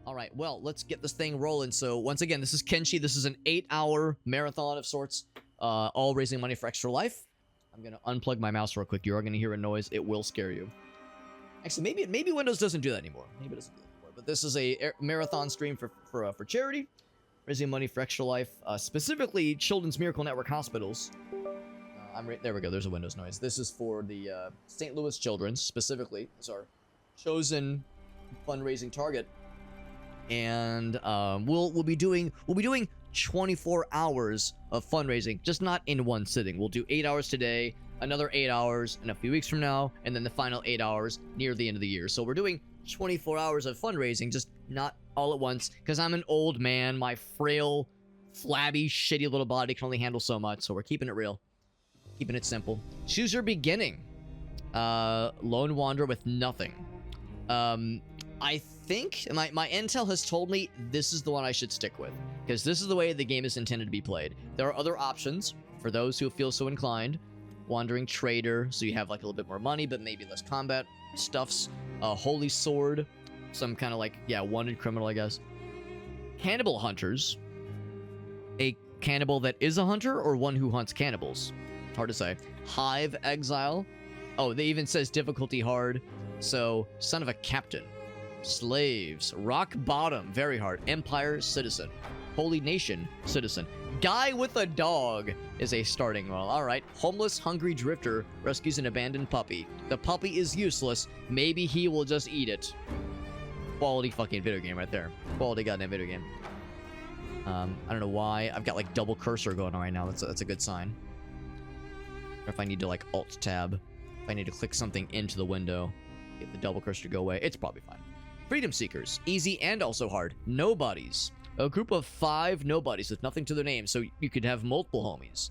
All right, well, let's get this thing rolling. So once again, this is Kenshi. This is an 8-hour marathon of sorts, all raising money for Extra Life. I'm gonna unplug my mouse real quick. You are gonna hear a noise. It will scare you. Actually, maybe Windows doesn't do that anymore. Maybe it doesn't do that anymore. But this is a marathon stream for charity, raising money for Extra Life, specifically Children's Miracle Network hospitals. There we go. There's a Windows noise. This is for the St. Louis Children's specifically. It's our chosen fundraising target, and we'll be doing 24 hours of fundraising, just not in one sitting. We'll do 8 hours today, another 8 hours in a few weeks from now, and then the final 8 hours near the end of the year. So we're doing 24 hours of fundraising, just not all at once, because I'm an old man. My frail, flabby, shitty little body can only handle so much. So we're keeping it real. Keeping it simple. Choose your beginning. Lone wanderer with nothing. I think my intel has told me this is the one I should stick with, because this is the way the game is intended to be played. There are other options for those who feel so inclined. Wandering trader, so you have like a little bit more money, but maybe less combat stuffs. Holy sword, some kind of like, yeah, wanted criminal, I guess. Cannibal hunters. A cannibal that is a hunter, or one who hunts cannibals? Hard to say. Hive exile. Oh, they even says difficulty hard. So, son of a captain. Slaves. Rock bottom. Very hard. Empire citizen. Holy nation citizen. Guy with a dog is a starting role. Alright. Homeless hungry drifter rescues an abandoned puppy. The puppy is useless. Maybe he will just eat it. Quality fucking video game right there. Quality goddamn video game. I don't know why. I've got like double cursor going on right now. That's a good sign. Or if I need to like alt-tab. If I need to click something into the window, get the double cursor to go away, it's probably fine. Freedom Seekers. Easy and also hard. Nobodies. A group of 5 nobodies with nothing to their name, so you could have multiple homies.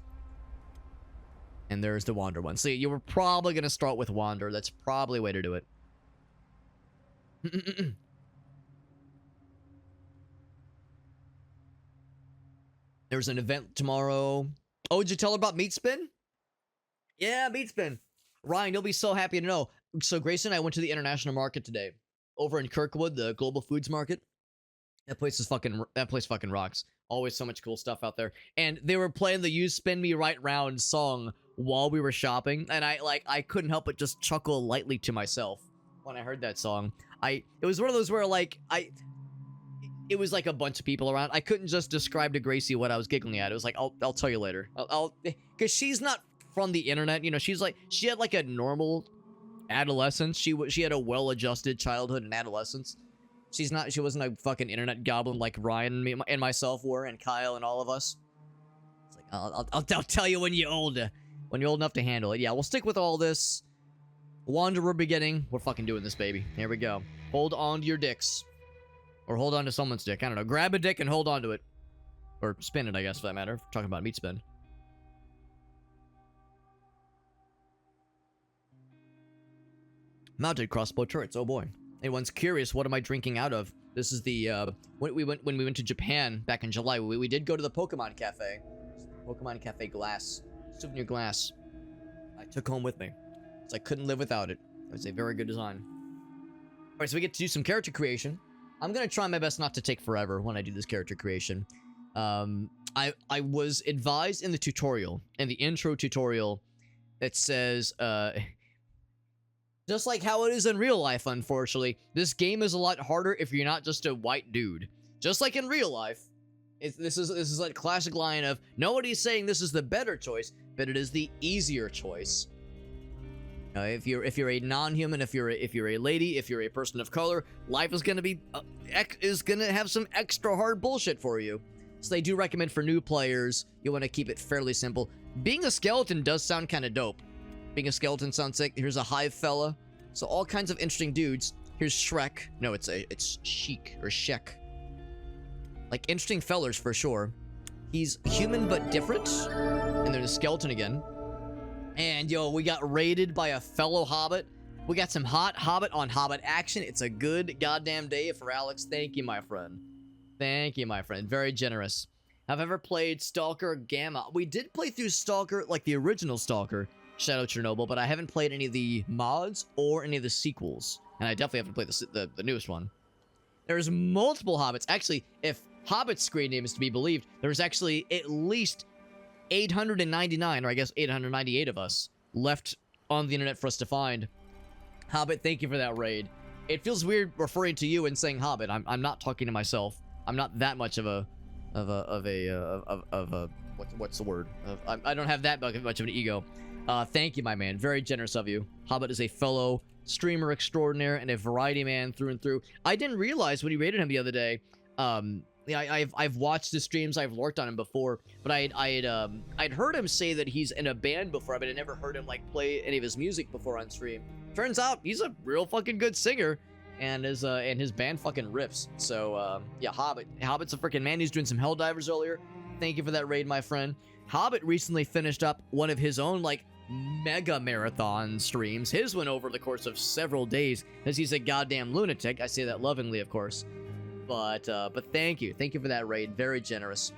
And there's the Wander one. So you were probably going to start with Wander. That's probably a way to do it. There's an event tomorrow. Oh, did you tell her about Meat Spin? Yeah, Meat Spin. Ryan, you'll be so happy to know. So Grayson and I went to the international market today. Over in Kirkwood, the global foods market. That place fucking rocks. Always so much cool stuff out there. And they were playing the You Spin Me Right Round song while we were shopping. And I couldn't help but just chuckle lightly to myself when I heard that song. It was one of those where it was like a bunch of people around. I couldn't just describe to Gracie what I was giggling at. It was like, I'll tell you later. Because she's not from the internet, you know. She had like a normal adolescence. She had a well-adjusted childhood and adolescence. She wasn't a fucking internet goblin like Ryan and myself were, and Kyle and all of us. It's like, I'll tell you when you're old enough to handle it. Yeah, we'll stick with all this. Wanderer beginning. We're fucking doing this, baby. Here we go. Hold on to your dicks. Or hold on to someone's dick. I don't know. Grab a dick and hold on to it. Or spin it, I guess, for that matter. If we're talking about meat spin. Mounted crossbow turrets. Oh boy. Anyone's curious, what am I drinking out of? This is the, when we went to Japan back in July, we did go to the Pokemon Cafe. Pokemon Cafe glass. Souvenir glass. I took home with me. So I couldn't live without it. It was a very good design. Alright, so we get to do some character creation. I'm gonna try my best not to take forever when I do this character creation. I was advised in the tutorial, in the intro tutorial, that says, just like how it is in real life, unfortunately, this game is a lot harder if you're not just a white dude. Just like in real life, this is like a classic line of, nobody's saying this is the better choice, but it is the easier choice. If you're a non-human, if you're a lady, if you're a person of color, life is gonna be have some extra hard bullshit for you. So they do recommend for new players, you want to keep it fairly simple. Being a skeleton does sound kind of dope. Being a skeleton sounds sick. Here's a hive fella. So all kinds of interesting dudes. Here's Shrek. No, it's Sheik or Shek. Like interesting fellers for sure. He's human but different. And there's a skeleton again. And yo, we got raided by a fellow hobbit. We got some hot hobbit on hobbit action. It's a good goddamn day for Alex. Thank you, my friend. Thank you, my friend. Very generous. Have I ever played Stalker Gamma? We did play through Stalker, like the original Stalker, Shadow Chernobyl, but I haven't played any of the mods or any of the sequels. And I definitely haven't played the newest one. There's multiple hobbits. Actually, if Hobbit's screen name is to be believed, there's actually at least 899, or I guess 898 of us left on the internet for us to find. Hobbit, thank you for that raid. It feels weird referring to you and saying Hobbit. I'm not talking to myself. I'm not that much of a what's the word? I don't have that much of an ego. Thank you, my man. Very generous of you. Hobbit is a fellow streamer extraordinaire and a variety man through and through. I didn't realize when you rated him the other day. Yeah, I've watched his streams. I've lurked on him before, but I'd heard him say that he's in a band before, but I never heard him like play any of his music before on stream. Turns out he's a real fucking good singer, and his band fucking rips. So yeah, Hobbit's a freaking man. He's doing some Helldivers earlier. Thank you for that raid, my friend. Hobbit recently finished up one of his own like mega marathon streams. His went over the course of several days, as he's a goddamn lunatic. I say that lovingly, of course. But thank you for that raid. Very generous.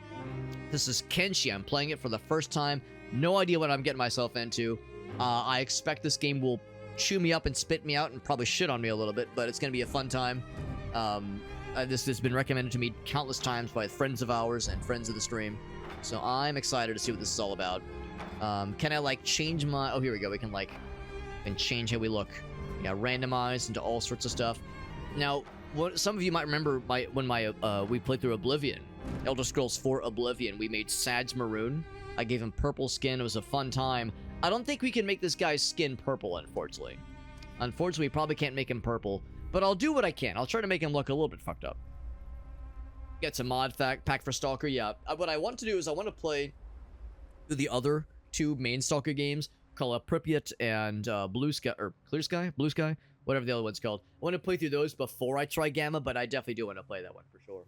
This is Kenshi. I'm playing it for the first time. No idea what I'm getting myself into. I expect this game will chew me up and spit me out and probably shit on me a little bit, but it's gonna be a fun time. This has been recommended to me countless times by friends of ours and friends of the stream, so I'm excited to see what this is all about. Can I like change my? Oh, here we go. We can like change how we look. Yeah, randomize into all sorts of stuff. Now, some of you might remember when we played through Oblivion, Elder Scrolls 4 Oblivion. We made Sad's maroon. I gave him purple skin. It was a fun time. I don't think we can make this guy's skin purple, unfortunately. Unfortunately, we probably can't make him purple, but I'll do what I can. I'll try to make him look a little bit fucked up. Get some mod pack for Stalker. Yeah, what I want to do is I want to play the other two main Stalker games, called Pripyat and Blue Sky, or Clear Sky, Blue Sky, whatever the other one's called. I want to play through those before I try Gamma, but I definitely do want to play that one for sure.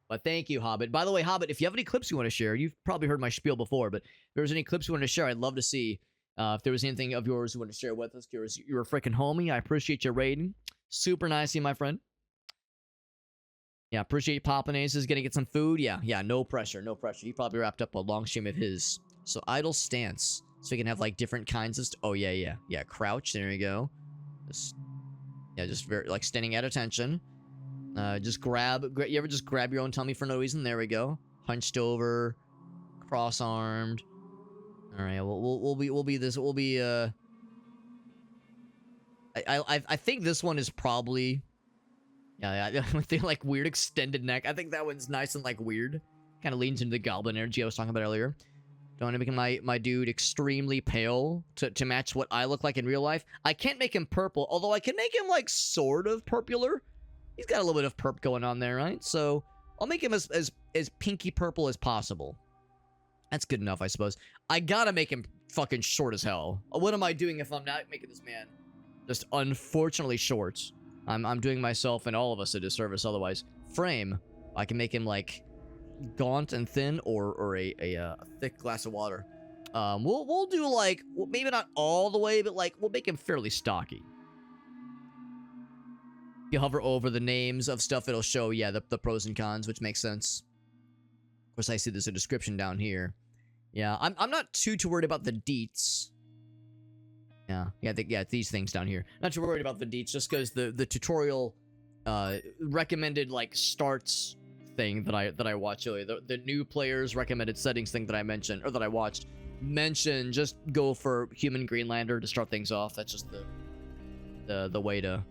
But thank you, Hobbit. By the way, Hobbit, if you have any clips you want to share, you've probably heard my spiel before, but if there's any clips you want to share, I'd love to see. If there was anything of yours you want to share with us, you're a freaking homie. I appreciate your raiding. Super nice of you, my friend. Yeah, appreciate Poppin' Aces. Gonna get some food. Yeah, no pressure, no pressure. He probably wrapped up a long stream of his. So idle stance. So we can have like different kinds of oh yeah, crouch, there you go. Just very like standing at attention. Just grab you ever just grab your own tummy for no reason? There we go. Hunched over, cross-armed. All right, we'll be I think this one is probably I think like weird extended neck. I think that one's nice and like weird. Kind of leans into the goblin energy I was talking about earlier. Don't want to make my dude extremely pale to match what I look like in real life. I can't make him purple, although I can make him like sort of purpular. He's got a little bit of perp going on there, right? So I'll make him as pinky purple as possible. That's good enough, I suppose. I gotta make him fucking short as hell. What am I doing if I'm not making this man just unfortunately short? I'm doing myself and all of us a disservice otherwise. Frame. I can make him like gaunt and thin, or a thick glass of water. We'll do like, well, maybe not all the way, but like we'll make him fairly stocky. If you hover over the names of stuff, it'll show the pros and cons, which makes sense. Of course, I see there's a description down here. Yeah, I'm not too worried about the deets. Yeah, these things down here. Not too worried about the deets, just because the tutorial recommended like starts thing that I watched earlier, the new players recommended settings thing that I mentioned, or that I watched, mentioned just go for human Greenlander to start things off. That's just the way to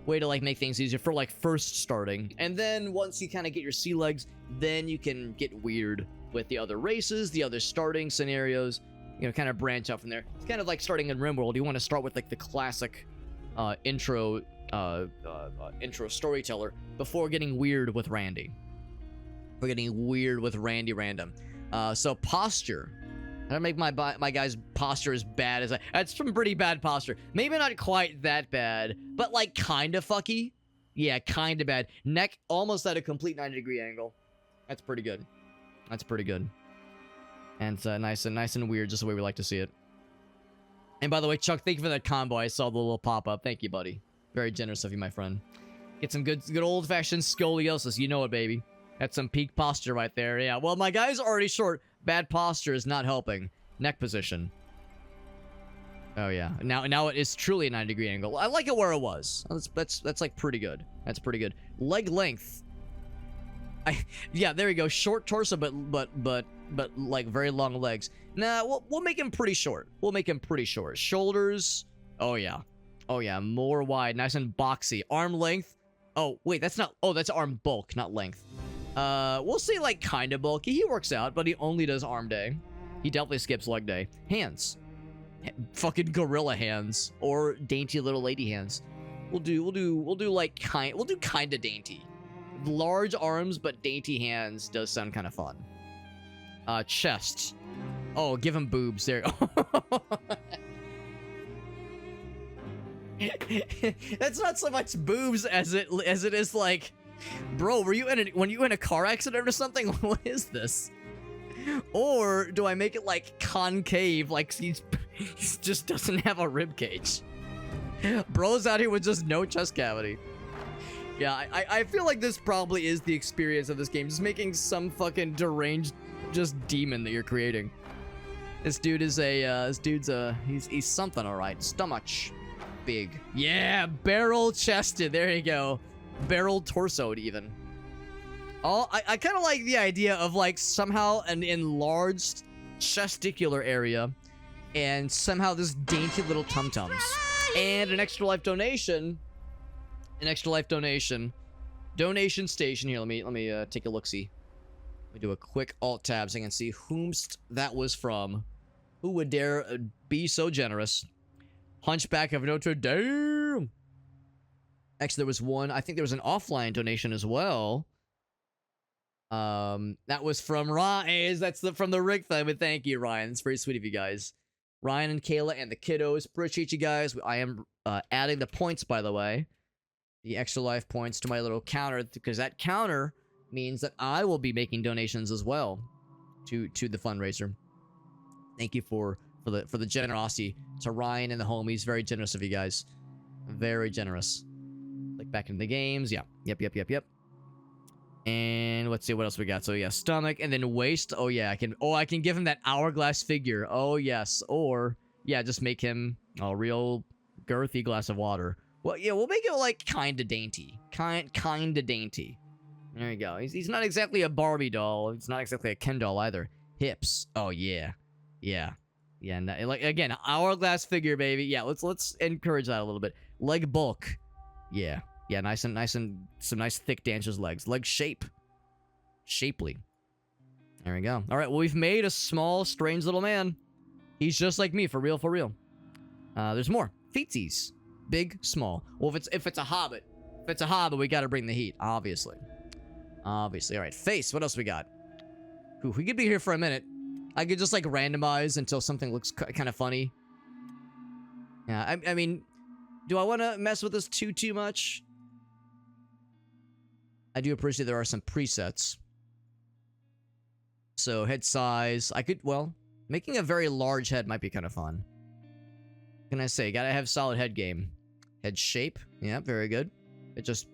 like make things easier for like first starting. And then once you kind of get your sea legs, then you can get weird with the other races, the other starting scenarios, you know, kind of branch out from there. It's kind of like starting in RimWorld. You want to start with like the classic intro storyteller before getting weird with Randy. We're getting weird with Randy Random. So posture. I don't make my guy's posture as bad as that's some pretty bad posture. Maybe not quite that bad, but like kind of fucky. Yeah, kind of bad. Neck almost at a complete 90-degree angle. That's pretty good. That's pretty good. And it's nice and weird, just the way we like to see it. And by the way, Chuck, thank you for that combo. I saw the little pop-up. Thank you, buddy. Very generous of you, my friend. Get some good old-fashioned scoliosis. You know it, baby. That's some peak posture right there. Yeah, well, my guy's already short. Bad posture is not helping. Neck position. Oh yeah. Now it is truly a 90-degree angle. I like it where it was. That's like pretty good. That's pretty good. Leg length. Yeah, there we go. Short torso, but like very long legs. Nah, we'll make him pretty short. We'll make him pretty short. Shoulders. Oh yeah. Oh yeah. More wide, nice and boxy. Arm length. Oh wait, that's not. Oh, that's arm bulk, not length. We'll say like kind of bulky. He works out, but he only does arm day. He definitely skips leg day. Hands. Fucking gorilla hands or dainty little lady hands. We'll do kind of dainty. Large arms but dainty hands does sound kind of fun. Chest. Oh, give him boobs there. That's not so much boobs as it is like, bro, when you in a car accident or something? What is this? Or do I make it like concave, like he just doesn't have a rib cage? Bro's out here with just no chest cavity. Yeah, I feel like this probably is the experience of this game, just making some fucking deranged just demon that you're creating. This dude's he's something, all right. Stomach big. Yeah, barrel chested. There you go. Barrel torsoed even. Oh, I kind of like the idea of like somehow an enlarged chesticular area and somehow this dainty little tum-tums. And an extra life donation. An extra life donation. Donation station here. Let me take a look-see. Let me do a quick alt tab so I can see whomst that was from. Who would dare be so generous? Hunchback of Notre Dame. Actually, there was one. I think there was an offline donation as well. That was from Ryan. That's from the Rick family. Thank you, Ryan. It's very sweet of you guys. Ryan and Kayla and the kiddos. Appreciate you guys. I am adding the points, by the way. The extra life points to my little counter, because that counter means that I will be making donations as well to the fundraiser. Thank you for the generosity to Ryan and the homies. Very generous of you guys. Very generous. Like back in the games. Yeah. Yep. And let's see what else we got. So yeah, stomach and then waist. Oh yeah, I can give him that hourglass figure. Oh yes. Or yeah, just make him a real girthy glass of water. Well, yeah, we'll make it like kinda dainty. Kinda dainty. There you go. He's not exactly a Barbie doll. It's not exactly a Ken doll either. Hips. Oh yeah. Yeah. Like again, hourglass figure, baby. Yeah, let's encourage that a little bit. Leg bulk. Yeah. Yeah, nice and some nice thick dancer's legs. Leg shape. Shapely. There we go. All right, well, we've made a small, strange little man. He's just like me, for real, for real. There's more. Feetsies. Big, small. Well, if it's a hobbit, we gotta bring the heat, obviously. Obviously. All right, face. What else we got? Ooh, we could be here for a minute. I could just, like, randomize until something looks kind of funny. Yeah, I mean, do I want to mess with this too much? I do appreciate there are some presets. So, head size. Making a very large head might be kind of fun. What can I say? Gotta have solid head game. Head shape. Yeah, very good. It just...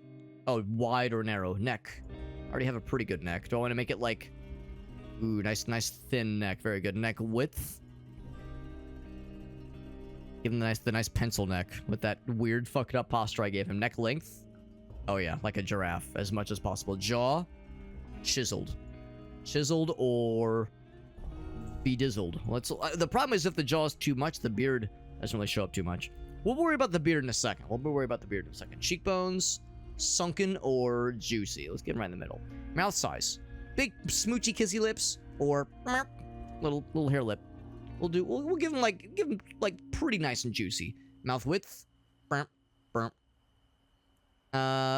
Oh, wide or narrow. Neck. I already have a pretty good neck. Do I want to make it like... Ooh, nice thin neck. Very good. Neck width. Give him the nice pencil neck with that weird fucked up posture I gave him. Neck length. Oh yeah, like a giraffe as much as possible. Jaw. Chiseled. Chiseled or bedizzled. The problem is if the jaw is too much, the beard doesn't really show up too much. We'll worry about the beard in a second. Cheekbones. Sunken or juicy. Let's get him right in the middle. Mouth size. Big smoochy kissy lips or little hair lip. We'll give him like pretty nice and juicy. Mouth width.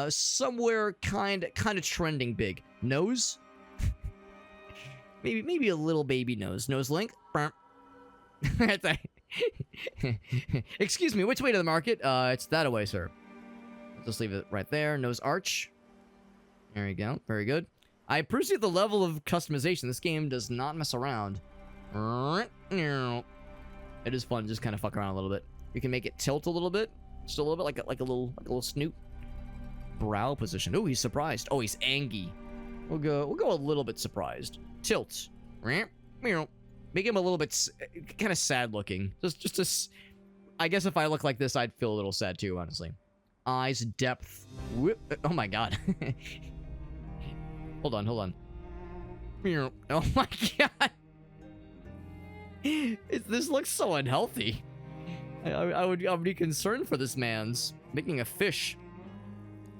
Somewhere kind of trending big. Nose. maybe a little baby nose. Nose length. Excuse me, which way to the market? It's that away, sir. Just leave it right there. Nose arch. There you go. Very good. I appreciate the level of customization. This game does not mess around. It is fun to just kind of fuck around a little bit. You can make it tilt a little bit. Just a little bit, like a little snoot. Brow position. Oh, he's surprised. Oh, he's angry. We'll go a little bit surprised. Tilt. Make him a little bit kind of sad looking. I guess if I look like this, I'd feel a little sad too, honestly. Eyes, depth. Whoop. Oh my god. Hold on, hold on. Oh my god. This looks so unhealthy. I would be concerned for this man's. Making a fish.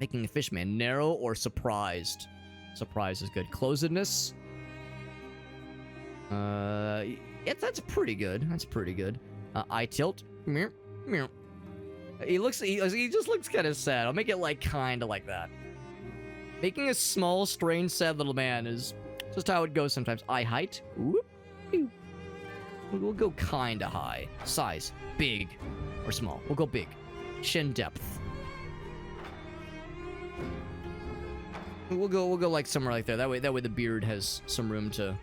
Making a fish, man. Narrow or surprised? Surprise is good. Closedness. Yeah, that's pretty good. That's pretty good. Eye tilt. He just looks kind of sad. I'll make it like kind of like that. Making a small, strange, sad little man is just how it goes sometimes. Eye height. Whoop. We'll go kind of high. Size. Big or small. We'll go big. Chin depth. We'll go like somewhere like there. That way the beard has some room to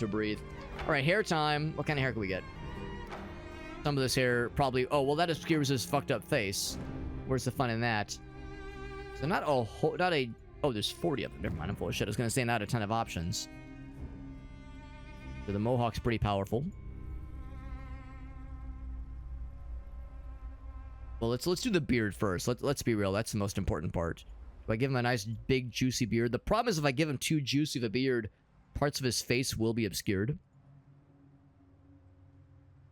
breathe. All right, hair time. What kind of hair can we get? Some of this hair probably. Oh well, that obscures his fucked up face. Where's the fun in that? So not a. Oh, there's 40 of them. Never mind, I'm full of shit. I was gonna say not a ton of options. So the mohawk's pretty powerful. Well, let's do the beard first. Let's be real. That's the most important part. Do I give him a nice big juicy beard? The problem is if I give him too juicy of a beard, parts of his face will be obscured.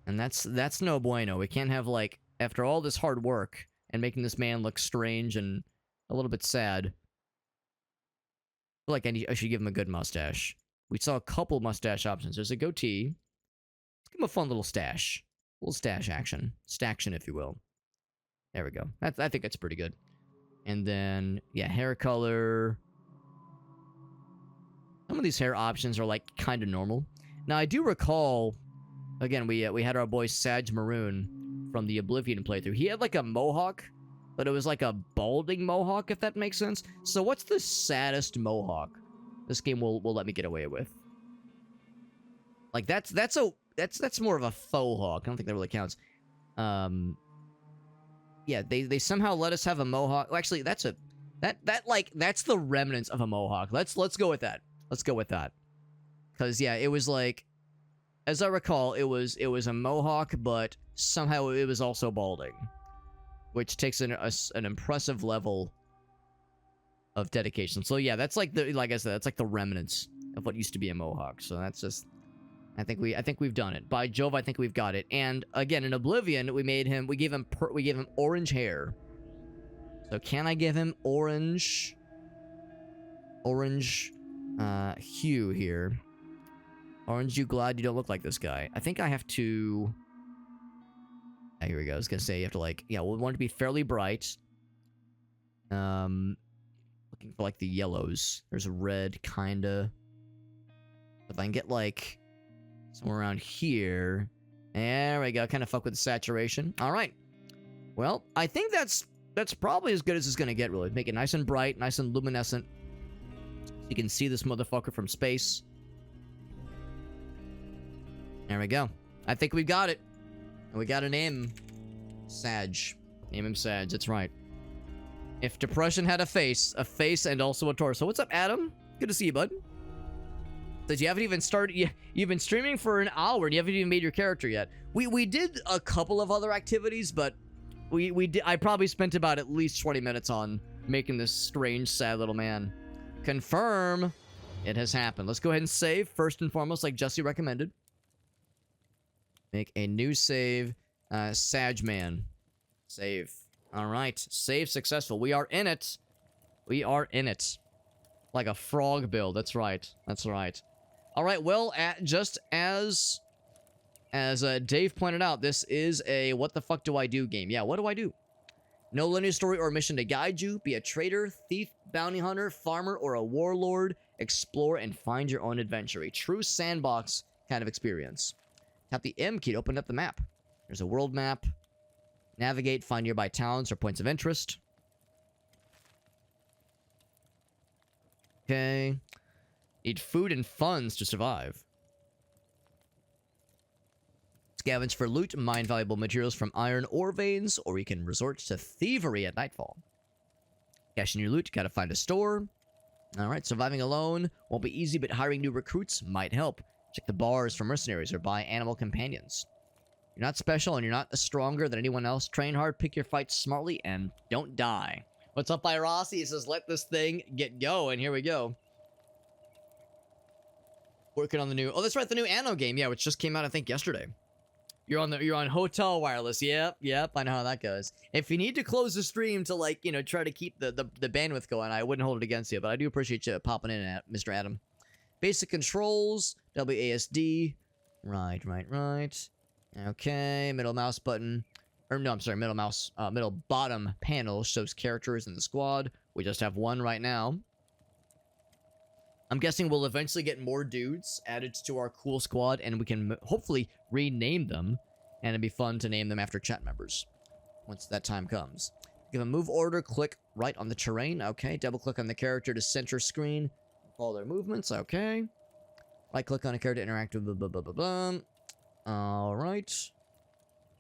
And that's no bueno. We can't have, like, after all this hard work and making this man look strange and a little bit sad, I feel like I should give him a good mustache. We saw a couple mustache options. There's a goatee. Let's give him a fun little stash. A little stash action. Staction, if you will. There we go. I think that's pretty good. And then, yeah, hair color. Some of these hair options are, like, kind of normal. Now, I do recall, again, we had our boy Sag Maroon from the Oblivion playthrough. He had, like, a mohawk, but it was, like, a balding mohawk, if that makes sense. So what's the saddest mohawk this game will let me get away with? Like, that's more of a faux hawk. I don't think that really counts. Yeah, they somehow let us have a mohawk. Well, actually, that's the remnants of a mohawk. Let's go with that. Let's go with that. Cause yeah, it was like, as I recall, it was a mohawk, but somehow it was also balding, which takes an impressive level of dedication. So yeah, that's like like I said, that's like the remnants of what used to be a mohawk. So that's just. I think we've done it. By Jove, I think we've got it. And again, in Oblivion, we gave him orange hair. So can I give him orange hue here? Orange, you glad you don't look like this guy? I think I have to. Here we go. I was gonna say you have to, like, yeah, we want it to be fairly bright. Looking for like the yellows. There's a red, kinda. If I can get like somewhere around here. There we go. Kind of fuck with the saturation. All right. Well, I think that's probably as good as it's going to get, really. Make it nice and bright, nice and luminescent. So you can see this motherfucker from space. There we go. I think we got it. And we got to name him Sag. Name him Sag. That's right. If depression had a face and also a torso. What's up, Adam? Good to see you, bud. Says you haven't even started. You've been streaming for an hour and you haven't even made your character yet. We did a couple of other activities, but I probably spent about at least 20 minutes on making this strange, sad little man. Confirm. It has happened. Let's go ahead and save first and foremost, like Jesse recommended. Make a new save. Sag man. Save. All right. Save successful. We are in it. We are in it. Like a frog build. That's right. That's right. All right, well, just as Dave pointed out, this is a what the fuck do I do game. Yeah, what do I do? No linear story or mission to guide you. Be a trader, thief, bounty hunter, farmer, or a warlord. Explore and find your own adventure. A true sandbox kind of experience. Tap the M key to open up the map. There's a world map. Navigate, find nearby towns or points of interest. Okay. Need food and funds to survive. Scavenge for loot, mine valuable materials from iron ore veins, or we can resort to thievery at nightfall. Cash in your loot, gotta find a store. Alright, surviving alone won't be easy, but hiring new recruits might help. Check the bars for mercenaries or buy animal companions. You're not special and you're not stronger than anyone else. Train hard, pick your fights smartly, and don't die. What's up by Rossi? He says, let this thing get going. Here we go. Working on the new... Oh, that's right, the new Anno game. Yeah, which just came out, I think, yesterday. You're on Hotel Wireless. Yep. I know how that goes. If you need to close the stream to, like, you know, try to keep the bandwidth going, I wouldn't hold it against you, but I do appreciate you popping in, at Mr. Adam. Basic controls, WASD. Right. Okay, middle mouse button. Or no, I'm sorry, middle bottom panel shows characters in the squad. We just have one right now. I'm guessing we'll eventually get more dudes added to our cool squad, and we can hopefully rename them, and it'd be fun to name them after chat members once that time comes. Give a move order, click right on the terrain, okay. Double click on the character to center screen, follow their movements, okay. Right click on a character to interact with blah, blah, blah, blah. Alright.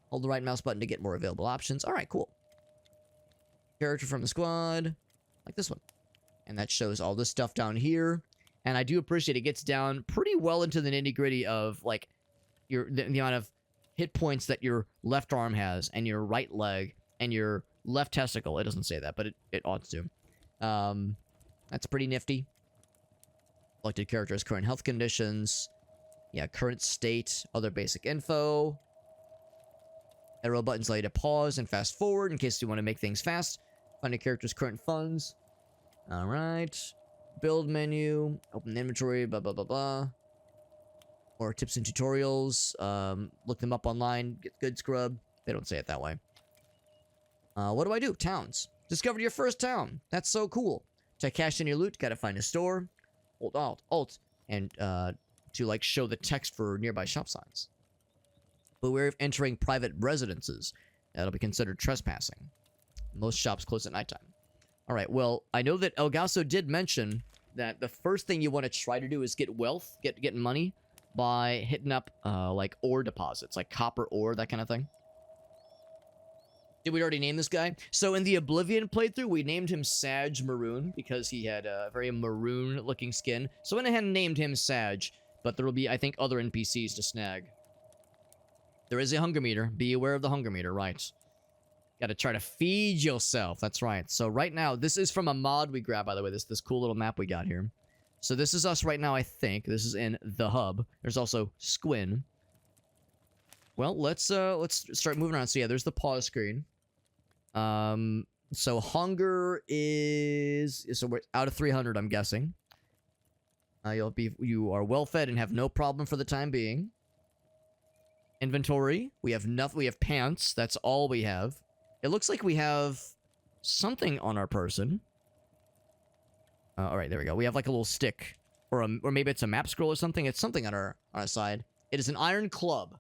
Hold the right mouse button to get more available options. Alright, cool. Character from the squad, like this one. And that shows all this stuff down here. And I do appreciate it gets down pretty well into the nitty-gritty of, like, the amount of hit points that your left arm has, and your right leg, and your left testicle. It doesn't say that, but it ought to. That's pretty nifty. Selected characters, current health conditions. Yeah, current state, other basic info. Arrow buttons allow you to pause and fast forward in case you want to make things fast. Find a character's current funds. Alright. Build menu. Open the inventory. Blah, blah, blah, blah. More tips and tutorials. Look them up online. Get good scrub. They don't say it that way. What do I do? Towns. Discovered your first town. That's so cool. To cash in your loot, gotta find a store. Hold Alt. And, to, like, show the text for nearby shop signs. Beware of entering private residences. That'll be considered trespassing. Most shops close at nighttime. Alright, well, I know that Elgaso did mention that the first thing you want to try to do is get wealth, get money, by hitting up, like, ore deposits, like copper ore, that kind of thing. Did we already name this guy? So in the Oblivion playthrough, we named him Sag Maroon, because he had a very maroon-looking skin. So I went ahead and named him Sag, but there will be, I think, other NPCs to snag. There is a hunger meter. Be aware of the hunger meter, right. Gotta try to feed yourself. That's right. So right now, this is from a mod we grabbed, by the way. This cool little map we got here. So this is us right now, I think. This is in the hub. There's also Squin. Well, let's start moving around. So yeah, there's the pause screen. So hunger is... So we're out of 300, I'm guessing. You are well fed and have no problem for the time being. Inventory. We have nothing. We have pants. That's all we have. It looks like we have something on our person. Alright, there we go. We have like a little stick. Or maybe it's a map scroll or something. It's something on our side. It is an iron club.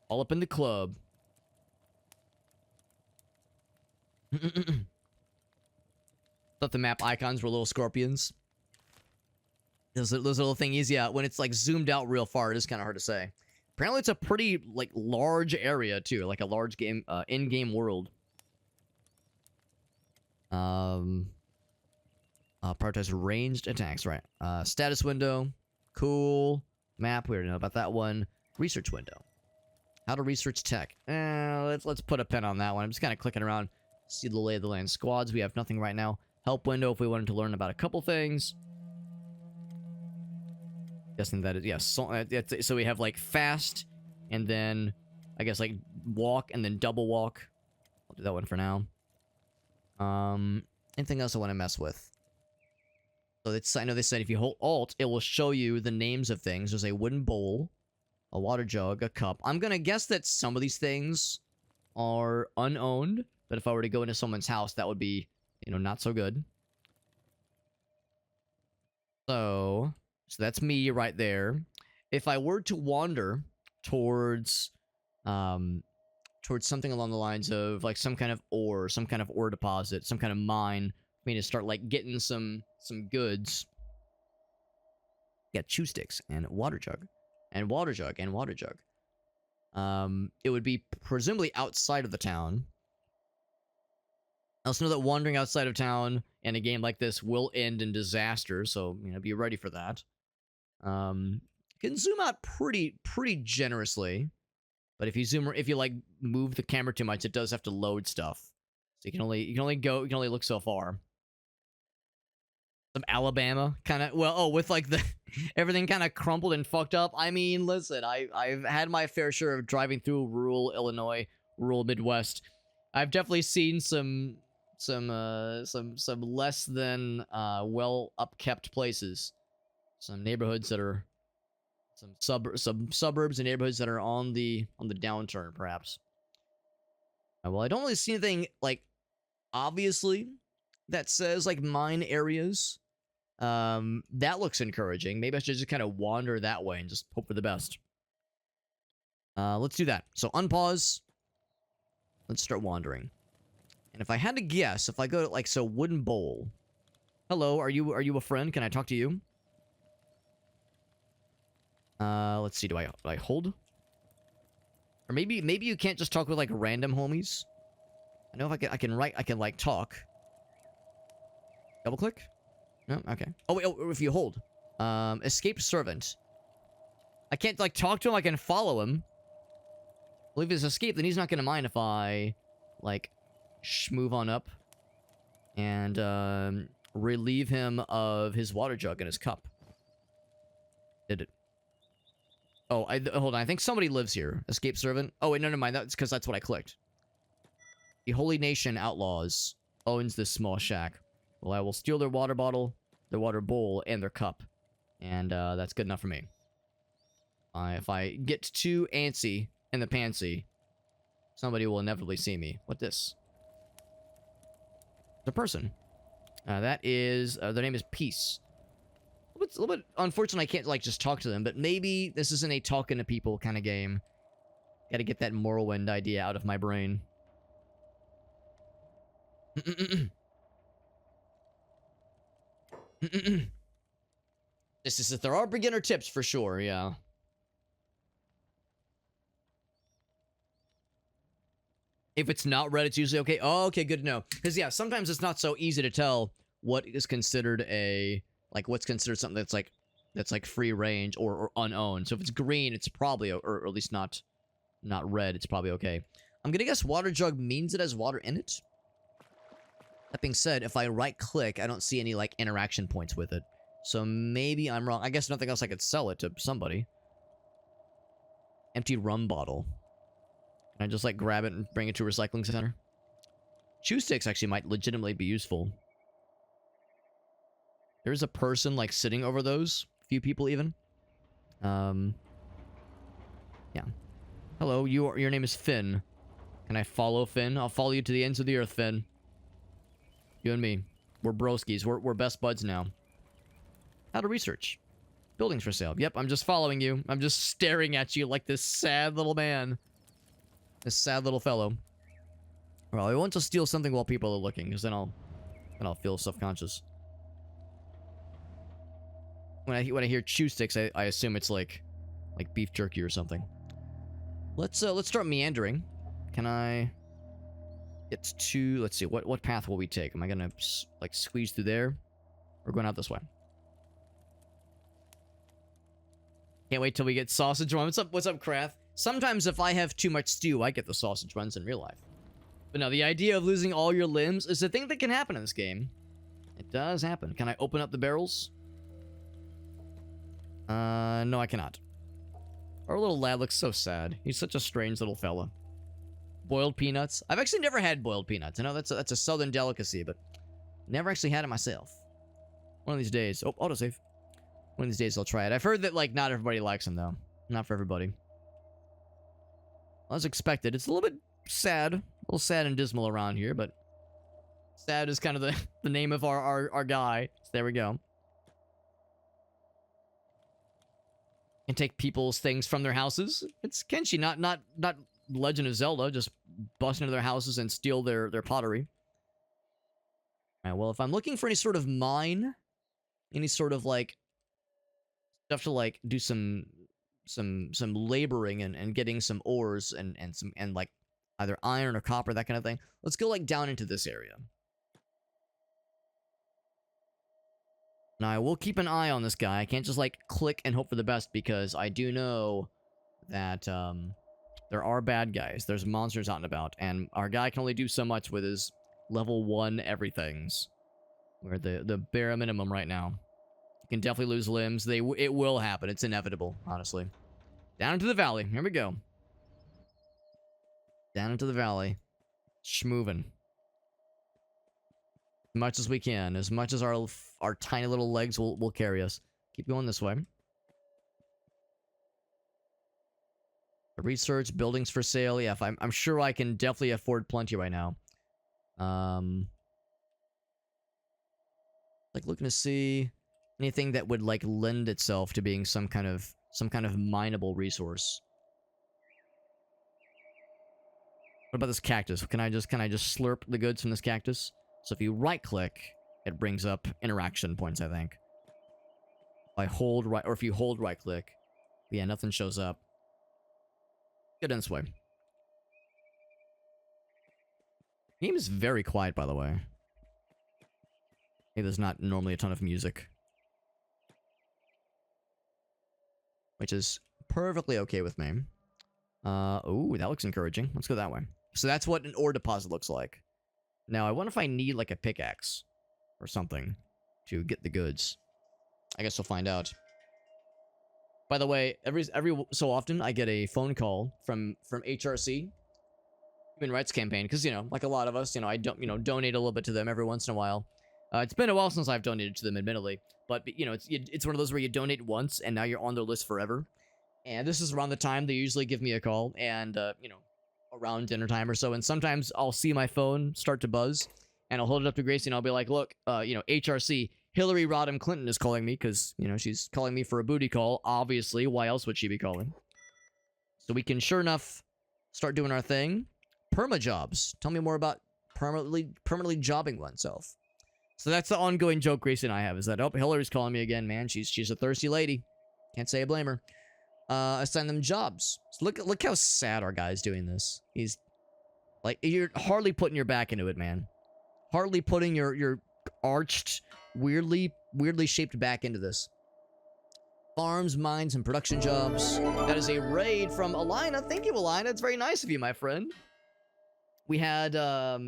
All up in the club. Thought the map icons were little scorpions. Those little thingies, yeah. When it's like zoomed out real far, it is kind of hard to say. Apparently it's a pretty, like, large area, too. Like a large game, in-game world. Prioritize ranged attacks, right. Status window. Cool. Map, we already know about that one. Research window. How to research tech. Let's put a pin on that one. I'm just kind of clicking around. See the lay of the land. Squads, we have nothing right now. Help window if we wanted to learn about a couple things. Guessing that is, yes. So we have, like, fast, and then, I guess, like, walk, and then double walk. I'll do that one for now. Anything else I want to mess with? So I know they said if you hold Alt, it will show you the names of things. There's a wooden bowl, a water jug, a cup. I'm gonna guess that some of these things are unowned, but if I were to go into someone's house, that would be, you know, not so good. So that's me right there. If I were to wander towards something along the lines of like some kind of ore deposit, some kind of mine, I mean to start like getting some goods. Got chew sticks and water jug. And water jug and water jug. It would be presumably outside of the town. I also know that wandering outside of town in a game like this will end in disaster, so, you know, be ready for that. Can zoom out pretty generously. But if you like move the camera too much, it does have to load stuff. So you can only look so far. Some Alabama kind of, well, oh, with like the everything kind of crumpled and fucked up. I mean, listen, I've had my fair share of driving through rural Illinois, rural Midwest. I've definitely seen some less than well upkept places, some neighborhoods that are some suburbs and neighborhoods that are on the downturn, perhaps. Well, I don't really see anything like obviously that says like mine areas. That looks encouraging. Maybe I should just kind of wander that way and just hope for the best. Let's do that. So unpause. Let's start wandering. And if I had to guess, if I go to like wooden bowl. Hello, are you a friend? Can I talk to you? Let's see. Do I hold? Or maybe you can't just talk with like random homies. I know if I can like talk. Double click? No, okay. Oh wait, if you hold. Escape servant. I can't like talk to him, I can follow him. Well, if he's escaped, then he's not gonna mind if I like move on up and relieve him of his water jug in his cup. Did it? Oh, hold on. I think somebody lives here. Escape servant. Oh wait, no, never mind. That's because that's what I clicked. The Holy Nation Outlaws owns this small shack. Well, I will steal their water bottle, their water bowl, and their cup. And that's good enough for me. If I get too antsy in the pantsy, somebody will inevitably see me. What this? It's a person. That is, their name is Peace. It's a little bit unfortunate I can't, like, just talk to them, but maybe this isn't a talking to people kind of game. Gotta get that Morrowind idea out of my brain. This is if there are beginner tips for sure, yeah. If it's not red, it's usually okay. Oh, okay, good to know. Because, yeah, sometimes it's not so easy to tell what is considered a... Like, what's considered something that's like free range or unowned. So if it's green, it's probably... Or at least not red, it's probably okay. I'm gonna guess water jug means it has water in it. That being said, if I right-click, I don't see any, like, interaction points with it. So maybe I'm wrong. I guess nothing else I could sell it to somebody. Empty rum bottle. Can I just, like, grab it and bring it to a recycling center? Chew sticks actually might legitimately be useful. There's a person, like, sitting over those. A few people, even. Yeah. Hello, your name is Finn. Can I follow Finn? I'll follow you to the ends of the earth, Finn. You and me. We're broskies. We're best buds now. How to research. Buildings for sale. Yep, I'm just following you. I'm just staring at you like this sad little man. This sad little fellow. Well, I want to steal something while people are looking, because then I'll feel self-conscious. When I hear chew sticks, I assume it's like beef jerky or something. Let's start meandering. Can I get to, let's see, what path will we take? Am I gonna like squeeze through there? Or going out this way? Can't wait till we get sausage run. What's up, Krath? Sometimes if I have too much stew, I get the sausage runs in real life. But no, the idea of losing all your limbs is a thing that can happen in this game. It does happen. Can I open up the barrels? No, I cannot. Our little lad looks so sad. He's such a strange little fella. Boiled peanuts. I've actually never had boiled peanuts. I know that's a southern delicacy, but never actually had it myself. One of these days. Oh, autosave. One of these days I'll try it. I've heard that, like, not everybody likes them, though. Not for everybody. As expected. It's a little bit sad. A little sad and dismal around here, but... Sad is kind of the name of our guy. So there we go. Can take people's things from their houses. It's Kenshi, not Legend of Zelda. Just bust into their houses and steal their pottery. Alright, well, if I'm looking for any sort of mine... Any sort of, like... Stuff to, like, do some laboring and getting some ores and like either iron or copper, that kind of thing. Let's go like down into this area. Now I will keep an eye on this guy. I can't just like click and hope for the best because I do know that There are bad guys. There's monsters out and about. And our guy can only do so much with his level 1 everythings. We're at the bare minimum right now. You can definitely lose limbs. It will happen. It's inevitable, honestly. Down into the valley. Here we go. Down into the valley. Schmoovin'. As much as we can. As much as our tiny little legs will carry us. Keep going this way. Research, buildings for sale. Yeah, I'm sure I can definitely afford plenty right now. Like looking to see anything that would like lend itself to being some kind of mineable resource. What about this cactus? Can I just slurp the goods from this cactus? So if you right click, it brings up interaction points, I think. If I hold right, or if you hold right click, yeah, nothing shows up. Get in this way. The game is very quiet, by the way. Hey, there's not normally a ton of music. Which is perfectly okay with me. Ooh, that looks encouraging. Let's go that way. So that's what an ore deposit looks like. Now, I wonder if I need, like, a pickaxe or something to get the goods. I guess we'll find out. By the way, every so often, I get a phone call from HRC, Human Rights Campaign, because, you know, like a lot of us, you know, I don't, you know, donate a little bit to them every once in a while. It's been a while since I've donated to them, admittedly, but, you know, it's one of those where you donate once, and now you're on their list forever. And this is around the time they usually give me a call, and, you know, around dinner time or so, and sometimes I'll see my phone start to buzz, and I'll hold it up to Gracie, and I'll be like, look, you know, HRC, Hillary Rodham Clinton is calling me, because, you know, she's calling me for a booty call, obviously. Why else would she be calling? So we can, sure enough, start doing our thing. Perma jobs. Tell me more about permanently jobbing oneself. So that's the ongoing joke Gracie and I have, is that, oh, Hillary's calling me again, man. She's a thirsty lady. Can't say I blame her. Assign them jobs. So look how sad our guy's doing this. He's, like, you're hardly putting your back into it, man. Hardly putting your arched, weirdly shaped back into this. Farms, mines, and production jobs. That is a raid from Alina. Thank you, Alina. It's very nice of you, my friend. We had I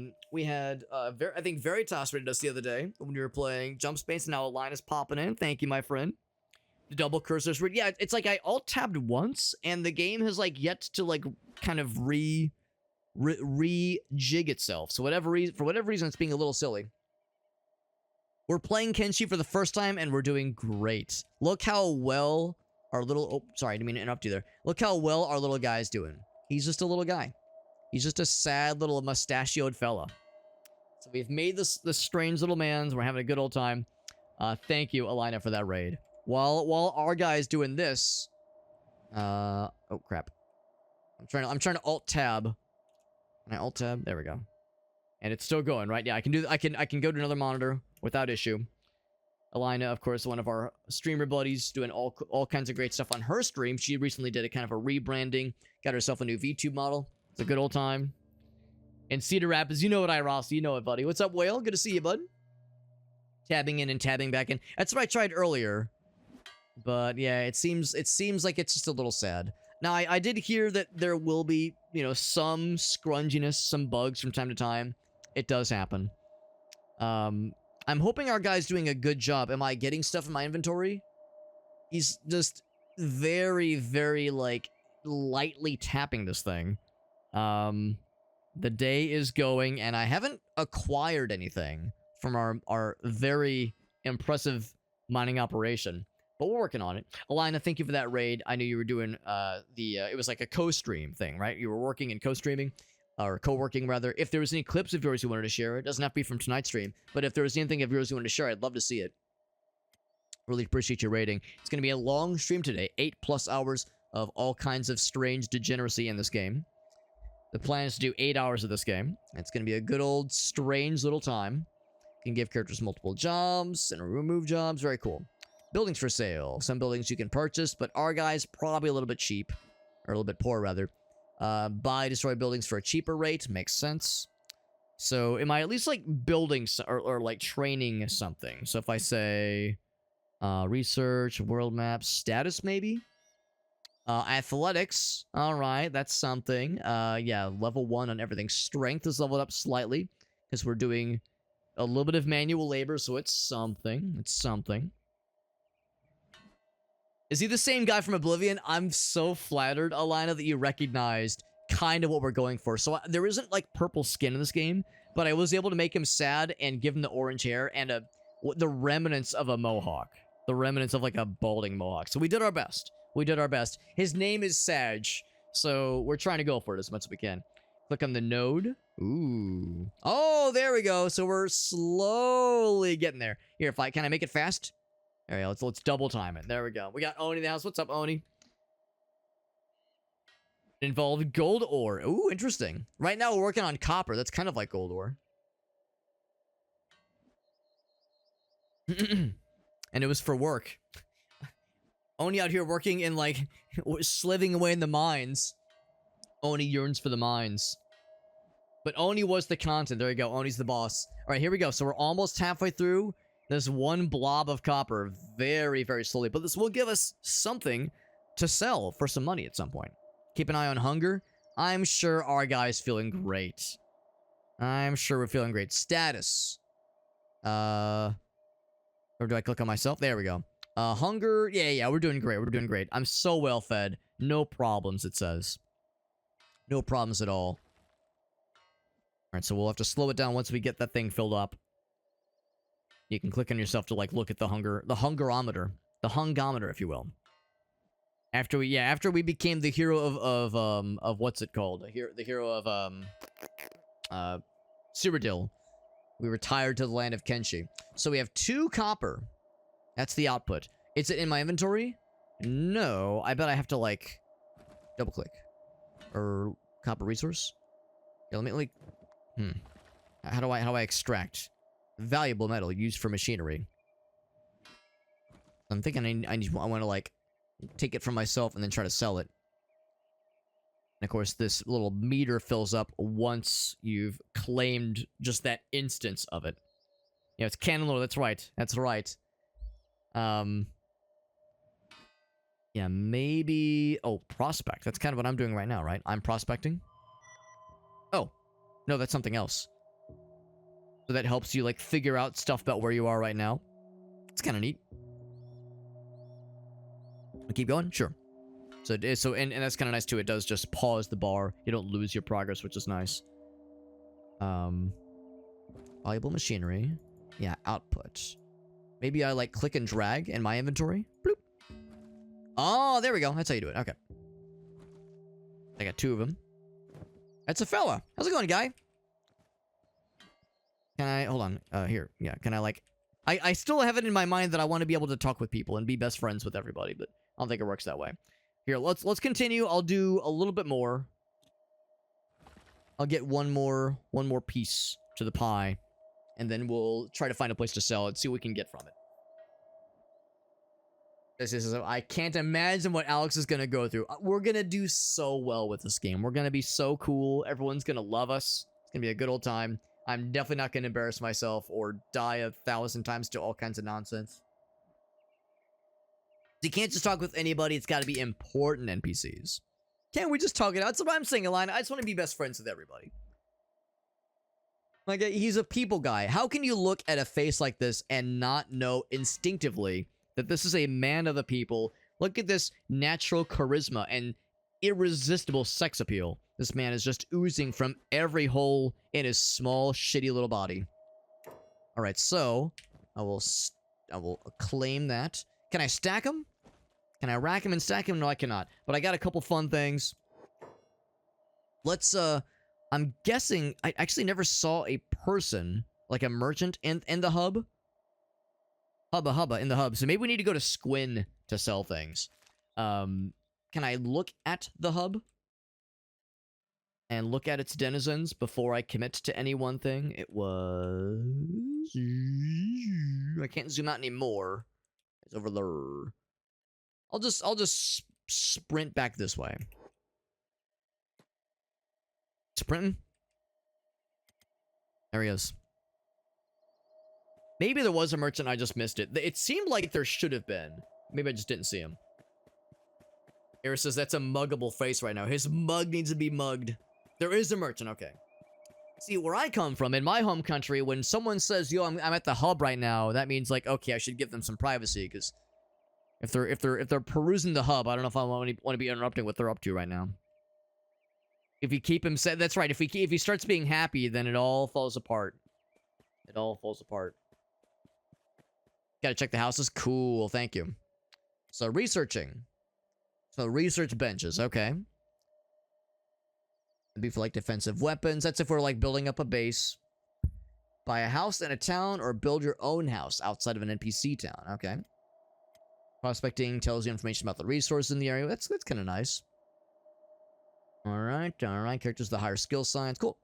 think Veritas raided us the other day when we were playing Jump Space. Now Alina's popping in. Thank you, my friend. The double cursors. Yeah, it's like I alt-tabbed once, and the game has, like, yet to, like, kind of re-jig itself. So for whatever reason, it's being a little silly. We're playing Kenshi for the first time, and we're doing great. Look how well our little... Oh, sorry, I didn't mean to interrupt you there. Look how well our little guy's doing. He's just a little guy. He's just a sad little mustachioed fella. So we've made this strange little man. We're having a good old time. Thank you, Alina, for that raid. While our guy's doing this... oh, crap. I'm trying to alt-tab. Can I alt-tab? There we go. And it's still going, right? Yeah, I can go to another monitor without issue. Alina, of course, one of our streamer buddies, doing all kinds of great stuff on her stream. She recently did a kind of a rebranding, got herself a new VTube model. It's a good old time. And Cedar Rapids, you know it, Ross. You know it, buddy. What's up, Whale? Good to see you, bud. Tabbing in and tabbing back in. That's what I tried earlier. But yeah, it seems like it's just a little sad. Now, I did hear that there will be, you know, some scrunginess, some bugs from time to time. It does happen. I'm hoping our guy's doing a good job. Am I getting stuff in my inventory? He's just very, very, like, lightly tapping this thing. The day is going, and I haven't acquired anything from our very impressive mining operation. But we're working on it. Alina, thank you for that raid. I knew you were doing it was like a co-stream thing, right? You were working and co-streaming, or co-working rather. If there was any clips of yours you wanted to share, it doesn't have to be from tonight's stream, but if there was anything of yours you wanted to share, I'd love to see it. Really appreciate your rating. It's going to be a long stream today, 8+ hours of all kinds of strange degeneracy in this game. The plan is to do 8 hours of this game. It's going to be a good old strange little time. You can give characters multiple jobs and remove jobs. Very cool. Buildings for sale. Some buildings you can purchase, but our guy's probably a little bit cheap. Or a little bit poor, rather. Buy, destroy buildings for a cheaper rate. Makes sense. So, am I at least, like, building or like, training something? So, if I say... research, world map, status, maybe? Athletics. All right, that's something. Yeah, level 1 on everything. Strength is leveled up slightly because we're doing a little bit of manual labor, so it's something. It's something. Is he the same guy from Oblivion? I'm so flattered, Alina, that you recognized kind of what we're going for. So there isn't like purple skin in this game, but I was able to make him sad and give him the orange hair and the remnants of a mohawk. The remnants of like a balding mohawk. So we did our best. We did our best. His name is Sag, so we're trying to go for it as much as we can. Click on the node. Ooh. Oh, there we go. So we're slowly getting there. Here, can I make it fast? All right, let's double time it. There we go. We got Oni in the house. What's up, Oni? It involved gold ore. Ooh, interesting. Right now we're working on copper. That's kind of like gold ore. And it was for work. Oni out here working in like sliving away in the mines. Oni yearns for the mines. But Oni was the content. There you go. Oni's the boss. All right, here we go. So we're almost halfway through. There's one blob of copper very, very slowly. But this will give us something to sell for some money at some point. Keep an eye on hunger. I'm sure our guy's feeling great. I'm sure we're feeling great. Status. Or do I click on myself? There we go. Hunger. Yeah, we're doing great. We're doing great. I'm so well fed. No problems, it says. No problems at all. Alright, so we'll have to slow it down once we get that thing filled up. You can click on yourself to, like, look at the hungerometer. The hungometer, if you will. After we became the hero of what's it called? The hero of, Cyrodiil. We retired to the land of Kenshi. So we have 2 copper. That's the output. Is it in my inventory? No. I bet I have to, like, double-click. Or copper resource? Yeah, let me... How do I extract? Valuable metal used for machinery. I'm thinking I want to, like, take it from myself and then try to sell it. And, of course, this little meter fills up once you've claimed just that instance of it. Yeah, it's cannon lore. That's right. That's right. Yeah, maybe... Oh, prospect. That's kind of what I'm doing right now, right? I'm prospecting. Oh. No, that's something else. So that helps you, like, figure out stuff about where you are right now. It's kind of neat. I'll keep going? Sure. So it is, and that's kind of nice, too. It does just pause the bar. You don't lose your progress, which is nice. Valuable machinery. Yeah, output. Maybe I, like, click and drag in my inventory. Bloop. Oh, there we go. That's how you do it. Okay. I got 2 of them. That's a fella. How's it going, guy? Can I... Hold on. Here. Yeah, can I, like... I still have it in my mind that I want to be able to talk with people and be best friends with everybody, but I don't think it works that way. Here, let's continue. I'll do a little bit more. I'll get one more piece to the pie, and then we'll try to find a place to sell it, see what we can get from it. I can't imagine what Alex is going to go through. We're going to do so well with this game. We're going to be so cool. Everyone's going to love us. It's going to be a good old time. I'm definitely not going to embarrass myself or die 1,000 times to all kinds of nonsense. You can't just talk with anybody. It's got to be important NPCs. Can't we just talk it out? That's what I'm saying, Alina. I just want to be best friends with everybody. Like, he's a people guy. How can you look at a face like this and not know instinctively that this is a man of the people? Look at this natural charisma and irresistible sex appeal. This man is just oozing from every hole in his small, shitty little body. All right, so I will claim that. Can I stack them? Can I rack them and stack them? No, I cannot. But I got a couple fun things. Let's, I'm guessing... I actually never saw a person, like a merchant, in the hub. Hubba, in the hub. So maybe we need to go to Squin to sell things. Can I look at the hub? And look at its denizens before I commit to any one thing? It was... I can't zoom out anymore. It's over there. I'll just sprint back this way. Sprinting. There he is. Maybe there was a merchant, I just missed it. It seemed like there should have been. Maybe I just didn't see him. Eric says that's a muggable face right now. His mug needs to be mugged. There is a merchant, okay. See, where I come from, in my home country, when someone says, yo, I'm at the hub right now, that means, like, okay, I should give them some privacy, because if they're perusing the hub, I don't know if I want to be interrupting what they're up to right now. If you keep him said, that's right, if he starts being happy, then it all falls apart. It all falls apart. Gotta check the houses. Cool, thank you. So, researching. So, research benches, okay. Be for, like, defensive weapons. That's if we're, like, building up a base. Buy a house in a town or build your own house outside of an NPC town, okay. Prospecting tells you information about the resources in the area. That's kind of nice. Alright. Characters with the higher skill signs. Cool.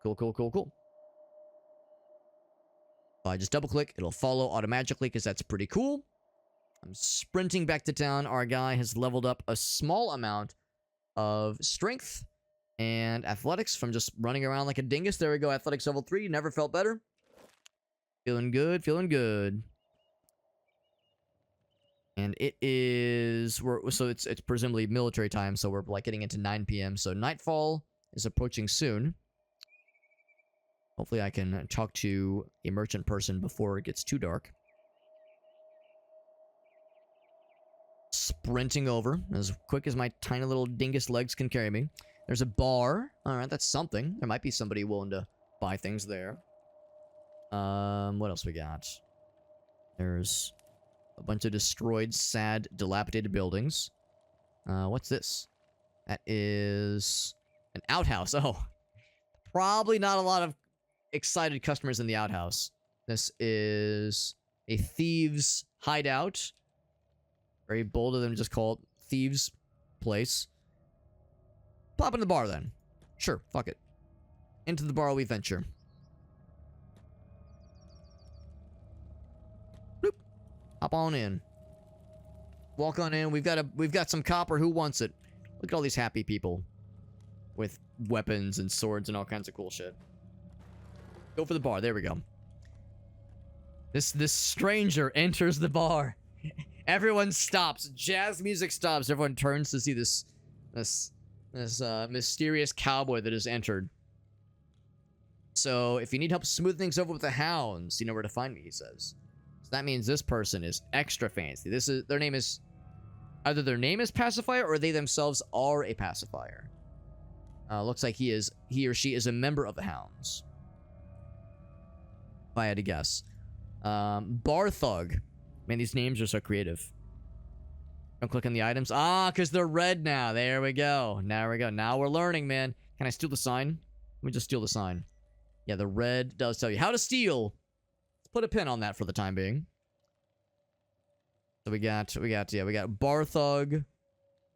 Cool. I just double-click. It'll follow automatically because that's pretty cool. I'm sprinting back to town. Our guy has leveled up a small amount of strength and athletics from just running around like a dingus. There we go. Athletics level 3. Never felt better. Feeling good. And it is... So it's presumably military time, so we're like getting into 9 p.m. So nightfall is approaching soon. Hopefully I can talk to a merchant person before it gets too dark. Sprinting over as quick as my tiny little dingus legs can carry me. There's a bar. Alright, that's something. There might be somebody willing to buy things there. What else we got? There's a bunch of destroyed, sad, dilapidated buildings. What's this? That is an outhouse. Oh. Probably not a lot of excited customers in the outhouse. This is a thieves' hideout. Very bold of them to just call it thieves' place. Pop in the bar then. Sure, fuck it. Into the bar we venture. Bloop. Hop on in. Walk on in. We've got some copper. Who wants it? Look at all these happy people with weapons and swords and all kinds of cool shit. Go for the bar. There we go. This stranger enters the bar. Everyone stops. Jazz music stops. Everyone turns to see this mysterious cowboy that has entered. So, if you need help smooth things over with the hounds, you know where to find me, he says. So that means this person is extra fancy. Their name is... Either their name is Pacifier, or they themselves are a pacifier. Looks like he or she is a member of the hounds. If I had to guess. Bar Thug. Man, these names are so creative. Don't click on the items. Ah, because they're red now. There we go. Now we're learning, man. Can I steal the sign? Let me just steal the sign. Yeah, the red does tell you how to steal. Let's put a pin on that for the time being. So we got Bar Thug.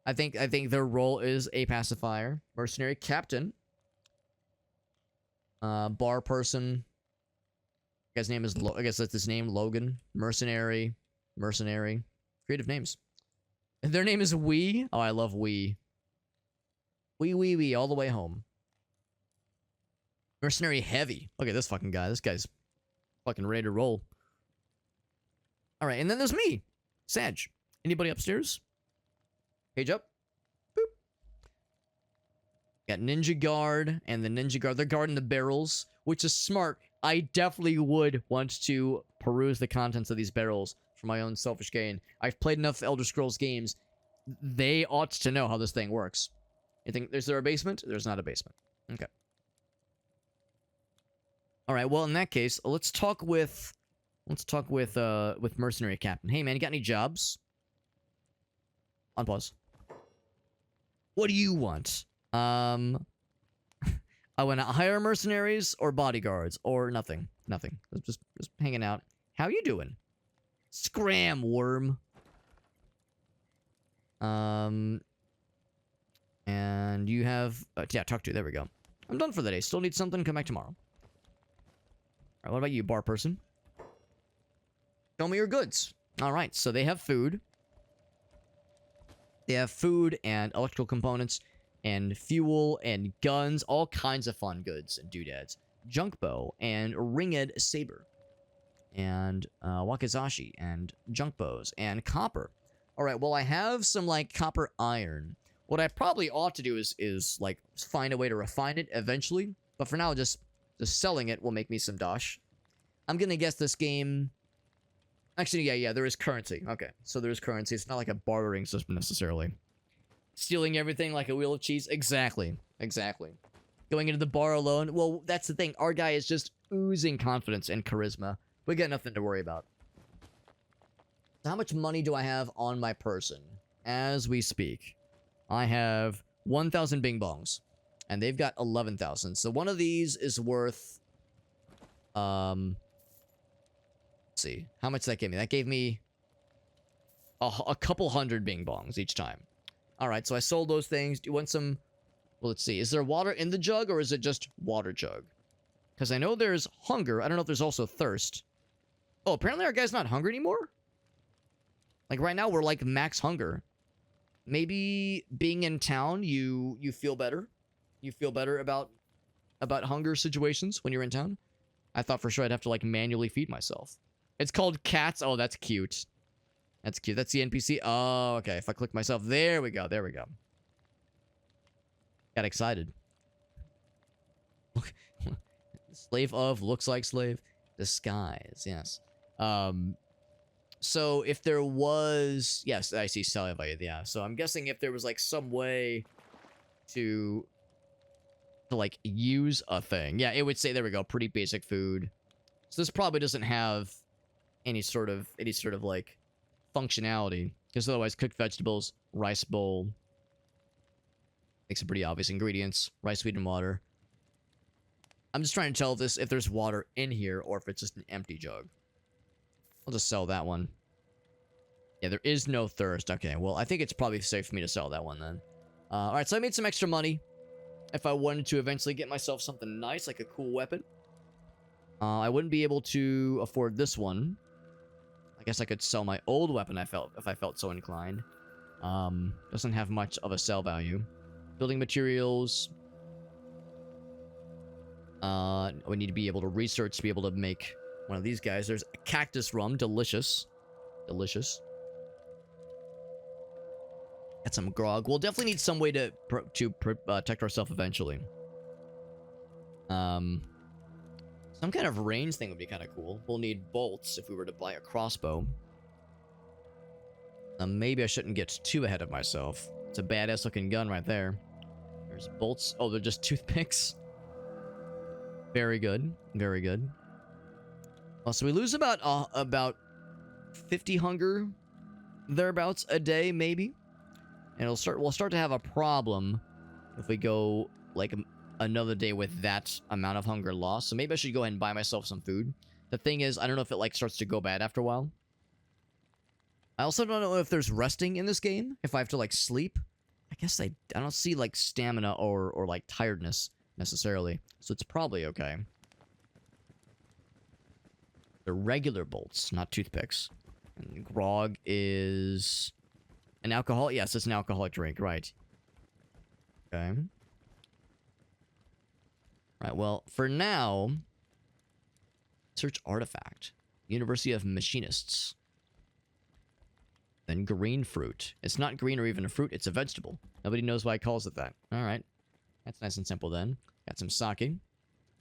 I think their role is a pacifier. Mercenary Captain. Bar Person. Guy's name is I guess that's his name, Logan. Mercenary. Creative names. And their name is Wee. Oh, I love Wee. Wee, all the way home. Mercenary Heavy. Look at this fucking guy. This guy's fucking ready to roll. Alright, and then there's me. Sag. Anybody upstairs? Page up. Boop. Got Ninja Guard and the Ninja Guard. They're guarding the barrels, which is smart. I definitely would want to peruse the contents of these barrels for my own selfish gain. I've played enough Elder Scrolls games. They ought to know how this thing works. You think, is there a basement? There's not a basement. Okay. Alright, well, in that case, let's talk with Mercenary Captain. Hey, man, you got any jobs? On pause. What do you want? I want to hire mercenaries or bodyguards or nothing. Nothing. Just hanging out. How you doing? Scram, worm. And you have... yeah, talk to you. There we go. I'm done for the day. Still need something. Come back tomorrow. Alright, what about you, bar person? Show me your goods. Alright, so they have food. They have food and electrical components and fuel and guns, all kinds of fun goods and doodads. Junk bow and ringed saber. And wakizashi and junk bows and copper. All right, well, I have some, like, copper iron. What I probably ought to do is like, find a way to refine it eventually. But for now, just selling it will make me some dosh. I'm gonna guess this game... Actually, yeah, there is currency. Okay, so there's currency. It's not like a bartering system necessarily. Stealing everything like a wheel of cheese? Exactly. Going into the bar alone? Well, that's the thing. Our guy is just oozing confidence and charisma. We got nothing to worry about. So how much money do I have on my person as we speak? I have 1,000 bing bongs. And they've got 11,000. So one of these is worth... Let's see. How much did that give me? That gave me a couple hundred bing bongs each time. Alright, so I sold those things. Do you want some... Well, let's see. Is there water in the jug, or is it just water jug? Because I know there's hunger. I don't know if there's also thirst. Oh, apparently our guy's not hungry anymore? Like, right now, we're, like, max hunger. Maybe being in town, you feel better? You feel better about hunger situations when you're in town? I thought for sure I'd have to, like, manually feed myself. It's called cats. Oh, that's cute. That's cute. That's the NPC. Oh, okay. If I click myself, there we go. Got excited. Slave of, looks like slave. Disguise, yes. So if there was... Yes, I see selling value, yeah. So I'm guessing if there was, like, some way to like, use a thing. Yeah, it would say, there we go, pretty basic food. So this probably doesn't have any sort of, like, functionality. Because otherwise, cooked vegetables, rice bowl... Make some pretty obvious ingredients. Rice, sweetened water. I'm just trying to tell if there's water in here or if it's just an empty jug. I'll just sell that one. Yeah, there is no thirst. Okay, well, I think it's probably safe for me to sell that one then. Alright, so I made some extra money. If I wanted to eventually get myself something nice, like a cool weapon. I wouldn't be able to afford this one. I guess I could sell my old weapon if I felt so inclined. Doesn't have much of a sell value. Building materials. We need to be able to research to be able to make one of these guys. There's a cactus rum. Delicious. Delicious. Got some grog. We'll definitely need some way to protect ourselves eventually. Some kind of range thing would be kind of cool. We'll need bolts if we were to buy a crossbow. Maybe I shouldn't get too ahead of myself. It's a badass looking gun right there. There's bolts. Oh, they're just toothpicks. Very good. Very good. Well, so we lose about 50 hunger thereabouts a day, maybe. And we'll start to have a problem if we go like another day with that amount of hunger loss. So maybe I should go ahead and buy myself some food. The thing is, I don't know if it like starts to go bad after a while. I also don't know if there's resting in this game. If I have to like sleep. I guess I don't see like stamina or like tiredness necessarily. So it's probably okay. They're regular bolts, not toothpicks. And grog is an alcohol. Yes, it's an alcoholic drink, right? Okay. Right, well, for now, search artifact. University of Machinists. Then green fruit. It's not green or even a fruit, it's a vegetable. Nobody knows why it calls it that. Alright. That's nice and simple then. Got some sake.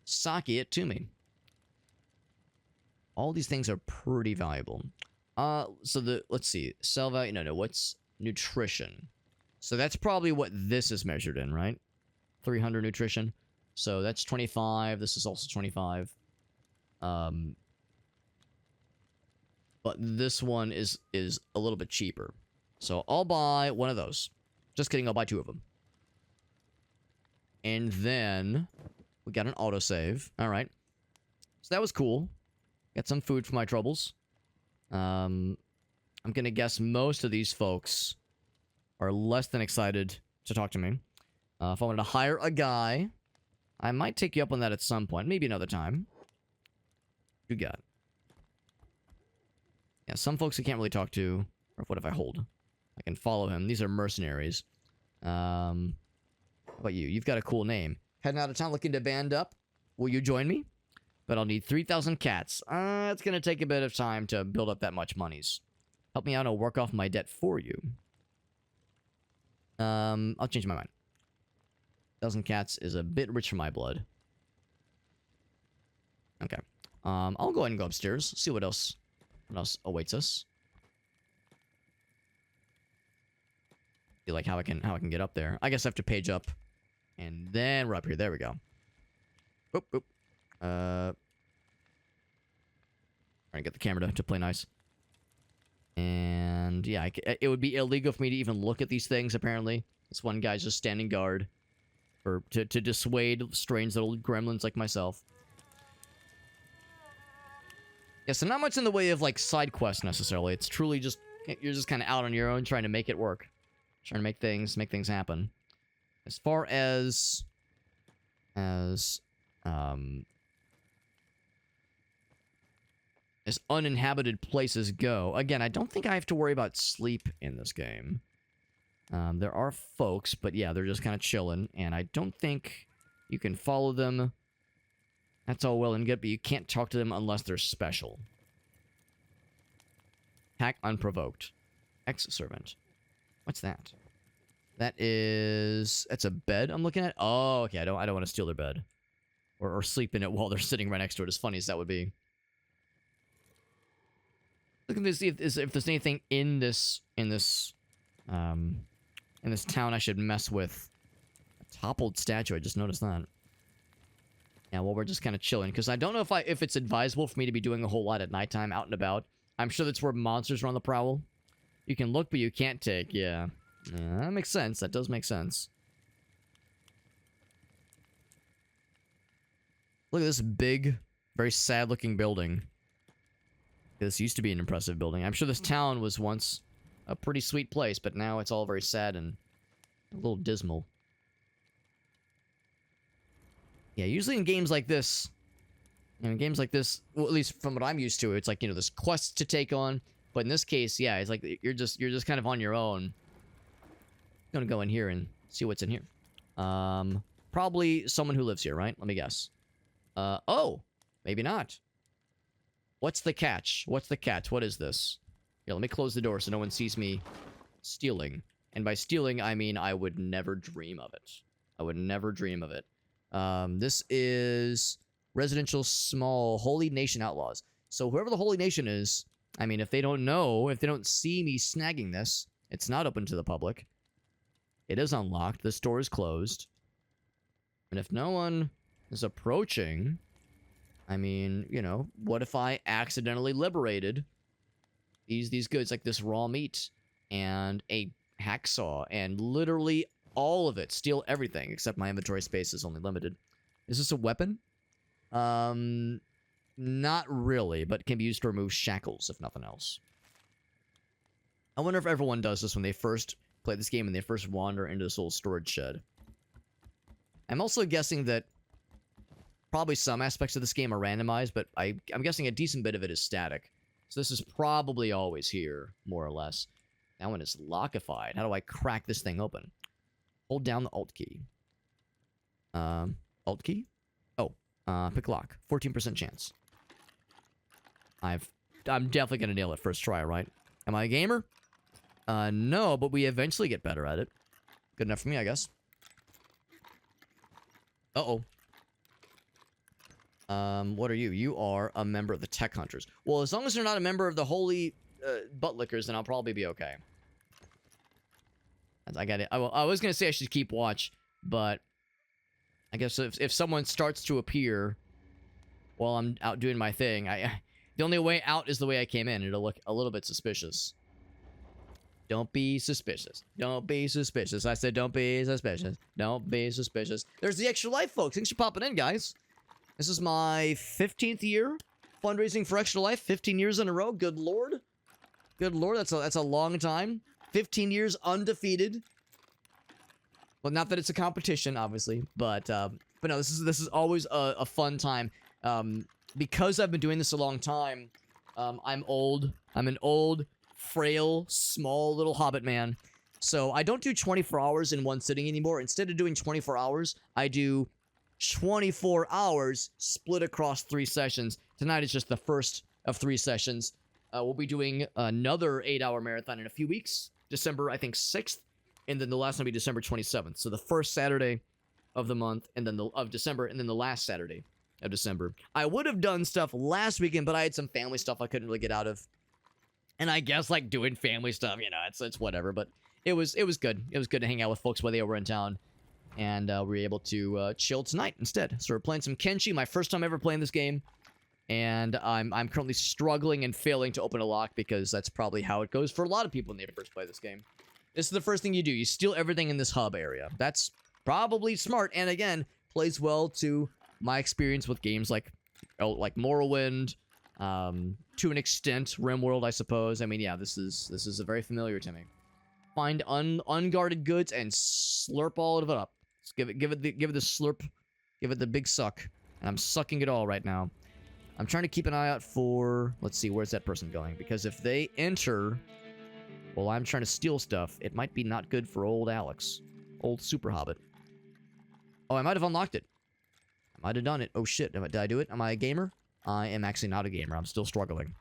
Sake it to me. All these things are pretty valuable. Let's see. Sell value, no, what's nutrition? So that's probably what this is measured in, right? 300 nutrition. So that's 25. This is also 25. But this one is a little bit cheaper. So I'll buy one of those. Just kidding, I'll buy two of them. And then we got an autosave. Alright. So that was cool. Got some food for my troubles. I'm gonna guess most of these folks are less than excited to talk to me. If I wanted to hire a guy, I might take you up on that at some point. Maybe another time. What you got? Yeah, some folks I can't really talk to. Or what if I hold? I can follow him. These are mercenaries. How about you? You've got a cool name. Heading out of town looking to band up. Will you join me? But I'll need 3,000 cats. It's going to take a bit of time to build up that much monies. Help me out, I'll work off my debt for you. I'll change my mind. 1,000 cats is a bit rich for my blood. Okay. I'll go ahead and go upstairs. See what else awaits us. See like how I can get up there. I guess I have to page up. And then we're up here. There we go. Boop, boop. Trying to get the camera to play nice. And yeah, it would be illegal for me to even look at these things, apparently. This one guy's just standing guard to dissuade strange little gremlins like myself. Yeah, so not much in the way of, like, side quests, necessarily. It's truly just, you're just kind of out on your own trying to make it work. Trying to make things happen. As far as uninhabited places go, again, I don't think I have to worry about sleep in this game. There are folks, but yeah, they're just kind of chilling, and I don't think you can follow them. That's all well and good, but you can't talk to them unless they're special. Hack unprovoked. Ex-servant. What's that? That's a bed I'm looking at? Oh, okay, I don't want to steal their bed. Or sleep in it while they're sitting right next to it, as funny as that would be. Looking to see if there's anything in this town I should mess with. A toppled statue, I just noticed that. Yeah, well, we're just kind of chilling, because I don't know if it's advisable for me to be doing a whole lot at nighttime, out and about. I'm sure that's where monsters are on the prowl. You can look, but you can't take, yeah. Yeah, that makes sense. That does make sense. Look at this big, very sad-looking building. This used to be an impressive building. I'm sure this town was once a pretty sweet place, but now it's all very sad and a little dismal. Yeah, usually in games like this, well, at least from what I'm used to, it's like, there's quests to take on. But in this case, yeah, it's like you're just kind of on your own. I'm gonna go in here and see what's in here. Probably someone who lives here, right? Let me guess. Oh, maybe not. What's the catch? What's the catch? What is this? Here, let me close the door so no one sees me stealing. And by stealing, I mean I would never dream of it. I would never dream of it. This is residential small Holy Nation Outlaws. So whoever the Holy Nation is, I mean, if they don't see me snagging this, it's not open to the public. It is unlocked. This door is closed. And if no one is approaching, I mean, what if I accidentally liberated these goods, like this raw meat and a hacksaw and literally all of it, steal everything, except my inventory space is only limited. Is this a weapon? Not really, but can be used to remove shackles, if nothing else. I wonder if everyone does this when they first play this game and they first wander into this little storage shed. I'm also guessing that probably some aspects of this game are randomized, but I'm guessing a decent bit of it is static. So this is probably always here, more or less. That one is lockified. How do I crack this thing open? Hold down the Alt key. Alt key? Oh, pick lock. 14% chance. I'm definitely gonna nail it first try, right? Am I a gamer? No, but we eventually get better at it. Good enough for me, I guess. Uh-oh. What are you? You are a member of the Tech Hunters. Well, as long as you're not a member of the Holy Buttlickers, then I'll probably be okay. I got it. I was gonna say I should keep watch, but I guess if someone starts to appear while I'm out doing my thing, the only way out is the way I came in. It'll look a little bit suspicious. Don't be suspicious. Don't be suspicious. I said don't be suspicious. Don't be suspicious. There's the extra life, folks. Thanks for popping in, guys. This is my 15th year fundraising for Extra Life. 15 years in a row. Good lord. Good lord. That's a long time. 15 years undefeated. Well, not that it's a competition, obviously, but no, this is always a fun time. Because I've been doing this a long time, I'm old. I'm an old, frail, small little hobbit man. So I don't do 24 hours in one sitting anymore. Instead of doing 24 hours, I do 24 hours split across 3 sessions. Tonight is just the first of 3 sessions. we'll be doing another 8-hour marathon in a few weeks. December, I think, 6th. And then the last one will be December 27th. So the first Saturday of the month, and then of December, and then the last Saturday of December. I would have done stuff last weekend, but I had some family stuff I couldn't really get out of. And I guess, like, doing family stuff, you know, it's whatever. But it was good. It was good to hang out with folks while they were in town. And we were able to chill tonight instead. So we're playing some Kenshi, my first time ever playing this game. And I'm currently struggling and failing to open a lock because that's probably how it goes for a lot of people when they first play this game. This is the first thing you do. You steal everything in this hub area. That's probably smart, and again, plays well to my experience with games like Morrowind, to an extent, RimWorld, I suppose. I mean, yeah, this is very familiar to me. Find unguarded goods and slurp all of it up. Just give it the slurp, give it the big suck, and I'm sucking it all right now. I'm trying to keep an eye out for, let's see, where's that person going? Because if they enter while I'm trying to steal stuff, it might be not good for old Alex. Old Super Hobbit. Oh, I might have unlocked it. I might have done it. Oh, shit. Did I do it? Am I a gamer? I am actually not a gamer. I'm still struggling.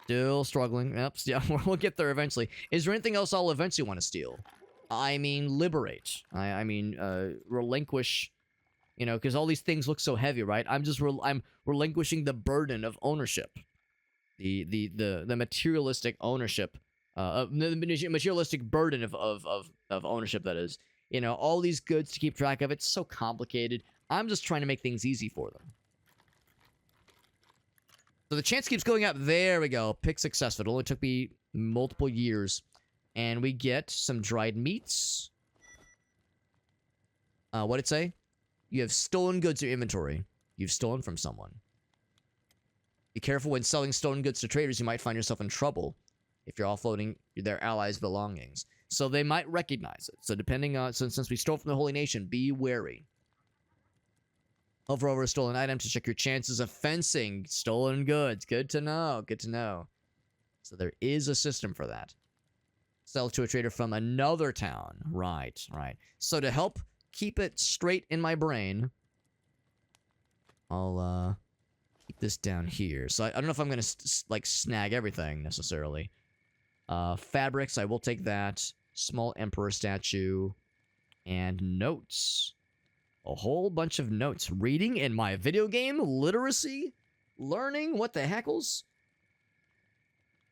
Still struggling. Yep. Yeah, we'll get there eventually. Is there anything else I'll eventually want to steal? I mean, liberate. I mean, relinquish. You know, because all these things look so heavy, right? I'm relinquishing the burden of ownership. The materialistic ownership. The materialistic burden of ownership, that is. You know, all these goods to keep track of. It's so complicated. I'm just trying to make things easy for them. So the chance keeps going up. There we go. Pick successful. It only took me multiple years. And we get some dried meats. What'd it say? You have stolen goods in your inventory. You've stolen from someone. Be careful when selling stolen goods to traders. You might find yourself in trouble if you're offloading their allies' belongings. So they might recognize it. So depending on... Since we stole from the Holy Nation, be wary. Hover over a stolen item to check your chances of fencing stolen goods. Good to know. Good to know. So there is a system for that. Sell to a trader from another town. Right, right. So to help keep it straight in my brain, I'll keep this down here. So I don't know if I'm gonna like snag everything necessarily. Fabrics, I will take that. Small emperor statue and notes. A whole bunch of notes. Reading in my video game literacy, learning what the heckles.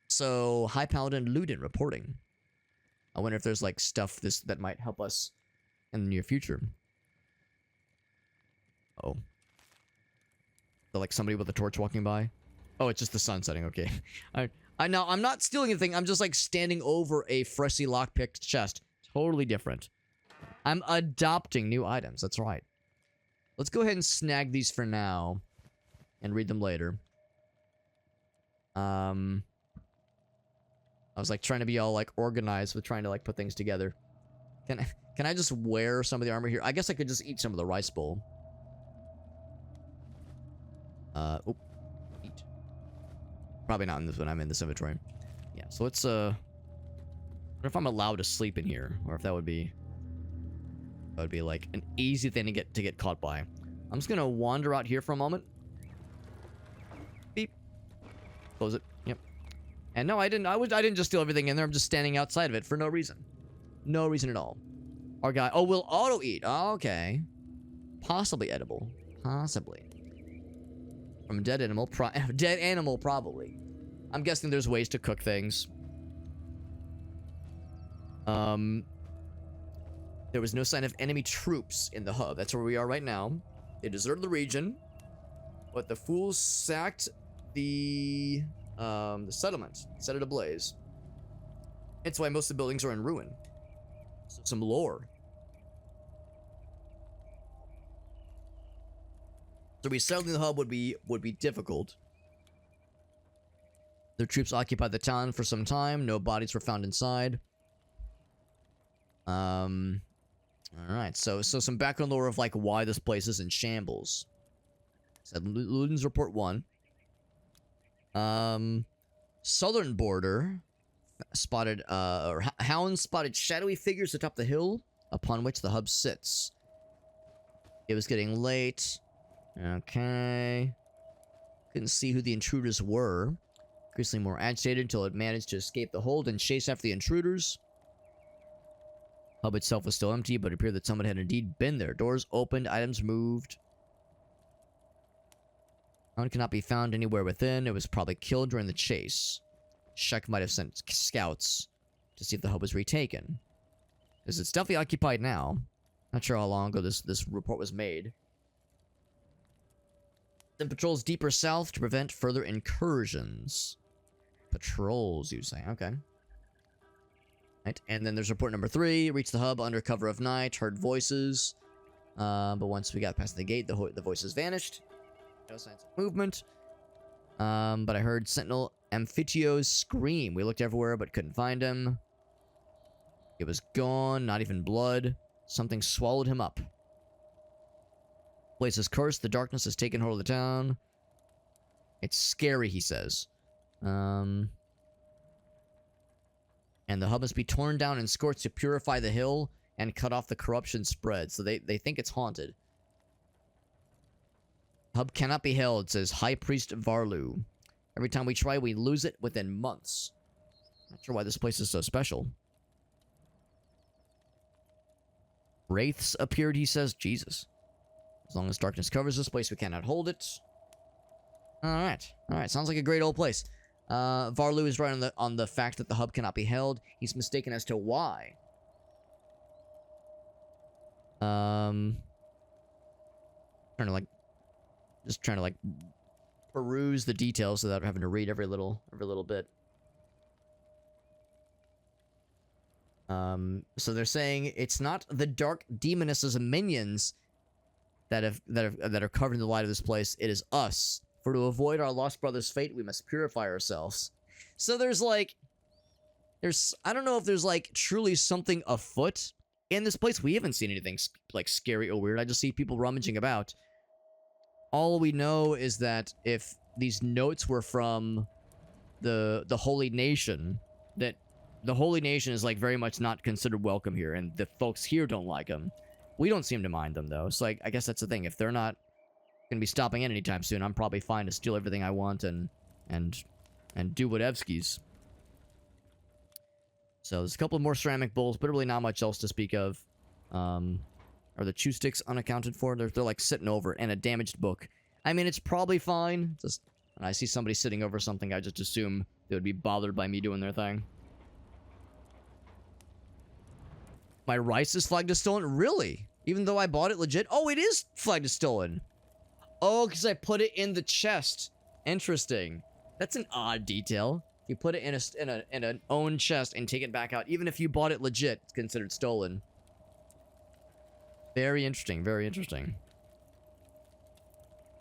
So High Paladin Ludin reporting. I wonder if there's like stuff that might help us in the near future. Oh. So like somebody with a torch walking by? Oh, it's just the sun setting, okay. I'm not stealing anything, I'm just like standing over a freshly lockpicked chest. Totally different. I'm adopting new items, that's right. Let's go ahead and snag these for now. And read them later. I was like trying to be all like organized with trying to like put things together. Can I just wear some of the armor here? I guess I could just eat some of the rice bowl. Oh, eat. Probably not in this one. I'm in this inventory. Yeah, so let's I wonder if I'm allowed to sleep in here, or if that would be like an easy thing to get caught by. I'm just gonna wander out here for a moment. Beep. Close it. Yep. And no, I didn't just steal everything in there. I'm just standing outside of it for no reason. No reason at all. Our guy... Oh, we'll auto-eat. Oh, okay. Possibly edible. Possibly. From dead animal. Dead animal, probably. I'm guessing there's ways to cook things. There was no sign of enemy troops in the hub. That's where we are right now. They deserted the region. But the fools sacked the settlement. Set it ablaze. That's why most of the buildings are in ruin. So some lore. So resettling the hub would be difficult. Their troops occupied the town for some time. No bodies were found inside. Alright, so some background lore of like why this place is in shambles. Said Ludin's report 1. Southern border spotted hounds spotted shadowy figures atop the hill upon which the hub sits. It was getting late. Okay. Couldn't see who the intruders were. Increasingly more agitated until it managed to escape the hold and chase after the intruders. Hub itself was still empty, but it appeared that someone had indeed been there. Doors opened, items moved. One cannot be found anywhere within. It was probably killed during the chase. Shek might have sent scouts to see if the hub was retaken. Because it's definitely occupied now. Not sure how long ago this report was made. Then patrols deeper south to prevent further incursions. Patrols, you'd say. Okay. Right. And then there's report number 3. Reached the hub under cover of night. Heard voices. But once we got past the gate, the voices vanished. No signs of movement. But I heard Sentinel Amphitio's scream. We looked everywhere but couldn't find him. It was gone. Not even blood. Something swallowed him up. Place is cursed. The darkness has taken hold of the town. It's scary, he says. And the hub must be torn down and scorched to purify the hill and cut off the corruption spread. So they think it's haunted. Hub cannot be held, says High Priest Varlu. Every time we try, we lose it within months. Not sure why this place is so special. Wraiths appeared, he says. Jesus. As long as darkness covers this place, we cannot hold it. Alright. Alright, sounds like a great old place. Varlu is right on the fact that the hub cannot be held. He's mistaken as to why. Trying to like peruse the details without having to read every little bit. So they're saying it's not the dark demonesses and minions that are covered in the light of this place. It is us. For to avoid our lost brother's fate, we must purify ourselves. So there's I don't know if there's like truly something afoot in this place. We haven't seen anything like scary or weird. I just see people rummaging about. All we know is that if these notes were from the Holy Nation, that the Holy Nation is like very much not considered welcome here, and the folks here don't like them. We don't seem to mind them though. So like, I guess that's the thing. If they're not gonna be stopping in anytime soon, I'm probably fine to steal everything I want and do whatevskis. So there's a couple more ceramic bowls, but really not much else to speak of. Are the chew sticks unaccounted for? They're like sitting over, and a damaged book. I mean, it's probably fine. Just when I see somebody sitting over something, I just assume they would be bothered by me doing their thing. My rice is flagged as stolen? Really? Even though I bought it legit? Oh, it is flagged as stolen. Oh, because I put it in the chest. Interesting. That's an odd detail. You put it in an own chest and take it back out. Even if you bought it legit, it's considered stolen. Very interesting. Very interesting.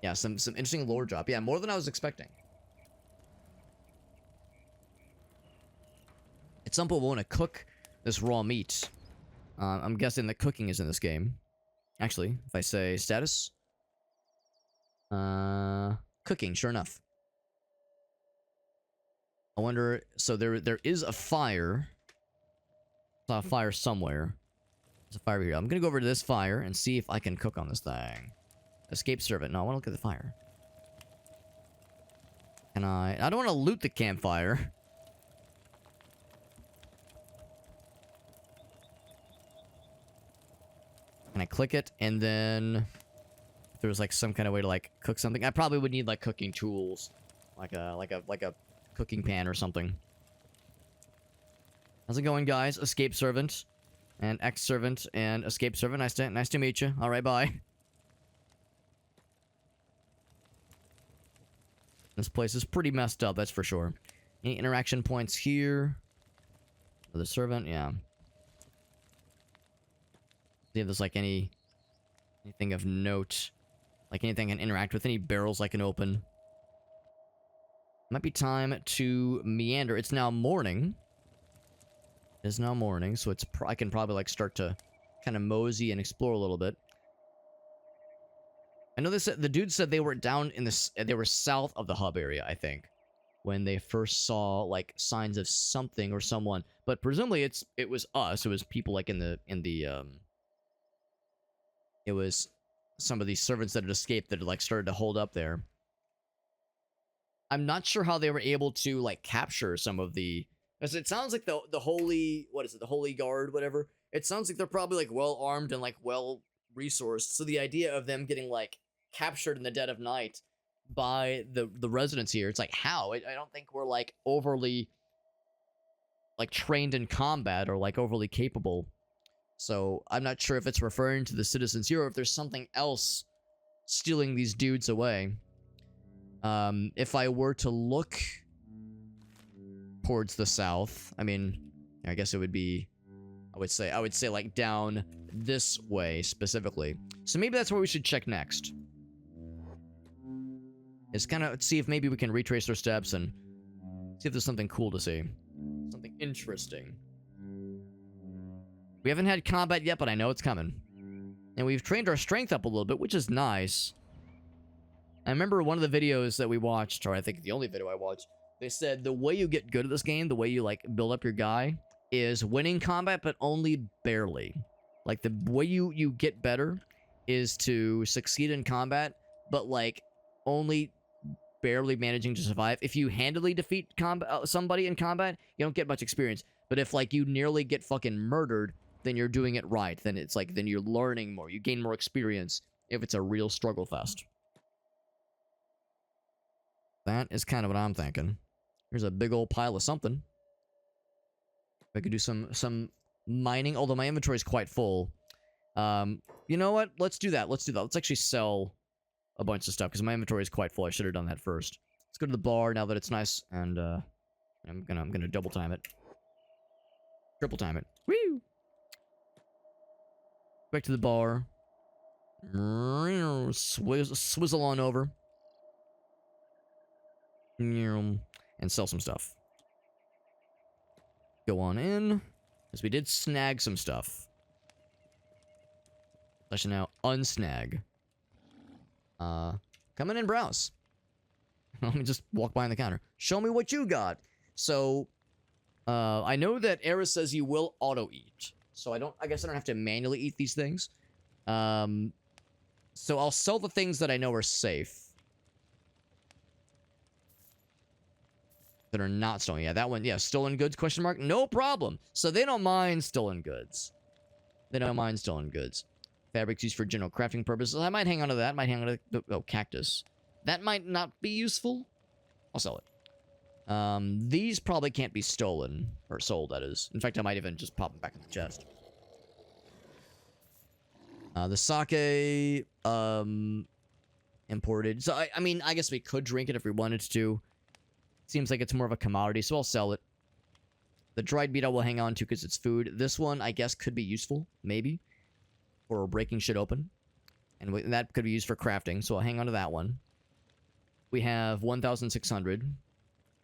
Yeah, some interesting lore drop. Yeah, more than I was expecting. At some point, we'll want to cook this raw meat. I'm guessing that cooking is in this game. Actually, if I say status. Cooking, sure enough. I wonder, so there is a fire. Saw a fire somewhere. There's a fire here. I'm gonna go over to this fire and see if I can cook on this thing. Escape servant. No, I want to look at the fire. Can I don't want to loot the campfire. Can I click it and then if there was like some kind of way to like cook something? I probably would need like cooking tools. Like a cooking pan or something. How's it going, guys? Escape servant and ex-servant and escape servant. Nice to meet you. All right, bye. This place is pretty messed up, that's for sure. Any interaction points here? For the servant, yeah. See if there's like anything of note. Like anything I can interact with, any barrels I can open. Might be time to meander. It's now morning. It is now morning, so I can probably like start to kind of mosey and explore a little bit. I know the dude said they were down in they were south of the hub area, I think, when they first saw like signs of something or someone. But presumably it was us. It was people like it was some of these servants that had escaped that had like started to hold up there. I'm not sure how they were able to like capture some of the, because it sounds like the holy, what is it, the holy guard, whatever. It sounds like they're probably like well armed and like well resourced. So the idea of them getting like captured in the dead of night by the residents here, it's like how? I don't think we're like overly like trained in combat or like overly capable. So I'm not sure if it's referring to the citizens here or if there's something else stealing these dudes away. If I were to look towards the south, I mean, I guess it would be, I would say like down this way specifically. So maybe that's where we should check next. Is kind of see if maybe we can retrace our steps and see if there's something cool to see. Something interesting. We haven't had combat yet, but I know it's coming. And we've trained our strength up a little bit, which is nice. I remember one of the videos that we watched, or I think the only video I watched, they said the way you get good at this game, the way you like build up your guy, is winning combat, but only barely. Like the way you get better is to succeed in combat, but like only barely managing to survive. If you handily defeat somebody in combat, you don't get much experience. But if like you nearly get fucking murdered, then you're doing it right. Then it's like, then you're learning more. You gain more experience if it's a real struggle fest. That is kind of what I'm thinking. Here's a big old pile of something. I could do some mining, although my inventory is quite full. You know what? Let's do that. Let's actually sell a bunch of stuff because my inventory is quite full. I should have done that first. Let's go to the bar now that it's nice, and I'm gonna double time it, triple time it. Woo! Back to the bar. Swizzle on over. And sell some stuff. Go on in. Because we did snag some stuff. I should now unsnag. Come in and browse. Let me just walk behind the counter. Show me what you got. So, I know that Era says you will auto-eat. So I guess I don't have to manually eat these things. So I'll sell the things that I know are safe. That are not stolen. Yeah, that one. Yeah, stolen goods, question mark. No problem. So they don't mind stolen goods. They don't mind stolen goods. Fabrics used for general crafting purposes. I might hang on to that. Might hang on to the, oh, cactus. That might not be useful. I'll sell it. These probably can't be stolen. Or sold, that is. In fact, I might even just pop them back in the chest. The sake, imported. So, I mean, I guess we could drink it if we wanted to. Seems like it's more of a commodity, so I'll sell it. The dried meat I will hang on to because it's food. This one, I guess, could be useful, maybe. For breaking shit open. And that could be used for crafting, so I'll hang on to that one. We have 1,600.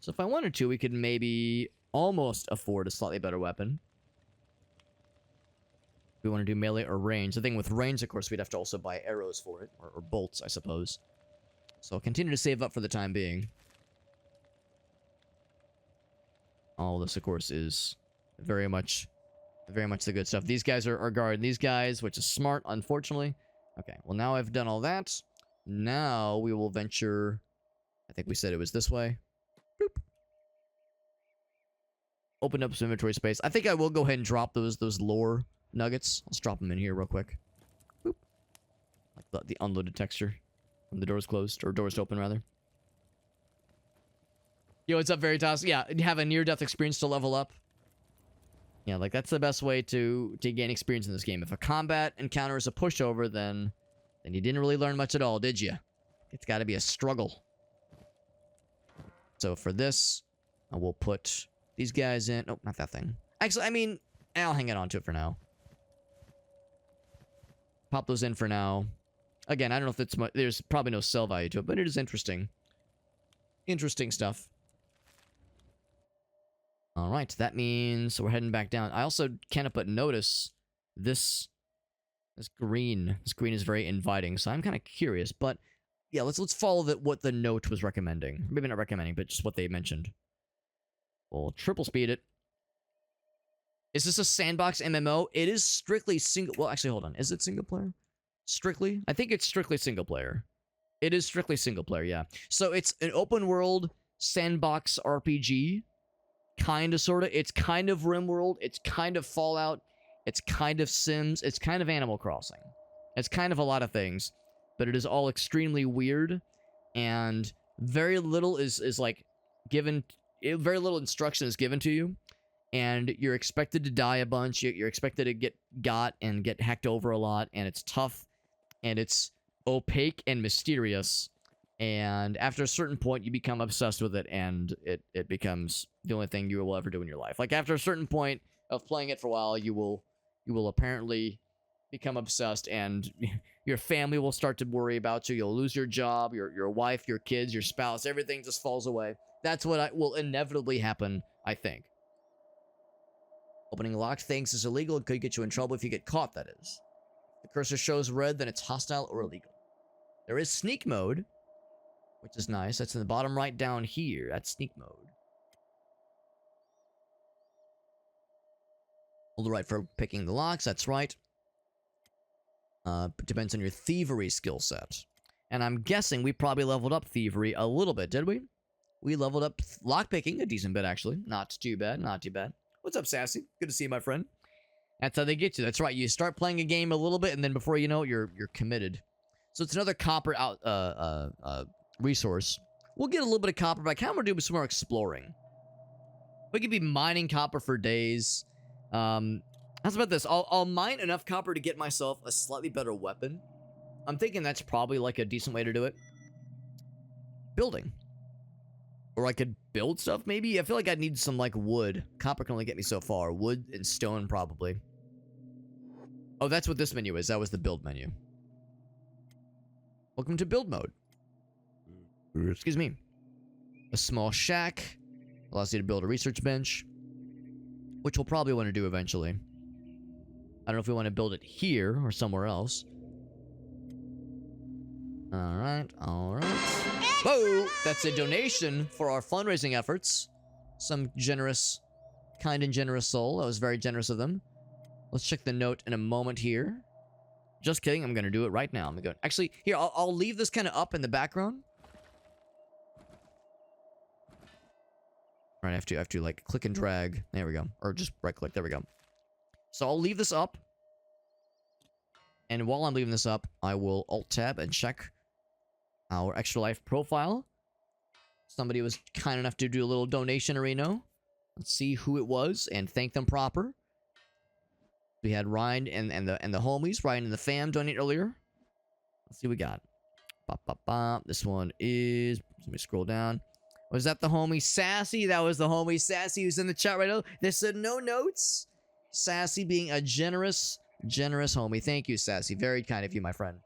So if I wanted to, we could maybe almost afford a slightly better weapon. We want to do melee or range. The thing with range, of course, we'd have to also buy arrows for it. Or bolts, I suppose. So I'll continue to save up for the time being. All this, of course, is very much the good stuff. These guys are guarding these guys, which is smart, unfortunately. Okay, well, now I've done all that. Now we will venture... I think we said it was this way. Boop. Open up some inventory space. I think I will go ahead and drop those lore nuggets. Let's drop them in here real quick. Boop. Like the unloaded texture when the door's closed, or door's open, rather. Yo, what's up, Veritas? Yeah, have a near-death experience to level up. Yeah, like, that's the best way to gain experience in this game. If a combat encounter is a pushover, then you didn't really learn much at all, did you? It's gotta be a struggle. So for this, I will put these guys in. Oh, not that thing. Actually, I mean, I'll hang it on to it for now. Pop those in for now. Again, I don't know if it's much, there's probably no sell value to it, but it is interesting. Interesting stuff. Alright, that means we're heading back down. I also can't but notice this green. This green is very inviting, so I'm kind of curious. But yeah, let's follow what the note was recommending. Maybe not recommending, but just what they mentioned. We'll triple speed it. Is this a sandbox MMO? It is strictly single... Well, actually, hold on. Is it single player? Strictly? I think it's strictly single player. It is strictly single player, yeah. So it's an open world sandbox RPG, kind of, sort of. It's kind of RimWorld. It's kind of Fallout. It's kind of Sims. It's kind of Animal Crossing. It's kind of a lot of things, but it is all extremely weird, and very little is like given. Very little instruction is given to you, and you're expected to die a bunch. You're expected to get got and get hecked over a lot, and it's tough, and it's opaque and mysterious. And after a certain point, you become obsessed with it, and it becomes the only thing you will ever do in your life. Like, after a certain point of playing it for a while, you will apparently become obsessed, and your family will start to worry about you. You'll lose your job, your wife, your kids, your spouse. Everything just falls away. That's what will inevitably happen, I think. Opening locked things is illegal. It could get you in trouble if you get caught, that is. If the cursor shows red, then it's hostile or illegal. There is sneak mode, which is nice. That's in the bottom right down here. That's sneak mode. Hold the right for picking the locks. That's right. Depends on your thievery skill set. And I'm guessing we probably leveled up thievery a little bit, did we? We leveled up lockpicking a decent bit, actually. Not too bad, not too bad. What's up, Sassy? Good to see you, my friend. That's how they get you. That's right. You start playing a game a little bit, and then before you know it, you're committed. So it's another copper resource. We'll get a little bit of copper, but I kind of want to do some more exploring. We could be mining copper for days. How's about this? I'll mine enough copper to get myself a slightly better weapon. I'm thinking that's probably like a decent way to do it. Building. Or I could build stuff, maybe? I feel like I'd need some, like, wood. Copper can only get me so far. Wood and stone, probably. Oh, that's what this menu is. That was the build menu. Welcome to build mode. Excuse me. A small shack. Allows you to build a research bench. Which we'll probably want to do eventually. I don't know if we want to build it here or somewhere else. Alright, alright. Whoa! That's a donation for our fundraising efforts. Some generous, kind and generous soul. That was very generous of them. Let's check the note in a moment here. Just kidding, I'm gonna do it right now. I'm gonna go. Actually, here, I'll leave this kind of up in the background. Alright, I have to, like, click and drag. There we go. Or just right-click. There we go. So I'll leave this up. And while I'm leaving this up, I will Alt-Tab and check our Extra Life profile. Somebody was kind enough to do a little donation, Reno. Let's see who it was and thank them proper. We had Ryan and the homies, Ryan and the fam donate earlier. Let's see what we got. Bop, bop, bop. This one is... Let me scroll down. Was that the homie Sassy? That was the homie Sassy who's in the chat right now. They said no notes. Sassy being a generous homie. Thank you, Sassy. Very kind of you, my friend.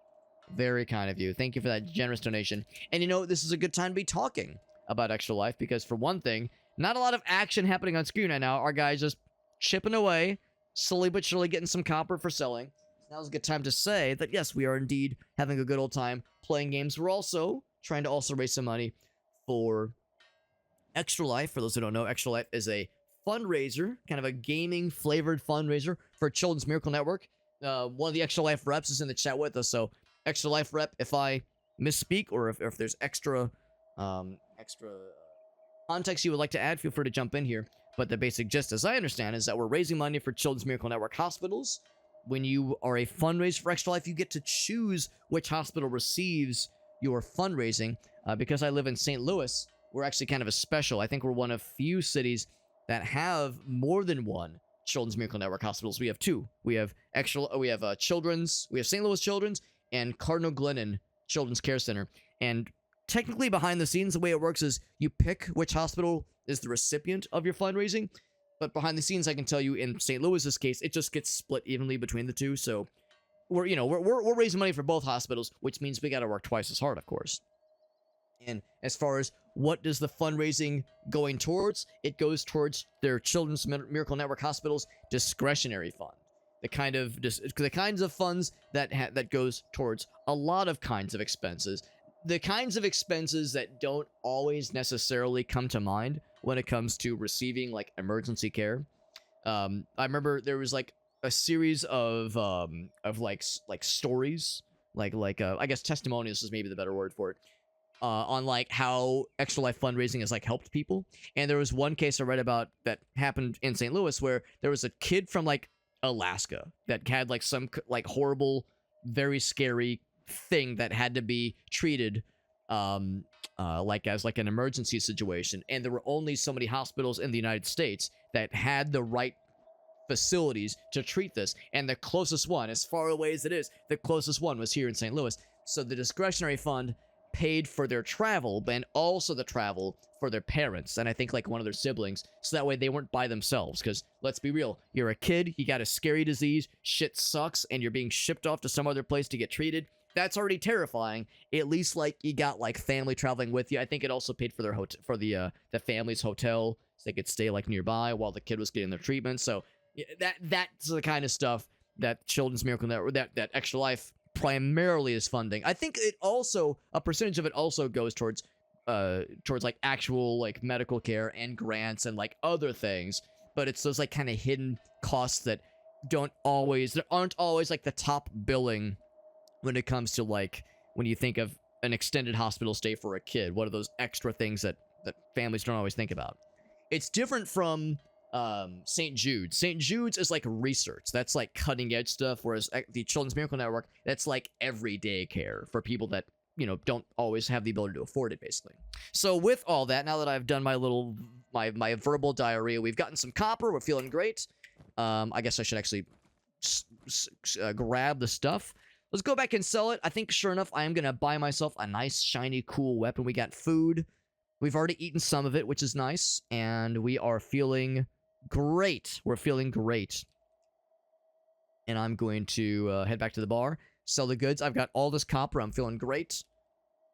Very kind of you. Thank you for that generous donation. And you know, this is a good time to be talking about Extra Life because, for one thing, not a lot of action happening on screen right now. Our guy's just chipping away, slowly but surely getting some copper for selling. Now's a good time to say that, yes, we are indeed having a good old time playing games. We're also trying to raise some money for Extra Life. For those who don't know, Extra Life is a fundraiser, kind of a gaming-flavored fundraiser for Children's Miracle Network. One of the Extra Life reps is in the chat with us, so Extra Life rep, if I misspeak or if there's extra context you would like to add, feel free to jump in here. But the basic gist, as I understand, is that we're raising money for Children's Miracle Network hospitals. When you are a fundraiser for Extra Life, you get to choose which hospital receives your fundraising. Because I live in St. Louis, we're actually kind of a special. I think we're one of few cities that have more than one Children's Miracle Network hospitals. We have two. We have Children's, we have St. Louis Children's and Cardinal Glennon Children's Care Center. And technically behind the scenes, the way it works is you pick which hospital is the recipient of your fundraising. But behind the scenes, I can tell you in St. Louis's case, it just gets split evenly between the two. So we're raising money for both hospitals, which means we got to work twice as hard, of course. And as far as what does the fundraising going towards, it goes towards their Children's Miracle Network hospitals discretionary fund. The kinds of funds that goes towards a lot of kinds of expenses. The kinds of expenses that don't always necessarily come to mind when it comes to receiving like emergency care. I remember there was like a series of like stories, like I guess testimonials is maybe the better word for it. on like how Extra Life fundraising has like helped people. And there was one case I read about that happened in St. Louis where there was a kid from like Alaska that had like some like horrible, very scary thing that had to be treated like as like an emergency situation, and there were only so many hospitals in the United States that had the right facilities to treat this, and the closest one, as far away as it is, the closest one was here in St. Louis. So the discretionary fund paid for their travel, and also the travel for their parents, and I think like one of their siblings, so that way they weren't by themselves. Because let's be real, you're a kid, you got a scary disease, shit sucks, and you're being shipped off to some other place to get treated. That's already terrifying. At least like you got like family traveling with you. I think it also paid for their for the family's hotel, so they could stay like nearby while the kid was getting their treatment. So that's the kind of stuff that Children's Miracle Network, that Extra Life primarily is funding. I think it also, a percentage of it also goes towards like actual like medical care and grants and like other things, but it's those like kind of hidden costs that aren't always like the top billing when it comes to like when you think of an extended hospital stay for a kid. What are those extra things that families don't always think about? It's different from St. Jude's. St. Jude's is like research. That's like cutting edge stuff, whereas the Children's Miracle Network, that's like everyday care for people that, you know, don't always have the ability to afford it, basically. So with all that, now that I've done my little, my verbal diarrhea, we've gotten some copper, we're feeling great. I guess I should actually grab the stuff. Let's go back and sell it. I think, sure enough, I am going to buy myself a nice, shiny, cool weapon. We got food. We've already eaten some of it, which is nice. And we are feeling great. We're feeling great. And I'm going to head back to the bar, sell the goods. I've got all this copper. I'm feeling great.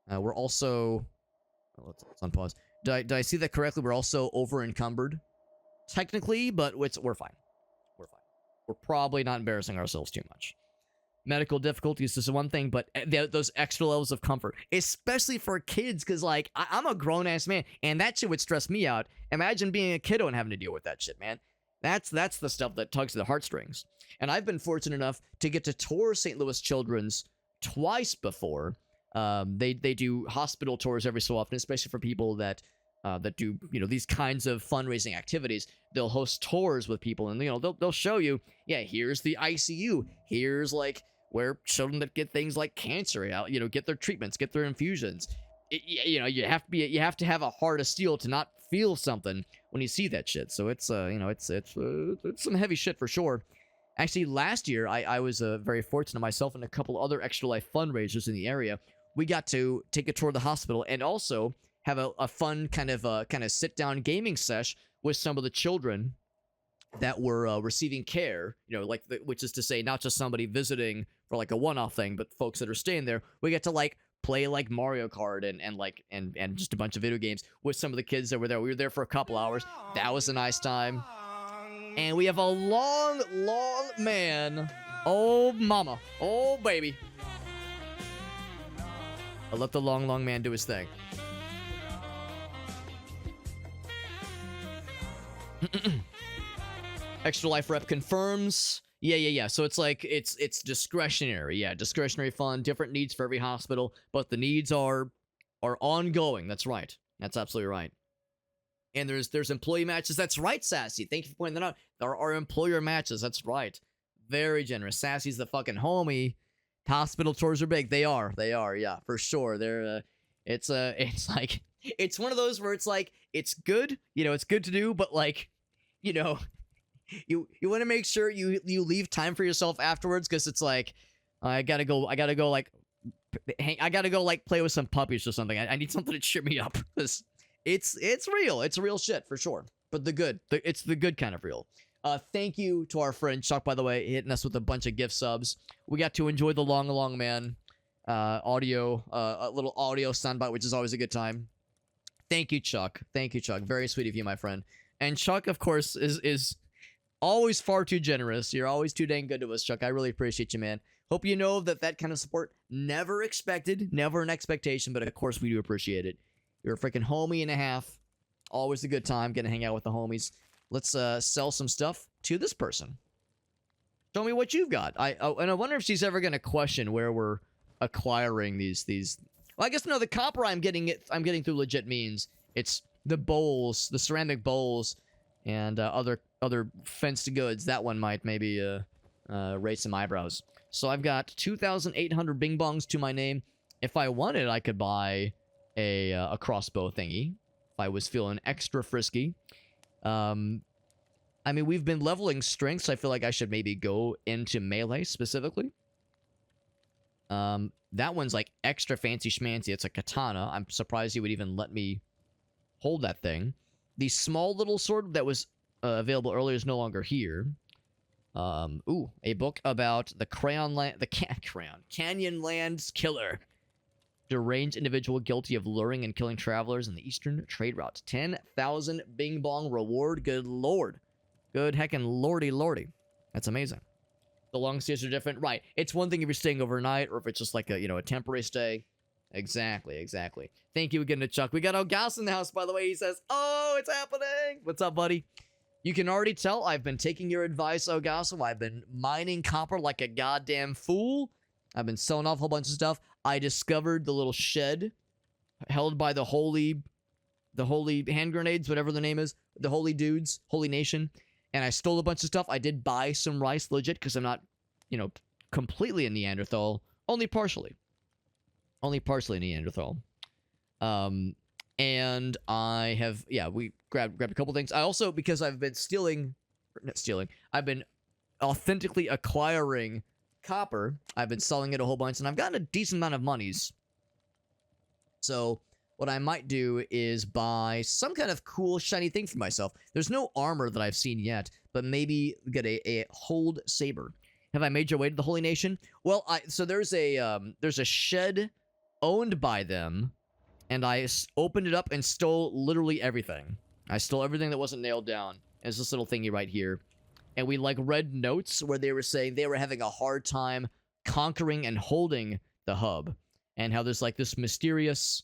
We're also... let's unpause. Did I see that correctly? We're also over-encumbered. Technically, but we're fine. We're fine. We're probably not embarrassing ourselves too much. Medical difficulties is one thing, but those extra levels of comfort, especially for kids, because like I'm a grown-ass man, and that shit would stress me out. Imagine being a kiddo and having to deal with that shit, man. That's the stuff that tugs at the heartstrings. And I've been fortunate enough to get to tour St. Louis Children's twice before. They do hospital tours every so often, especially for people that do, you know, these kinds of fundraising activities. They'll host tours with people, and you know they'll show you, yeah, here's the ICU, here's like where children that get things like cancer out, you know, get their treatments, get their infusions. You know, you have to have a heart of steel to not feel something when you see that shit. So it's you know, it's some heavy shit for sure. Actually, last year I was very fortunate, myself and a couple other Extra Life fundraisers in the area. We got to take a tour of the hospital and also have a fun kind of sit down gaming sesh with some of the children that were receiving care, you know, like which is to say not just somebody visiting for like a one-off thing, but folks that are staying there. We get to like play like Mario Kart and just a bunch of video games with some of the kids that were there. We were there for a couple hours. That was a nice time. And we have a long man. Oh mama, oh baby. I'll let the long man do his thing. Extra Life rep confirms. Yeah. So it's like it's discretionary. Yeah, discretionary fund, different needs for every hospital, but the needs are ongoing. That's right. That's absolutely right. And there's employee matches. That's right, Sassy. Thank you for pointing that out. There are employer matches. That's right. Very generous. Sassy's the fucking homie. Hospital tours are big. They are. Yeah, for sure. They're it's like it's one of those where it's like it's good. You know, it's good to do, but like, you know, you want to make sure you leave time for yourself afterwards, because it's like I gotta go like play with some puppies or something. I need something to cheer me up. It's real. It's real shit for sure. But it's the good kind of real. Thank you to our friend Chuck, by the way, hitting us with a bunch of gift subs. We got to enjoy the long man audio, a little audio soundbite, which is always a good time. Thank you, Chuck. Very sweet of you, my friend. And Chuck, of course, is always far too generous. You're always too dang good to us, Chuck. I really appreciate you, man. Hope you know that kind of support, never expected, never an expectation, but of course we do appreciate it. You're a freaking homie and a half. Always a good time getting to hang out with the homies. Let's sell some stuff to this person. Show me what you've got. And I wonder if she's ever going to question where we're acquiring these. Well, I guess no, the copper I'm getting through legit means it's the bowls, the ceramic bowls, and other fenced goods. That one might maybe raise some eyebrows. So I've got 2,800 bing bongs to my name. If I wanted, I could buy a crossbow thingy. If I was feeling extra frisky. I mean, we've been leveling strength, so I feel like I should maybe go into melee specifically. That one's like extra fancy schmancy. It's a katana. I'm surprised you would even let me hold that thing. The small little sword that was available earlier is no longer here. Ooh, a book about the Canyonlands Killer. Deranged individual guilty of luring and killing travelers in the eastern trade route. 10,000 bing bong reward. Good lord. Good heckin' lordy. That's amazing. The long stays are different. Right. It's one thing if you're staying overnight or if it's just like a, a temporary stay. Exactly. Thank you again to Chuck. We got Ogas in the house, by the way. He says, oh, it's happening. What's up, buddy? You can already tell I've been taking your advice, Ogasso. I've been mining copper like a goddamn fool. I've been selling off a whole bunch of stuff. I discovered the little shed held by the holy hand grenades, whatever the name is, the holy dudes, holy nation, and I stole a bunch of stuff. I did buy some rice legit because I'm not, completely a Neanderthal, only partially Neanderthal. And I have, we grabbed a couple things. I also, because I've been I've been authentically acquiring copper. I've been selling it a whole bunch, and I've gotten a decent amount of monies. So what I might do is buy some kind of cool shiny thing for myself. There's no armor that I've seen yet, but maybe get a hold saber. Have I made your way to the Holy Nation? Well, so there's a shed owned by them, and I opened it up and stole literally everything. I stole everything that wasn't nailed down. It's this little thingy right here. And we read notes where they were saying they were having a hard time conquering and holding the hub. And how there's this mysterious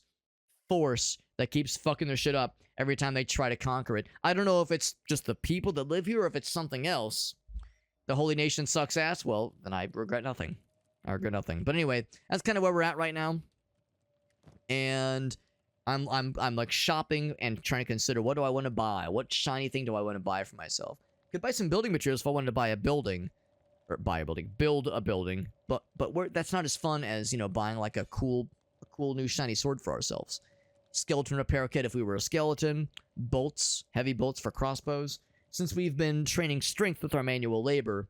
force that keeps fucking their shit up every time they try to conquer it. I don't know if it's just the people that live here or if it's something else. The Holy Nation sucks ass. Well, then I regret nothing. But anyway, that's kind of where we're at right now. And I'm shopping and trying to consider, what do I want to buy? What shiny thing do I want to buy for myself? Could buy some building materials if I wanted to buy a building. Or build a building. But that's not as fun as, buying a cool new shiny sword for ourselves. Skeleton repair kit if we were a skeleton. Bolts, heavy bolts for crossbows. Since we've been training strength with our manual labor,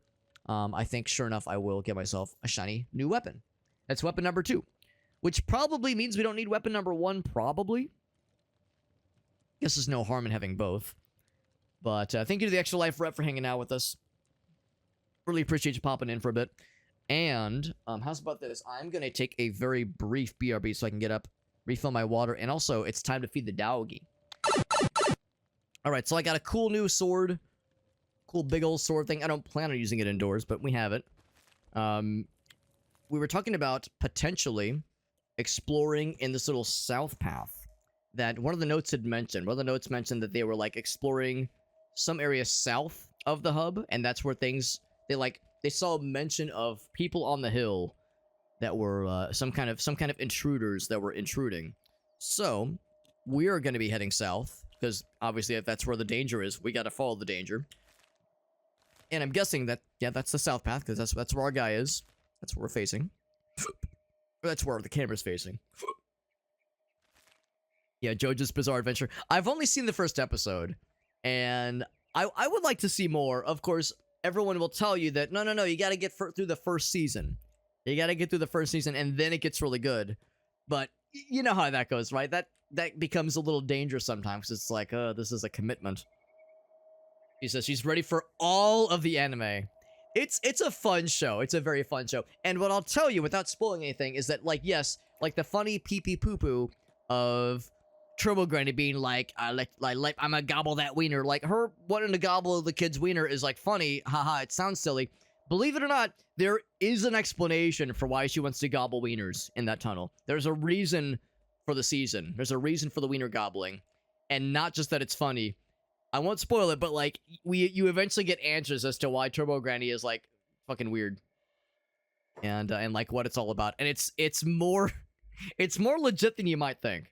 I think sure enough I will get myself a shiny new weapon. That's weapon number 2. Which probably means we don't need weapon number 1, probably. Guess there's no harm in having both. But thank you to the Extra Life Rep for hanging out with us. Really appreciate you popping in for a bit. And how's about this? I'm going to take a very brief BRB so I can get up, refill my water, and also it's time to feed the doggy. Alright, so I got a cool new sword. Cool big old sword thing. I don't plan on using it indoors, but we have it. We were talking about potentially exploring in this little south path that one of the notes had mentioned. One of the notes mentioned that they were exploring some area south of the hub, and that's where things they saw a mention of people on the hill that were some kind of intruders that were intruding. So we are going to be heading south because obviously if that's where the danger is, we got to follow the danger. And I'm guessing that that's the south path because that's where our guy is. That's where we're facing. That's where the camera's facing. Yeah, JoJo's Bizarre Adventure. I've only seen the first episode, and I would like to see more. Of course, everyone will tell you that, no, you gotta get through the first season. You gotta get through the first season, and then it gets really good. But you know how that goes, right? That becomes a little dangerous sometimes. It's like, this is a commitment. She says she's ready for all of the anime. It's a fun show. It's a very fun show. And what I'll tell you, without spoiling anything, is that, yes, the funny pee-pee-poo-poo of Turbo Granny being I'm gonna gobble that wiener. Her wanting to gobble the kid's wiener is, funny. Haha, it sounds silly. Believe it or not, there is an explanation for why she wants to gobble wieners in that tunnel. There's a reason for the season. There's a reason for the wiener gobbling. And not just that it's funny. I won't spoil it, but, you eventually get answers as to why Turbo Granny is, fucking weird. And what it's all about. And it's more... It's more legit than you might think.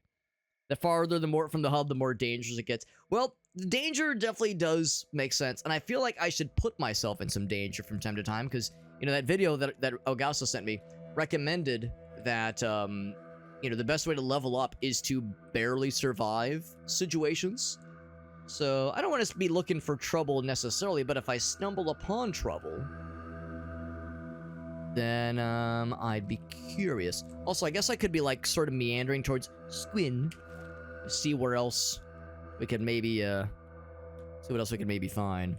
The farther the more from the hub, the more dangerous it gets. Well, the danger definitely does make sense, and I feel like I should put myself in some danger from time to time, because, you know, that video that Elgaso sent me recommended that, you know, the best way to level up is to barely survive situations. So, I don't want to be looking for trouble necessarily, but if I stumble upon trouble, then, I'd be curious. Also, I guess I could be, like, sort of meandering towards Squin, see where else we could maybe, see what else we could maybe find.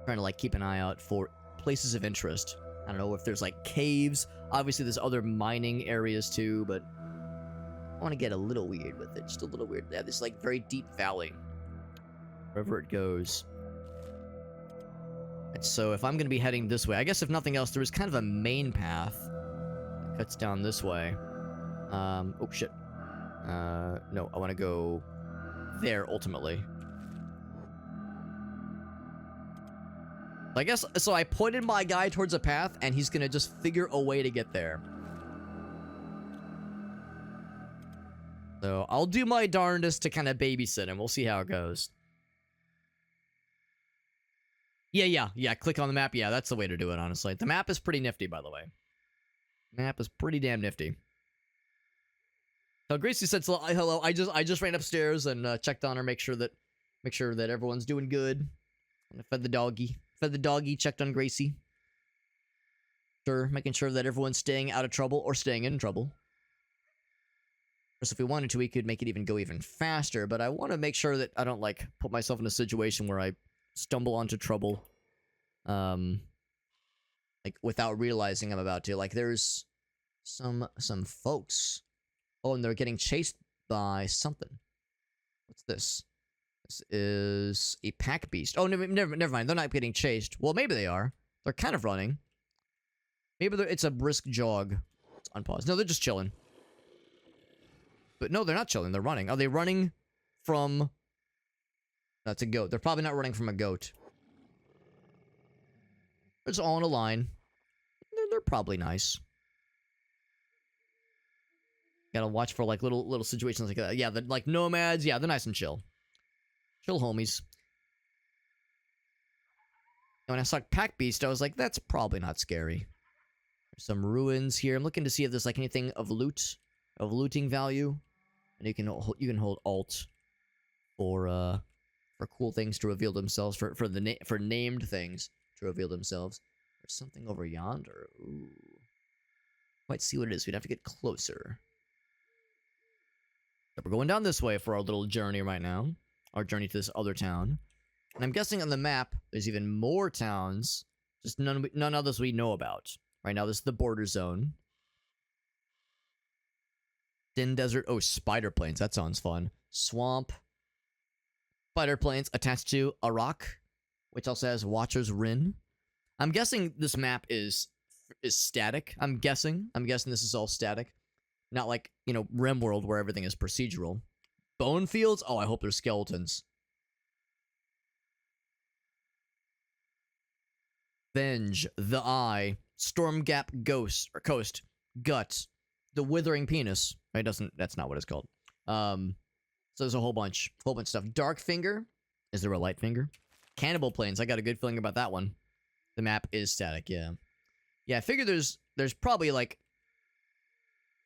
Trying to, like, keep an eye out for places of interest. I don't know if there's, like, caves. Obviously, there's other mining areas, too, but I want to get a little weird with it. Just a little weird. Yeah, this, like, very deep valley. Wherever it goes. And so, if I'm going to be heading this way, I guess if nothing else, there is kind of a main path that cuts down this way. Oh, shit. No, I want to go there, ultimately. I guess, so I pointed my guy towards a path, and he's gonna just figure a way to get there. So, I'll do my darndest to kind of babysit him. We'll see how it goes. Yeah, click on the map. Yeah, that's the way to do it, honestly. The map is pretty nifty, by the way. Map is pretty damn nifty. So Gracie said hello. I just ran upstairs and checked on her, make sure that everyone's doing good. And I fed the doggy. Checked on Gracie. Sure, making sure that everyone's staying out of trouble or staying in trouble. Of course, if we wanted to, we could make it go even faster. But I want to make sure that I don't, like, put myself in a situation where I stumble onto trouble, like, without realizing I'm about to. Like, there's some folks. Oh, and they're getting chased by something. What's this? This is a pack beast. Oh, never mind. They're not getting chased. Well, maybe they are. They're kind of running. Maybe it's a brisk jog. Let's unpause. No, they're just chilling. But no, they're not chilling. They're running. Are they running from... That's a goat. They're probably not running from a goat. It's all in a line. They're probably nice. Gotta watch for, like, little situations like that. Yeah, they're like nomads. Yeah, they're nice and chill. Chill homies. And when I saw Pack Beast, I was like, that's probably not scary. There's some ruins here. I'm looking to see if there's, like, anything of looting value. And you can hold Alt for cool things to reveal themselves, for named things to reveal themselves. There's something over yonder. Ooh. Might see what it is. We'd have to get closer. So we're going down this way for our little journey right now. Our journey to this other town. And I'm guessing on the map, there's even more towns. Just none others we know about. Right now, this is the border zone. Din Desert. Oh, spider plains. That sounds fun. Swamp. Spider plains attached to a rock, which also has Watcher's Rin. I'm guessing this map is static. I'm guessing this is all static. Not like, you know, RimWorld where everything is procedural. Bone fields? Oh, I hope there's skeletons. Venge, the Eye, Stormgap Ghost or Coast, Gut, the Withering Penis. That's not what it's called. So there's a whole bunch of stuff. Dark Finger. Is there a light finger? Cannibal Plains. I got a good feeling about that one. The map is static, yeah. Yeah, I figure there's probably, like,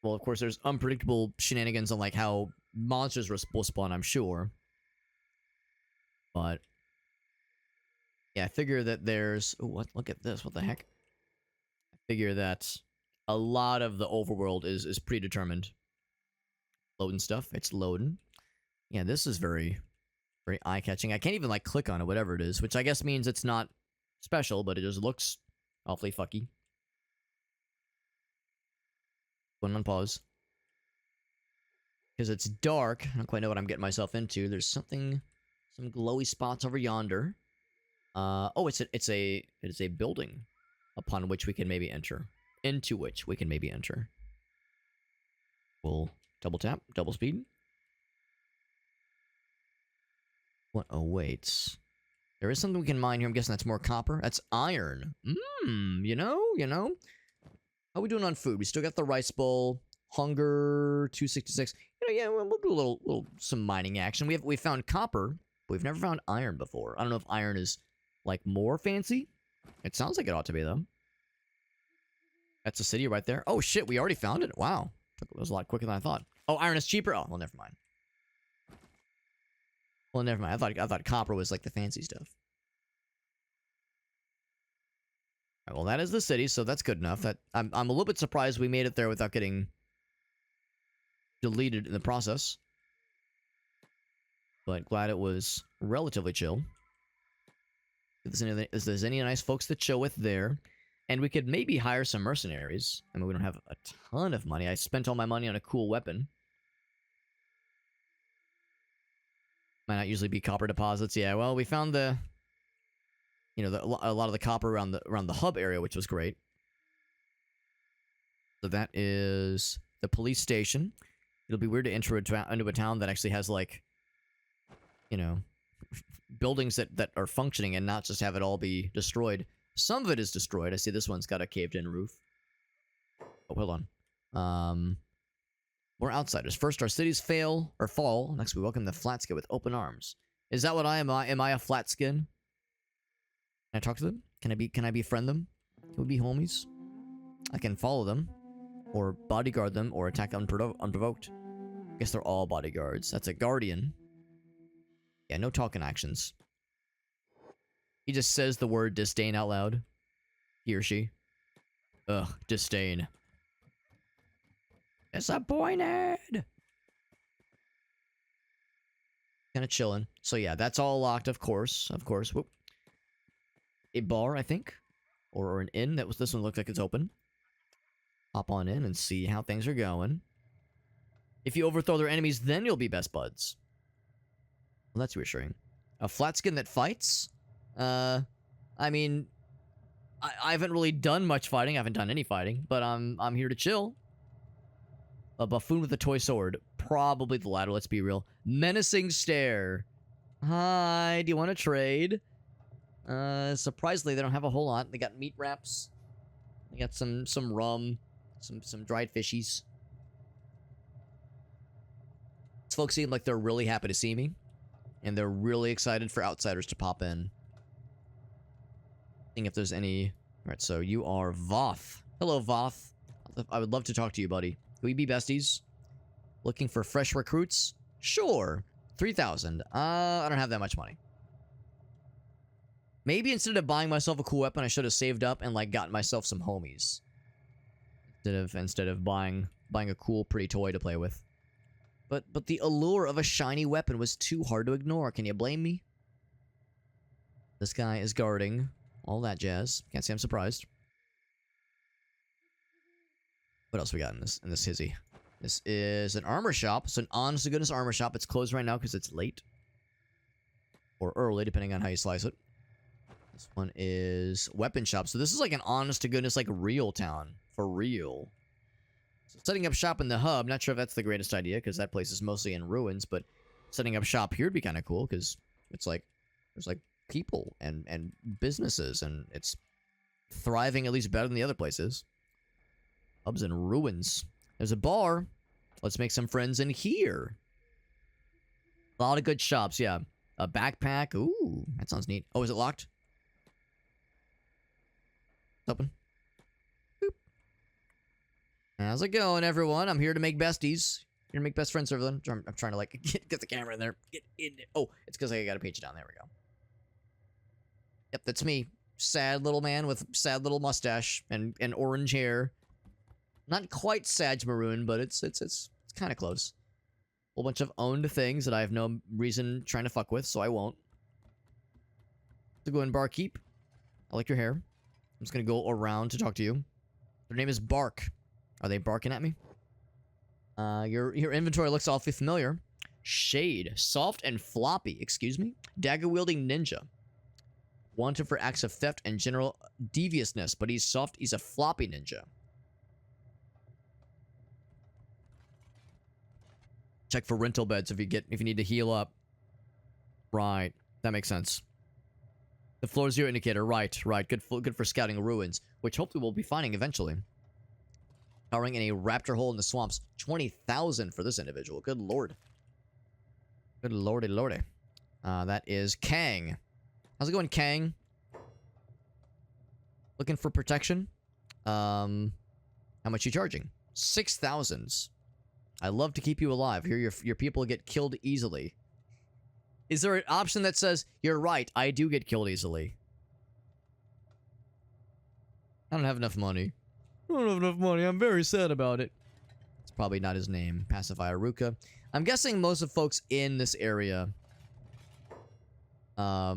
well, of course, there's unpredictable shenanigans on, like, how monsters will spawn, I'm sure. But yeah, I figure that there's... Oh, what? Look at this. What the heck? I figure that a lot of the overworld is predetermined. Loading stuff. It's loading. Yeah, this is very, very eye-catching. I can't even, like, click on it, whatever it is, which I guess means it's not special, but it just looks awfully fucky. Going on pause. Because it's dark. I don't quite know what I'm getting myself into. There's some glowy spots over yonder. Oh, it's a building upon which we can maybe enter. Into which we can maybe enter. We'll double tap, double speed. What awaits? There is something we can mine here. I'm guessing that's more copper. That's iron. You know? How are we doing on food? We still got the rice bowl. Hunger 266. Yeah, we'll do a little some mining action. We found copper, but we've never found iron before. I don't know if iron is like more fancy. It sounds like it ought to be though. That's a city right there. Oh shit, we already found it. Wow, it was a lot quicker than I thought. Oh, iron is cheaper. Oh, well, never mind. Well, never mind. I thought copper was like the fancy stuff. All right, well, that is the city, so that's good enough. That I'm a little bit surprised we made it there without getting deleted in the process. But glad it was relatively chill. If there's any nice folks to chill with there. And we could maybe hire some mercenaries. I mean, we don't have a ton of money. I spent all my money on a cool weapon. Might not usually be copper deposits. Yeah, well, we found a lot of the copper around the hub area, which was great. So that is the police station. It'll be weird to enter into a town that actually has, like, buildings that are functioning and not just have it all be destroyed. Some of it is destroyed. I see this one's got a caved-in roof. Oh, hold on. We're outsiders. First, our cities fall. Next, we welcome the flat skin with open arms. Is that what I am? Am I a flat skin? Can I talk to them? Can I befriend them? Can we be homies? I can follow them, or bodyguard them, or attack unprovoked. I guess they're all bodyguards. That's a guardian. Yeah, no talking actions. He just says the word disdain out loud. He or she. Ugh, disdain. Disappointed! Kinda chilling. So yeah, that's all locked, of course. Of course. Whoop. A bar, I think. Or an inn. This one looks like it's open. Hop on in and see how things are going. If you overthrow their enemies, then you'll be best buds. Well, that's reassuring. A flat skin that fights? I mean, I haven't really done much fighting. I haven't done any fighting, but I'm here to chill. A buffoon with a toy sword. Probably the latter, let's be real. Menacing stare. Hi, do you want to trade? Surprisingly, they don't have a whole lot. They got meat wraps. They got some rum. Some dried fishies. These folks seem like they're really happy to see me. And they're really excited for outsiders to pop in. Seeing if there's any... Alright, so you are Voth. Hello, Voth. I would love to talk to you, buddy. Can we be besties? Looking for fresh recruits? Sure. 3,000. I don't have that much money. Maybe instead of buying myself a cool weapon, I should have saved up and, like, gotten myself some homies. Instead of buying a cool, pretty toy to play with. But the allure of a shiny weapon was too hard to ignore. Can you blame me? This guy is guarding all that jazz. Can't say I'm surprised. What else we got in this hizzy? This is an armor shop. It's an honest-to-goodness armor shop. It's closed right now because it's late. Or early, depending on how you slice it. This one is weapon shop. So this is like an honest-to-goodness, like, real town. For real. So setting up shop in the hub, not sure if that's the greatest idea, because that place is mostly in ruins, but setting up shop here would be kind of cool, because it's like, there's like people and businesses, and it's thriving at least better than the other places. Hub's in ruins. There's a bar. Let's make some friends in here. A lot of good shops, yeah. A backpack. Ooh, that sounds neat. Oh, is it locked? It's open. Boop. How's it going, everyone? I'm here to make besties. Here to make best friends, everyone. I'm trying to, like, get the camera in there. Get in there. Oh, it's because I gotta page it down. There we go. Yep, that's me. Sad little man with sad little mustache and orange hair. Not quite Sag Maroon, but it's kind of close. Whole bunch of owned things that I have no reason trying to fuck with, so I won't. To go in barkeep. I like your hair. I'm just gonna go around to talk to you. Their name is Bark. Are they barking at me? Your inventory looks awfully familiar. Shade. Soft and floppy. Excuse me? Dagger-wielding ninja. Wanted for acts of theft and general deviousness, but he's soft. He's a floppy ninja. Check for rental beds if you need to heal up. Right. That makes sense. The floor zero indicator. Right. Good for scouting ruins, which hopefully we'll be finding eventually. Cowering in a raptor hole in the swamps. 20,000 for this individual. Good lord. Good lordy lordy. That is Kang. How's it going, Kang? Looking for protection? How much you charging? 6,000. I love to keep you alive. Here your people get killed easily. Is there an option that says, you're right, I do get killed easily? I don't have enough money. I don't have enough money. I'm very sad about it. It's probably not his name. Pacifier Ruka. I'm guessing most of folks in this area are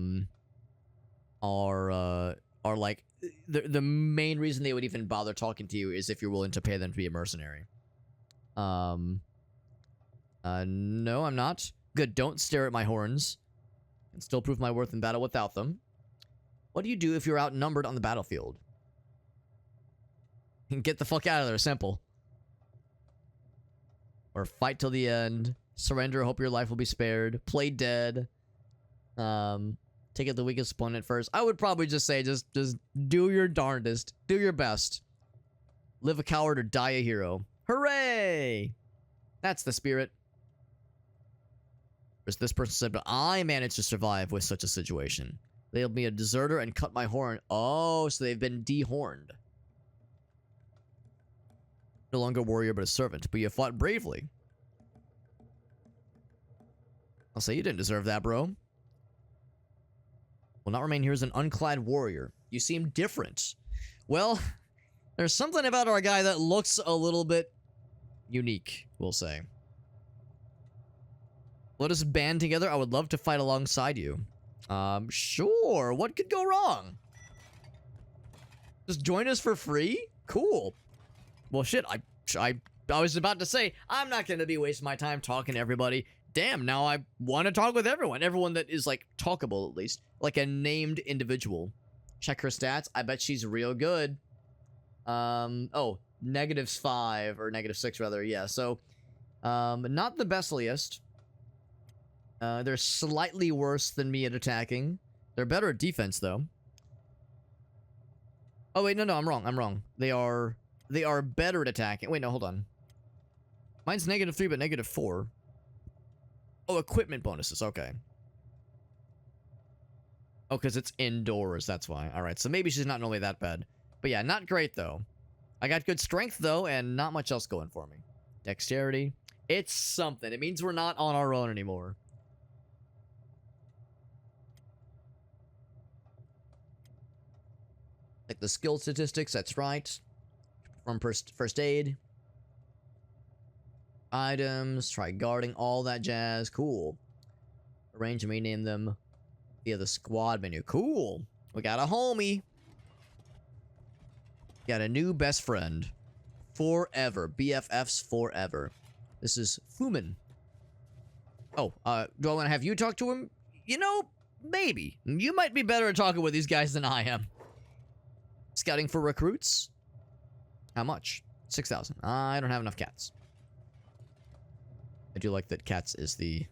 like the main reason they would even bother talking to you is if you're willing to pay them to be a mercenary. No, I'm not. Good, don't stare at my horns. And still prove my worth in battle without them. What do you do if you're outnumbered on the battlefield? Get the fuck out of there, simple. Or fight till the end. Surrender, hope your life will be spared. Play dead. Take out the weakest opponent first. I would probably just say, just do your darndest. Do your best. Live a coward or die a hero. Hooray! That's the spirit. Whereas this person said, but I managed to survive with such a situation. They labeled me a deserter and cut my horn. Oh, so they've been dehorned. No longer a warrior, but a servant. But you fought bravely. I'll say you didn't deserve that, bro. Will not remain here as an unclad warrior. You seem different. Well, there's something about our guy that looks a little bit unique, we'll say. Let us band together. I would love to fight alongside you. Sure. What could go wrong? Just join us for free? Cool. Well, shit, I was about to say, I'm not going to be wasting my time talking to everybody. Damn, now I want to talk with everyone. Everyone that is, like, talkable, at least. Like a named individual. Check her stats. I bet she's real good. Oh, -5, or -6, rather. Yeah, so, not the bestliest. They're slightly worse than me at attacking. They're better at defense, though. Oh, wait, no, I'm wrong. They are better at attacking. Wait, no, hold on. Mine's -3, but -4. Oh, equipment bonuses, okay. Oh, because it's indoors, that's why. Alright, so maybe she's not normally that bad. But yeah, not great, though. I got good strength, though, and not much else going for me. Dexterity. It's something. It means we're not on our own anymore. Like the skill statistics, that's right. From first aid. Items, try guarding, all that jazz. Cool. Arrange and rename them via the squad menu. Cool. We got a homie. Got a new best friend. Forever. BFFs forever. This is Fumin. Oh, do I want to have you talk to him? You know, maybe. You might be better at talking with these guys than I am. Scouting for recruits? How much? 6,000. I don't have enough cats. I do like that cats is the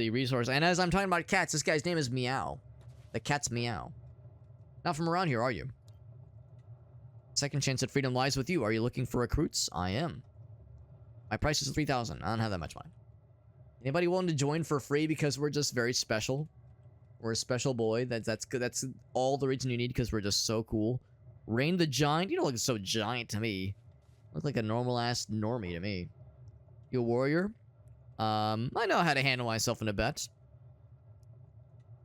resource. And as I'm talking about cats, this guy's name is Meow. The cat's Meow. Not from around here, are you? Second chance at freedom lies with you. Are you looking for recruits? I am. My price is 3,000. I don't have that much money. Anybody willing to join for free because we're just very special? We're a special boy. That's good. That's all the reason you need, because we're just so cool. Rain the Giant? You don't look so giant to me. Look like a normal-ass normie to me. You a warrior? I know how to handle myself in a bet.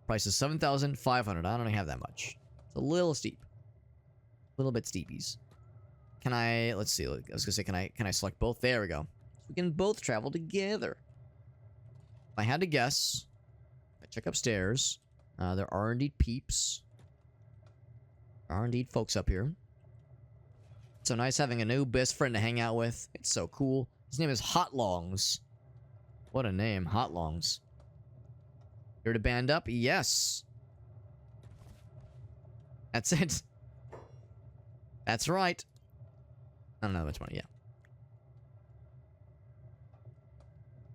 Price is 7,500. I don't have that much. It's a little steep. A little bit steepies. Can I... Let's see. I was gonna say, can I select both? There we go. So we can both travel together. If I had to guess... I check upstairs. There are indeed peeps. There are indeed folks up here. So nice having a new best friend to hang out with. It's so cool. His name is Hot Longs. What a name, Hot Longs. Here to band up? Yes. That's it. That's right. I don't know how much money, yeah.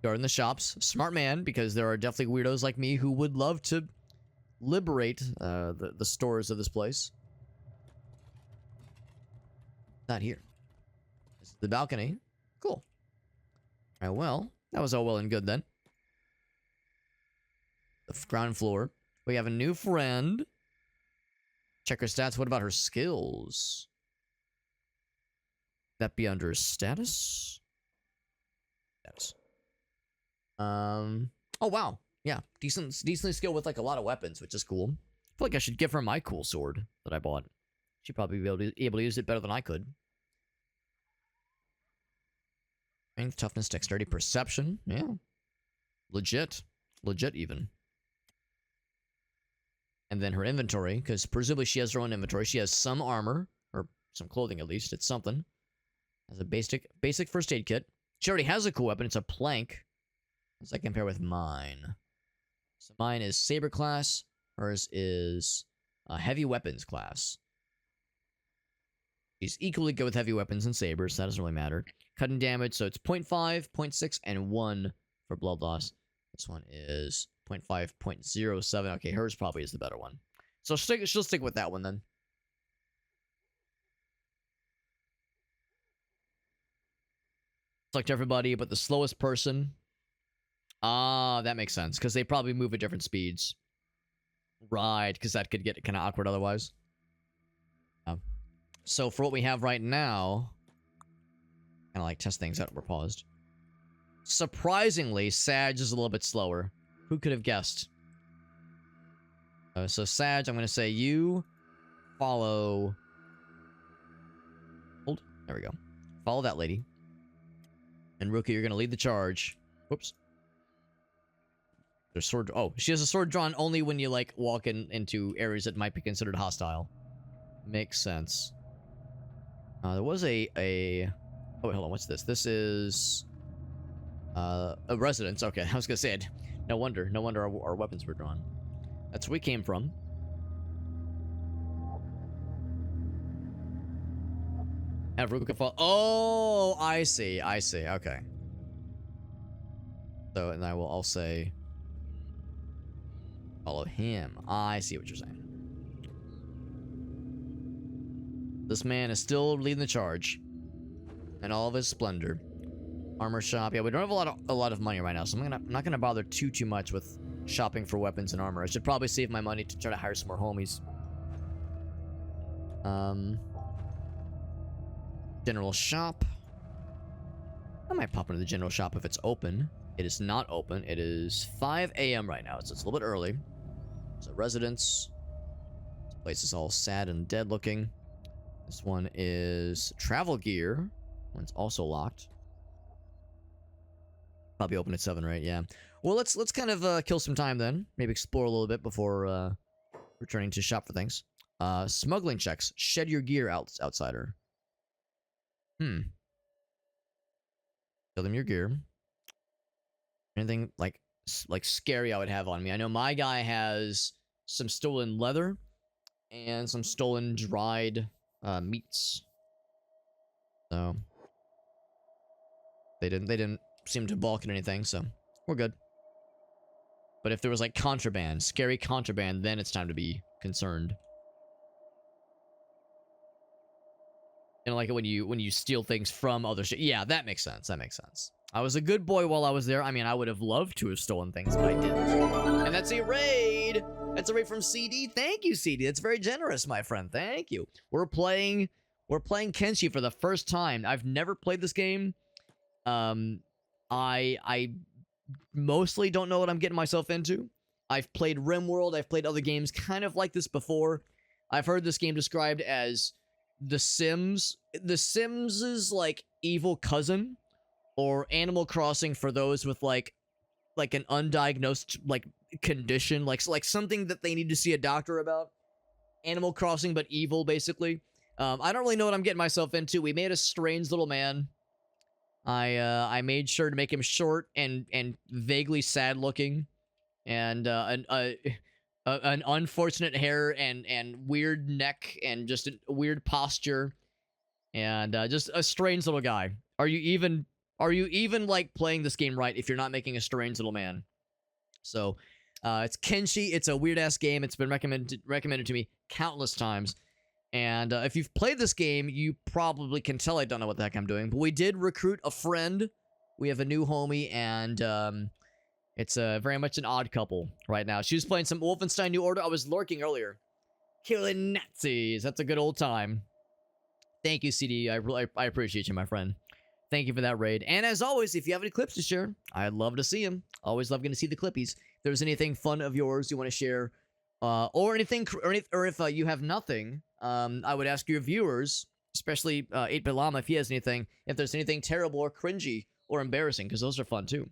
Guarding the shops. Smart man, because there are definitely weirdos like me who would love to liberate the stores of this place. Not here. This is the balcony. Cool. All right, well, that was all well and good then. The ground floor. We have a new friend. Check her stats. What about her skills? That be under status? Status. Oh, wow. Yeah, decently skilled with, like, a lot of weapons, which is cool. I feel like I should give her my cool sword that I bought. She'd probably be able to use it better than I could. Strength, toughness, dexterity, perception. Yeah. Legit. Legit, even. And then her inventory, because presumably she has her own inventory. She has some armor, or some clothing at least. It's something. Has a basic first aid kit. She already has a cool weapon. It's a plank. How does that compare with mine? So mine is saber class. Hers is heavy weapons class. She's equally good with heavy weapons and sabers. So that doesn't really matter. Cutting damage, so it's 0.5, 0.6, and 1 for blood loss. This one is 0.5, 0.07. Okay, hers probably is the better one. So she'll stick with that one then. Select everybody, but the slowest person. Ah, that makes sense, because they probably move at different speeds. Right, because that could get kind of awkward otherwise. So for what we have right now, kind of like test things out. We're paused. Surprisingly, Sag is a little bit slower. Who could have guessed? So Sag, I'm going to say you follow... Hold. There we go. Follow that lady. And Ruka, you're going to lead the charge. Whoops. There's sword... Oh, she has a sword drawn only when you, like, walk into areas that might be considered hostile. Makes sense. There was a... Oh, wait, hold on. What's this? This is... a residence. Okay, I was gonna say it. No wonder our weapons were drawn. That's where we came from. Have Ruka fall. Oh, I see. Okay. So, and I'll say... Follow him. I see what you're saying. This man is still leading the charge. In all of his splendor. Armor shop. Yeah, we don't have a lot of money right now, so I'm not gonna bother too much with shopping for weapons and armor. I should probably save my money to try to hire some more homies. General shop. I might pop into the general shop if it's open. It is not open. It is 5 a.m. right now, so it's a little bit early. So residence. This place is all sad and dead looking. This one is travel gear. One's also locked. Probably open at 7, right? Yeah. Well, let's kind of kill some time then. Maybe explore a little bit before returning to shop for things. Smuggling checks. Shed your gear, outsider. Show them your gear. Anything like scary I would have on me. I know my guy has some stolen leather and some stolen dried meats. So they didn't seem to balk at anything, so we're good. But if there was like contraband, scary contraband, then it's time to be concerned. You know, like when you steal things from other shit. Yeah, that makes sense. That makes sense. I was a good boy while I was there. I mean, I would have loved to have stolen things, but I didn't. And that's a raid. That's a raid from CD. Thank you, CD. That's very generous, my friend. Thank you. We're playing Kenshi for the first time. I've never played this game. I mostly don't know what I'm getting myself into. I've played RimWorld. I've played other games kind of like this before. I've heard this game described as The Sims. The Sims' like evil cousin, or Animal Crossing for those with like an undiagnosed like condition, like something that they need to see a doctor about. Animal Crossing but evil, basically. I don't really know what I'm getting myself into. We made a strange little man. I made sure to make him short and vaguely sad looking, and an unfortunate hair and weird neck and just a weird posture, and just a strange little guy. Are you even like playing this game right if you're not making a strange little man? So it's Kenshi. It's a weird ass game. It's been recommended to me countless times. And if you've played this game, you probably can tell I don't know what the heck I'm doing. But we did recruit a friend. We have a new homie, and it's very much an odd couple right now. She was playing some Wolfenstein New Order. I was lurking earlier. Killing Nazis. That's a good old time. Thank you, CD. I appreciate you, my friend. Thank you for that raid. And as always, if you have any clips to share, I'd love to see them. Always love getting to see the clippies. If there's anything fun of yours you want to share, or anything, or if you have nothing, I would ask your viewers, especially 8-Bit Llama, if he has anything, if there's anything terrible or cringy or embarrassing, because those are fun too.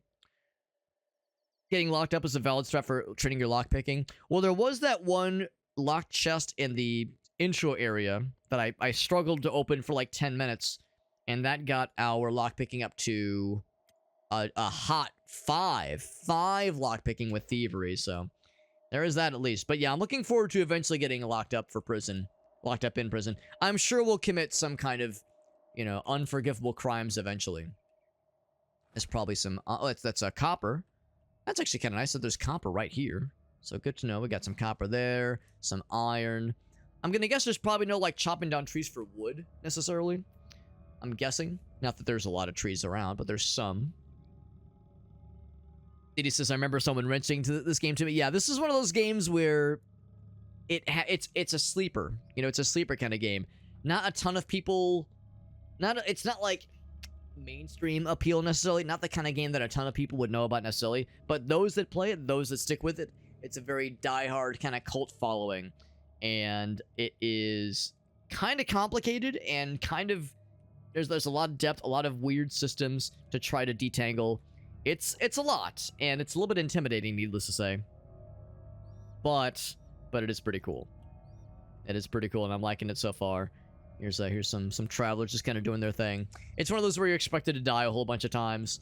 Getting locked up is a valid threat for training your lockpicking. Well, there was that one locked chest in the intro area that I struggled to open for like 10 minutes, and that got our lockpicking up to a hot 5 lockpicking with thievery, so there is that at least. But yeah, I'm looking forward to eventually getting locked up in prison. I'm sure we'll commit some kind of, unforgivable crimes eventually. There's probably some, that's a copper. That's actually kind of nice that there's copper right here. So good to know. We got some copper there, some iron. I'm gonna guess there's probably no, like, chopping down trees for wood, necessarily. I'm guessing. Not that there's a lot of trees around, but there's some. Diddy says, I remember someone wrenching this game to me. Yeah, this is one of those games where it's a sleeper. It's a sleeper kind of game. Not a ton of people... It's not, like, mainstream appeal, necessarily. Not the kind of game that a ton of people would know about, necessarily. But those that play it, those that stick with it, it's a very diehard kind of cult following. And it is kind of complicated and kind of... There's a lot of depth, a lot of weird systems to try to detangle. It's a lot, and it's a little bit intimidating, needless to say. But it is pretty cool. It is pretty cool, and I'm liking it so far. Here's some travelers just kind of doing their thing. It's one of those where you're expected to die a whole bunch of times.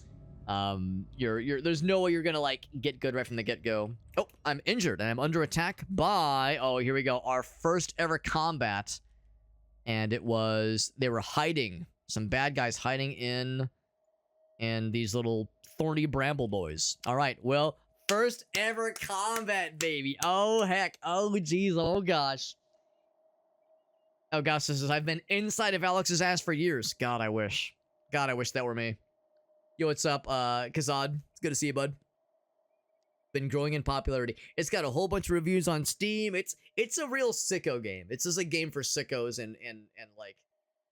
There's no way you're gonna, like, get good right from the get-go. Oh, I'm injured, and I'm under attack by... Oh, here we go. Our first ever combat. And it was... They were hiding. Some bad guys hiding in these little thorny bramble boys. All right, well, first ever combat, baby. Oh, heck. Oh, jeez. Oh, gosh. Oh, gosh, this is... I've been inside of Alex's ass for years. God, I wish. God, I wish that were me. Yo, what's up, Kazad? It's good to see you, bud. Been growing in popularity. It's got a whole bunch of reviews on Steam. It's a real sicko game. It's just a game for sickos and like,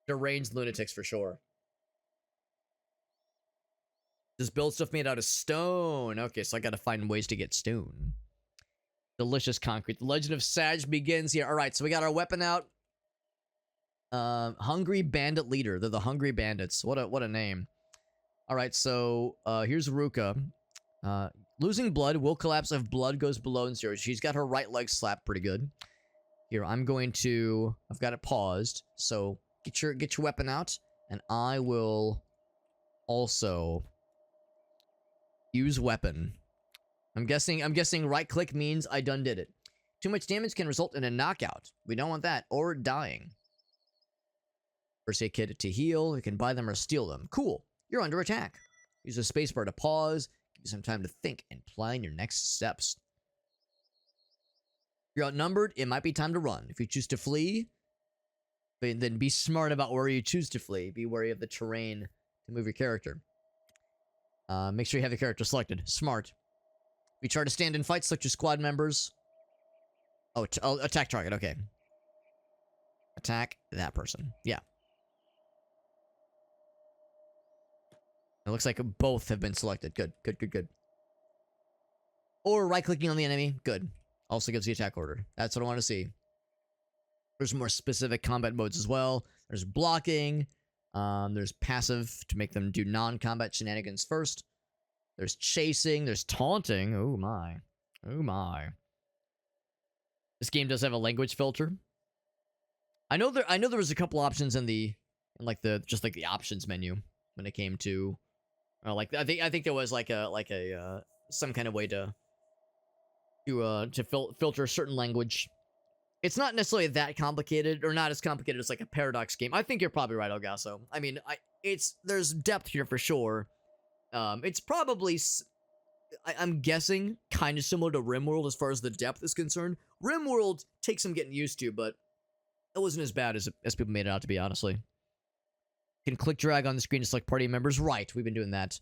deranged lunatics for sure. Just build stuff made out of stone. Okay, so I gotta find ways to get stone. Delicious concrete. The legend of Sag begins here. Alright, so we got our weapon out. Hungry Bandit Leader. They're the Hungry Bandits. What a name. Alright, so here's Ruka. Losing blood will collapse if blood goes below 0. She's got her right leg slapped pretty good. Here, I've got it paused. So get your weapon out, and I will also use weapon. I'm guessing right click means I done did it. Too much damage can result in a knockout. We don't want that, or dying. First aid kit to heal. You can buy them or steal them. Cool. You're under attack. Use a spacebar to pause. Give you some time to think and plan your next steps. If you're outnumbered, it might be time to run. If you choose to flee, then be smart about where you choose to flee. Be wary of the terrain to move your character. Make sure you have your character selected. Smart. If you try to stand in fights, select your squad members. Oh, attack target. Okay. Attack that person. Yeah. It looks like both have been selected. Good. Or right-clicking on the enemy. Good. Also gives the attack order. That's what I want to see. There's more specific combat modes as well. There's blocking. There's passive to make them do non-combat shenanigans first. There's chasing. There's taunting. Oh, my. Oh, my. This game does have a language filter. I know there was a couple options in the options menu when it came to... I think there was some kind of way to filter a certain language. It's not necessarily that complicated, or not as complicated as like a Paradox game. I think you're probably right, Elgaso. I mean, there's depth here for sure. It's probably, I'm guessing, kind of similar to RimWorld as far as the depth is concerned. RimWorld takes some getting used to, but It wasn't as bad as people made it out to be, honestly. You can click drag on the screen to select party members. Right, we've been doing that.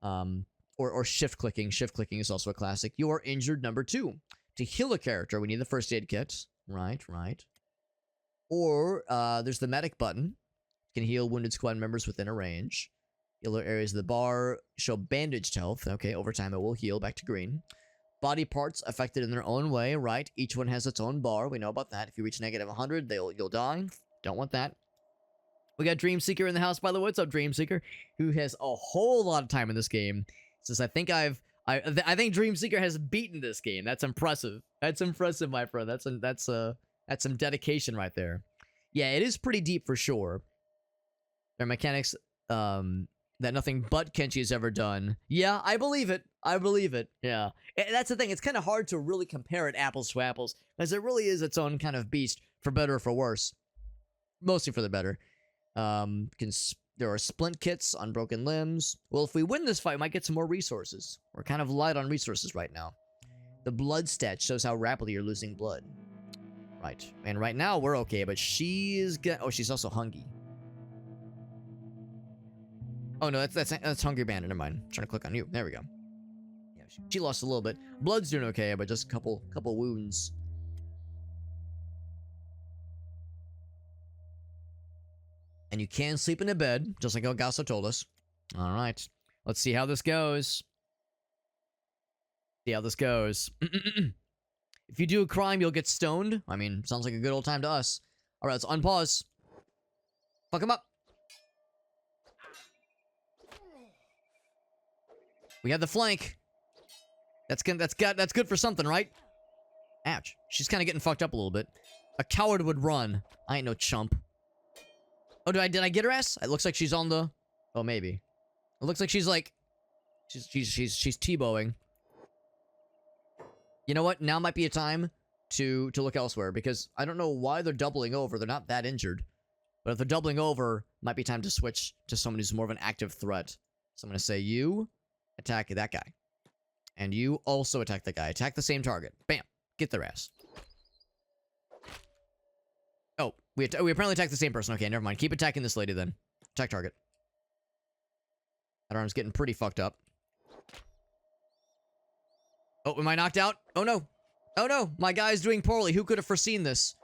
Or shift clicking. Shift clicking is also a classic. You are injured number 2. To heal a character, we need the first aid kit. Right. Or there's the medic button. Can heal wounded squad members within a range. Yellow areas of the bar show bandaged health. Okay, over time it will heal back to green. Body parts affected in their own way, right? Each one has its own bar. We know about that. If you reach negative 100, you'll die. Don't want that. We got Dreamseeker in the house, by the way. What's up, Dreamseeker? Who has a whole lot of time in this game. Says, I think Dreamseeker has beaten this game. That's impressive. That's impressive, my friend. That's some dedication right there. Yeah, it is pretty deep for sure. There are mechanics that nothing but Kenshi has ever done. Yeah, I believe it. I believe it. Yeah. And that's the thing. It's kind of hard to really compare it apples to apples, because it really is its own kind of beast, for better or for worse. Mostly for the better. There are splint kits on broken limbs. Well, if we win this fight, we might get some more resources. We're kind of light on resources right now. The blood stat shows how rapidly you're losing blood. Right. And right now, we're okay, but she's also hungry. Oh, no, that's Hungry Bandit. Never mind. I'm trying to click on you. There we go. Yeah, she lost a little bit. Blood's doing okay, but just a couple wounds. And you can sleep in a bed, just like Elgaso told us. All right. Let's see how this goes. See how this goes. If you do a crime, you'll get stoned. I mean, sounds like a good old time to us. All right, let's unpause. Fuck him up. We have the flank. That's good for something, right? Ouch. She's kind of getting fucked up a little bit. A coward would run. I ain't no chump. Oh, did I get her ass? It looks like she's on the... Oh, maybe. It looks like she's like... She's T-bowing. You know what? Now might be a time to look elsewhere, because I don't know why they're doubling over. They're not that injured. But if they're doubling over, might be time to switch to someone who's more of an active threat. So I'm going to say you attack that guy. And you also attack that guy. Attack the same target. Bam. Get their ass. Oh, we apparently attacked the same person. Okay, never mind. Keep attacking this lady then. Attack target. That arm's getting pretty fucked up. Oh, am I knocked out? Oh no. Oh no. My guy's doing poorly. Who could have foreseen this?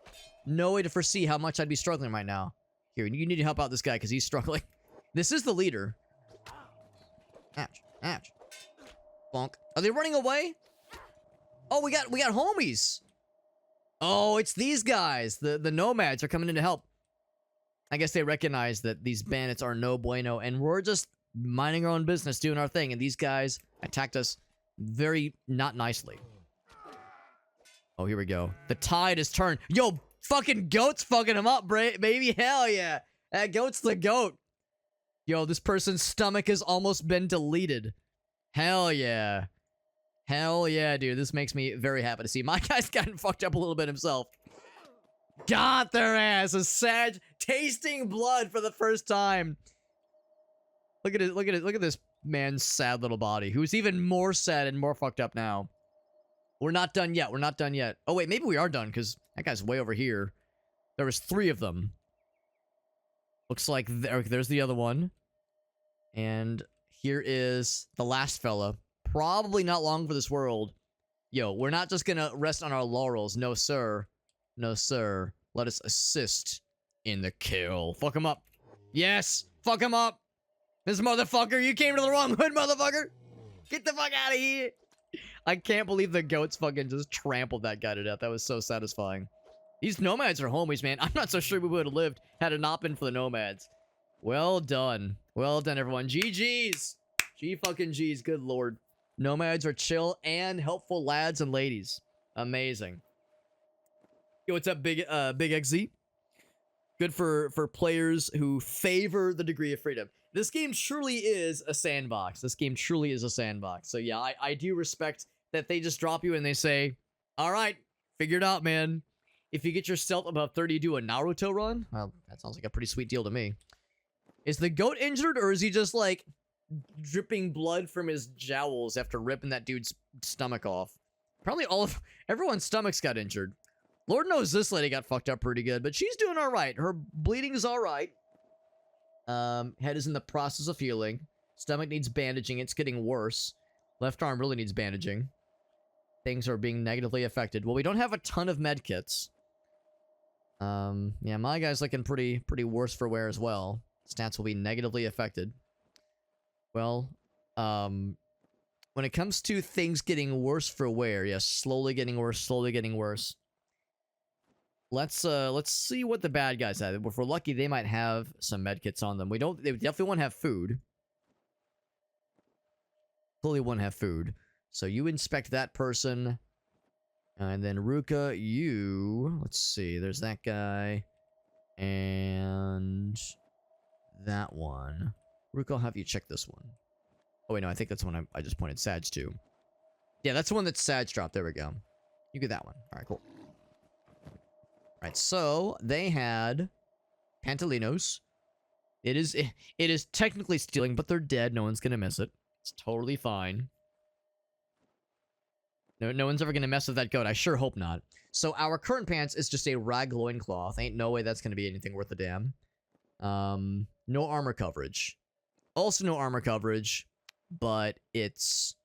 No way to foresee how much I'd be struggling right now. Here, you need to help out this guy because he's struggling. This is the leader. Ouch. Ouch. Bonk. Are they running away? Oh, we got homies. Oh, it's these guys. The nomads are coming in to help. I guess they recognize that these bandits are no bueno, and we're just minding our own business, doing our thing, and these guys attacked us very not nicely. Oh, here we go. The tide has turned. Yo, fucking goat's fucking him up, baby. Hell yeah. That goat's the goat. Yo, this person's stomach has almost been deleted. Hell yeah. Hell yeah, dude. This makes me very happy to see. My guy's gotten fucked up a little bit himself. Got their ass. A Sag tasting blood for the first time. Look at it. Look at this man's sad little body, who's even more sad and more fucked up now. We're not done yet. We're not done yet. Oh, wait. Maybe we are done, because that guy's way over here. There was 3 of them. Looks like there's the other one. And here is the last fella. Probably not long for this world. Yo, we're not just gonna rest on our laurels. No, sir. No, sir. Let us assist in the kill. Fuck him up. Yes! Fuck him up! This motherfucker, you came to the wrong hood, motherfucker! Get the fuck out of here! I can't believe the goats fucking just trampled that guy to death. That was so satisfying. These nomads are homies, man. I'm not so sure we would have lived had it not been for the nomads. Well done. Well done, everyone. GG's. G-fucking-G's. Good lord. Nomads are chill and helpful lads and ladies. Amazing. Yo, what's up, Big XZ? Good for players who favor the degree of freedom. This game truly is a sandbox. This game truly is a sandbox. So yeah, I do respect that they just drop you and they say, all right, figure it out, man. If you get your stealth above 30, you do a Naruto run? Well, that sounds like a pretty sweet deal to me. Is the goat injured, or is he just, like, dripping blood from his jowls after ripping that dude's stomach off? Probably everyone's stomachs got injured. Lord knows this lady got fucked up pretty good, but she's doing all right. Her bleeding is all right. Head is in the process of healing. Stomach needs bandaging. It's getting worse. Left arm really needs bandaging. Things are being negatively affected. Well, we don't have a ton of med kits. Yeah, my guy's looking pretty worse for wear as well. Stats will be negatively affected. Well, when it comes to things getting worse for wear, yes, slowly getting worse, slowly getting worse. Let's see what the bad guys have. If we're lucky, they might have some medkits on them. They definitely won't have food. Clearly won't have food. So you inspect that person. And then Ruka, let's see, there's that guy. And that one. Ruka, I'll have you check this one. Oh wait, no, I think that's the one I just pointed Sag to. Yeah, that's the one that Sag dropped. There we go. You get that one. Alright, cool. Alright, so they had Pantalinos. It is technically stealing, but they're dead. No one's gonna miss it. It's totally fine. No one's ever gonna mess with that goat. I sure hope not. So our current pants is just a rag loincloth. Ain't no way that's gonna be anything worth a damn. No armor coverage. Also no armor coverage, but it's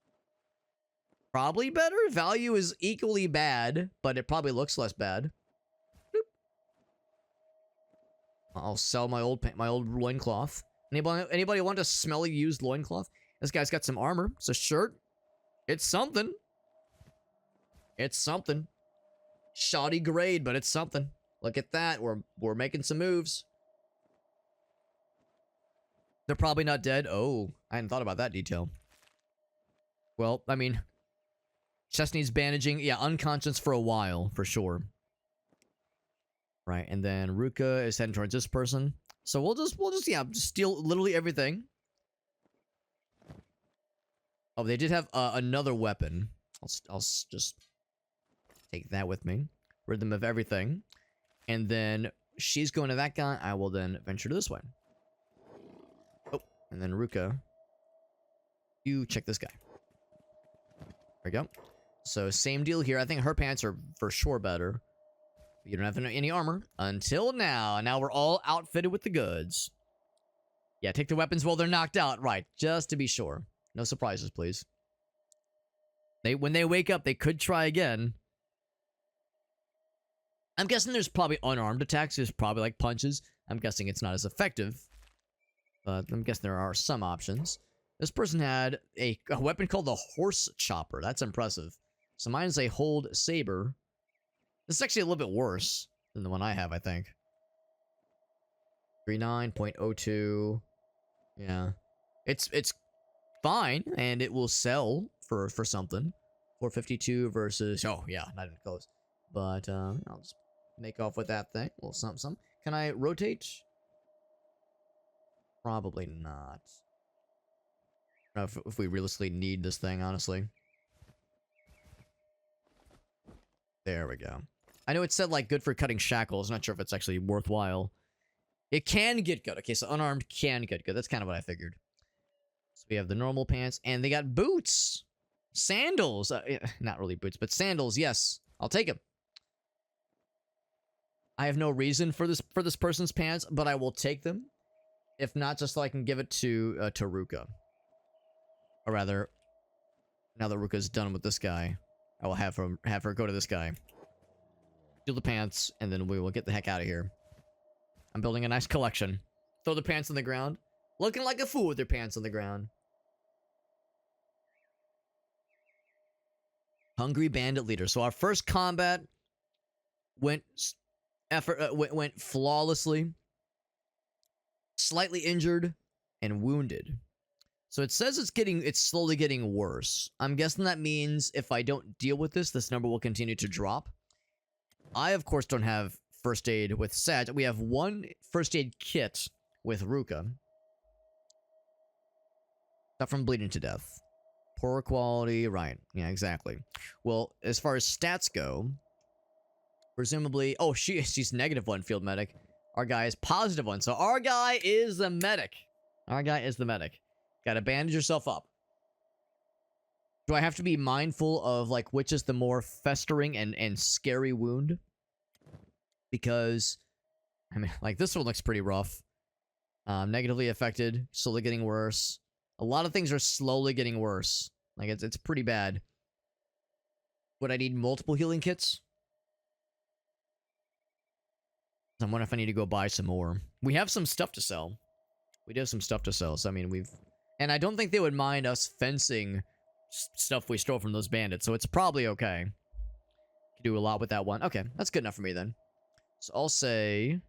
probably better. Value is equally bad, but it probably looks less bad. I'll sell my old loincloth. Anybody want a smelly used loincloth? This guy's got some armor. It's a shirt. It's something. It's something. Shoddy grade, but it's something. Look at that. We're making some moves. They're probably not dead. Oh, I hadn't thought about that detail. Well, I mean, chest needs bandaging. Yeah, unconscious for a while, for sure. Right, and then Ruka is heading towards this person. So we'll just steal literally everything. Oh, they did have another weapon. I'll just take that with me. Rid them of everything. And then she's going to that guy. I will then venture to this way. Oh, and then Ruka, you check this guy. There we go. So same deal here. I think her pants are for sure better. You don't have any armor. Until now. Now we're all outfitted with the goods. Yeah, take the weapons while they're knocked out. Right, just to be sure. No surprises, please. When they wake up, they could try again. I'm guessing there's probably unarmed attacks. There's probably like punches. I'm guessing it's not as effective. But I'm guessing there are some options. This person had a weapon called the Horse Chopper. That's impressive. So mine is a Hold Saber. This is actually a little bit worse than the one I have, I think. 39.02. Yeah. It's fine, and it will sell for something. 452 versus... Oh, yeah, not even close. But, I'll just make off with that thing. A little something. Can I rotate? Probably not. I don't know if we realistically need this thing, honestly. There we go. I know it said, like, good for cutting shackles. Not sure if it's actually worthwhile. It can get good. Okay, so unarmed can get good. That's kind of what I figured. So we have the normal pants, and they got boots. Sandals. Not really boots, but sandals, yes. I'll take them. I have no reason for this person's pants, but I will take them. If not, just so I can give it to Ruka. Or rather, now that Ruka's done with this guy, I will have her go to this guy. Steal the pants, and then we will get the heck out of here. I'm building a nice collection. Throw the pants on the ground. Looking like a fool with their pants on the ground. Hungry Bandit Leader. So our first combat went flawlessly. Slightly injured and wounded. So it says it's slowly getting worse. I'm guessing that means if I don't deal with this number will continue to drop. I, of course, don't have first aid with Sag. We have one first aid kit with Ruka. Not from bleeding to death. Poor quality, right. Yeah, exactly. Well, as far as stats go, presumably... Oh, she's -1 field medic. Our guy is +1. So our guy is the medic. Our guy is the medic. Gotta bandage yourself up. Do I have to be mindful of, like, which is the more festering and scary wound? because, I mean, like, this one looks pretty rough. Negatively affected, slowly getting worse. A lot of things are slowly getting worse. Like, it's pretty bad. Would I need multiple healing kits? I'm wondering if I need to go buy some more. We have some stuff to sell. We do have some stuff to sell, so I mean, we've... And I don't think they would mind us fencing stuff we stole from those bandits, so it's probably okay. Can do a lot with that one. Okay, that's good enough for me then. So I'll say...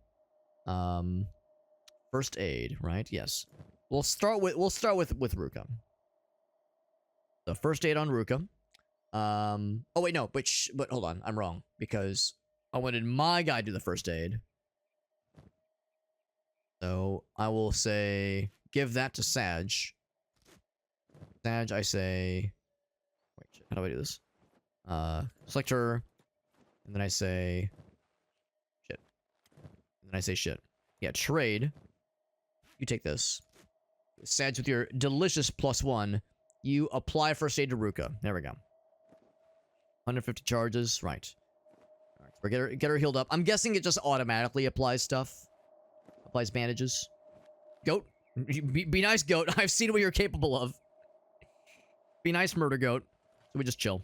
first aid, right? Yes. We'll start with Ruka. So first aid on Ruka. Oh wait, no, but hold on, I'm wrong, because I wanted my guy to do the first aid. So I will say give that to Sag. Sag, I say, wait, how do I do this? Select her, and then I say shit. And then I say shit. Yeah, trade. You take this. Sag, with your delicious +1, you apply first aid to Ruka. There we go. 150 charges, right. All right, get her healed up. I'm guessing it just automatically applies stuff. Applies bandages. Goat. Be nice, Goat. I've seen what you're capable of. Be nice, Murder Goat. So we just chill.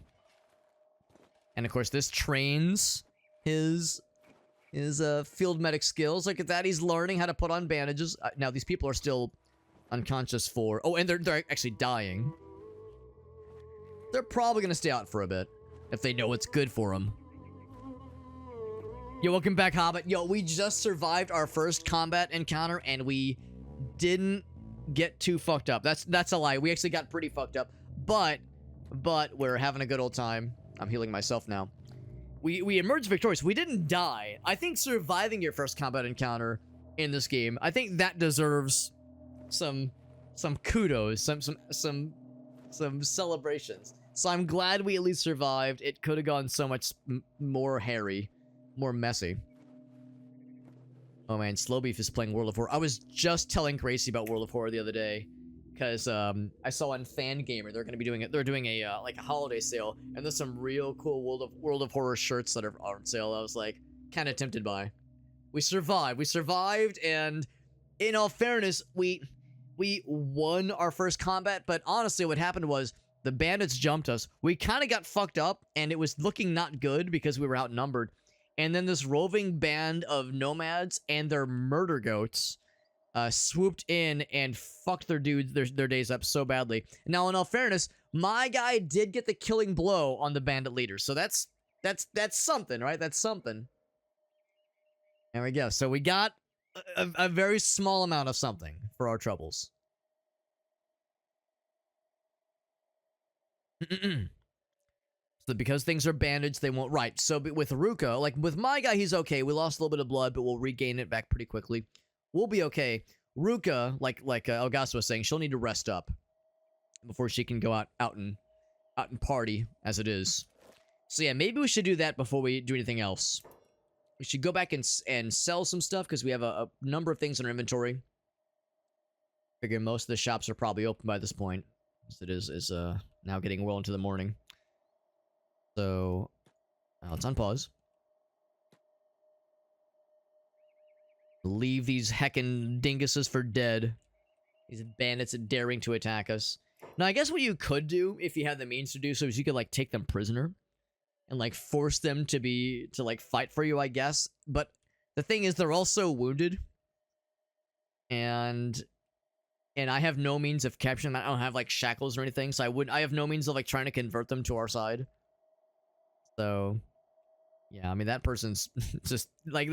And of course, this trains his field medic skills. Look at that. He's learning how to put on bandages. Now, these people are still unconscious for... Oh, and they're actually dying. They're probably going to stay out for a bit. If they know what's good for them. Yo, welcome back, Hobbit. Yo, we just survived our first combat encounter, and we didn't get too fucked up. That's a lie. We actually got pretty fucked up. But we're having a good old time. I'm healing myself now. We emerged victorious. We didn't die. I think surviving your first combat encounter in this game, I think that deserves some kudos, some celebrations. So I'm glad we at least survived. It could have gone so much more hairy, more messy. Oh man, Slowbeef is playing World of Horror. I was just telling Gracie about World of Horror the other day, because I saw on Fangamer they're going to be doing it. They're doing a like a holiday sale, and there's some real cool World of Horror shirts that are on sale. I was like kind of tempted by. We survived, and in all fairness, we won our first combat. But honestly, what happened was the bandits jumped us. We kind of got fucked up, and it was looking not good because we were outnumbered. And then this roving band of nomads and their murder goats swooped in and fucked their days up so badly. Now, in all fairness, my guy did get the killing blow on the bandit leader, so that's something, right? That's something. There we go. So we got a very small amount of something for our troubles. So because things are bandaged, they won't... Right, so with Ruka, like with my guy, he's okay. We lost a little bit of blood, but we'll regain it back pretty quickly. We'll be okay. Ruka, like Elgato was saying, she'll need to rest up before she can go out and party, as it is. So yeah, maybe we should do that before we do anything else. We should go back and sell some stuff, because we have a number of things in our inventory. Figure most of the shops are probably open by this point, as it is now getting well into the morning. So, let's unpause. Leave these heckin' dinguses for dead. These bandits daring to attack us. Now, I guess what you could do, if you had the means to do so, is you could, like, take them prisoner. And, like, force them to fight for you, I guess. But the thing is, they're also wounded. And I have no means of capturing them. I don't have, like, shackles or anything. So I have no means of, like, trying to convert them to our side. So, yeah, I mean, that person's just, like,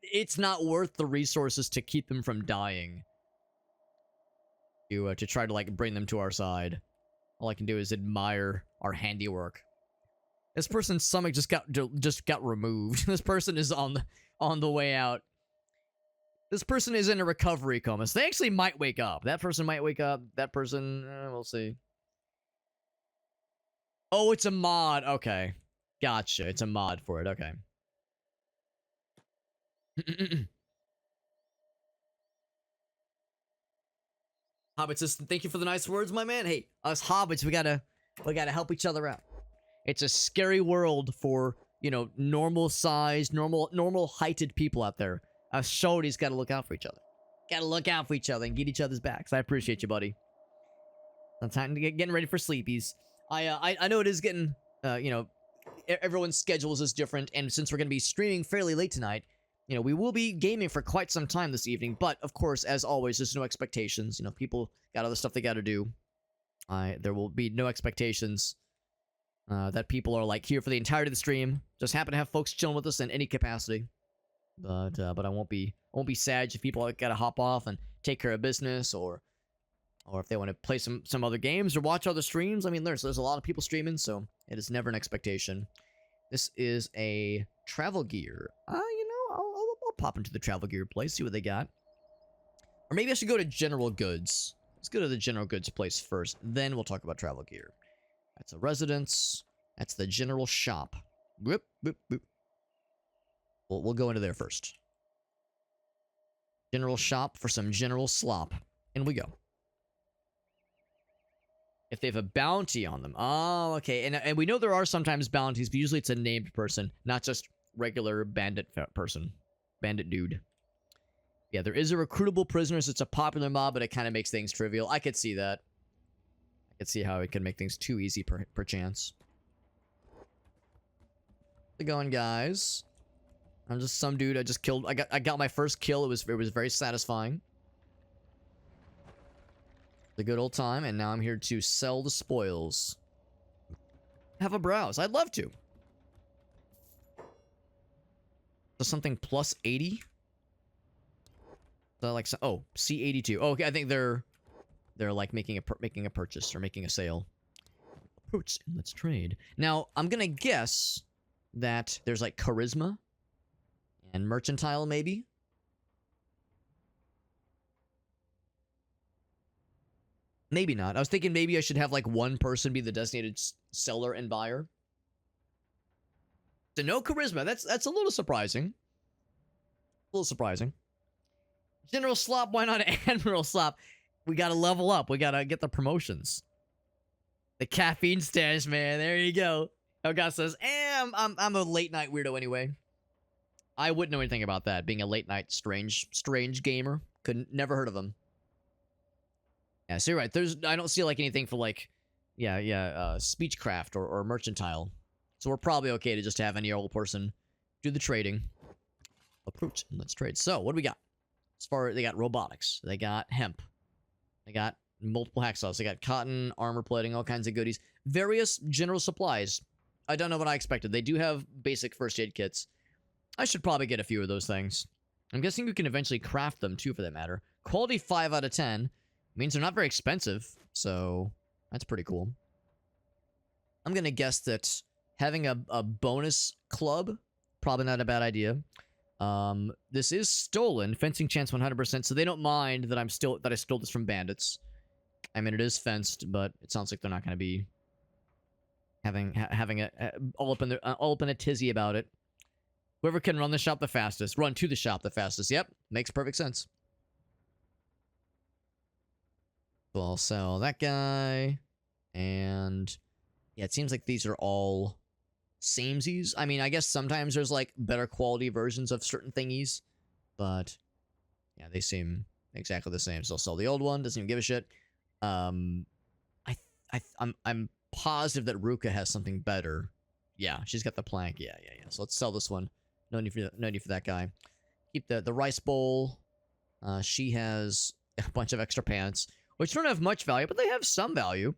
it's not worth the resources to keep them from dying. To try to, like, bring them to our side. All I can do is admire our handiwork. This person's stomach just got removed. This person is on the way out. This person is in a recovery coma. So they actually might wake up. That person might wake up. That person, we'll see. Oh, it's a mod. Okay. Gotcha. It's a mod for it. Okay. Hobbit says, thank you for the nice words, my man. Hey, us hobbits, we gotta help each other out. It's a scary world for, normal sized, normal heighted people out there. Shorty's got to look out for each other. Got to look out for each other and get each other's backs. I appreciate you, buddy. It's time to getting ready for sleepies. I know it is getting, everyone's schedules is different, and since we're going to be streaming fairly late tonight, we will be gaming for quite some time this evening, but of course, as always, there's no expectations. People got other stuff they got to do. There will be no expectations that people are like here for the entirety of the stream. Just happen to have folks chilling with us in any capacity. But I won't be sad if people got to hop off and take care of business, or if they want to play some other games or watch other streams. I mean, there's a lot of people streaming, so it is never an expectation. This is a travel gear. I'll pop into the travel gear place, see what they got. Or maybe I should go to general goods. Let's go to the general goods place first, then we'll talk about travel gear. That's a residence. That's the general shop. Boop, boop, boop. We'll go into there first. General shop for some general slop. In we go. If they have a bounty on them. Oh, okay. And we know there are sometimes bounties, but usually it's a named person, not just regular bandit person. Bandit dude. Yeah, there is a recruitable prisoners. It's a popular mob, but it kind of makes things trivial. I could see that. I could see how it can make things too easy per chance. How's it going, guys? I'm just some dude I just killed. I got my first kill. It was very satisfying. The good old time, and now I'm here to sell the spoils. Have a browse. I'd love to. So something plus 80? So like, oh, C82. Oh, okay, I think they're like making a purchase or making a sale. Approach, let's trade. Now, I'm gonna guess that there's like charisma and mercantile, maybe. Maybe not. I was thinking maybe I should have like one person be the designated seller and buyer. So no charisma. That's a little surprising. A little surprising. General Slop, why not Admiral Slop? We gotta level up. We gotta get the promotions. The caffeine stash, man. There you go. Elgas says, I'm a late night weirdo anyway. I wouldn't know anything about that. Being a late night strange gamer. Never heard of them. Yeah, so you're right. I don't see like anything for like, speechcraft or mercantile. So we're probably okay to just have any old person do the trading. Approach and let's trade. So what do we got? As far as they got robotics, they got hemp, they got multiple hacksaws, they got cotton, armor plating, all kinds of goodies. Various general supplies. I don't know what I expected. They do have basic first aid kits. I should probably get a few of those things. I'm guessing you can eventually craft them too, for that matter. Quality 5 out of 10 means they're not very expensive, so that's pretty cool. I'm gonna guess that having a bonus club, probably not a bad idea. This is stolen. Fencing chance 100%, so they don't mind that I stole this from bandits. I mean, it is fenced, but it sounds like they're not going to be having all up in a tizzy about it. Whoever can run to the shop the fastest. Yep, makes perfect sense. So I'll sell that guy, and yeah, it seems like these are all samesies. I mean, I guess sometimes there's like better quality versions of certain thingies, but yeah, they seem exactly the same. So I'll sell the old one. Doesn't even give a shit. I'm positive that Ruka has something better. Yeah, she's got the plank. Yeah. So let's sell this one. No need for that guy. Keep the rice bowl. She has a bunch of extra pants, which don't have much value, but they have some value.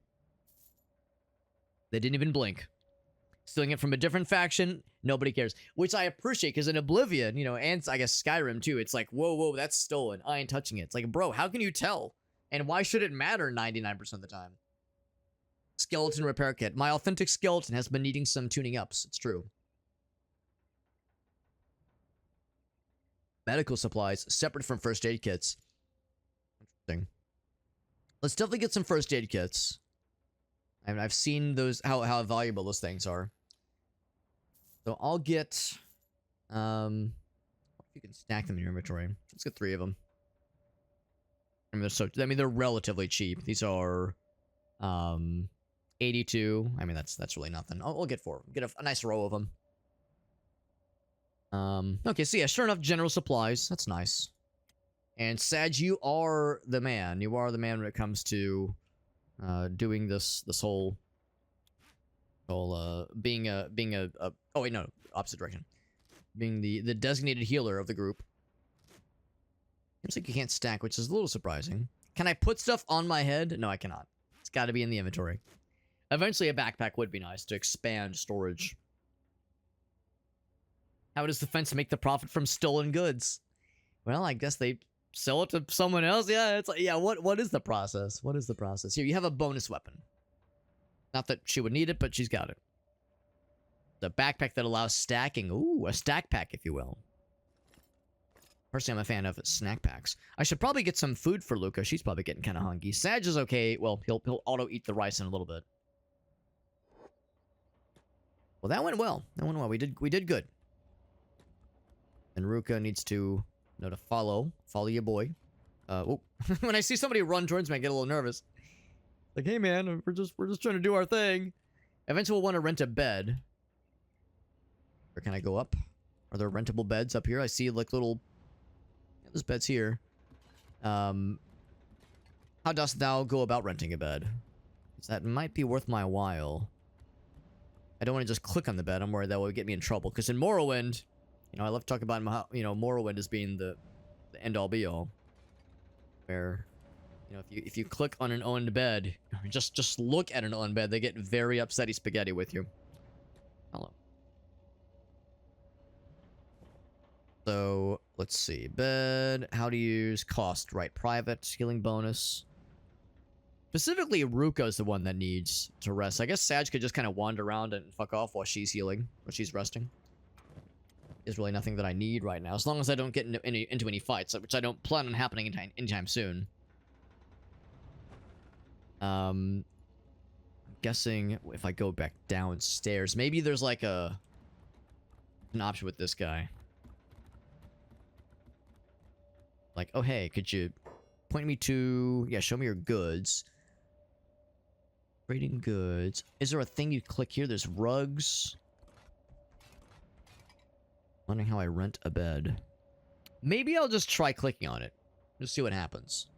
They didn't even blink. Stealing it from a different faction, nobody cares. Which I appreciate, because in Oblivion, and I guess Skyrim too, it's like, whoa, that's stolen. I ain't touching it. It's like, bro, how can you tell? And why should it matter 99% of the time? Skeleton repair kit. My authentic skeleton has been needing some tuning ups. It's true. Medical supplies, separate from first aid kits. Interesting. Let's definitely get some first aid kits. I mean, I've seen those, how valuable those things are. So I'll get, if you can stack them in your inventory. Let's get 3 of them. I mean, they're relatively cheap. These are, 82. I mean, that's really nothing. I'll get 4. Get a nice row of them. Okay, so yeah, sure enough, general supplies. That's nice. And Sag, you are the man. You are the man when it comes to doing this whole being a oh wait, no, opposite direction. Being the designated healer of the group. Seems like you can't stack, which is a little surprising. Can I put stuff on my head? No, I cannot. It's got to be in the inventory. Eventually, a backpack would be nice to expand storage. How does the fence make the profit from stolen goods? Well, I guess they sell it to someone else. Yeah, it's like, yeah. What is the process? What is the process? Here, you have a bonus weapon. Not that she would need it, but she's got it. The backpack that allows stacking. Ooh, a stack pack, if you will. Personally, I'm a fan of snack packs. I should probably get some food for Luca. She's probably getting kind of hungry. Sag is okay. Well, he'll auto eat the rice in a little bit. Well, that went well. That went well. We did good. And Ruka needs to know to follow your boy. Oh, when I see somebody run towards me, I get a little nervous. Like, hey man, we're just trying to do our thing. Eventually, we'll want to rent a bed. Or can I go up? Are there rentable beds up here? I see like little. Yeah, there's beds here. How dost thou go about renting a bed? That might be worth my while. I don't want to just click on the bed. I'm worried that will get me in trouble. Because in Morrowind, you know, I love talking about Morrowind as being the end all be all. Where, you know, if you click on an owned bed, just look at an owned bed, they get very upsetty spaghetti with you. Hello. So let's see. Bed. How to use. Cost. Right. Private. Healing bonus. Specifically, Ruka is the one that needs to rest. I guess Sag could just kind of wander around and fuck off while she's healing, while she's resting. There's really nothing that I need right now, as long as I don't get into any fights, which I don't plan on happening anytime soon. I'm guessing if I go back downstairs, maybe there's like an option with this guy. Like, oh hey, could you point me to, yeah, show me your goods. Trading goods. Is there a thing you click here? There's rugs. Wondering how I rent a bed. Maybe I'll just try clicking on it. Just see what happens.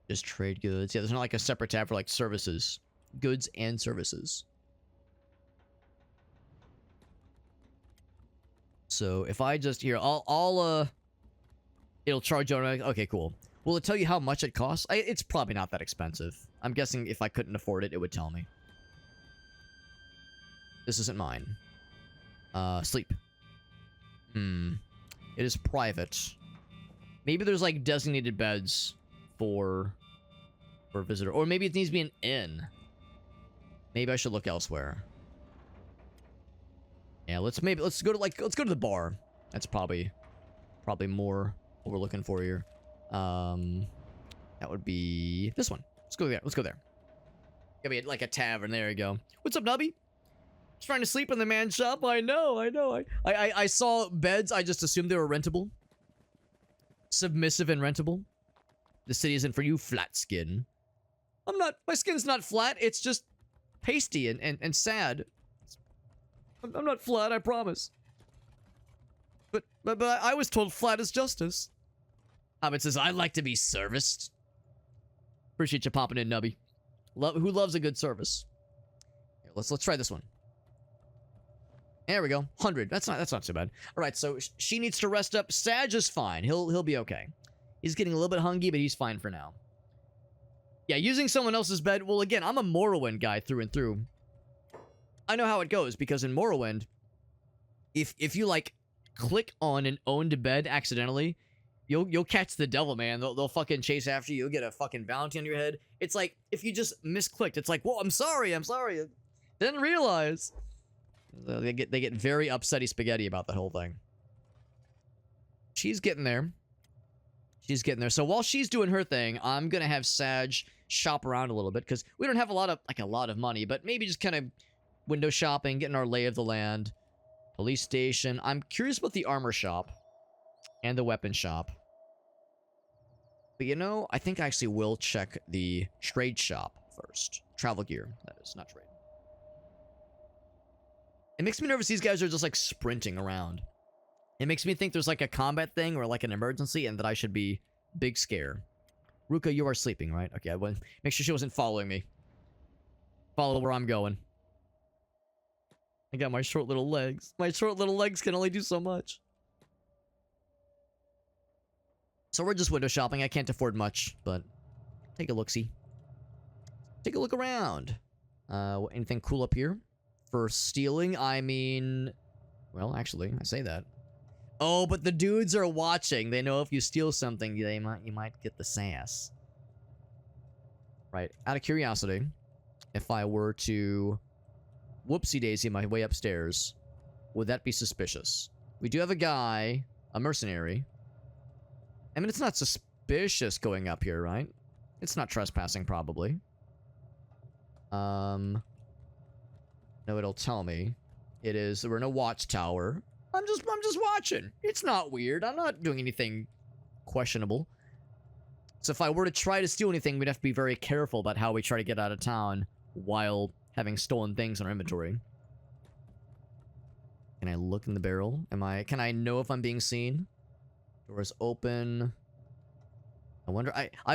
Just trade goods. Yeah, there's not like a separate tab for like services. Goods and services. So if I just here, it'll charge you. Okay, cool. Will it tell you how much it costs? It's probably not that expensive. I'm guessing if I couldn't afford it, it would tell me. This isn't mine. Sleep. It is private. Maybe there's like designated beds for a visitor, or maybe it needs to be an inn. Maybe I should look elsewhere. Yeah, let's go to the bar. That's probably more what we're looking for here. That would be this one. Let's go there. Let's go there. Gotta be like a tavern. There you go. What's up, Nubby? Just trying to sleep in the man's shop. I know. I saw beds. I just assumed they were rentable. Submissive and rentable. The city isn't for you, flat skin. My skin's not flat. It's just pasty and sad. I'm not flat, I promise. But I was told flat is justice. Hobbit says, I'd like to be serviced. Appreciate you popping in, Nubby. Who loves a good service? Here, let's try this one. There we go. 100. That's not too bad. All right, so she needs to rest up. Sag is fine. He'll be okay. He's getting a little bit hungry, but he's fine for now. Yeah, using someone else's bed. Well, again, I'm a Morrowind guy through and through. I know how it goes because in Morrowind, if you like click on an owned bed accidentally, you'll catch the devil, man. They'll fucking chase after you. You'll get a fucking bounty on your head. It's like if you just misclicked, it's like, whoa, I'm sorry. Didn't realize. They get very upsetty spaghetti about that whole thing. She's getting there. So while she's doing her thing, I'm gonna have Sag shop around a little bit because we don't have a lot of money, but maybe just kind of window shopping, getting our lay of the land. Police station. I'm curious about the armor shop and the weapon shop. But you know, I think I actually will check the trade shop first. Travel gear, that is, not trade. It makes me nervous these guys are just like sprinting around. It makes me think there's like a combat thing or like an emergency and that I should be big scare. Ruka, you are sleeping, right? Okay, I went. Make sure she wasn't following me. Follow where I'm going. I got my short little legs. My short little legs can only do so much. So we're just window shopping. I can't afford much, but take a look-see. Take a look around. Anything cool up here? For stealing, I mean... Well, actually, I say that. Oh, but the dudes are watching. They know if you steal something, you might get the sass. Right. Out of curiosity, if I were to whoopsie-daisy my way upstairs, would that be suspicious? We do have a guy, a mercenary. I mean, it's not suspicious going up here, right? It's not trespassing, probably. No, it'll tell me. It is. We're in a watchtower. I'm just watching. It's not weird. I'm not doing anything questionable. So if I were to try to steal anything, we'd have to be very careful about how we try to get out of town while having stolen things in our inventory. Can I look in the barrel? Can I know if I'm being seen? Doors open. I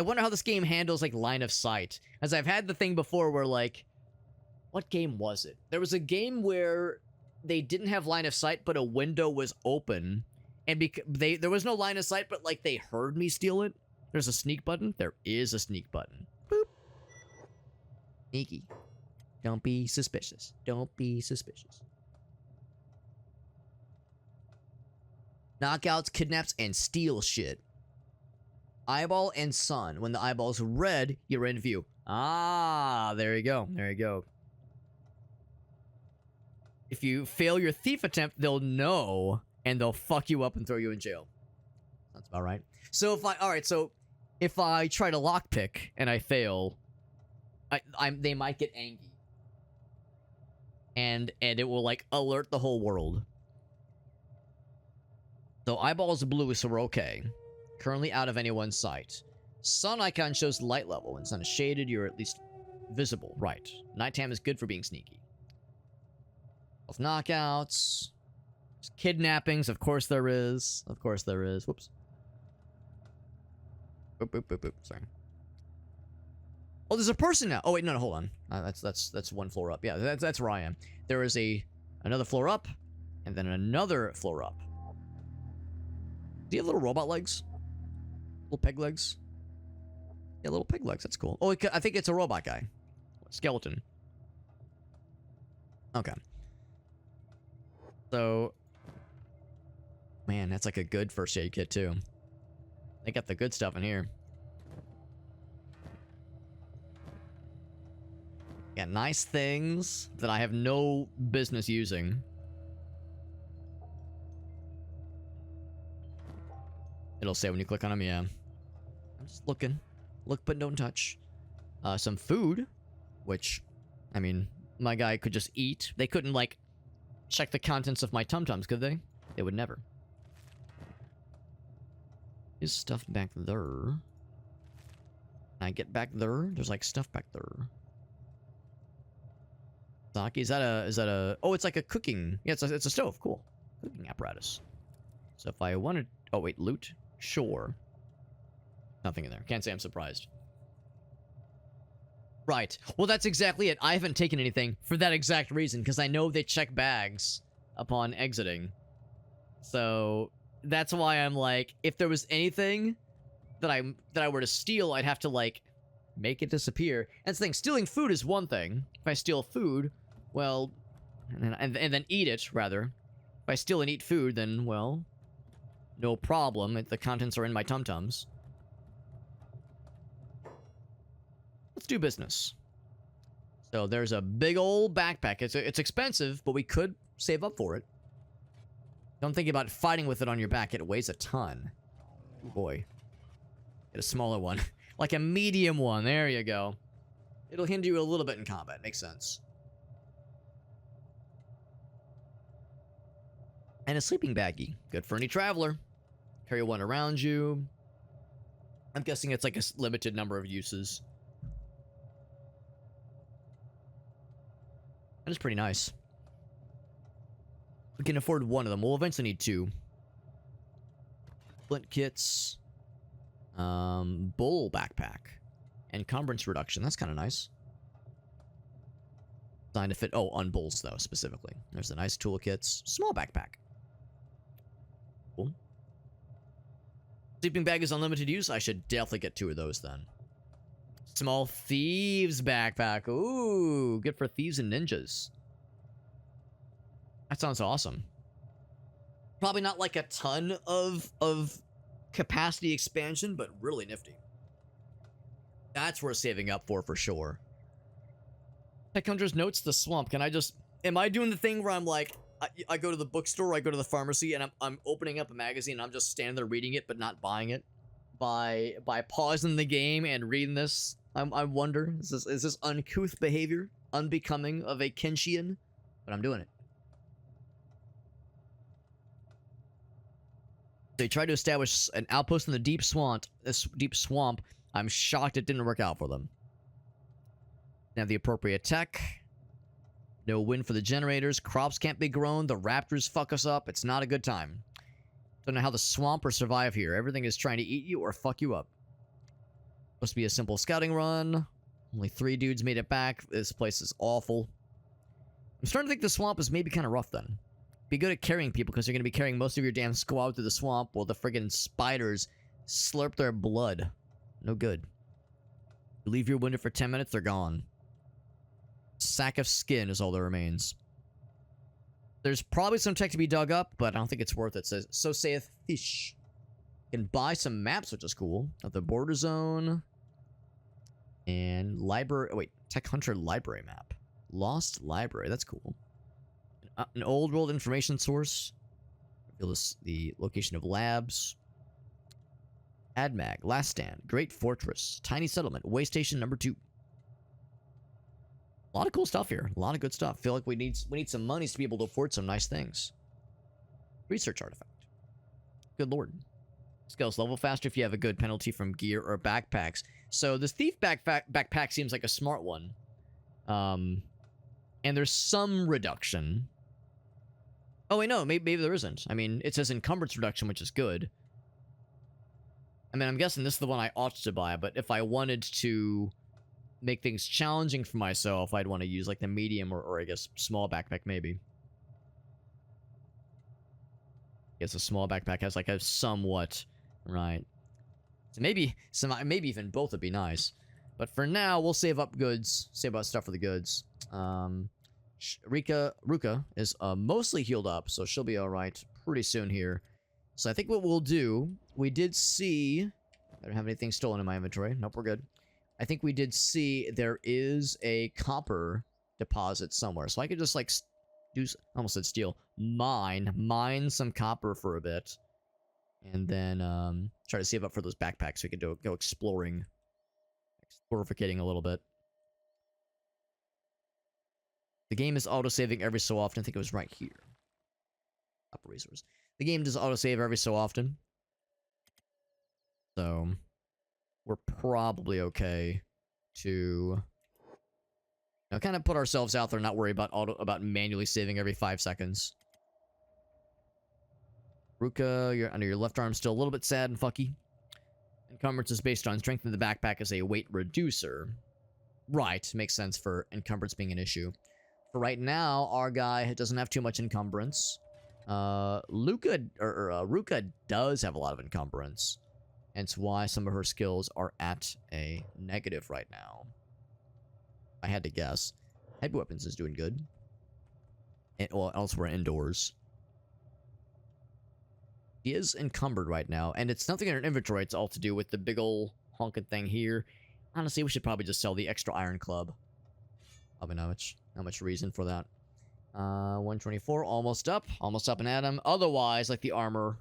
wonder how this game handles like line of sight. As I've had the thing before where like, what game was it? There was a game where they didn't have line of sight, but a window was open, and there was no line of sight, but like they heard me steal it. There's a sneak button. There is a sneak button. Boop. Sneaky. Don't be suspicious. Don't be suspicious. Knockouts, kidnaps, and steal shit. Eyeball and sun. When the eyeball's red, you're in view. Ah, there you go. There you go. If you fail your thief attempt, they'll know, and they'll fuck you up and throw you in jail. That's about right. So if I try to lockpick and I fail, they might get angry. And it will, like, alert the whole world. So eyeball's blue, so we're okay. Currently out of anyone's sight. Sun icon shows light level. When sun is shaded, you're at least visible. Right. Nighttime is good for being sneaky. Of knockouts. There's kidnappings. Of course there is. Of course there is. Whoops. Boop, boop, boop, boop. Sorry. Oh, there's a person now. Oh, wait, no, hold on. That's one floor up. Yeah, that's where I am. There is another floor up, and then another floor up. Do you have little robot legs? Little peg legs? Yeah, little peg legs. That's cool. Oh, I think it's a robot guy. Skeleton. Okay. So, man, that's like a good first aid kit, too. They got the good stuff in here. Yeah, nice things that I have no business using. It'll say when you click on them, yeah. I'm just looking. Look but don't touch. Some food, which, I mean, my guy could just eat. They couldn't, like, check the contents of my tum-tums, could they? They would never. Is stuff back there? Can I get back there? There's, like, stuff back there. Sake, is that a... Oh, it's like a cooking... Yeah, it's a stove. Cool. Cooking apparatus. So if I wanted... Oh, wait, loot? Sure. Nothing in there. Can't say I'm surprised. Right. Well, that's exactly it. I haven't taken anything for that exact reason, because I know they check bags upon exiting. So, that's why I'm like, if there was anything that I were to steal, I'd have to, like, make it disappear. And that's the thing, stealing food is one thing. If I steal food, well, and then eat it, rather. If I steal and eat food, then, well, no problem. The contents are in my tum-tums. Let's do business. So there's a big old backpack. It's expensive, but we could save up for it. Don't think about fighting with it on your back. It weighs a ton. Oh boy. Get a smaller one. Like a medium one. There you go. It'll hinder you a little bit in combat. Makes sense. And a sleeping baggie. Good for any traveler. Carry one around you. I'm guessing it's like a limited number of uses. That is pretty nice. We can afford one of them. We'll eventually need two. Flint kits. Bull backpack. Encumbrance reduction. That's kind of nice. Designed to fit... Oh, on bulls, though, specifically. There's the nice toolkits. Small backpack. Cool. Sleeping bag is unlimited use. I should definitely get two of those, then. Small thieves backpack. Ooh, good for thieves and ninjas. That sounds awesome. Probably not like a ton of capacity expansion, but really nifty. That's worth saving up for sure. Tech Hunter's notes, the swamp. Can I just... Am I doing the thing where I'm like... I go to the bookstore, I go to the pharmacy, and I'm opening up a magazine, and I'm just standing there reading it, but not buying it? By pausing the game and reading this, I wonder, is this uncouth behavior? Unbecoming of a Kenshian? But I'm doing it. They tried to establish an outpost in the deep swamp. I'm shocked it didn't work out for them. They have the appropriate tech. No wind for the generators. Crops can't be grown. The raptors fuck us up. It's not a good time. Don't know how the swampers survive here. Everything is trying to eat you or fuck you up. Supposed to be a simple scouting run. Only 3 dudes made it back. This place is awful. I'm starting to think the swamp is maybe kind of rough then. Be good at carrying people because you're going to be carrying most of your damn squad through the swamp while the friggin' spiders slurp their blood. No good. You leave your window for 10 minutes, they're gone. Sack of skin is all that remains. There's probably some tech to be dug up, but I don't think it's worth it. So saith fish. You can buy some maps, which is cool. Of the border zone. And library... Wait, Tech Hunter library map. Lost library, that's cool. An old world information source. Reveal the location of labs. AdMag, Last Stand, Great Fortress, Tiny Settlement, Way Station number 2. A lot of cool stuff here. A lot of good stuff. Feel like we need some monies to be able to afford some nice things. Research artifact. Good lord. Scales level faster if you have a good penalty from gear or backpacks. So this thief backpack seems like a smart one. And there's some reduction. Oh wait, no, maybe there isn't. I mean, it says encumbrance reduction, which is good. I mean, I'm guessing this is the one I ought to buy, but if I wanted to make things challenging for myself, I'd want to use like the medium or I guess small backpack maybe. I guess a small backpack has like a somewhat, right? So maybe even both would be nice. But for now, we'll save up goods, save up stuff for the goods. Ruka is mostly healed up, so she'll be all right pretty soon here. So I think what we'll do, we did see... I don't have anything stolen in my inventory. Nope, we're good. I think we did see there is a copper deposit somewhere. So I could just, like, I almost said steal. Mine some copper for a bit. And then try to save up for those backpacks so we can go exploring. Explorificating a little bit. The game is auto-saving every so often. I think it was right here. Upper resource. The game does auto-save every so often. So, we're probably okay to kind of put ourselves out there and not worry about manually saving every 5 seconds. Ruka, you're under your left arm still a little bit sad and fucky. Encumbrance is based on strength in the backpack as a weight reducer. Right, makes sense for encumbrance being an issue. For right now, our guy doesn't have too much encumbrance. Ruka does have a lot of encumbrance. Hence why some of her skills are at a negative right now. I had to guess. Heavy weapons is doing good. Well, elsewhere indoors. He is encumbered right now, and it's nothing in her inventory. It's all to do with the big ol' honking thing here. Honestly, we should probably just sell the extra iron club. Probably not much reason for that. 124, almost up an atom. Otherwise, like the armor,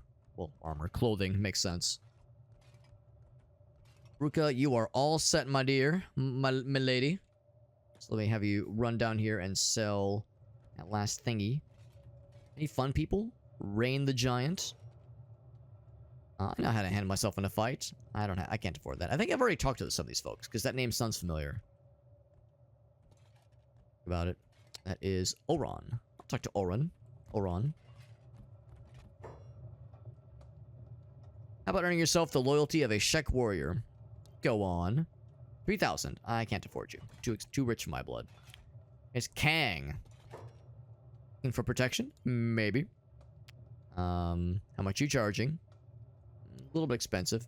clothing makes sense. Ruka, you are all set, my dear, my lady. So let me have you run down here and sell that last thingy. Any fun people? Rain the Giant. I know how to handle myself in a fight. I can't afford that. I think I've already talked to some of these folks, because that name sounds familiar. About it. That is Oron. I'll talk to Oron. How about earning yourself the loyalty of a Shek warrior? Go on. 3,000. I can't afford you. Too rich for my blood. It's Kang. Looking for protection? Maybe. How much you charging? A little bit expensive.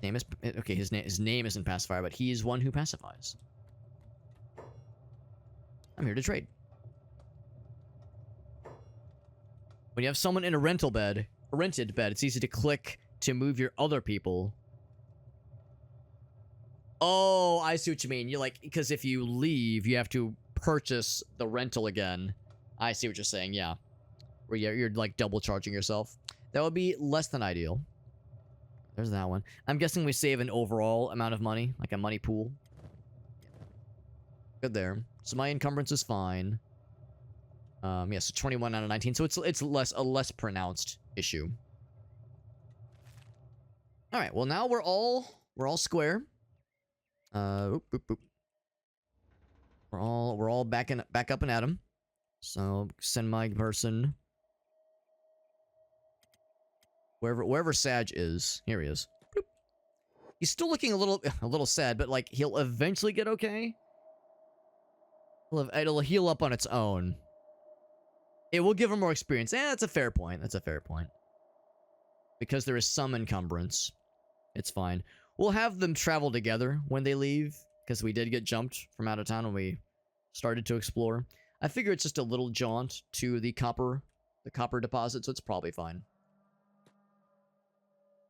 Name is okay. His name isn't pacifier, but he is one who pacifies. I'm here to trade. When you have someone in a rented bed, it's easy to click to move your other people. Oh, I see what you mean. You're like, because if you leave, you have to purchase the rental again. I see what you're saying, yeah. Where you're like double charging yourself. That would be less than ideal. There's that one. I'm guessing we save an overall amount of money, like a money pool. Good there. So my encumbrance is fine. Yeah, so 21 out of 19. So it's a less pronounced issue. All right. Well, now we're all square. Oop, oop, oop. We're all back up and at him. So send my person wherever Sag is. Here he is. Boop. He's still looking a little sad, but like he'll eventually get okay. It'll heal up on its own. It will give him more experience. That's a fair point. That's a fair point. Because there is some encumbrance. It's fine. We'll have them travel together when they leave, because we did get jumped from out of town when we started to explore. I figure it's just a little jaunt to the copper deposit, so it's probably fine.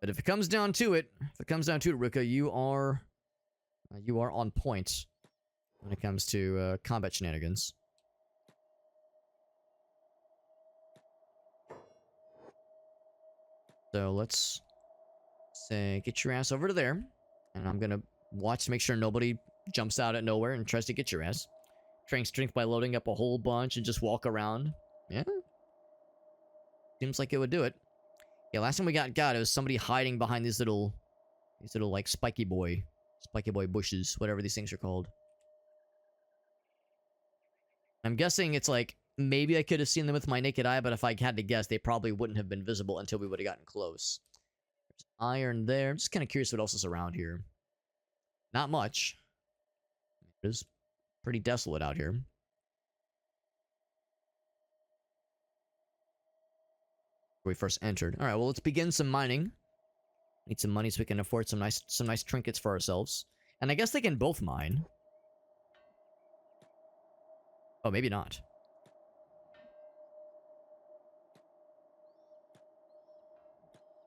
But if it comes down to it, Ruka, you are on point when it comes to combat shenanigans. So let's say get your ass over to there, and I'm gonna watch to make sure nobody jumps out at nowhere and tries to get your ass. Train strength by loading up a whole bunch and just walk around. Yeah, seems like it would do it. Yeah, last time we got it was somebody hiding behind these little like spiky boy bushes, whatever these things are called. I'm guessing it's like maybe I could have seen them with my naked eye, but if I had to guess, they probably wouldn't have been visible until we would have gotten close. There's iron there. I'm just kind of curious what else is around here. Not much. It is pretty desolate out here. Where we first entered. All right, well, let's begin some mining. Need some money so we can afford some nice trinkets for ourselves. And I guess they can both mine. Oh, maybe not.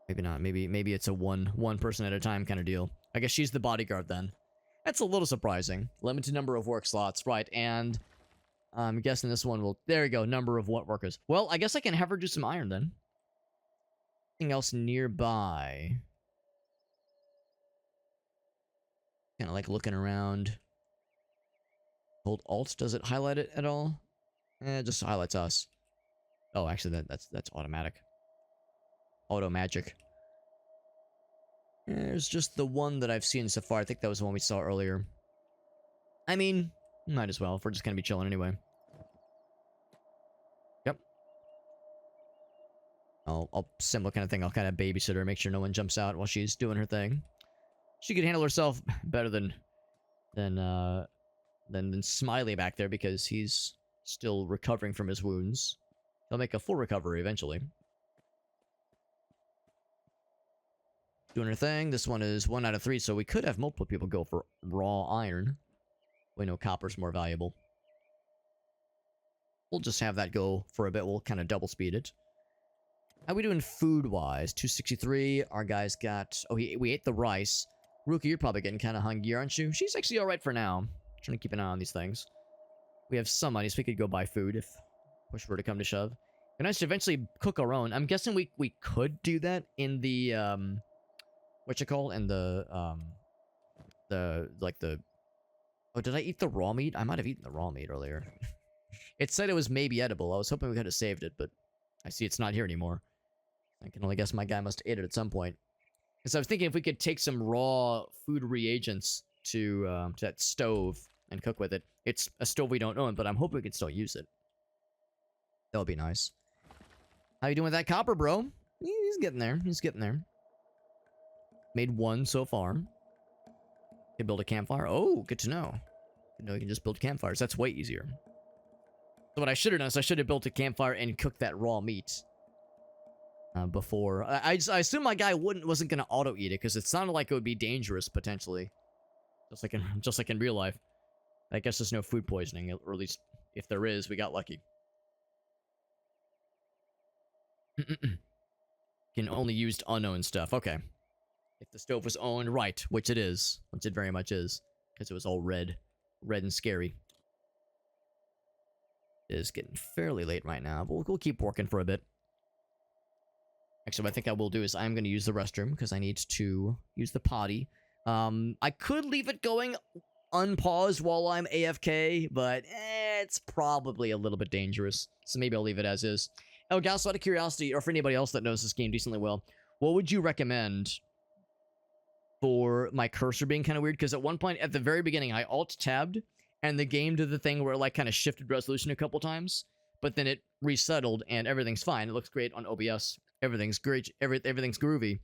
Maybe not. Maybe it's a one person at a time kind of deal. I guess she's the bodyguard then. That's a little surprising. Limited number of work slots, right? And I'm guessing this one will. There you go. Number of what workers? Well, I guess I can have her do some iron then. Anything else nearby? Kind of like looking around. Hold Alt. Does it highlight it at all? It just highlights us. Oh, actually, that's automatic. Auto magic. There's just the one that I've seen so far. I think that was the one we saw earlier. I mean, might as well if we're just gonna be chilling anyway. Yep. I'll similar kind of thing. I'll kind of babysit her, make sure no one jumps out while she's doing her thing. She could handle herself better than Smiley back there because he's still recovering from his wounds. He'll make a full recovery eventually. Doing her thing. This one is 1 out of 3, so we could have multiple people go for raw iron. We know copper's more valuable. We'll just have that go for a bit. We'll kind of double speed it. How we doing food-wise? 263. Our guys got... Oh, we ate the rice. Ruka, you're probably getting kind of hungry, aren't you? She's actually alright for now. Trying to keep an eye on these things. We have some money, so we could go buy food if push were to come to shove. It'd be nice to eventually cook our own. I'm guessing we could do that in the... in the oh, did I eat the raw meat? I might have eaten the raw meat earlier. It said it was maybe edible. I was hoping we could have saved it, but I see it's not here anymore. I can only guess my guy must have ate it at some point. Because I was thinking if we could take some raw food reagents to that stove and cook with it. It's a stove we don't own, but I'm hoping we can still use it. That would be nice. How you doing with that copper, bro? He's getting there. He's getting there. Made one so far. Can build a campfire. Oh, good to know. You know, you can just build campfires. That's way easier. So what I should have done is I should have built a campfire and cooked that raw meat before. I assume my guy wasn't gonna auto eat it because it sounded like it would be dangerous potentially, just like in real life. I guess there's no food poisoning, or at least if there is, we got lucky. Can only use unknown stuff. Okay. If the stove was owned, right, which it is, which it very much is, because it was all red and scary. It is getting fairly late right now, but we'll keep working for a bit. Actually, what I think I will do is I'm going to use the restroom, because I need to use the potty. I could leave it going unpaused while I'm AFK, but it's probably a little bit dangerous, so maybe I'll leave it as is. Oh, guys, out of curiosity, or for anybody else that knows this game decently well, what would you recommend for my cursor being kind of weird? Because at one point, at the very beginning, I alt-tabbed, and the game did the thing where it, like, kind of shifted resolution a couple times, but then it resettled, and everything's fine. It looks great on OBS. Everything's great. Everything's groovy.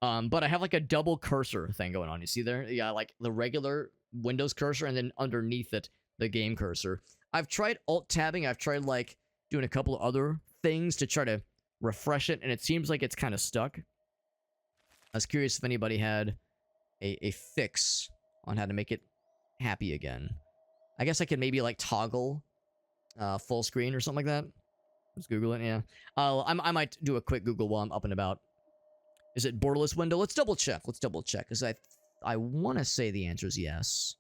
But I have, like, a double cursor thing going on. You see there? Yeah, like, the regular Windows cursor, and then underneath it, the game cursor. I've tried alt-tabbing. I've tried, like, doing a couple of other things to try to refresh it, and it seems like it's kind of stuck. I was curious if anybody had a fix on how to make it happy again. I guess I could maybe, like, toggle full screen or something like that. Let's Google it, yeah. I might do a quick Google while I'm up and about. Is it borderless window? Let's double check. Because I want to say the answer is yes.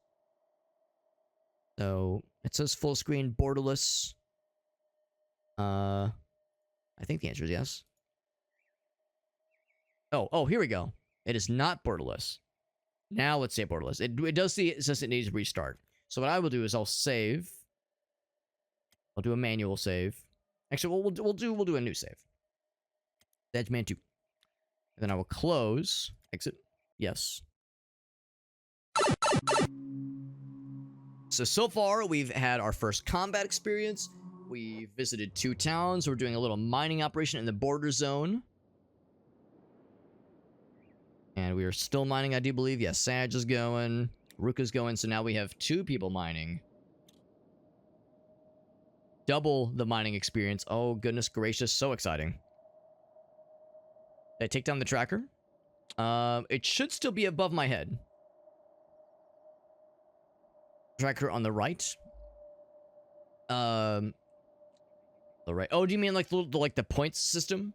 So, it says full screen borderless. I think the answer is yes. Oh, here we go. It is not borderless. Now let's say borderless. It does see, it says it needs to restart. So what I will do is I'll save. I'll do a manual save. Actually, we'll do a new save. Edgeman 2. And then I will close. Exit. Yes. So far, we've had our first combat experience. We visited 2 towns. We're doing a little mining operation in the border zone. And we are still mining, I do believe. Yes, Saj is going. Ruka's going. So now we have 2 people mining. Double the mining experience. Oh, goodness gracious. So exciting. Did I take down the tracker? It should still be above my head. Tracker on the right. The right. Oh, do you mean like the points system?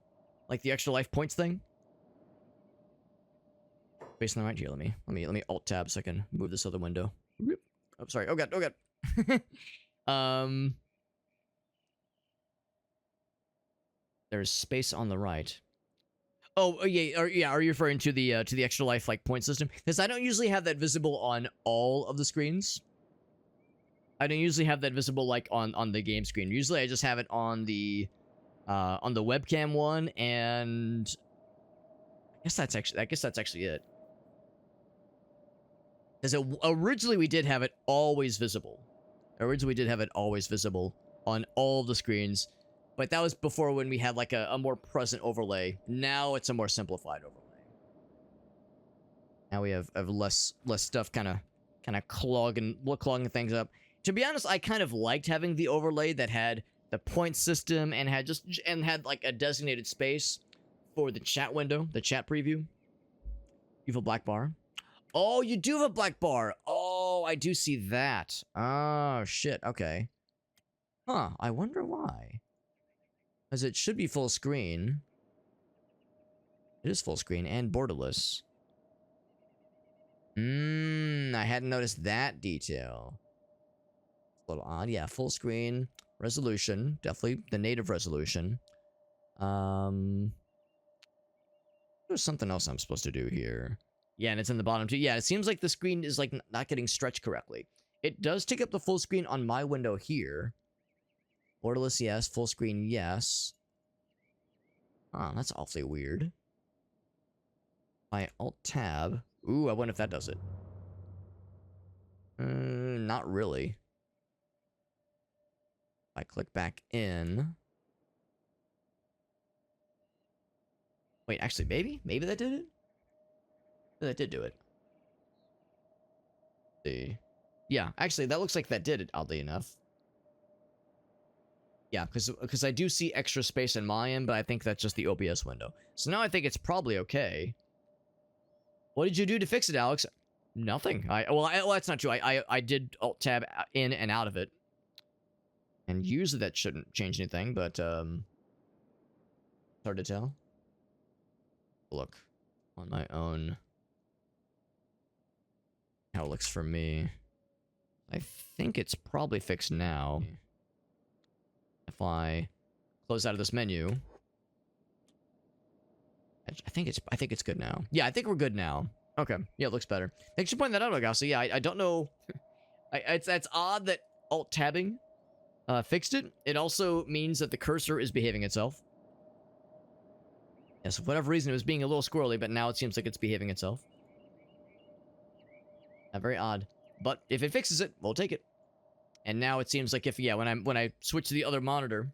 Like the extra life points thing? Based on the right here, let me alt tab so I can move this other window. Oh, sorry. Oh god. There's space on the right. Oh yeah, are you referring to the extra life like point system? Because I don't usually have that visible on all of the screens. I don't usually have that visible like on the game screen. Usually I just have it on the webcam one, and I guess that's actually it. Because originally we did have it always visible. Originally we did have it always visible on all of the screens, but that was before when we had like a more present overlay. Now it's a more simplified overlay. Now we have less stuff kind of clogging things up. To be honest, I kind of liked having the overlay that had the point system and had like a designated space for the chat window, the chat preview. You have a black bar. Oh, you do have a black bar. Oh, I do see that. Oh, shit. Okay. Huh. I wonder why. Because it should be full screen. It is full screen and borderless. I hadn't noticed that detail. It's a little odd. Yeah, full screen. Resolution. Definitely the native resolution. There's something else I'm supposed to do here. Yeah, and it's in the bottom too. Yeah, it seems like the screen is like not getting stretched correctly. It does take up the full screen on my window here. Borderless, yes. Full screen, yes. Oh, that's awfully weird. My alt-tab. Ooh, I wonder if that does it. Not really. If I click back in. Wait, actually, maybe? Maybe that did it? That did do it. See. Yeah, actually, that looks like that did it, oddly enough. Yeah, because I do see extra space in my end, but I think that's just the OBS window. So now I think it's probably okay. What did you do to fix it, Alex? Nothing. Well, that's not true. I did Alt-Tab in and out of it. And usually that shouldn't change anything, but, hard to tell. Look on my own. How it looks for me. I think it's probably fixed now. If I close out of this menu, I think it's good now. Yeah, I think we're good now. Okay, yeah, it looks better. Thanks for pointing that out, Agassi. Yeah, I don't know. It's odd that Alt-Tabbing fixed it. It also means that the cursor is behaving itself. Yes, for whatever reason, it was being a little squirrely, but now it seems like it's behaving itself. Very odd. But if it fixes it, we'll take it. And now it seems like when I switch to the other monitor,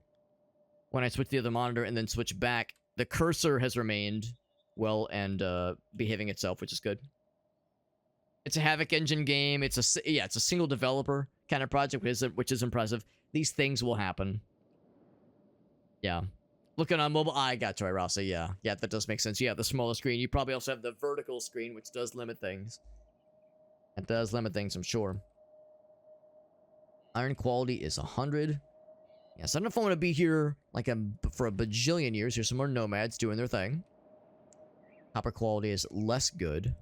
and then switch back, the cursor has remained well and behaving itself, which is good. It's a Havoc engine game. It's a single developer kind of project, which is impressive. These things will happen. Yeah. Looking on mobile, I got you, Rasa. Yeah, that does make sense. You have the smaller screen. You probably also have the vertical screen, which does limit things. It does limit things, I'm sure. Iron quality is 100. Yes, I don't know if I want to be here for a bajillion years. Here's some more nomads doing their thing. Copper quality is less good,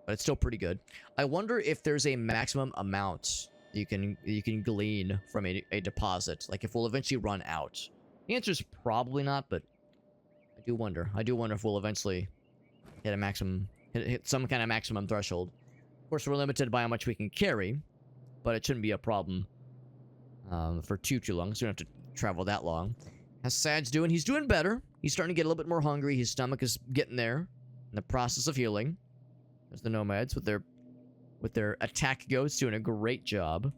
but it's still pretty good. I wonder if there's a maximum amount you can glean from a deposit. Like if we'll eventually run out. The answer is probably not, but I do wonder. I do wonder if we'll eventually hit a maximum, hit some kind of maximum threshold. Of course, we're limited by how much we can carry, but it shouldn't be a problem for too long, so we don't have to travel that long. How's Sad's doing? He's doing better. He's starting to get a little bit more hungry. His stomach is getting there in the process of healing. There's the nomads with their attack goats doing a great job.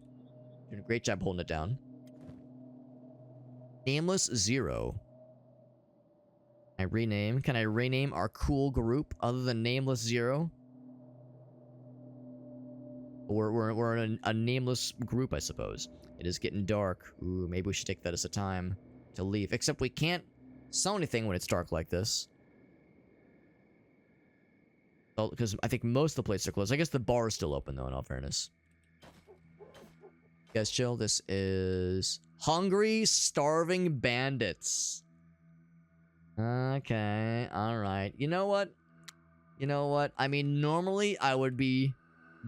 Doing a great job holding it down. Nameless Zero. Can I rename our cool group other than Nameless Zero? We're in a nameless group, I suppose. It is getting dark. Ooh, maybe we should take that as a time to leave. Except we can't sell anything when it's dark like this. Well, because I think most of the places are closed. I guess the bar is still open, though, in all fairness. You guys chill. This is Hungry Starving Bandits. Okay, alright. You know what? I mean, normally I would be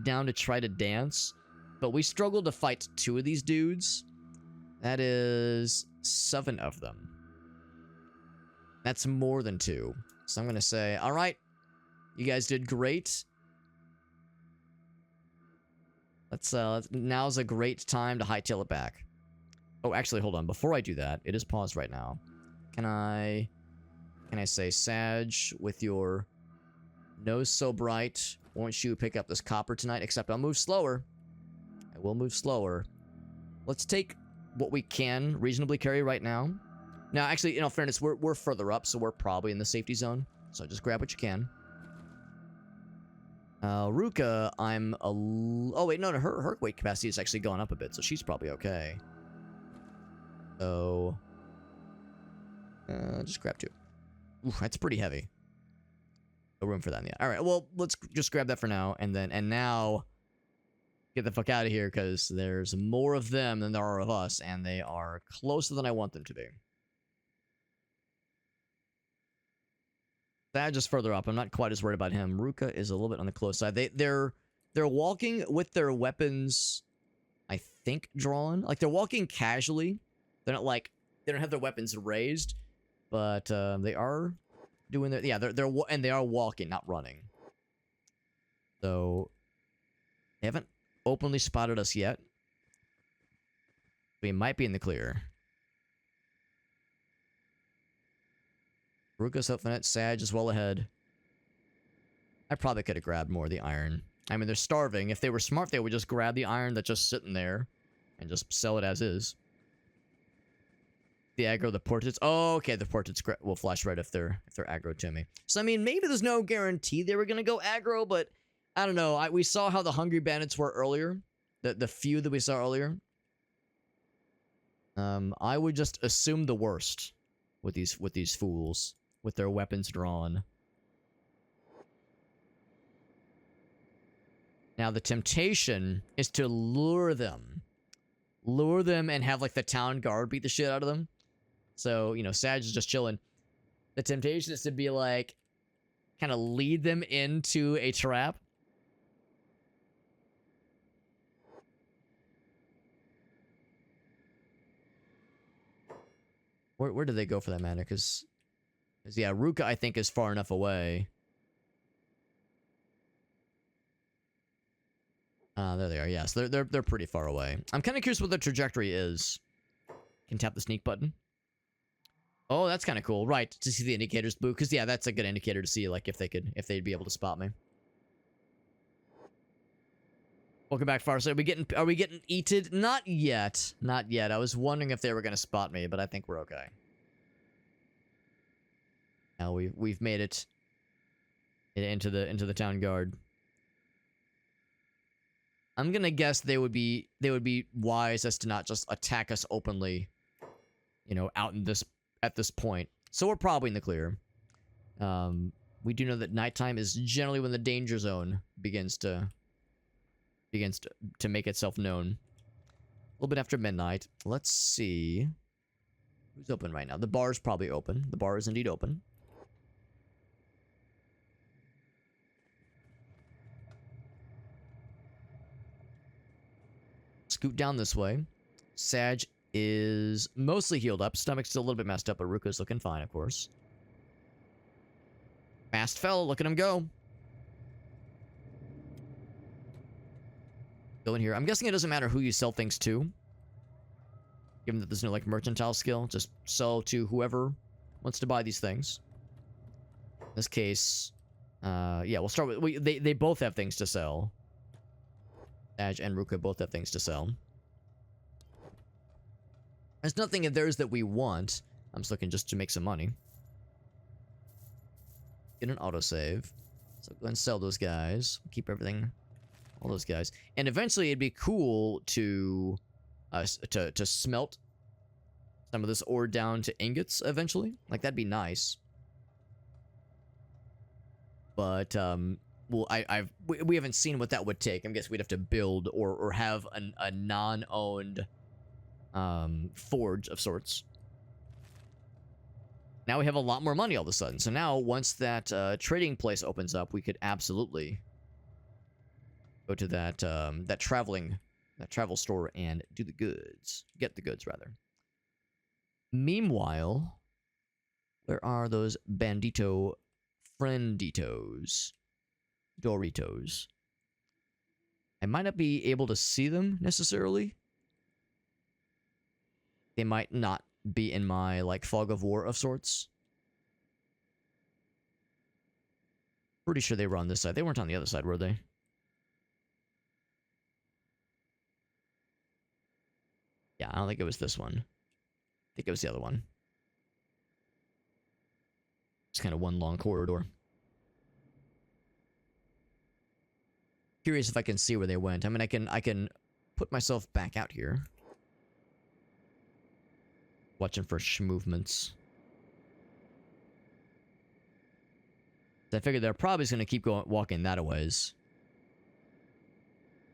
down to try to dance, but we struggled to fight 2 of these dudes. That is 7 of them. That's more than 2. So I'm gonna say, alright, you guys did great. Now's a great time to hightail it back. Oh, actually, hold on. Before I do that, it is paused right now. Can I say, Sag, with your nose so bright, won't you pick up this copper tonight? Except I'll move slower. I will move slower. Let's take what we can reasonably carry right now. Now, actually, in all fairness, we're further up, so we're probably in the safety zone. So just grab what you can. Ruka, oh wait, no, her weight capacity is actually going up a bit, so she's probably okay. So, just grab 2. Ooh, that's pretty heavy. No room for that in the... Alright, well, let's just grab that for now, and now get the fuck out of here, because there's more of them than there are of us, and they are closer than I want them to be. That just further up. I'm not quite as worried about him. Ruka is a little bit on the close side. They're walking with their weapons, I think, drawn. Like, they're walking casually. They're not like... They don't have their weapons raised, but they are doing their... Yeah, they are walking, not running. So, they haven't openly spotted us yet. We might be in the clear. Ruka's hoping it. Sag is well ahead. I probably could have grabbed more of the iron. I mean, they're starving. If they were smart, they would just grab the iron that's just sitting there and just sell it as is. The aggro, the portraits. Oh, okay. The portraits will flash red if they're aggro to me. So I mean, maybe there's no guarantee they were gonna go aggro, but I don't know. We saw how the hungry bandits were earlier. The few that we saw earlier. I would just assume the worst with these fools with their weapons drawn. Now the temptation is to lure them and have like the town guard beat the shit out of them. So, you know, Sag is just chilling. The temptation is to be like, kind of lead them into a trap. Where do they go for that matter? Because yeah, Ruka I think is far enough away. There they are. Yes, they're pretty far away. I'm kind of curious what the trajectory is. Can tap the sneak button. Oh, that's kind of cool. Right, to see the indicators blue. Because yeah, that's a good indicator to see like if they'd be able to spot me. Welcome back, Farsa. Are we getting eated? Not yet. Not yet. I was wondering if they were gonna spot me, but I think we're okay. Now we've made it into the town guard. I'm gonna guess they would be wise as to not just attack us openly, you know, at this point. So we're probably in the clear. We do know that nighttime is generally when the danger zone begins to make itself known. A little bit after midnight. Let's see who's open right now. The bar is probably open. The bar is indeed open. Scoot down this way. Sag is mostly healed up. Stomach's still a little bit messed up, but Ruka's looking fine, of course. Fast fell. Look at him go. Go in here. I'm guessing it doesn't matter who you sell things to. Given that there's no, like, mercantile skill. Just sell to whoever wants to buy these things. In this case, yeah, we'll start with... They both have things to sell. Sag and Ruka both have things to sell. There's nothing of theirs that we want. I'm just looking just to make some money. Get an autosave. So go and sell those guys. Keep everything... all those guys. And eventually it'd be cool to smelt some of this ore down to ingots eventually. Like, that'd be nice. But, well, we haven't seen what that would take. I'm guessing we'd have to build or have a non-owned forge of sorts. Now we have a lot more money all of a sudden. So now, once that trading place opens up, we could absolutely go to that travel store and do the goods. Get the goods, rather. Meanwhile, where are those bandito frienditos? Doritos. I might not be able to see them, necessarily. They might not be in my, like, fog of war of sorts. Pretty sure they were on this side. They weren't on the other side, were they? Yeah, I don't think it was this one. I think it was the other one. It's kind of one long corridor. Curious if I can see where they went. I mean, I can put myself back out here. Watching for movements. I figured they're probably just going to keep walking that a ways.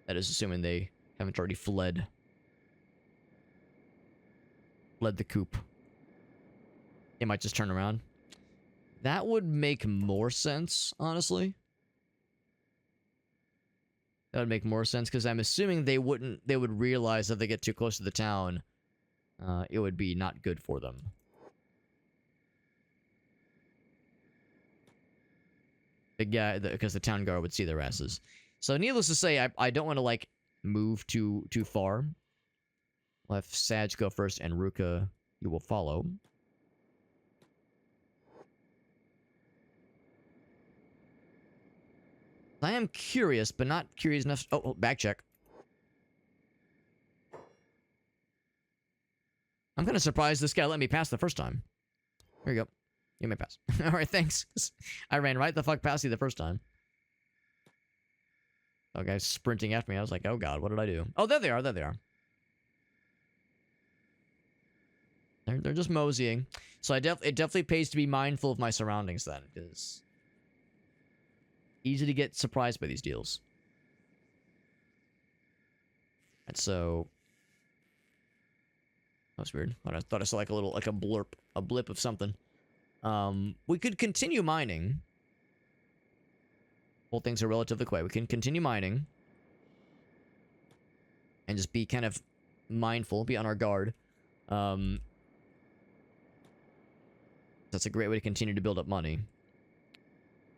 That is assuming they haven't already fled. Fled the coop. They might just turn around. That would make more sense, honestly. That would make more sense, because I'm assuming they would realize if they get too close to the town, it would be not good for them. Because the town guard would see their asses. So needless to say, I don't want to, like, move too far. We'll have Sag go first, and Ruka, you will follow. I am curious, but not curious enough. Oh, back check. I'm kind of surprised this guy let me pass the first time. Here you go. You may pass. Alright, thanks. I ran right the fuck past you the first time. Oh, guy's sprinting after me. I was like, oh god, what did I do? Oh, there they are. There they are. They're just moseying. So it definitely pays to be mindful of my surroundings then, because easy to get surprised by these deals. And so that's weird. I thought I saw like a little, like a blip of something. We could continue mining. Well, things are relatively quiet. We can continue mining and just be kind of mindful, be on our guard. That's a great way to continue to build up money.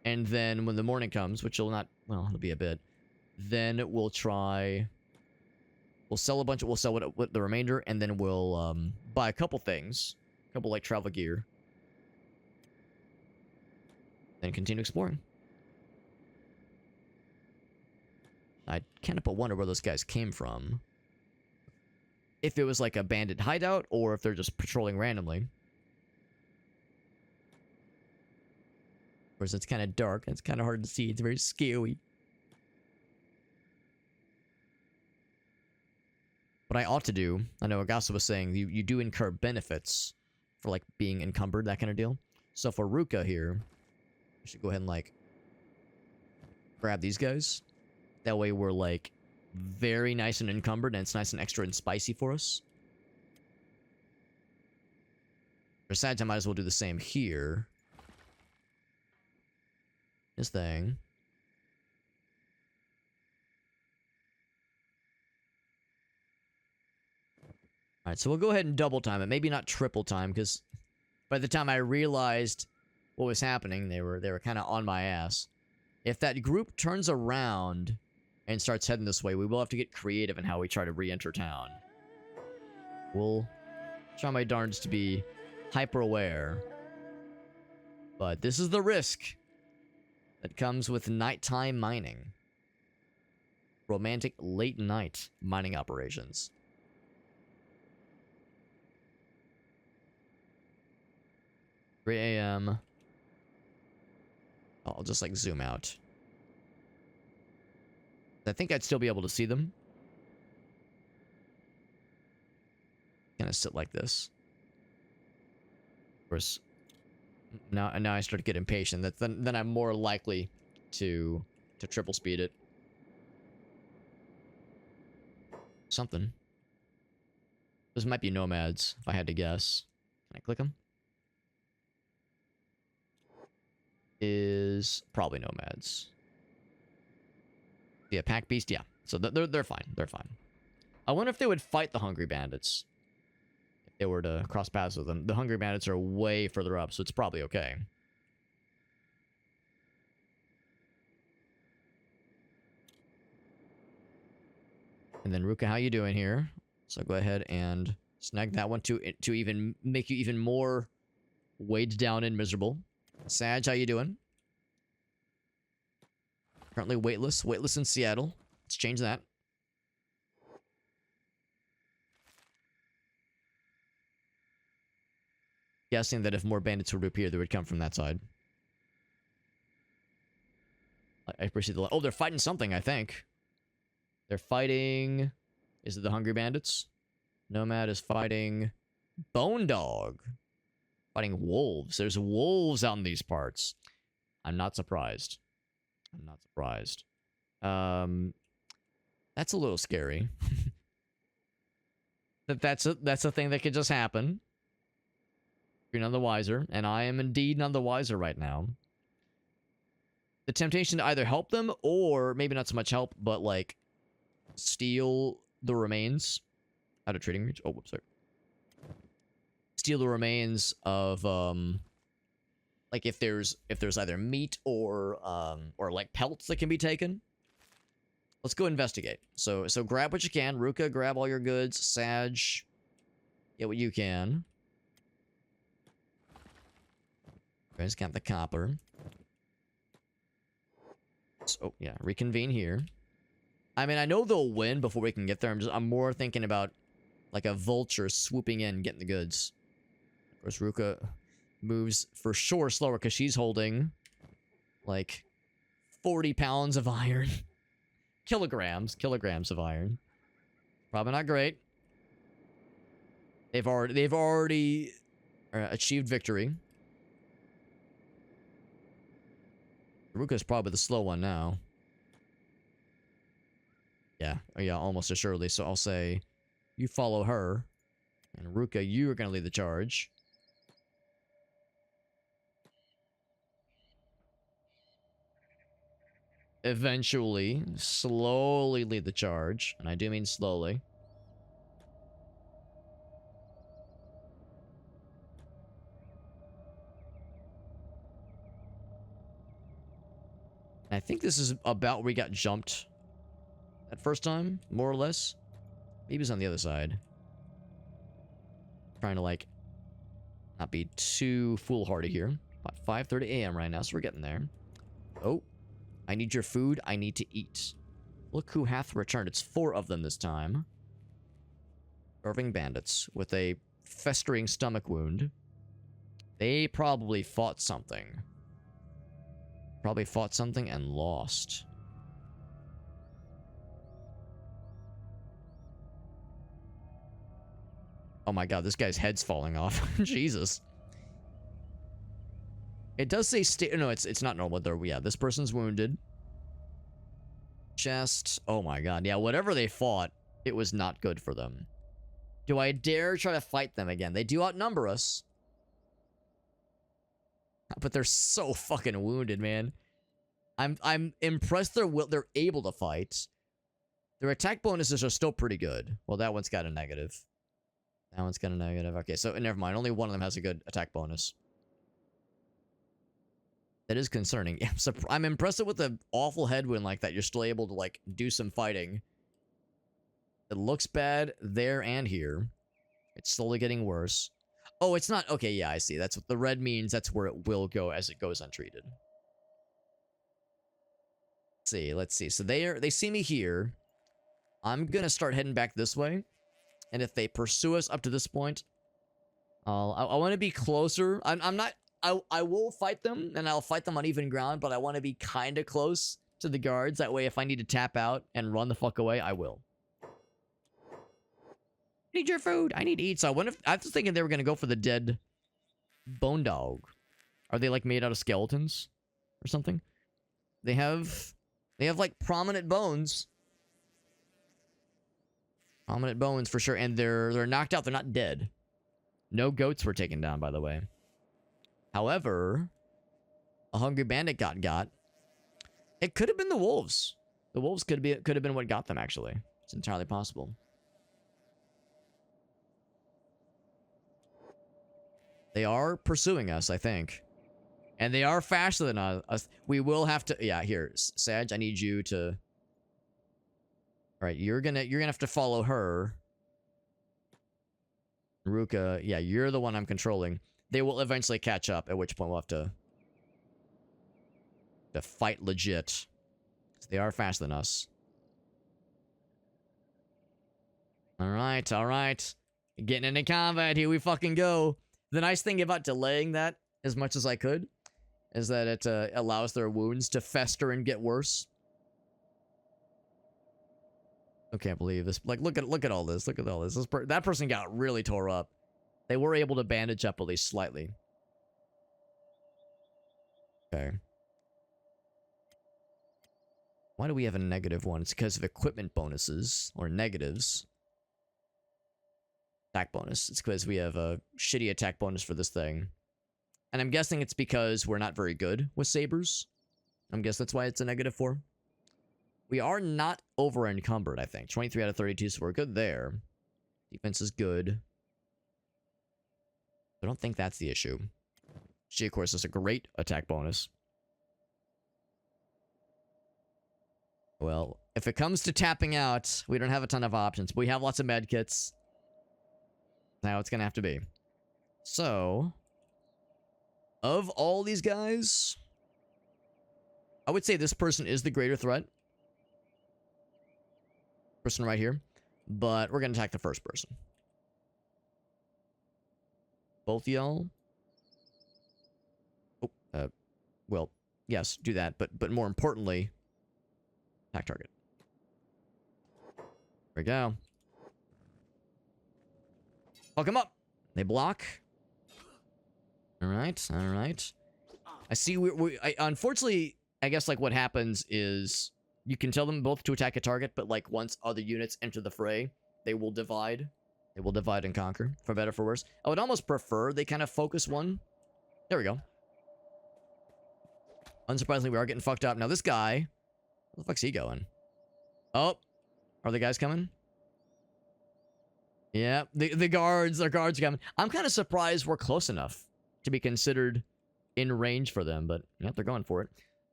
And then when the morning comes, which will not, well, it'll be a bit, then we'll try, we'll sell a bunch, we'll sell what the remainder, and then we'll buy a couple things, a couple like travel gear, then continue exploring. I can't help but wonder where those guys came from. If it was like a bandit hideout, or if they're just patrolling randomly. Of course, it's kind of dark. It's kind of hard to see. It's very scary. What I ought to do, I know Agasa was saying, you do incur benefits for, like, being encumbered, that kind of deal. So for Ruka here, I should go ahead and, like, grab these guys. That way we're, like, very nice and encumbered, and it's nice and extra and spicy for us. Besides, I might as well do the same here. This thing. Alright, so we'll go ahead and double time it. Maybe not triple time, because by the time I realized what was happening, they were kind of on my ass. If that group turns around and starts heading this way, we will have to get creative in how we try to re-enter town. We'll try my darndest to be hyper-aware. But this is the risk that comes with nighttime mining. Romantic late-night mining operations. 3 a.m. I'll just, like, zoom out. I think I'd still be able to see them. Kind of sit like this. Of course, now I start to get impatient. Then I'm more likely to triple speed it. Something. Those might be nomads, if I had to guess. Can I click them? Is probably nomads. Yeah, pack beast. Yeah, so they're fine. They're fine. I wonder if they would fight the hungry bandits if they were to cross paths with them. The hungry bandits are way further up, so it's probably okay. And then Ruka, how you doing here? So go ahead and snag that one to even make you even more weighed down and miserable. Sag, how you doing? Currently weightless. Weightless in Seattle. Let's change that. Guessing that if more bandits would appear, they would come from that side. I appreciate the... Oh, they're fighting something, I think. They're fighting... Is it the Hungry Bandits? Nomad is fighting... Bone Dog. Fighting wolves. There's wolves out in these parts. I'm not surprised. I'm not surprised. That's a little scary. That's a thing that could just happen. You're none the wiser, and I am indeed none the wiser right now. The temptation to either help them, or maybe not so much help, but like steal the remains out of trading reach. Oh, whoops, sorry. Steal the remains of like if there's either meat or like pelts that can be taken. Let's go investigate. So grab what you can. Ruka, grab all your goods. Sag, get what you can. Guys, got the copper. So, yeah, reconvene here. I mean, I know they'll win before we can get there. I'm more thinking about like a vulture swooping in, getting the goods. Of course, Ruka moves for sure slower because she's holding like 40 pounds of iron. Kilograms of iron. Probably not great. They've already achieved victory. Ruka's probably the slow one now. Yeah, almost assuredly. So I'll say you follow her. And Ruka, you are going to lead the charge. Eventually, slowly lead the charge. And I do mean slowly. I think this is about where we got jumped that first time, more or less. Maybe it's on the other side. Trying to, like, not be too foolhardy here. About 5:30 a.m. right now, so we're getting there. Oh, I need your food. I need to eat. Look who hath returned. It's 4 of them this time. Starving bandits with a festering stomach wound. They probably fought something. Probably fought something and lost. Oh my god, this guy's head's falling off. Jesus. It does say no, it's not normal. Yeah, this person's wounded. Chest. Oh my god. Yeah, whatever they fought, it was not good for them. Do I dare try to fight them again? They do outnumber us. But they're so fucking wounded, man. I'm impressed they're able to fight. Their attack bonuses are still pretty good. Well, that one's got a negative. That one's got a negative. Okay, so never mind. Only one of them has a good attack bonus. That is concerning. Yeah, I'm impressed with an awful headwind like that. You're still able to, like, do some fighting. It looks bad there and here. It's slowly getting worse. Oh, it's not. Okay, yeah, I see. That's what the red means. That's where it will go as it goes untreated. Let's see. So they see me here. I'm gonna start heading back this way. And if they pursue us up to this point, I want to be closer. I'm not. I will fight them, and I'll fight them on even ground, but I want to be kind of close to the guards. That way, if I need to tap out and run the fuck away, I will. Need your food. I need to eat. So I wonder if I was thinking they were gonna go for the dead bone dog. Are they like made out of skeletons or something? They have like prominent bones. Prominent bones for sure, and they're knocked out. They're not dead. No goats were taken down, by the way. However, a hungry bandit got. It could have been the wolves. The wolves could have been what got them. Actually, it's entirely possible. They are pursuing us, I think, and they are faster than us. We will have to. Yeah, here, Sag. I need you to. All right, you're gonna have to follow her. Ruka, yeah, you're the one I'm controlling. They will eventually catch up, at which point we'll have to fight legit. They are faster than us. All right. Getting into combat, here we fucking go. The nice thing about delaying that as much as I could is that it allows their wounds to fester and get worse. I can't believe this. Like, look at all this. Look at all this. That person got really tore up. They were able to bandage up at least slightly. Okay. Why do we have a negative one? It's because of equipment bonuses or negatives. Attack bonus. It's because we have a shitty attack bonus for this thing. And I'm guessing it's because we're not very good with sabers. I'm guessing that's why it's a -4. We are not over encumbered, I think. 23 out of 32, so we're good there. Defense is good. I don't think that's the issue. She, of course, is a great attack bonus. Well, if it comes to tapping out, we don't have a ton of options. But we have lots of med kits. Now it's going to have to be. So, of all these guys, I would say this person is the greater threat. Person right here. But we're going to attack the first person. both y'all. Oh, well, yes, do that, but more importantly, attack target. There we go. Fuck him up. They block. All right, all right. I see. Unfortunately, I guess like what happens is you can tell them both to attack a target, but like once other units enter the fray, they will divide. They will divide and conquer, for better or for worse. I would almost prefer they kind of focus one. There we go. Unsurprisingly, we are getting fucked up. Now this guy, where the fuck's he going? Oh, are the guys coming? Yeah, the guards are coming. I'm kind of surprised we're close enough to be considered in range for them, but yeah, they're going for it.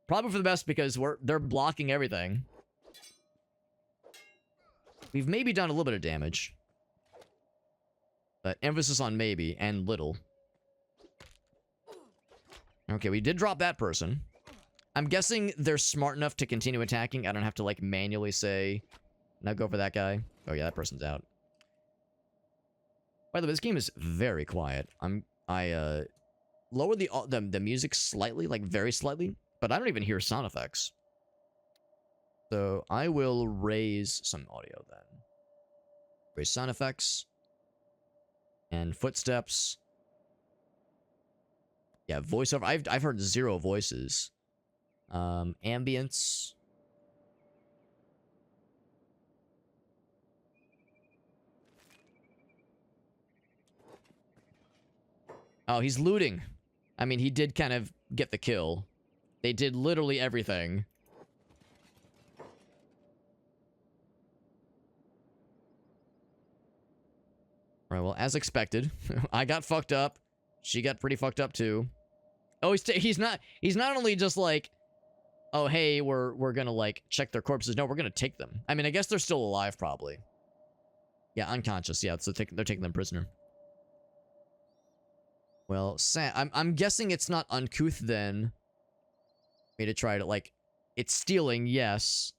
Probably for the best because they're blocking everything. We've maybe done a little bit of damage. But emphasis on maybe and little. Okay, we did drop that person. I'm guessing they're smart enough to continue attacking. I don't have to like manually say, now go for that guy. Oh yeah, that person's out. By the way, this game is very quiet. I lowered the music slightly, like very slightly, but I don't even hear sound effects. So I will raise some audio then. Raise sound effects. And footsteps. Yeah, voiceover. I've heard 0 voices. Ambience. Oh, he's looting. I mean, he did kind of get the kill. They did literally everything. Right, well, as expected, I got fucked up. She got pretty fucked up too. Oh, he's not only just like, oh hey, we're gonna like check their corpses. No, we're gonna take them. I mean, I guess they're still alive probably. Yeah, unconscious. Yeah, so they're taking them prisoner. Well, I'm guessing it's not uncouth then. Me to try to like, it's stealing, yes,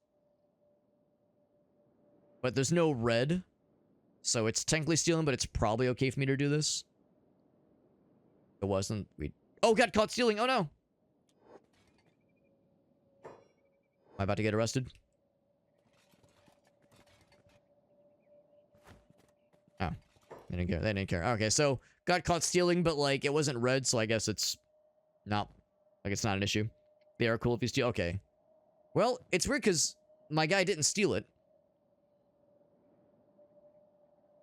but there's no red. So it's technically stealing, but it's probably okay for me to do this. It wasn't. Oh, got caught stealing. Oh, no. Am I about to get arrested? Oh. They didn't care. They didn't care. Okay, so got caught stealing, but, like, it wasn't red, so I guess it's not. Like, it's not an issue. They are cool if you steal. Okay. Well, it's weird because my guy didn't steal it.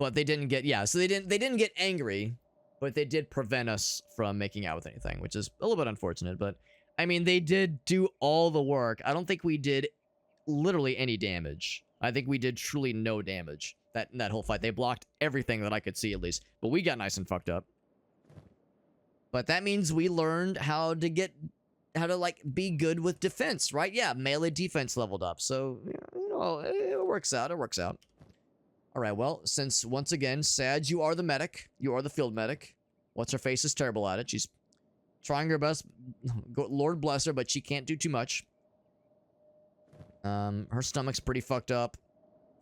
But they didn't get, yeah, so they didn't get angry, but they did prevent us from making out with anything, which is a little bit unfortunate, but I mean, they did do all the work. I don't think we did literally any damage. I think we did truly no damage that whole fight. They blocked everything that I could see at least, but we got nice and fucked up. But that means we learned how to like be good with defense, right? Yeah, melee defense leveled up. So, you know, it works out. It works out. All right, well, since, once again, Sag, you are the medic. You are the field medic. What's-her-face is terrible at it. She's trying her best. Lord bless her, but she can't do too much. Her stomach's pretty fucked up.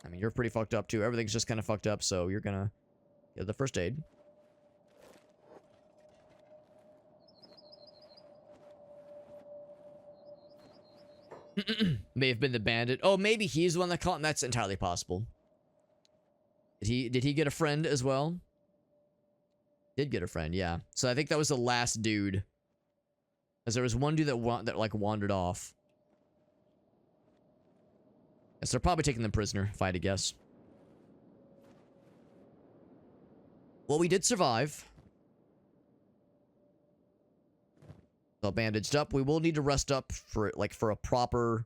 I mean, you're pretty fucked up, too. Everything's just kind of fucked up, so you're gonna get the first aid. May have been the bandit. Oh, maybe he's the one that caught him. That's entirely possible. Did he get a friend as well? Did get a friend, yeah. So I think that was the last dude. Because there was one dude that like wandered off. Yes, they're probably taking them prisoner, if I had to guess. Well, we did survive. All bandaged up. We will need to rest up for a proper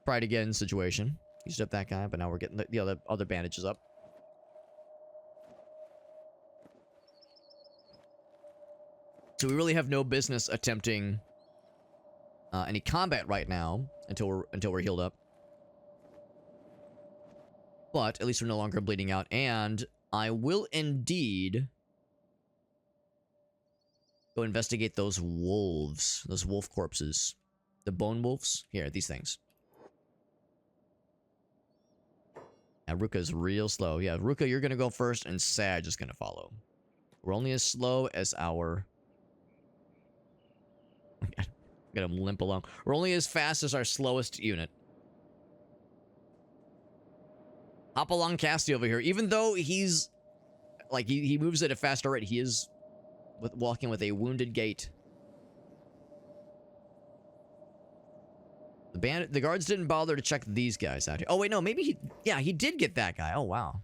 try it again situation. Used up that guy, but now we're getting the other bandages up. So we really have no business attempting any combat right now until we're healed up. But at least we're no longer bleeding out, and I will indeed go investigate those wolves, those wolf corpses, the bone wolves. Here, these things. Yeah, Ruka's real slow. Yeah, Ruka, you're gonna go first, and Sag is gonna follow. We're only as slow as our... Get him limp along. We're only as fast as our slowest unit. Hop along Casty over here. Even though he's... Like, he moves at a faster rate, he is walking with a wounded gait. The guards didn't bother to check these guys out here. Oh, wait, no. Maybe he... Yeah, he did get that guy. Oh, wow.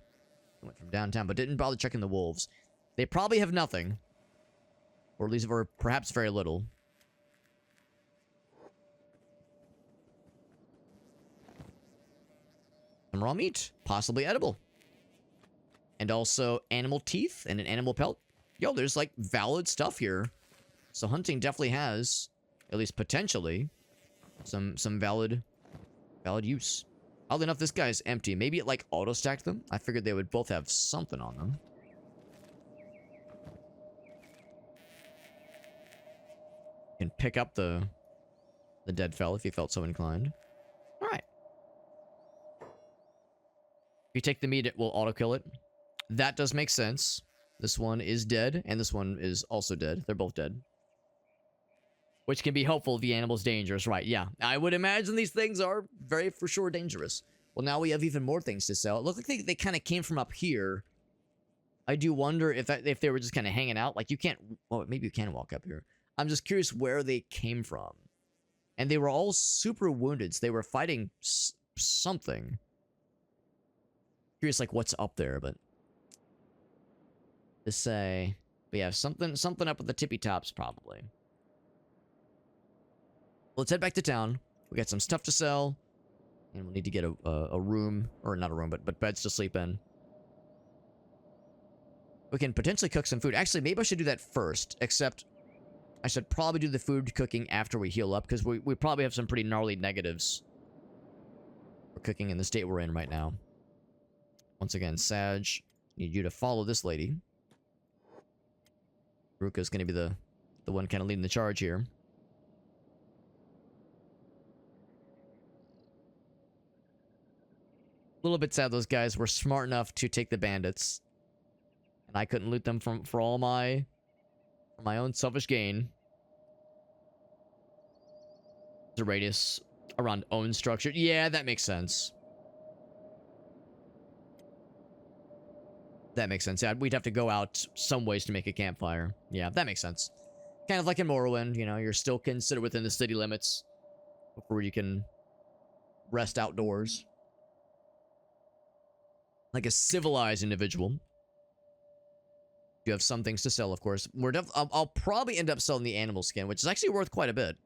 He went from downtown, but didn't bother checking the wolves. They probably have nothing. Or at least, or perhaps very little. Some raw meat. Possibly edible. And also animal teeth and an animal pelt. Yo, there's like valid stuff here. So hunting definitely has, at least potentially, some valid use. Oddly enough, this guy's empty. Maybe it like auto-stacked them. I figured they would both have something on them. Can pick up the dead fella if you felt so inclined. All right. If you take the meat, it will auto-kill it. That does make sense. This one is dead, and this one is also dead. They're both dead. Which can be helpful if the animal's dangerous, right? Yeah, I would imagine these things are very for sure dangerous. Well, now we have even more things to sell. It looks like they kind of came from up here. I do wonder if they were just kind of hanging out. Like, you can't... Well, maybe you can walk up here. I'm just curious where they came from. And they were all super wounded, so they were fighting something. Curious, like, what's up there, but... To say... But yeah, something up at the tippy tops, probably. Let's head back to town. We got some stuff to sell. And we'll need to get a room. Or not a room, but beds to sleep in. We can potentially cook some food. Actually, maybe I should do that first. Except, I should probably do the food cooking after we heal up. Because we probably have some pretty gnarly negatives. For cooking in the state we're in right now. Once again, Sag, need you to follow this lady. Ruka's going to be the one kind of leading the charge here. A little bit sad those guys were smart enough to take the bandits. And I couldn't loot them for all my own selfish gain. The radius around own structure. Yeah, that makes sense. That makes sense. Yeah, we'd have to go out some ways to make a campfire. Yeah, that makes sense. Kind of like in Morrowind, you know, you're still considered within the city limits before you can rest outdoors. Like a civilized individual. You have some things to sell, of course. I'll probably end up selling the animal skin, which is actually worth quite a bit.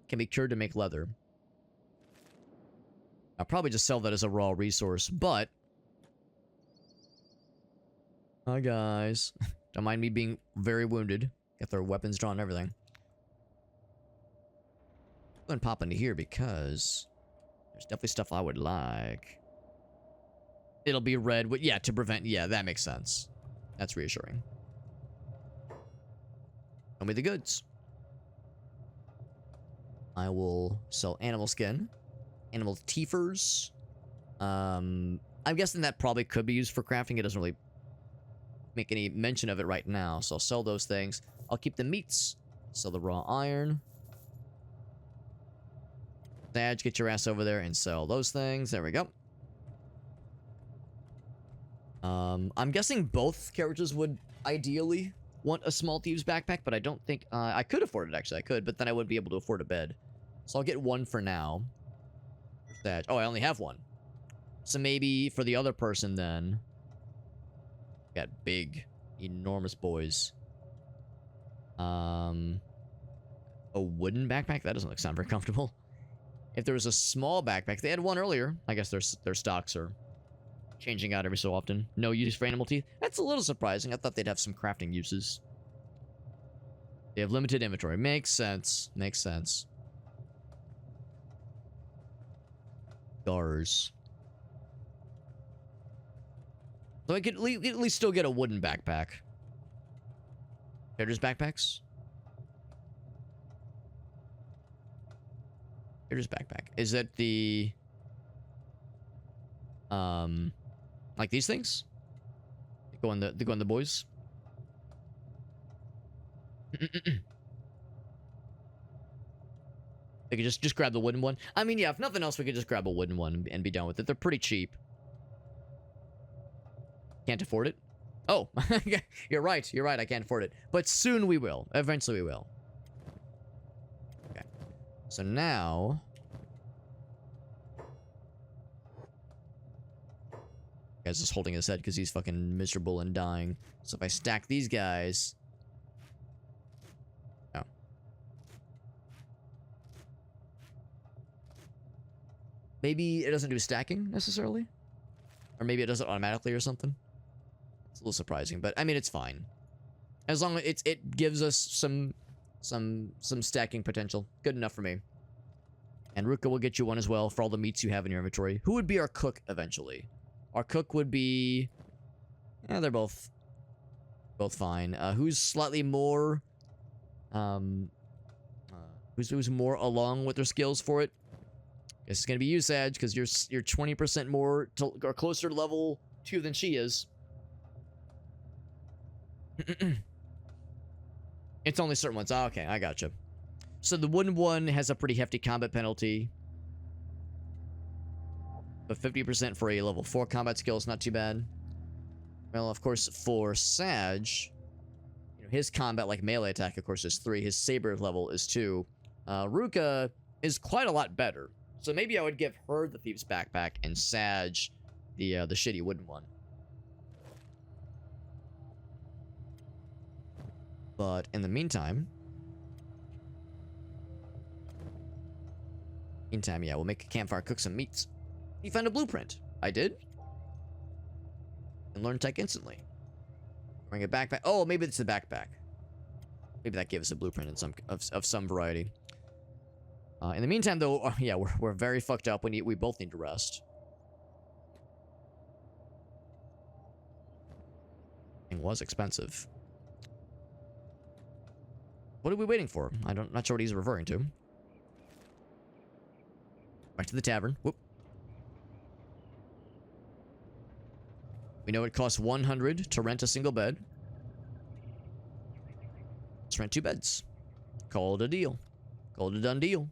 Can be cured to make leather. I'll probably just sell that as a raw resource, but... Hi, guys. Don't mind me being very wounded. Got their weapons drawn and everything. I'm going to pop into here because there's definitely stuff I would like. It'll be red. Yeah, to prevent... Yeah, that makes sense. That's reassuring. Show me the goods. I will sell animal skin. Animal teefers. I'm guessing that probably could be used for crafting. It doesn't really make any mention of it right now, so I'll sell those things. I'll keep the meats. Sell the raw iron. Sag, get your ass over there and sell those things. There we go. I'm guessing both characters would ideally want a small thieves backpack, but I don't think... I could afford it, actually. I could, but then I wouldn't be able to afford a bed. So I'll get one for now. Sag. Oh, I only have one. So maybe for the other person, then... Got big, enormous boys. A wooden backpack? That doesn't sound very comfortable. If there was a small backpack, they had one earlier. I guess their stocks are changing out every so often. No use for animal teeth. That's a little surprising. I thought they'd have some crafting uses. They have limited inventory. Makes sense. Makes sense. Gars. So I could at least still get a wooden backpack. There's backpacks. Here's backpack. Is that the... like these things? They go on the boys? We could just grab the wooden one. I mean, yeah, if nothing else, we could just grab a wooden one and be done with it. They're pretty cheap. Can't afford it? Oh, you're right. You're right. I can't afford it. But soon we will. Eventually we will. Okay. So now... Guy's just holding his head because he's fucking miserable and dying. So if I stack these guys... Oh. Maybe it doesn't do stacking, necessarily? Or maybe it does it automatically or something? It's a little surprising, but I mean, it's fine. As long as it gives us some stacking potential. Good enough for me. And Ruka will get you one as well for all the meats you have in your inventory. Who would be our cook eventually? Our cook would be... Yeah, they're both fine. Who's slightly more... who's more along with their skills for it? Guess it's gonna be you, Sag, because you're 20% more or closer to level 2 than she is. It's only certain ones. Oh, okay, I gotcha. So the wooden one has a pretty hefty combat penalty. But 50% for a level 4 combat skill is not too bad. Well, of course, for Sag, you know, his combat, like melee attack, of course, is 3. His saber level is 2. Ruka is quite a lot better. So maybe I would give her the Thief's Backpack and Sag the shitty wooden one. But in the meantime... yeah, we'll make a campfire, cook some meats. You found a blueprint. I did. And learn tech instantly. Bring a backpack. Oh, maybe it's the backpack. Maybe that gave us a blueprint in of some variety. In the meantime, though, yeah, we're very fucked up. We both need to rest. It was expensive. What are we waiting for? Not sure what he's referring to. Back to the tavern. Whoop. We know it costs 100 to rent a single bed. Let's rent 2 beds. Call it a deal. Call it a done deal.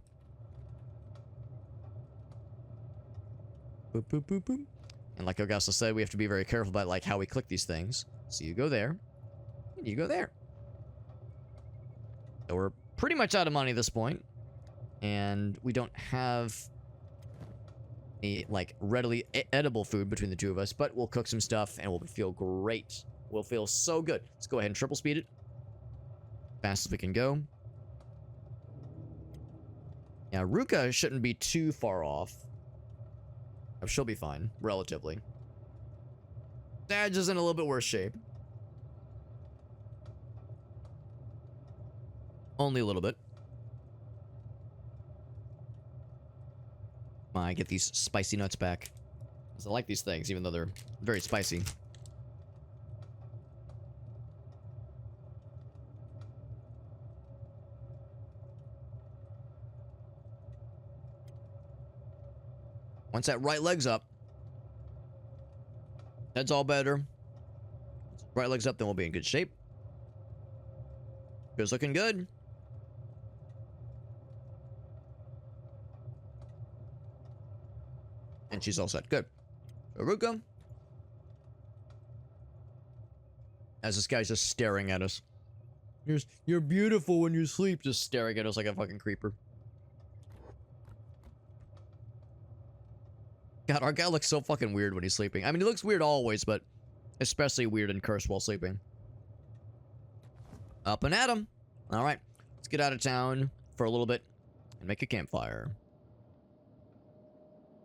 Boop, boop, boop, boop. And like Augusta said, we have to be very careful about like how we click these things. So you go there, and you go there. So we're pretty much out of money at this point, and we don't have any like readily edible food between the two of us. But we'll cook some stuff, and we'll feel great. We'll feel so good. Let's go ahead and triple speed it, fast as we can go. Yeah, Ruka shouldn't be too far off. She'll be fine, relatively. Sag is in a little bit worse shape. Only a little bit. I get these spicy nuts back. I like these things, even though they're very spicy. Once that right leg's up, head's all better. Right leg's up, then we'll be in good shape. Feels looking good. And she's all set. Good. Ruka. As this guy's just staring at us. You're beautiful when you sleep. Just staring at us like a fucking creeper. God, our guy looks so fucking weird when he's sleeping. I mean, he looks weird always, but especially weird and cursed while sleeping. Up and at him. All right. Let's get out of town for a little bit and make a campfire.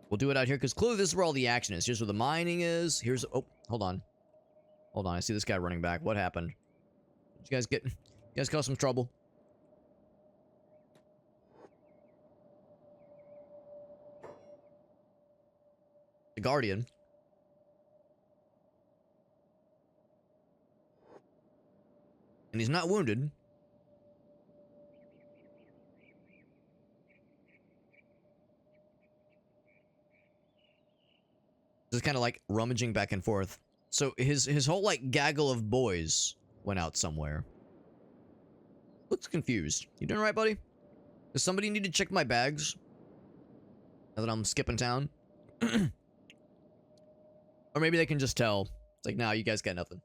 We'll do it out here because clearly this is where all the action is. Here's where the mining is. Here's... Oh, hold on. Hold on. I see this guy running back. What happened? Did you guys get... You guys cause some trouble? The Guardian. And he's not wounded. Just kind of like rummaging back and forth. So his whole like gaggle of boys went out somewhere. looks confused. You doing all right, buddy? Does somebody need to check my bags? Now that I'm skipping town? Or maybe they can just tell. It's like, nah, you guys got nothing.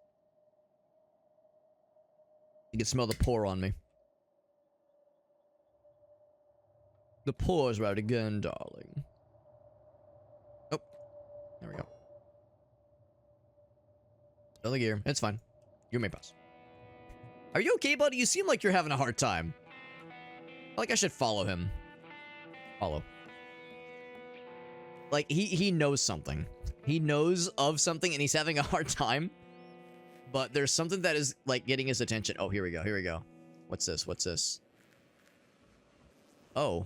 You can smell the pour on me. The pour's right again, darling. Oh, there we go. Fill the gear. It's fine. You may pass. Are you okay, buddy? You seem like you're having a hard time. I feel like I should follow him. Follow. Like, he knows something. He knows of something and he's having a hard time. But there's something that is, like, getting his attention. Oh, here we go. Here we go. What's this? What's this? Oh.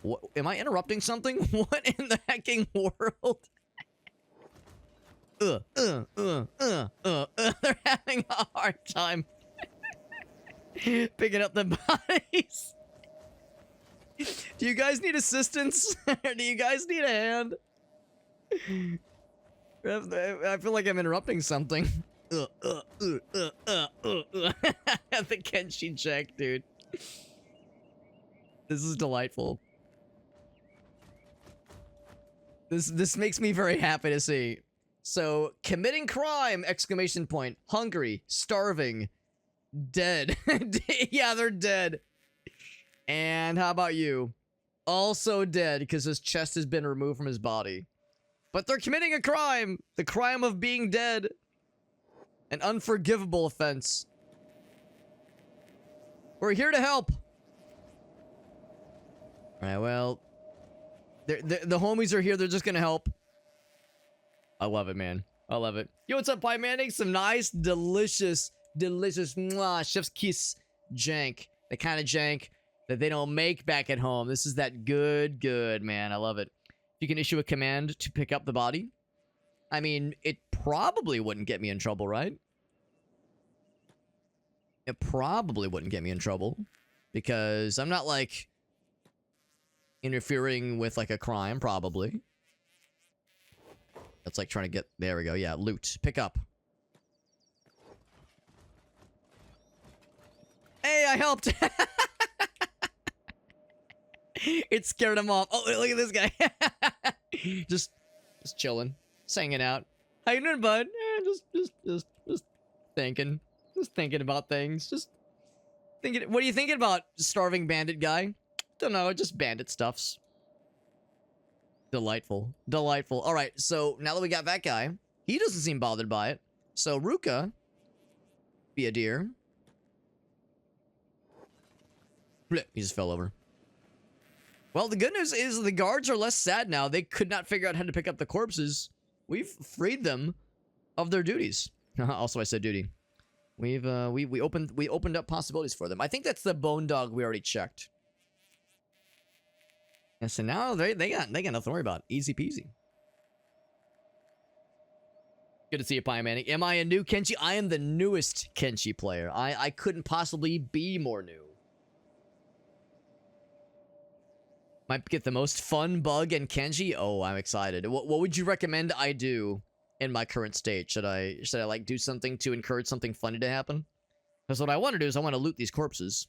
What, am I interrupting something? What in the hecking world? They're having a hard time picking up the bodies. Do you guys need assistance? Or do you guys need a hand? I feel like I'm interrupting something. The Kenshi check, dude. This is delightful. This makes me very happy to see. So, committing crime! Exclamation point. Hungry. Starving. Dead. Yeah, they're dead. And how about you? Also dead because his chest has been removed from his body. But they're committing a crime! The crime of being dead. An unforgivable offense. We're here to help. Alright, well... The homies are here, they're just gonna help. I love it, man. I love it. Yo, what's up, Pie Manning? Some nice, delicious, mwah, chef's kiss jank. The kind of jank that they don't make back at home. This is that good, man. I love it. You can issue a command to pick up the body. I mean, it probably wouldn't get me in trouble, right? It probably wouldn't get me in trouble. Because I'm not, like, interfering with, like, a crime, probably. That's like trying to get... There we go. Yeah, loot. Pick up. Hey, I helped! It scared him off. Oh, look at this guy. just chilling. Just hanging out. How you doing, bud? Just thinking. Just thinking about things. Just thinking... What are you thinking about, starving bandit guy? Don't know, just bandit stuffs. Delightful. Delightful. Alright, so now that we got that guy, he doesn't seem bothered by it. So, Ruka, be a deer. Blech, he just fell over. Well, the good news is the guards are less sad now. They could not figure out how to pick up the corpses. We've freed them of their duties. Also, I said duty. We opened up possibilities for them. I think that's the bone dog we already checked. And so now they got nothing to worry about. Easy peasy. Good to see you, Pie Manning. Am I a new Kenshi? I am the newest Kenshi player. I couldn't possibly be more new. Might get the most fun bug in Kenshi. Oh, I'm excited. What would you recommend I do in my current state? Should I like do something to encourage something funny to happen? Because what I want to do is I want to loot these corpses.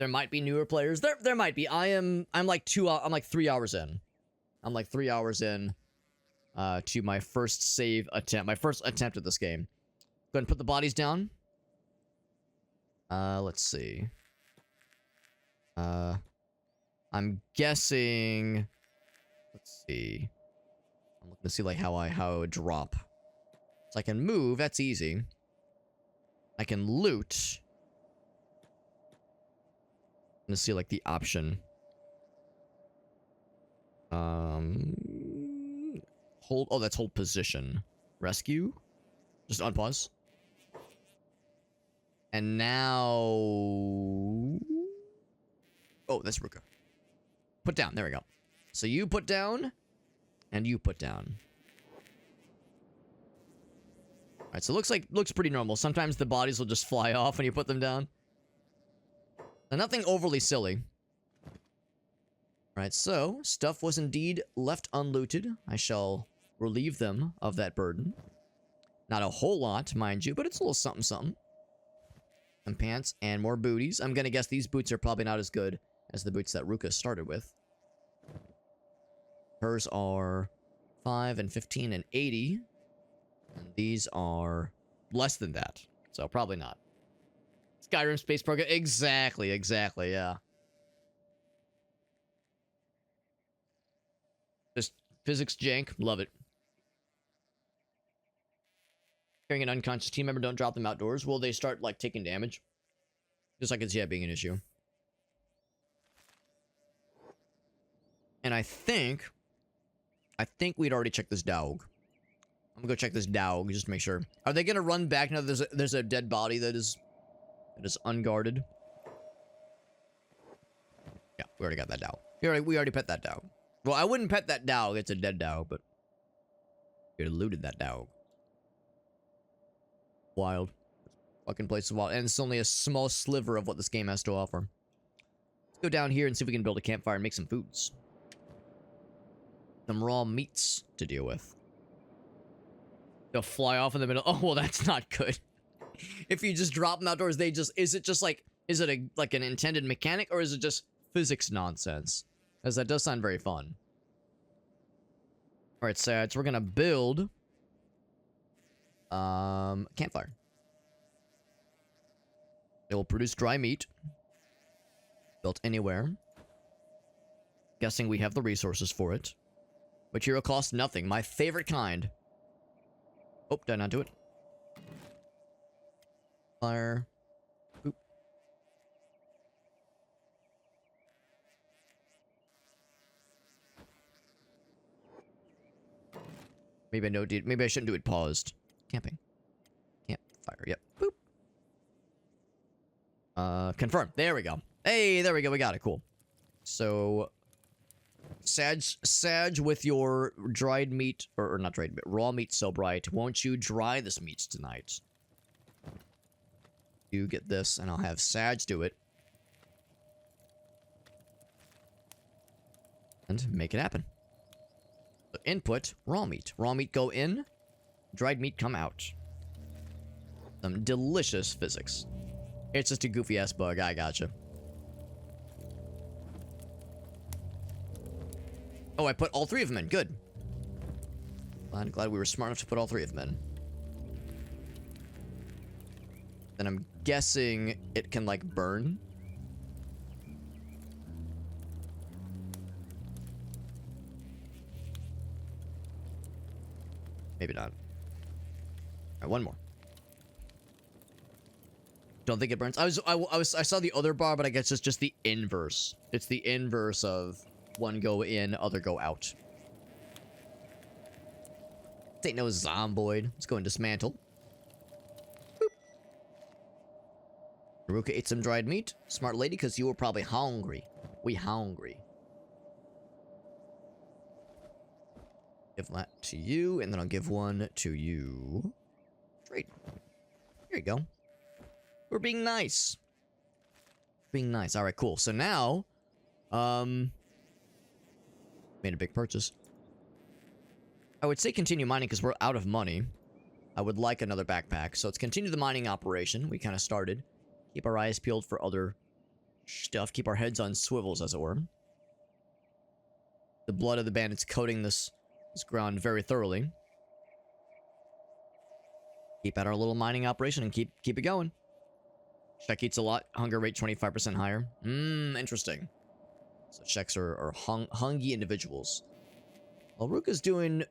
There might be newer players. There might be. I'm like 3 hours in. I'm like 3 hours in to my first save attempt. My first attempt at this game. Go ahead and put the bodies down. Let's see. I'm guessing. Let's see. I'm looking to see like how it would drop. So I can move. That's easy. I can loot. To see like the option. Hold. Oh, that's hold position. Rescue. Just unpause. And now. Oh, that's Ruka. Put down. There we go. So you put down, and you put down. All right. So it looks pretty normal. Sometimes the bodies will just fly off when you put them down. Now, nothing overly silly. Alright, so, stuff was indeed left unlooted. I shall relieve them of that burden. Not a whole lot, mind you, but it's a little something something. Some pants and more booties. I'm gonna guess these boots are probably not as good as the boots that Ruka started with. Hers are 5 and 15 and 80. And these are less than that. So probably not. Skyrim Space Program. Exactly, yeah. Just physics jank. Love it. Carrying an unconscious team member, don't drop them outdoors. Will they start, like, taking damage? Just like it's yet being an issue. And I think we'd already checked this dog. I'm gonna go check this dog just to make sure. Are they gonna run back now that there's a dead body that is unguarded? Yeah, we already got that dog. We already pet that dog. Well, I wouldn't pet that dog. It's a dead dog, but we looted that dog. Wild. Fucking place is wild. And it's only a small sliver of what this game has to offer. Let's go down here and see if we can build a campfire and make some foods. Some raw meats to deal with. They'll fly off in the middle. Oh, well, that's not good. If you just drop them outdoors, they just... Is it just like... Is it like an intended mechanic, or is it just physics nonsense? Because that does sound very fun. Alright, so we're gonna build... campfire. It will produce dry meat. Built anywhere. Guessing we have the resources for it. Material costs nothing. My favorite kind. Oh, did I not do it? Fire. Boop. Maybe I know, dude. Maybe I shouldn't do it paused. Camping. Campfire. Yep. Boop. Confirm. There we go. Hey, there we go. We got it. Cool. So, Sag, with your dried meat, or not dried meat, raw meat so bright, won't you dry this meat tonight? You get this, and I'll have Sag do it. And make it happen. So input, raw meat. Raw meat go in, dried meat come out. Some delicious physics. It's just a goofy-ass bug, I gotcha. Oh, I put all 3 of them in. Good. Glad we were smart enough to put all 3 of them in. Then I'm guessing it can, like, burn. Maybe not. Alright, one more. Don't think it burns. I saw the other bar, but I guess it's just the inverse. It's the inverse of one go in, other go out. This ain't no zomboid. Let's go and dismantle. Boop. Ruka ate some dried meat. Smart lady, because you were probably hungry. We hungry. Give that to you, and then I'll give one to you. Great. Here you go. We're being nice. Being nice. Alright, cool. So now, made a big purchase. I would say continue mining because we're out of money. I would like another backpack. So let's continue the mining operation. We kind of started. Keep our eyes peeled for other stuff. Keep our heads on swivels, as it were. The blood of the bandits coating this ground very thoroughly. Keep at our little mining operation and keep it going. Shek eats a lot. Hunger rate 25% higher. Interesting. So Sheks are hungry individuals. Well, Ruka's doing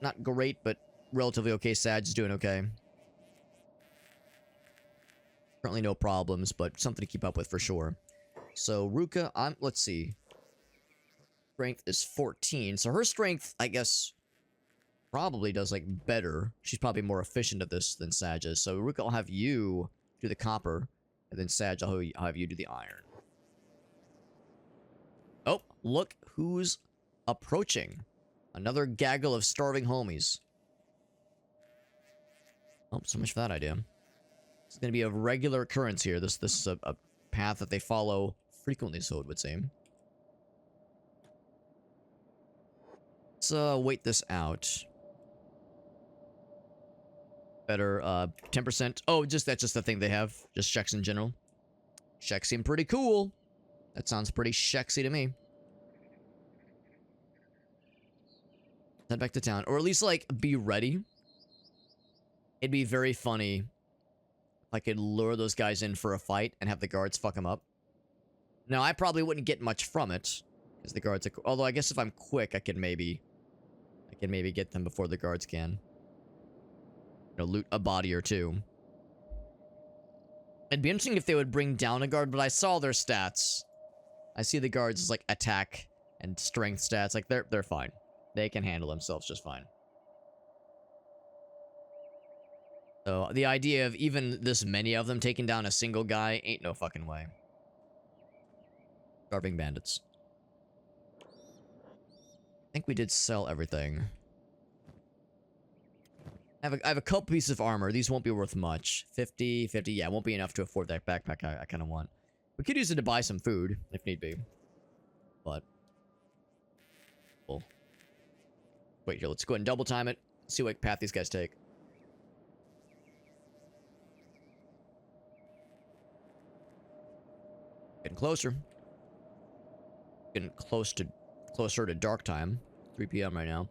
not great, but relatively okay. Sad's doing okay. Currently no problems, but something to keep up with for sure. So Ruka, let's see. Strength is 14. So her strength, I guess, probably does, like, better. She's probably more efficient at this than Sag is. So Ruka, I'll have you do the copper, and then Sag, I'll have you do the iron. Oh, look who's approaching. Another gaggle of starving homies. Oh, so much for that idea. It's going to be a regular occurrence here. This is a path that they follow frequently, so it would seem. Let's wait this out. better. 10%. Oh, that's just the thing they have. Just checks in general. Checks seem pretty cool. That sounds pretty sexy to me. Head back to town. Or at least, like, be ready. It'd be very funny if I could lure those guys in for a fight and have the guards fuck them up. Now, I probably wouldn't get much from it. Because the guards are... Although, I guess if I'm quick, I can maybe get them before the guards can. You know, loot a body or two. It'd be interesting if they would bring down a guard, but I saw their stats. I see the guards as, like, attack and strength stats. Like, they're fine. They can handle themselves just fine. So, the idea of even this many of them taking down a single guy ain't no fucking way. Starving bandits. I think we did sell everything. I have a couple pieces of armor. These won't be worth much. 50, 50. Yeah, it won't be enough to afford that backpack I kind of want. We could use it to buy some food, if need be. But... Cool. Wait, here, let's go ahead and double time it. See what path these guys take. Getting closer. Getting closer to dark time. 3 p.m. right now.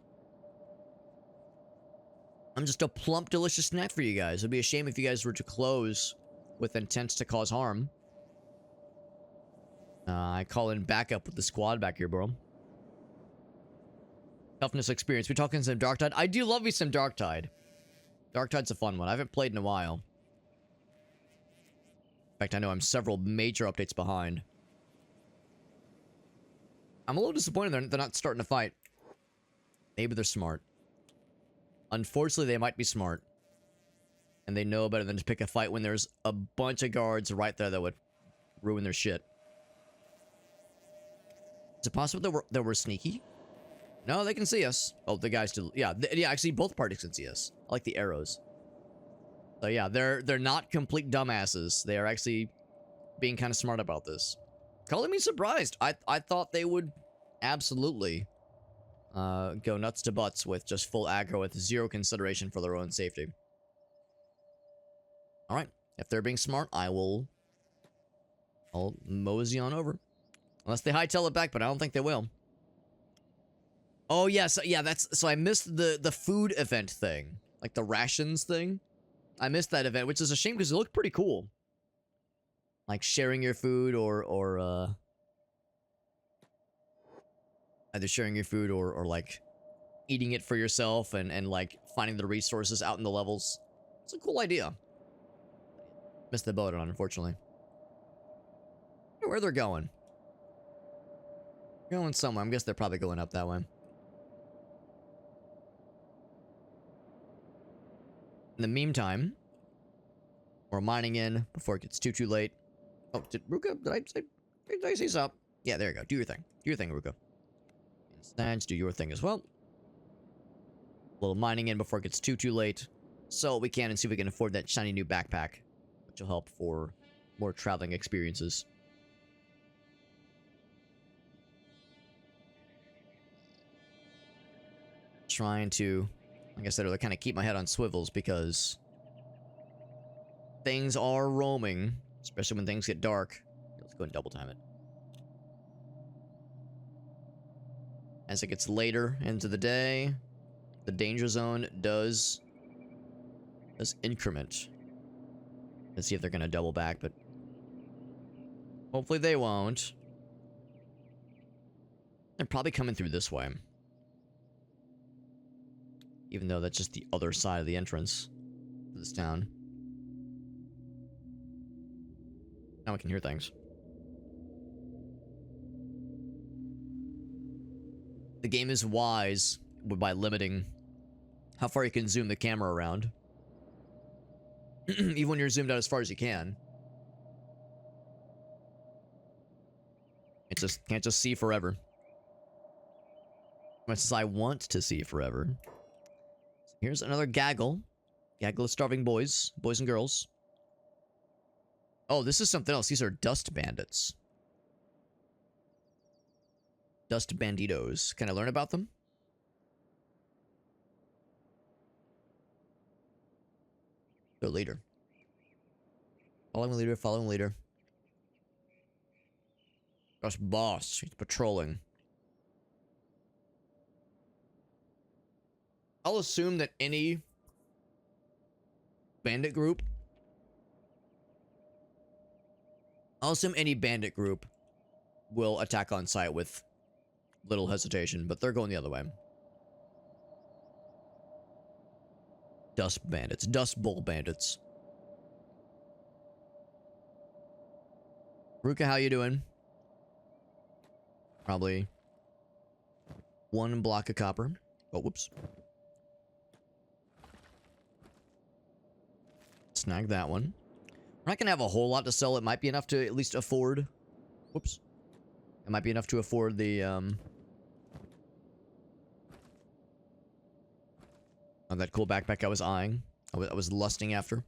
I'm just a plump, delicious snack for you guys. It'd be a shame if you guys were to close with intent to cause harm. I call in backup with the squad back here, bro. Toughness experience. We talking some Darktide? I do love me some Darktide. Darktide's a fun one. I haven't played in a while. In fact, I know I'm several major updates behind. I'm a little disappointed they're not starting to fight. Maybe they're smart. Unfortunately, they might be smart. And they know better than to pick a fight when there's a bunch of guards right there that would ruin their shit. Is it possible that we're sneaky? No, they can see us. Oh, the guys do. Yeah, yeah. Actually, both parties can see us. I like the arrows. So yeah, they're not complete dumbasses. They are actually being kind of smart about this. Calling me surprised. I thought they would absolutely go nuts to butts with just full aggro with zero consideration for their own safety. All right, if they're being smart, I'll mosey on over. Unless they hightail it back, but I don't think they will. Oh, yes. Yeah, so I missed the food event thing. Like the rations thing. I missed that event, which is a shame because it looked pretty cool. Like sharing your food or either sharing your food or like eating it for yourself and like finding the resources out in the levels. It's a cool idea. Missed the boat on, unfortunately. I wonder where they're going. Going somewhere. I guess they're probably going up that way. In the meantime, we're mining in before it gets too late. Oh, Ruka, did I say something? Yeah, there you go. Do your thing. Do your thing, Ruka. Instance, do your thing as well. A little mining in before it gets too late. So we can and see if we can afford that shiny new backpack, which will help for more traveling experiences. Trying to, like I said earlier, kind of keep my head on swivels because things are roaming, especially when things get dark. Let's go and double time it. As it gets later into the day, the danger zone does increment. Let's see if they're going to double back, but hopefully they won't. They're probably coming through this way. Even though that's just the other side of the entrance to this town. Now we can hear things. The game is wise by limiting how far you can zoom the camera around. Even when you're zoomed out as far as you can. It just can't just see forever. As much as I want to see forever. Here's another gaggle. Gaggle of starving boys. Boys and girls. Oh, this is something else. These are dust bandits. Dust banditos. Can I learn about them? Their leader. Following leader, following leader. That's boss. He's patrolling. I'll assume that any bandit group... I'll assume any bandit group will attack on sight with little hesitation, but they're going the other way. Dust bandits. Dust bowl bandits. Ruka, how you doing? Probably 1 block of copper. Oh, whoops. Snag that one. We're not gonna have a whole lot to sell. It might be enough to at least afford... Whoops. It might be enough to afford the, Oh, that cool backpack I was eyeing. I was lusting after.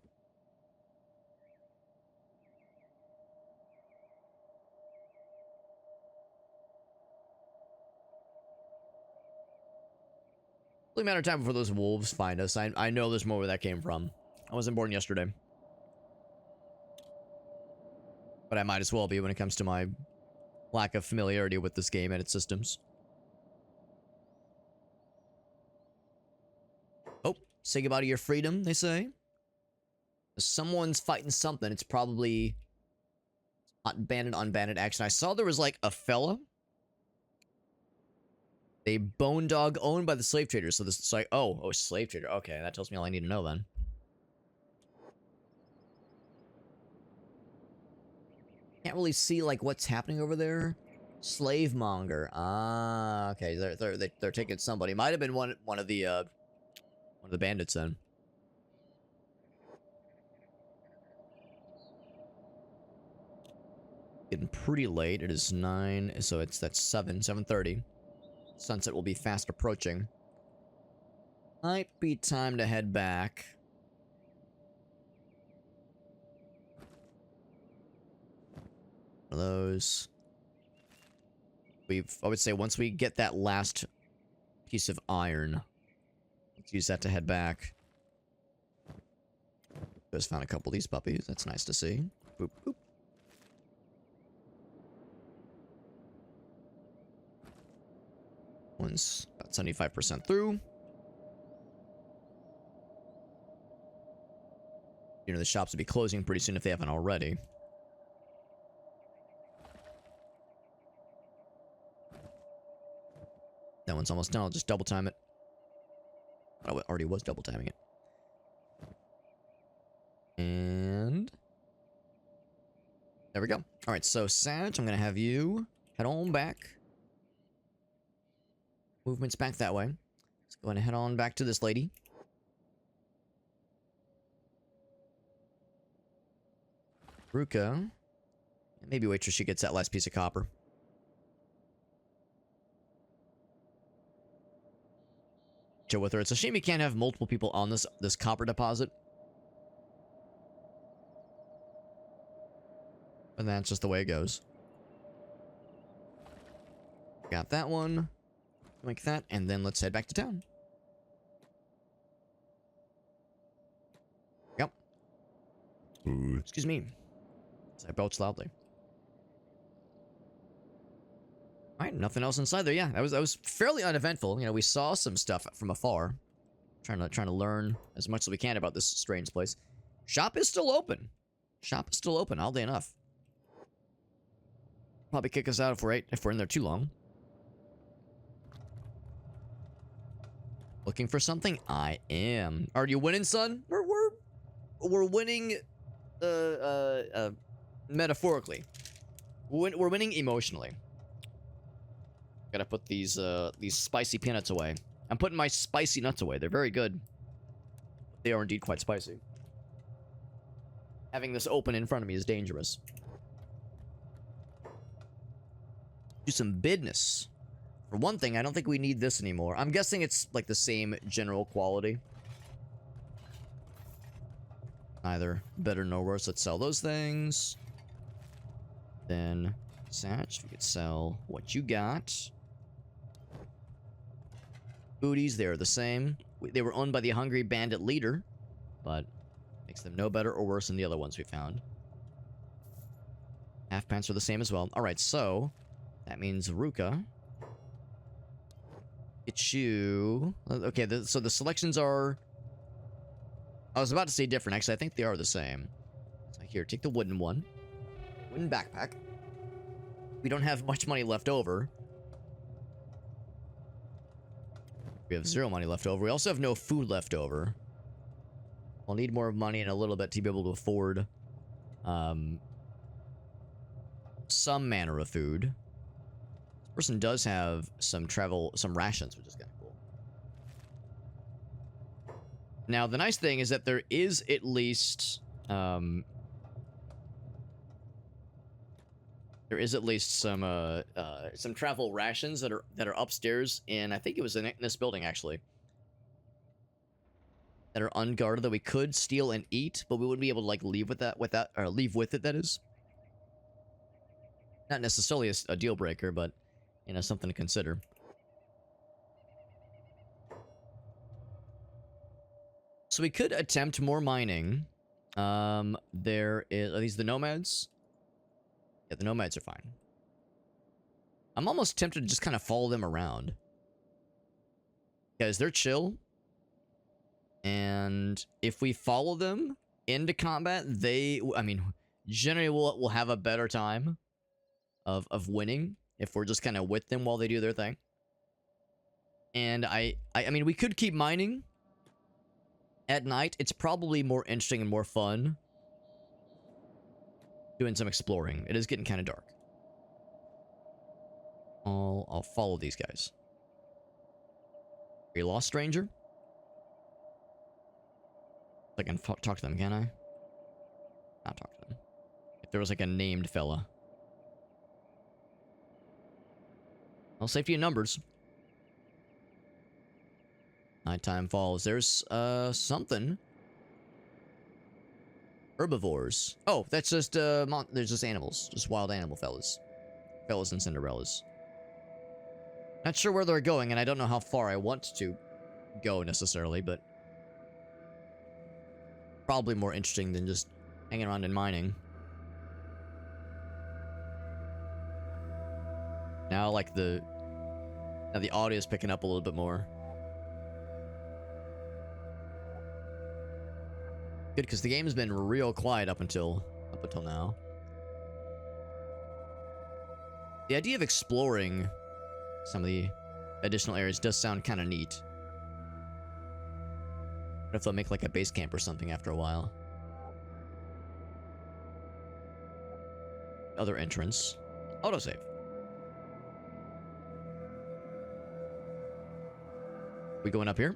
Only a matter of time before those wolves find us. I know there's more where that came from. I wasn't born yesterday. But I might as well be when it comes to my lack of familiarity with this game and its systems. Oh, say goodbye to your freedom, they say. If someone's fighting something. It's probably not bandit on bandit action. I saw there was like a fella. A bone dog owned by the slave traders. So this is like, oh, slave trader. Okay, that tells me all I need to know then. Can't really see like what's happening over there. Slave monger. Ah, okay. They're taking somebody. Might have been one of the bandits then. Getting pretty late. It is 9, so that's 7:30. Sunset will be fast approaching. Might be time to head back. One of those. I would say once we get that last piece of iron, let's use that to head back. Just found a couple of these puppies. That's nice to see. Boop, boop. One's about 75% through. You know, the shops will be closing pretty soon if they haven't already. That one's almost done. I'll just double time it. I already was double timing it. And there we go. All right, so Sag, I'm gonna have you head on back. Movement's back that way. Let's go ahead and head on back to this lady. Ruka. Maybe wait till she gets that last piece of copper. Chill with her. It's a shame you can't have multiple people on this copper deposit. But that's just the way it goes. Got that one. Like that, and then let's head back to town. Yep. Excuse me. As I belch loudly. Alright, nothing else inside there. Yeah, that was fairly uneventful. You know, we saw some stuff from afar. Trying to learn as much as we can about this strange place. Shop is still open. Shop is still open, oddly enough. Probably kick us out if we're in there too long. Looking for something? I am. Are you winning, son? We're winning metaphorically. We're winning emotionally. Gotta put these spicy peanuts away. I'm putting my spicy nuts away. They're very good. They are indeed quite spicy. Having this open in front of me is dangerous. Do some business. For one thing, I don't think we need this anymore. I'm guessing it's like the same general quality. Neither better nor worse. Let's sell those things. Then, Satch, we could sell what you got. Booties, they're the same. They were owned by the Hungry Bandit leader, but Makes them no better or worse than the other ones we found. Half pants are the same as well. Alright, so that means Ruka. Get you... Okay, so the selections are... I was about to say different. Actually, I think they are the same. So here, take the wooden one. Wooden backpack. We don't have much money left over. We have 0 money left over. We also have no food left over. I'll need more money in a little bit to be able to afford some manner of food. This person does have some rations, which is kind of cool. Now, the nice thing is that there is at least some travel rations that are upstairs in, I think it was in this building actually, that are unguarded that we could steal and eat, but we wouldn't be able to like leave with it. That is not necessarily a deal breaker, but you know, something to consider. So we could attempt more mining. Are these the nomads? Yeah, the nomads are fine. I'm almost tempted to just kind of follow them around. Because they're chill. And if we follow them into combat, generally we'll have a better time of winning if we're just kind of with them while they do their thing. And I mean, we could keep mining at night. It's probably more interesting and more fun doing some exploring. It is getting kind of dark. I'll follow these guys. Are you lost, stranger? I can talk to them, can I? Not talk to them. If there was like a named fella. Well, safety in numbers. Nighttime falls. There's something. Herbivores. Oh, that's just there's just animals, just wild animal fellas and Cinderellas. Not sure where they're going, and I don't know how far I want to go necessarily, but probably more interesting than just hanging around and mining. Now, like the audio is picking up a little bit more. Good, because the game's been real quiet up until now. The idea of exploring some of the additional areas does sound kind of neat. What if they'll make like a base camp or something after a while? Other entrance. Autosave. We going up here?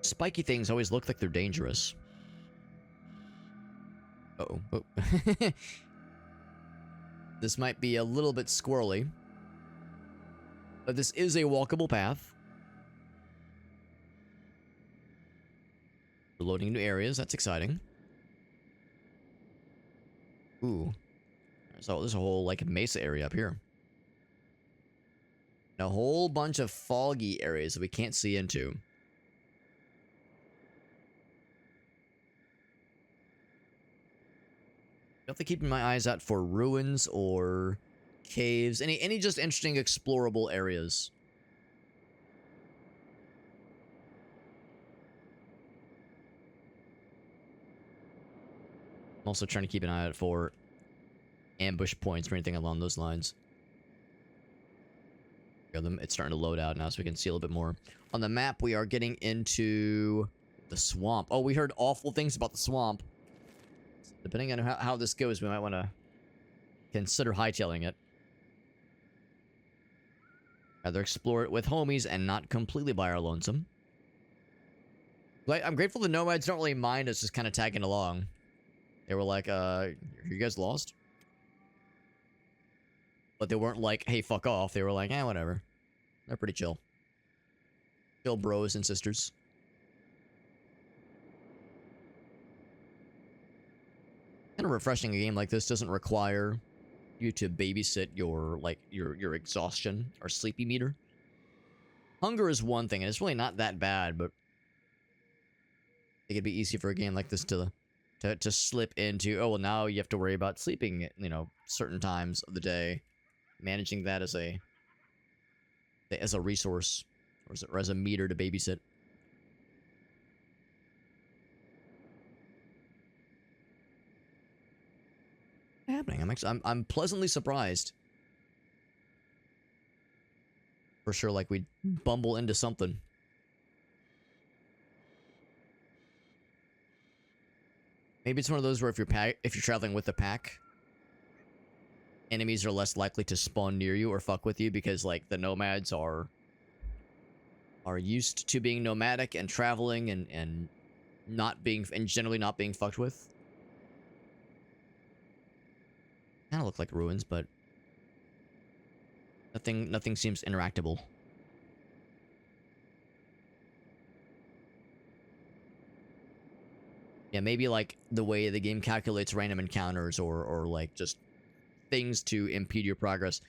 Spiky things always look like they're dangerous. Uh-oh. Oh. This might be a little bit squirrely. But this is a walkable path. We're loading new areas. That's exciting. Ooh. So there's a whole, like, mesa area up here. And a whole bunch of foggy areas that we can't see into. I have to keep my eyes out for ruins or caves. Any just interesting explorable areas. I'm also trying to keep an eye out for ambush points or anything along those lines. It's starting to load out now so we can see a little bit more. On the map, we are getting into the swamp. Oh, we heard awful things about the swamp. Depending on how this goes, we might want to consider hightailing it. Rather explore it with homies and not completely by our lonesome. I'm grateful the nomads don't really mind us just kind of tagging along. They were like, are you guys lost? But they weren't like, hey, fuck off. They were like, eh, whatever. They're pretty chill. Chill bros and sisters. Kind of refreshing. A game like this doesn't require you to babysit your exhaustion or sleepy meter. Hunger is one thing, and it's really not that bad, but it'd be easy for a game like this to slip into, oh, well, now you have to worry about sleeping, you know, certain times of the day. Managing that as a resource, or as a meter to babysit. What's happening? I'm pleasantly surprised. For sure, like we'd bumble into something. Maybe it's one of those where if you're traveling with a pack, enemies are less likely to spawn near you or fuck with you because like the nomads are used to being nomadic and traveling and generally not being fucked with. Kind of look like ruins, but nothing seems interactable. Yeah, maybe like the way the game calculates random encounters or like just things to impede your progress,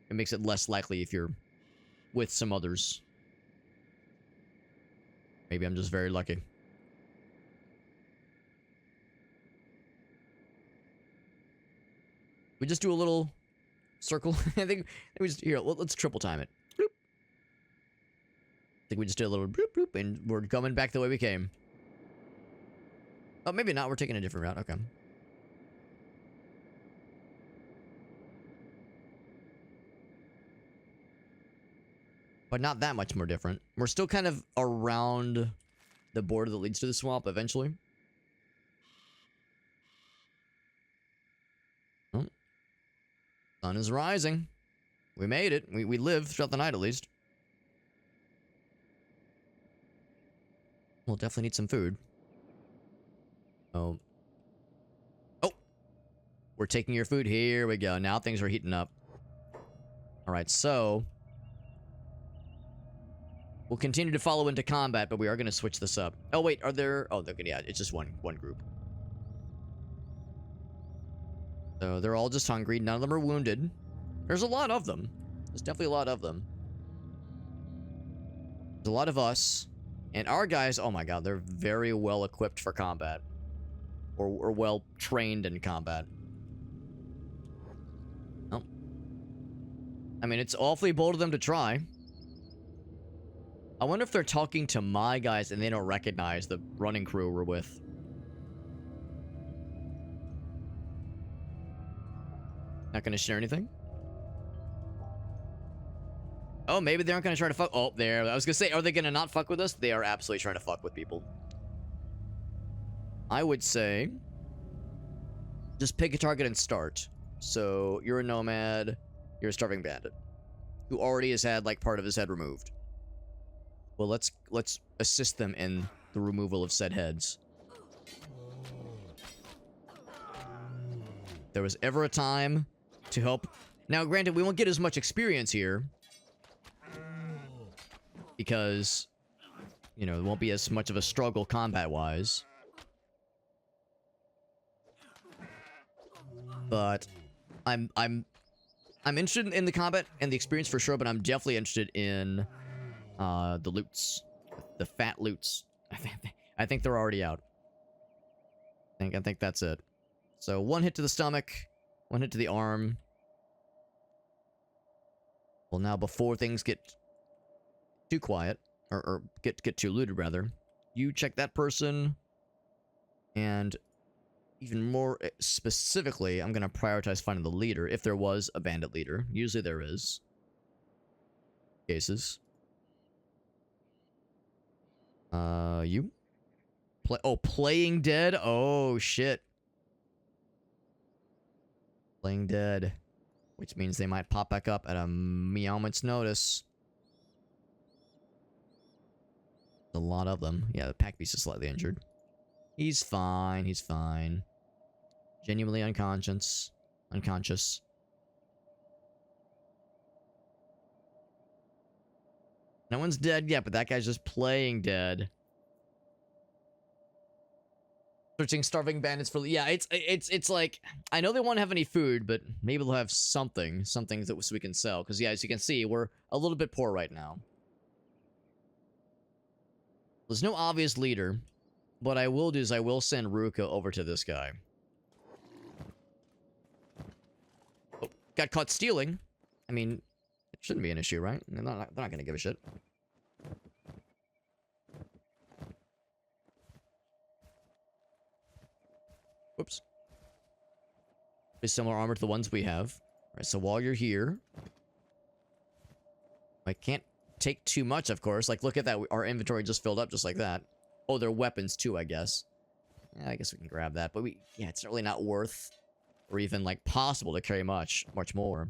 it makes it less likely if you're with some others. Maybe I'm just very lucky. We just do a little circle. I think we just here. Let's triple time it. Bloop. I think we just did a little bloop bloop, and we're coming back the way we came. Oh, maybe not. We're taking a different route. Okay. But not that much more different. We're still kind of around the border that leads to the swamp eventually. Oh. Sun is rising. We made it. We lived throughout the night at least. We'll definitely need some food. Oh. Oh! We're taking your food. Here we go. Now things are heating up. Alright, so we'll continue to follow into combat, but we are going to switch this up. Oh, wait, are there... Oh, they're, yeah, it's just one group. So they're all just hungry. None of them are wounded. There's a lot of them. There's definitely a lot of them. There's a lot of us. And our guys, oh my god, they're very well equipped for combat. Or well trained in combat. Oh. I mean, it's awfully bold of them to try. I wonder if they're talking to my guys and they don't recognize the running crew we're with. Not gonna share anything? Oh, maybe they aren't gonna try to fuck. Oh, there. I was gonna say, are they gonna not fuck with us? They are absolutely trying to fuck with people. I would say just pick a target and start. So you're a nomad, you're a starving bandit who already has had like part of his head removed. Well, let's assist them in the removal of said heads. There was ever a time to help. Now, granted, we won't get as much experience here because, you know, it won't be as much of a struggle combat-wise. But I'm interested in the combat and the experience for sure, but I'm definitely interested in the loots. The fat loots. I think they're already out. I think that's it. So one hit to the stomach, one hit to the arm. Well, now before things get too quiet, or get too looted rather, you check that person, and even more specifically, I'm gonna prioritize finding the leader if there was a bandit leader. Usually there is. Cases. You? Playing dead? Oh, shit. Playing dead. Which means they might pop back up at a moment's notice. A lot of them. Yeah, the pack beast is slightly injured. He's fine, he's fine. Genuinely unconscious. No one's dead yet, but that guy's just playing dead. Searching starving bandits for... Yeah, it's like... I know they won't have any food, but maybe they'll have something that we can sell. Because, yeah, as you can see, we're a little bit poor right now. There's no obvious leader, what I will do is I will send Ruka over to this guy. Oh, got caught stealing. I mean, it shouldn't be an issue, right? They're not going to give a shit. Whoops. Pretty similar armor to the ones we have. All right, so while you're here, I can't take too much, of course. Like, look at that. Our inventory just filled up just like that. Oh, they're weapons too, I guess. Yeah, I guess we can grab that. But yeah, it's really not worth or even, like, possible to carry much more.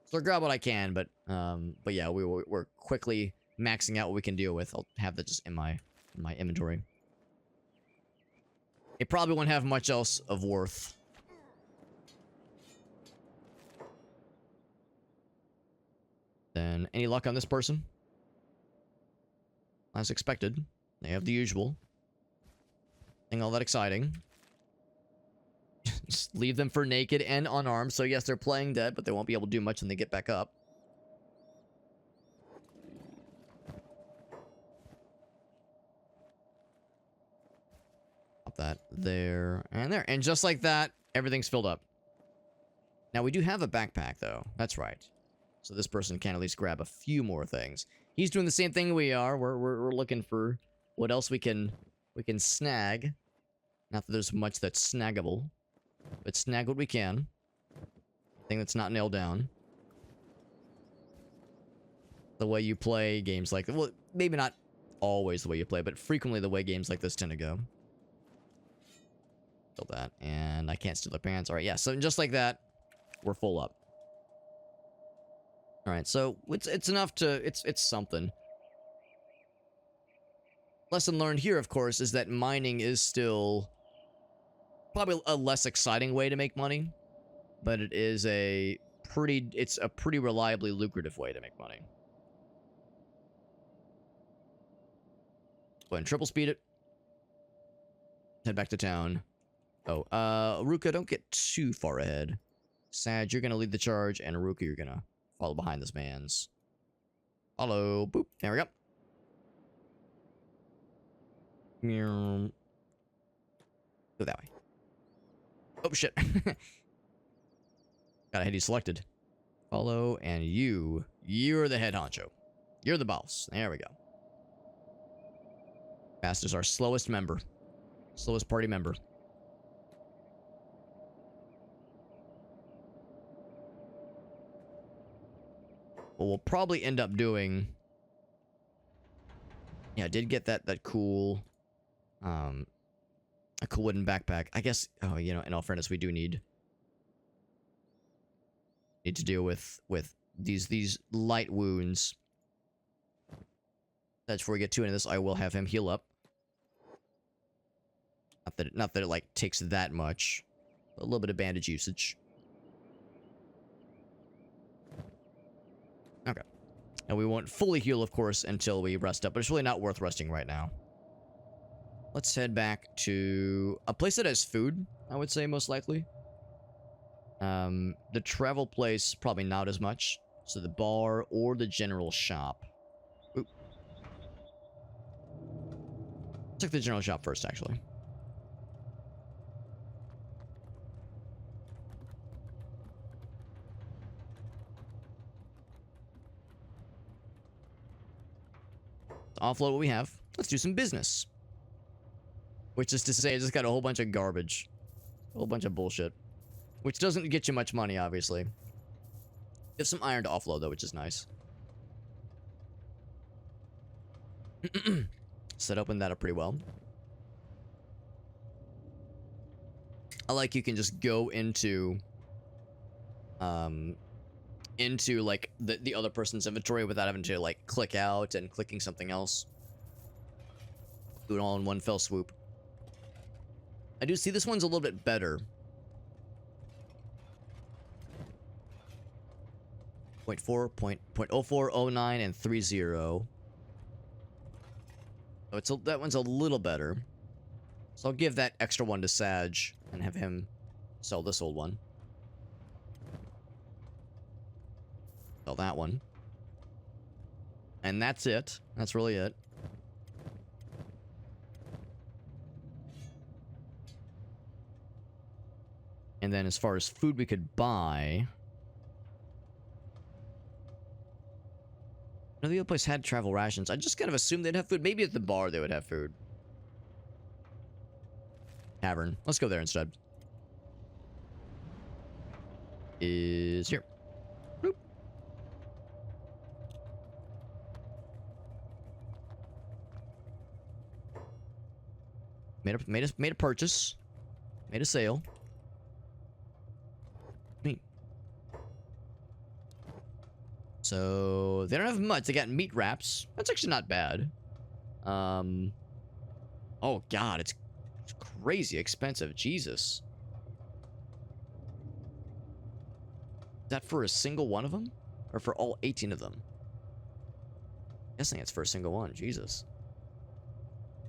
So I'll grab what I can, but yeah, we're quickly maxing out what we can deal with. I'll have that just in my inventory. It probably won't have much else of worth. Then, any luck on this person? As expected. They have the usual. Nothing all that exciting. Just leave them for naked and unarmed. So yes, they're playing dead, but they won't be able to do much when they get back up. Pop that there and there. And just like that, everything's filled up. Now, we do have a backpack, though. That's right. So this person can at least grab a few more things. He's doing the same thing we are. We're looking for what else we can snag. Not that there's much that's snaggable, but snag what we can. Thing that's not nailed down. The way you play games like, well, maybe not always the way you play, but frequently the way games like this tend to go. Kill that, and I can't steal the pants. All right, yeah. So just like that, we're full up. All right, so it's enough to it's something. Lesson learned here, of course, is that mining is still probably a less exciting way to make money, but it is a pretty reliably lucrative way to make money. Go ahead and triple speed it. Head back to town. Oh, Ruka, don't get too far ahead. Sag, you're gonna lead the charge, and Ruka, you're gonna follow behind this man's. Follow. Boop. There we go. Go that way. Oh, shit. Gotta head you selected. Follow, and you're the head honcho. You're the boss. There we go. Fast is our slowest member. Slowest party member. What we'll probably end up doing... Yeah, I did get that cool... a cool wooden backpack. I guess... Oh, you know, in all fairness, we do need to deal with these light wounds. That's before we get too into this, I will have him heal up. Not that it like takes that much. A little bit of bandage usage. Okay. And we won't fully heal, of course, until we rest up, but it's really not worth resting right now. Let's head back to a place that has food, I would say, most likely. The travel place, probably not as much. So the bar or the general shop. Oop. Check the general shop first, actually. Let's offload what we have. Let's do some business. Which is to say, I just got a whole bunch of garbage. A whole bunch of bullshit. Which doesn't get you much money, obviously. You have some iron to offload, though, which is nice. So that opened that up pretty well. I like you can just go into like the other person's inventory without having to like click out and clicking something else. Do it all in one fell swoop. I do see this one's a little bit better. 0.4, 0.04, 09, and 30. So that one's a little better. So I'll give that extra one to Sag and have him sell this old one. Sell that one. And that's it. That's really it. And then as far as food we could buy... No, the other place had travel rations. I just kind of assumed they'd have food. Maybe at the bar they would have food. Tavern. Let's go there instead. Is here. Boop. Made a purchase. Made a sale. Neat. So they don't have much. They got meat wraps. That's actually not bad. Oh god, it's crazy expensive. Jesus. Is that for a single one of them? Or for all 18 of them? I'm guessing it's for a single one. Jesus.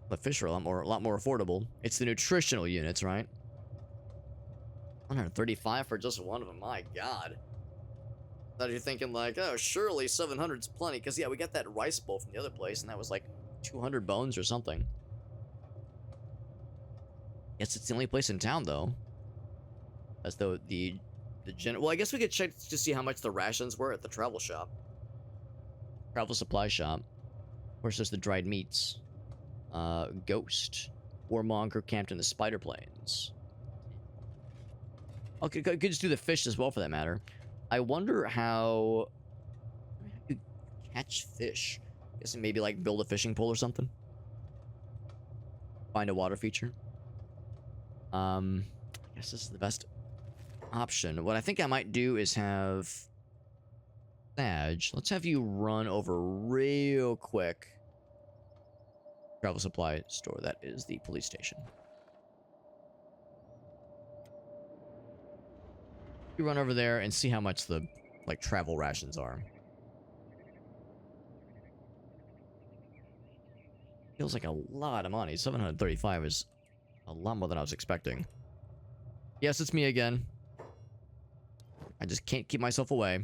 The fish are a lot more affordable. It's the nutritional units, right? 135 for just one of them. My god. Thought you're thinking like, oh, surely 700's plenty. Because, yeah, we got that rice bowl from the other place, and that was like 200 bones or something. Guess it's the only place in town, though. As though well, I guess we could check to see how much the rations were at the travel shop. Travel supply shop. Where's just the dried meats? Ghost. Warmonger camped in the spider plains. Okay, could just do the fish as well, for that matter. I wonder how you catch fish. Guessing maybe like build a fishing pole or something. Find a water feature. I guess this is the best option. What I think I might do is have Sag. Let's have you run over real quick. Travel supply store. That is the police station. You run over there and see how much the like travel rations are. Feels like a lot of money. 735 is a lot more than I was expecting. Yes, it's me again. I just can't keep myself away.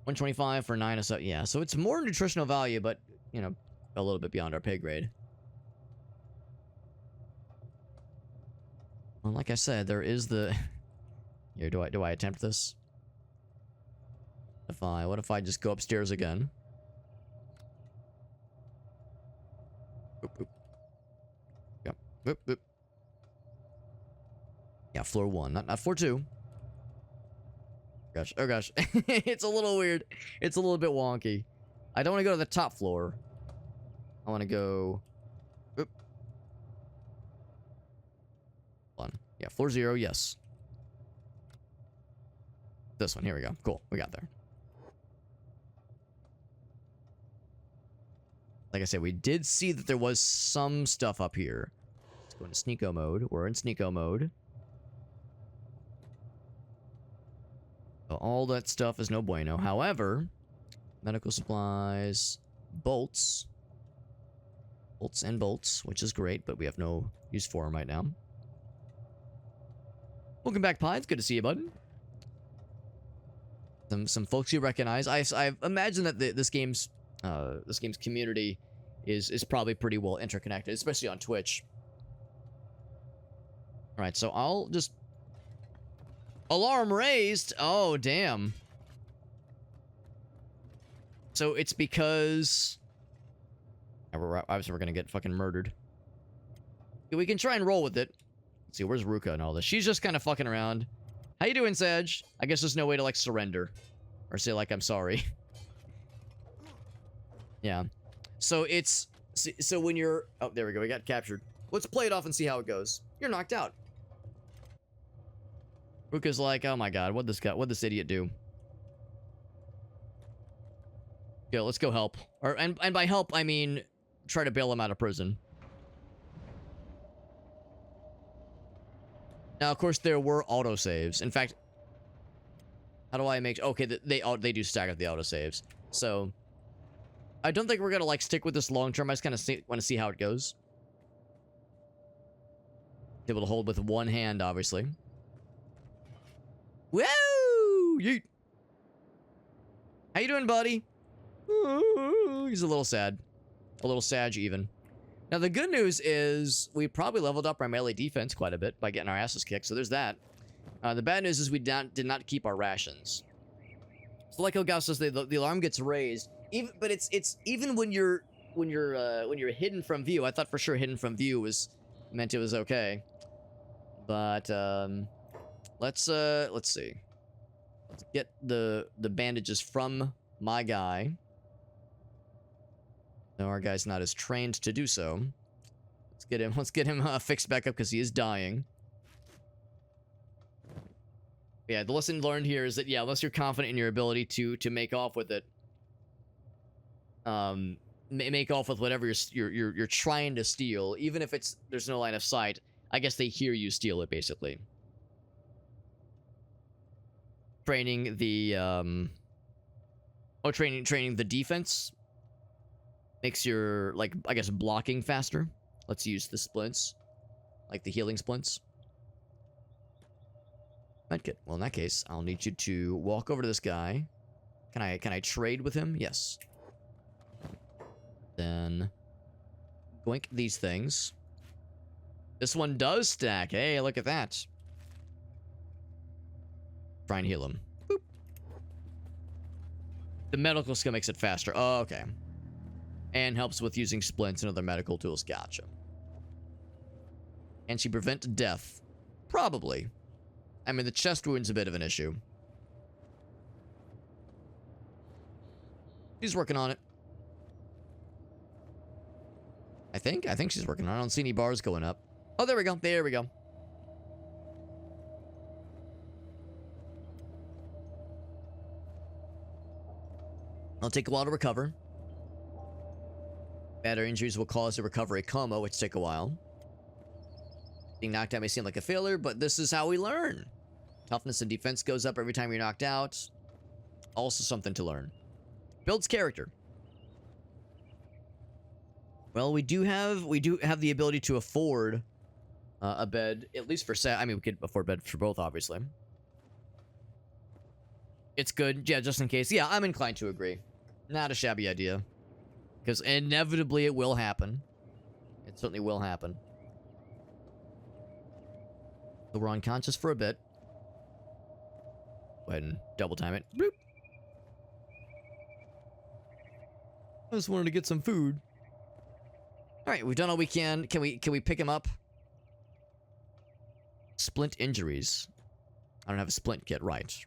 125 for 9 or so. Yeah, so it's more nutritional value, but, you know, a little bit beyond our pay grade. Well, like I said, there is the... Here, do I attempt this? What if I just go upstairs again? Boop, boop. Yep. Boop, boop. Yeah, floor 1, not floor 2. Gosh, oh gosh. It's a little weird. It's a little bit wonky. I don't want to go to the top floor. I want to go... Oop. Hold on. Yeah, floor 0, yes. This one, here we go. Cool, we got there. Like I said, we did see that there was some stuff up here. Let's go into Sneako mode. We're in Sneako mode. So all that stuff is no bueno. However, medical supplies, bolts. Bolts and bolts, which is great, but we have no use for them right now. Welcome back, Pie. It's good to see you, bud. Some folks you recognize. I imagine that this game's community is probably pretty well interconnected, especially on Twitch. All right, so I'll just alarm raised. Oh damn. So it's because obviously we're gonna get fucking murdered. We can try and roll with it. Let's see, where's Ruka and all this? She's just kind of fucking around. How you doing, Sag? I guess there's no way to, like, surrender. Or say, like, I'm sorry. Yeah. So it's... So when you're... Oh, there we go. We got captured. Let's play it off and see how it goes. You're knocked out. Ruka's like, oh my god, what'd this idiot do? Okay, let's go help. And by help, I mean try to bail him out of prison. Now, of course, there were autosaves. In fact, how do I make... Okay, they do stagger the autosaves. So, I don't think we're gonna, like, stick with this long term. I just kind of want to see how it goes. Able to hold with one hand, obviously. Woo! Yeet! How you doing, buddy? Ooh, he's a little sad. A little Sag, even. Now, the good news is we probably leveled up our melee defense quite a bit by getting our asses kicked, so there's that. The bad news is we did not keep our rations. So like how Gauss says, the alarm gets raised, but it's even when you're hidden from view. I thought for sure hidden from view meant it was okay, but let's see. Let's get the bandages from my guy. No, our guy's not as trained to do so. Let's get him fixed back up because he is dying. Yeah, the lesson learned here is that, yeah, unless you're confident in your ability to make off with it, make off with whatever you're trying to steal, even if there's no line of sight. I guess they hear you steal it, basically. Training the training the defense makes your, like, I guess blocking faster. Let's use the splints, like the healing splints. Medkit. Well, in that case, I'll need you to walk over to this guy. Can I trade with him? Yes. Then boink these things. This one does stack. Hey, look at that. Try and heal him. Boop. The medical skill makes it faster. Oh, okay. And helps with using splints and other medical tools. Gotcha. And she prevent death? Probably. I mean, the chest wound's a bit of an issue. She's working on it. I think she's working on it. I don't see any bars going up. Oh, there we go. There we go. It'll take a while to recover. Battery injuries will cause a recovery coma, which take a while. Being knocked out may seem like a failure, but this is how we learn. Toughness and defense goes up every time you're knocked out. Also something to learn. Builds character. Well, we do have the ability to afford a bed, at least for I mean, we could afford a bed for both, obviously. It's good, yeah, just in case. Yeah, I'm inclined to agree. Not a shabby idea. Because inevitably it will happen. It certainly will happen. So we're unconscious for a bit. Go ahead and double time it. Bloop. I just wanted to get some food. Alright, we've done all we can. Can we pick him up? Splint injuries. I don't have a splint kit. Right.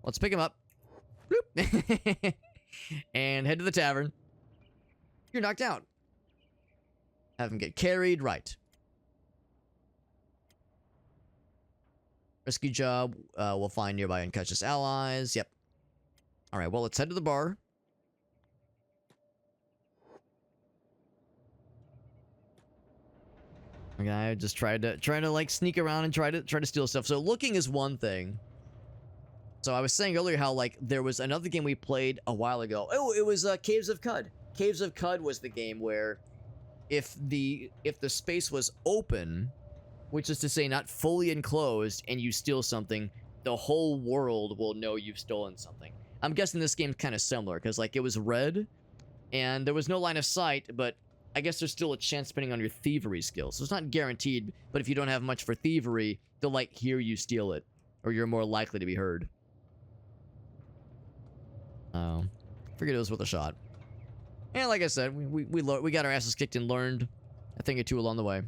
Let's pick him up. Bloop. And head to the tavern. You're knocked out. Have him get carried. Right. Rescue job. We'll find nearby unconscious allies. Yep. Alright, well, let's head to the bar. Okay, I just tried to like sneak around and try to steal stuff. So looking is one thing. So I was saying earlier how, like, there was another game we played a while ago. Oh, it was Caves of Cud. Caves of Cud was the game where if the space was open, which is to say not fully enclosed, and you steal something, the whole world will know you've stolen something. I'm guessing this game's kind of similar, because, like, it was red, and there was no line of sight, but I guess there's still a chance depending on your thievery skills. So it's not guaranteed, but if you don't have much for thievery, they'll, like, hear you steal it, or you're more likely to be heard. Oh, figured it was worth a shot. And like I said, we got our asses kicked and learned a thing or two along the way.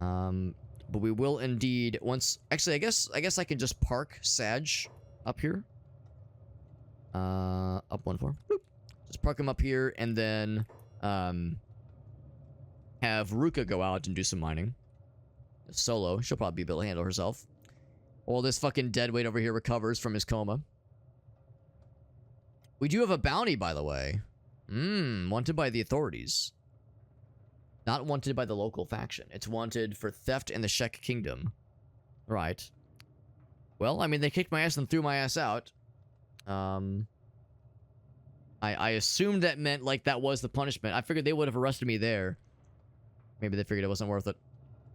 But we will indeed once. Actually, I guess I can just park Sag up here. Up one floor. Boop. Just park him up here, and then have Ruka go out and do some mining. Solo, she'll probably be able to handle herself. While this fucking deadweight over here recovers from his coma. We do have a bounty, by the way. Wanted by the authorities. Not wanted by the local faction. It's wanted for theft in the Shek Kingdom. Right. Well, I mean, they kicked my ass and threw my ass out. I assumed that meant, like, that was the punishment. I figured they would have arrested me there. Maybe they figured it wasn't worth it.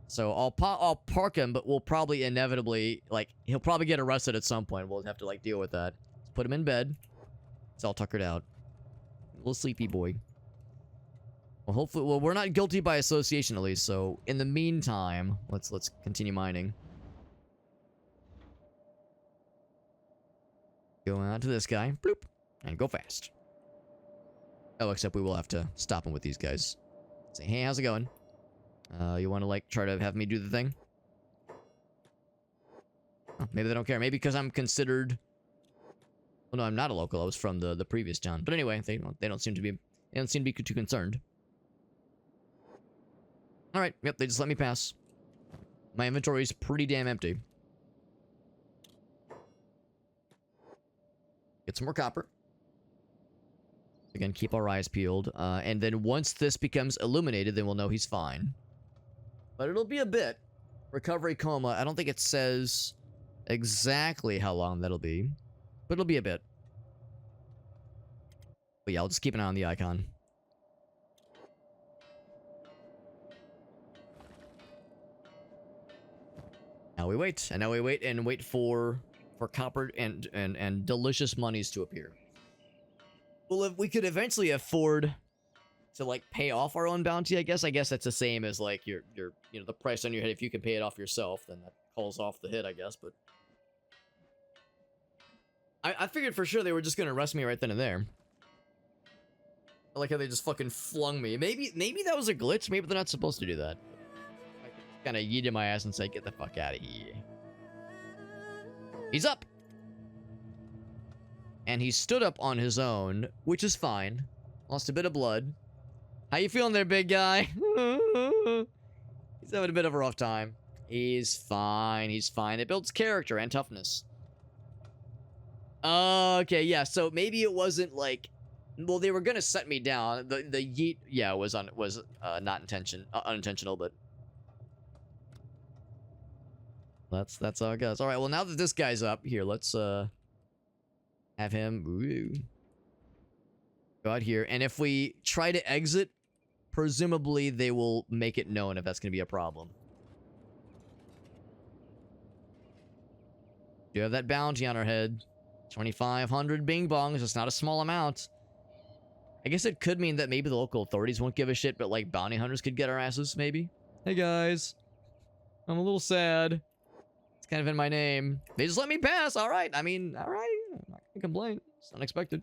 So I'll park him, but we'll probably inevitably, like, he'll probably get arrested at some point. We'll have to, like, deal with that. Let's put him in bed. He's all tuckered out. A little sleepy boy. Well, hopefully, well, we're not guilty by association at least. So in the meantime, let's continue mining. Go out to this guy, bloop, and go fast. Oh, except we will have to stop him with these guys. Say, hey, how's it going? You want to like try to have me do the thing? Oh, maybe they don't care. Maybe because I'm considered. Well, no, I'm not a local. I was from the previous town. But anyway, they don't seem to be too concerned. All right. Yep. They just let me pass. My inventory is pretty damn empty. Get some more copper. Again, keep our eyes peeled. And then once this becomes illuminated, then we'll know he's fine. But it'll be a bit. Recovery coma. I don't think it says exactly how long that'll be. But it'll be a bit. But yeah, I'll just keep an eye on the icon. Now we wait. And now we wait and wait for copper and delicious monies to appear. Well, if we could eventually afford to like pay off our own bounty, I guess that's the same as like your you know, the price on your head. If you can pay it off yourself, then that calls off the hit, I guess. But I figured for sure they were just gonna arrest me right then and there. I like how they just fucking flung me. Maybe that was a glitch. Maybe they're not supposed to do that. I kind of yeeted my ass and say, "Get the fuck out of here." He's up. And he stood up on his own, which is fine. Lost a bit of blood. How you feeling there, big guy? He's having a bit of a rough time. He's fine. He's fine. It builds character and toughness. Okay, yeah. So maybe it wasn't like, well, they were gonna set me down. The yeet, yeah, was not unintentional, but that's how it goes. All right. Well, now that this guy's up here, let's have him go out here, and if we try to exit, presumably they will make it known if that's going to be a problem. Do have that bounty on our head. 2,500 bing bongs. It's not a small amount. I guess it could mean that maybe the local authorities won't give a shit, but like bounty hunters could get our asses, maybe. Hey guys, I'm a little sad. It's kind of in my name. They just let me pass. All right. I mean, all right. I'm not gonna complain. It's unexpected.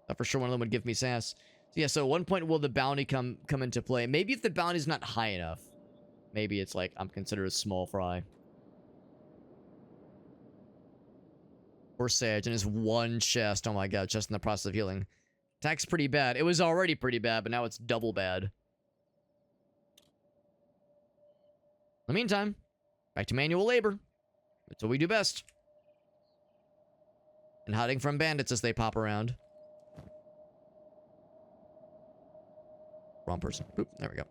Thought for sure one of them would give me sass. So yeah, so at one point will the bounty come into play? Maybe if the bounty's not high enough. Maybe it's like I'm considered a small fry. Poor Sage and his one chest. Oh my god, just in the process of healing. Attack's pretty bad. It was already pretty bad, but now it's double bad. In the meantime, back to manual labor. That's what we do best. And hiding from bandits as they pop around. Wrong person. Oop, there we go.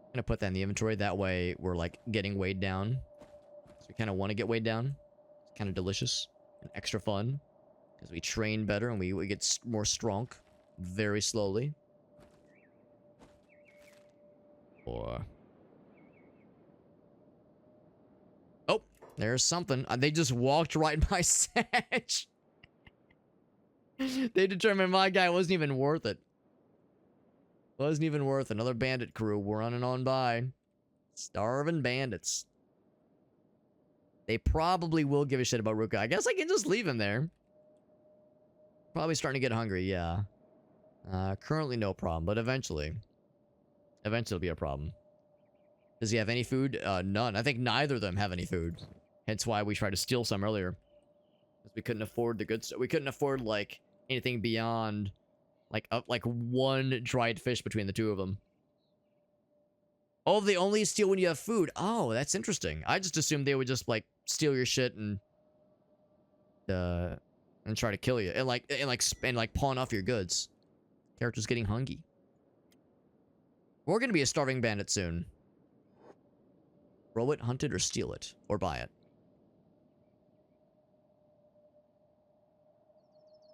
I'm gonna put that in the inventory. That way we're like getting weighed down. So we kind of want to get weighed down. It's kind of delicious and extra fun. Because we train better and we get more strong. Very slowly. Or... oh, there's something. They just walked right by Sage. They determined my guy wasn't even worth it. Wasn't even worth it. Another bandit crew were running on by. Starving bandits. They probably will give a shit about Ruka. I guess I can just leave him there. Probably starting to get hungry, yeah. Currently no problem, but eventually. Eventually it'll be a problem. Does he have any food? None. I think neither of them have any food. Hence why we tried to steal some earlier. Because we couldn't afford the good stuff. We couldn't afford, like, anything beyond... like one dried fish between the two of them. Oh, they only steal when you have food. Oh, that's interesting. I just assumed they would just, like, steal your shit and try to kill you. And pawn off your goods. Character's getting hungry. We're gonna be a starving bandit soon. Throw it, hunt it, or steal it. Or buy it.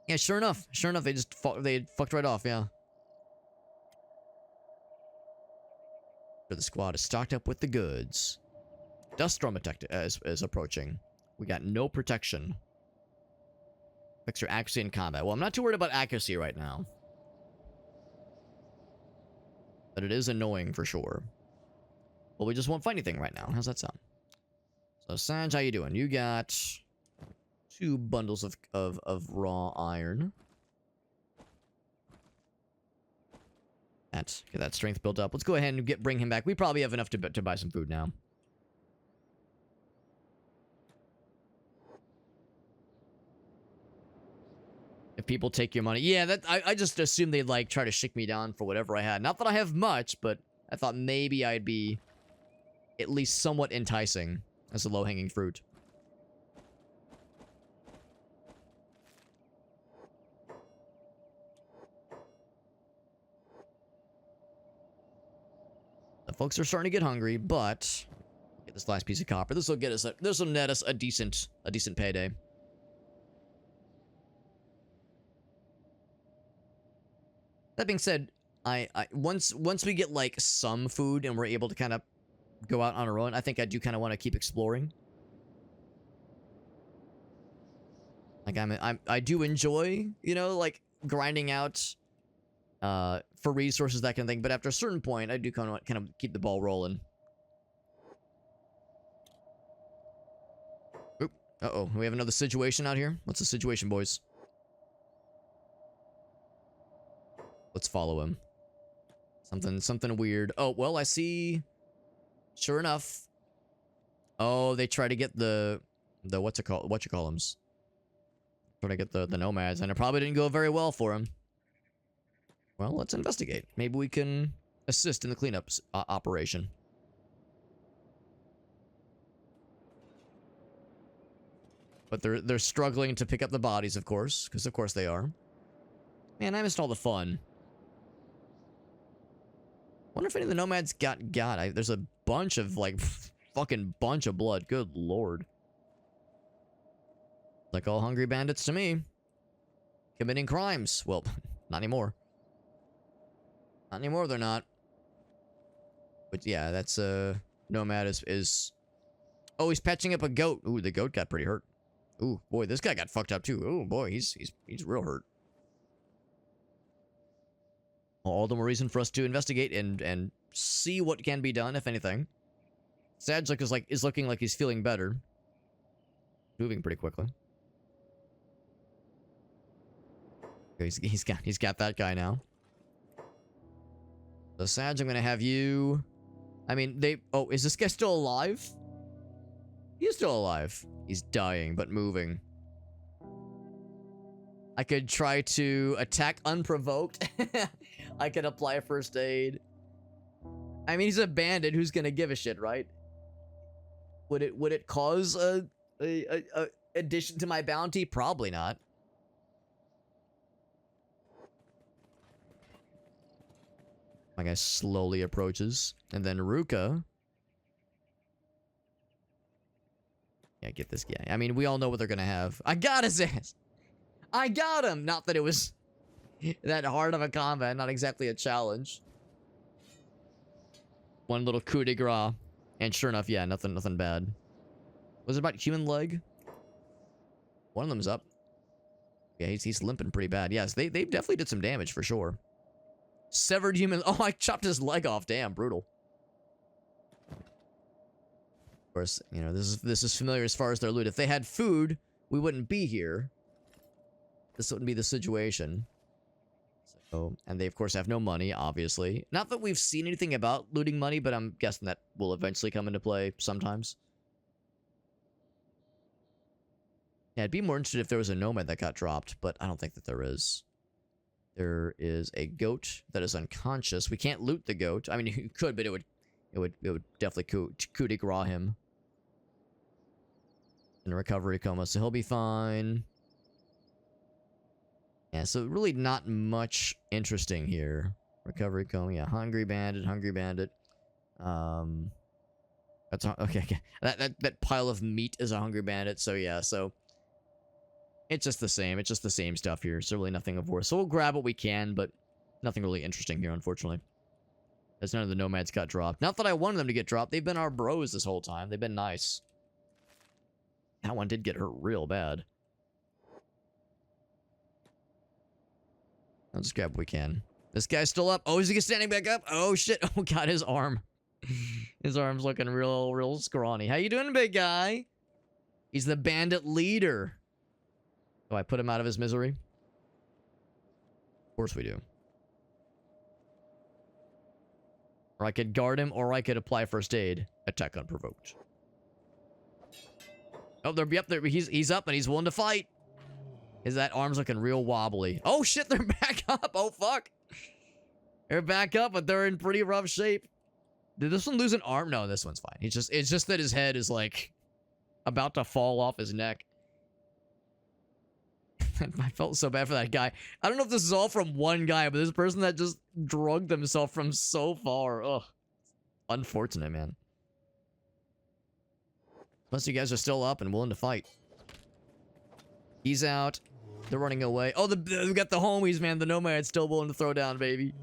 Yeah, sure enough. Sure enough, they fucked right off, yeah. The squad is stocked up with the goods. Dust storm attack is approaching. We got no protection. Fix your accuracy in combat. Well, I'm not too worried about accuracy right now. But it is annoying for sure. Well, we just won't fight anything right now. How's that sound? So, Sanj, how you doing? You got 2 bundles of raw iron. Get that strength built up. Let's go ahead and bring him back. We probably have enough to buy some food now. If people take your money. Yeah, I just assumed they'd, like, try to shake me down for whatever I had. Not that I have much, but I thought maybe I'd be at least somewhat enticing as a low-hanging fruit. The folks are starting to get hungry, but get this last piece of copper. This will get us. This will net us a decent payday. That being said, once we get like some food and we're able to kind of go out on our own, I think I do kind of want to keep exploring. Like I do enjoy, you know, like grinding out for resources, that kind of thing. But after a certain point, I do kind of keep the ball rolling. Oop. Uh-oh. We have another situation out here. What's the situation, boys? Let's follow him. Something weird. Oh, well, I see. Sure enough. Oh, they try to get the whatchamacallums. Try to get the nomads, and it probably didn't go very well for him. Well, let's investigate. Maybe we can assist in the cleanup operation. But they're struggling to pick up the bodies, of course, because of course they are. Man, I missed all the fun. Wonder if any of the nomads got. There's a bunch of, like, fucking bunch of blood. Good lord. Like all hungry bandits to me. Committing crimes. Well, not anymore. Not anymore, they're not. But yeah, that's, nomad is... Oh, he's patching up a goat. Ooh, the goat got pretty hurt. Ooh, boy, this guy got fucked up too. Ooh, boy, he's real hurt. All the more reason for us to investigate and see what can be done, if anything. Sadzik is looking like he's feeling better. Moving pretty quickly. Okay, he's got that guy now. So Sadge, I'm gonna have you. I mean, oh, is this guy still alive? He's still alive. He's dying, but moving. I could try to attack unprovoked. I could apply first aid. I mean, he's a bandit. Who's gonna give a shit, right? Would it cause a addition to my bounty? Probably not. My guy slowly approaches, and then Ruka. Yeah, get this guy. I mean, we all know what they're gonna have. I got his ass. I got him. Not that it was that hard of a combat. Not exactly a challenge. One little coup de grace. And sure enough, yeah, nothing bad. Was it about human leg? One of them's up. Yeah, he's limping pretty bad. Yes, they definitely did some damage for sure. Severed human. Oh, I chopped his leg off. Damn, brutal. Of course, you know, this is familiar as far as their loot. If they had food, we wouldn't be here. This wouldn't be the situation. So, and they, of course, have no money, obviously. Not that we've seen anything about looting money, but I'm guessing that will eventually come into play sometimes. Yeah, I'd be more interested if there was a nomad that got dropped, but I don't think that there is. There is a goat that is unconscious. We can't loot the goat. I mean, you could, but it would definitely coup de grace him. In a recovery coma, so he'll be fine. Yeah, so really not much interesting here. Recovery coma, yeah. Hungry bandit. That's okay. That pile of meat is a hungry bandit. So yeah, so it's just the same. It's just the same stuff here. So really nothing of worth. So we'll grab what we can, but nothing really interesting here, unfortunately. As none of the nomads got dropped. Not that I wanted them to get dropped. They've been our bros this whole time. They've been nice. That one did get hurt real bad. Let's grab what we can. This guy's still up. Oh, is he standing back up? Oh, shit. Oh, God, his arm. His arm's looking real scrawny. How you doing, big guy? He's the bandit leader. Do I put him out of his misery? Of course we do. Or I could guard him, or I could apply first aid. Attack unprovoked. Oh, he's up and he's willing to fight. That arm's looking real wobbly. Oh shit, they're back up. Oh fuck. They're back up, but they're in pretty rough shape. Did this one lose an arm? No, this one's fine. It's just that his head is like about to fall off his neck. I felt so bad for that guy. I don't know if this is all from one guy, but this person that just drugged himself from so far. Ugh. Unfortunate, man. Plus you guys are still up and willing to fight. He's out. They're running away. Oh, we got the homies, man. The nomad's still willing to throw down, baby.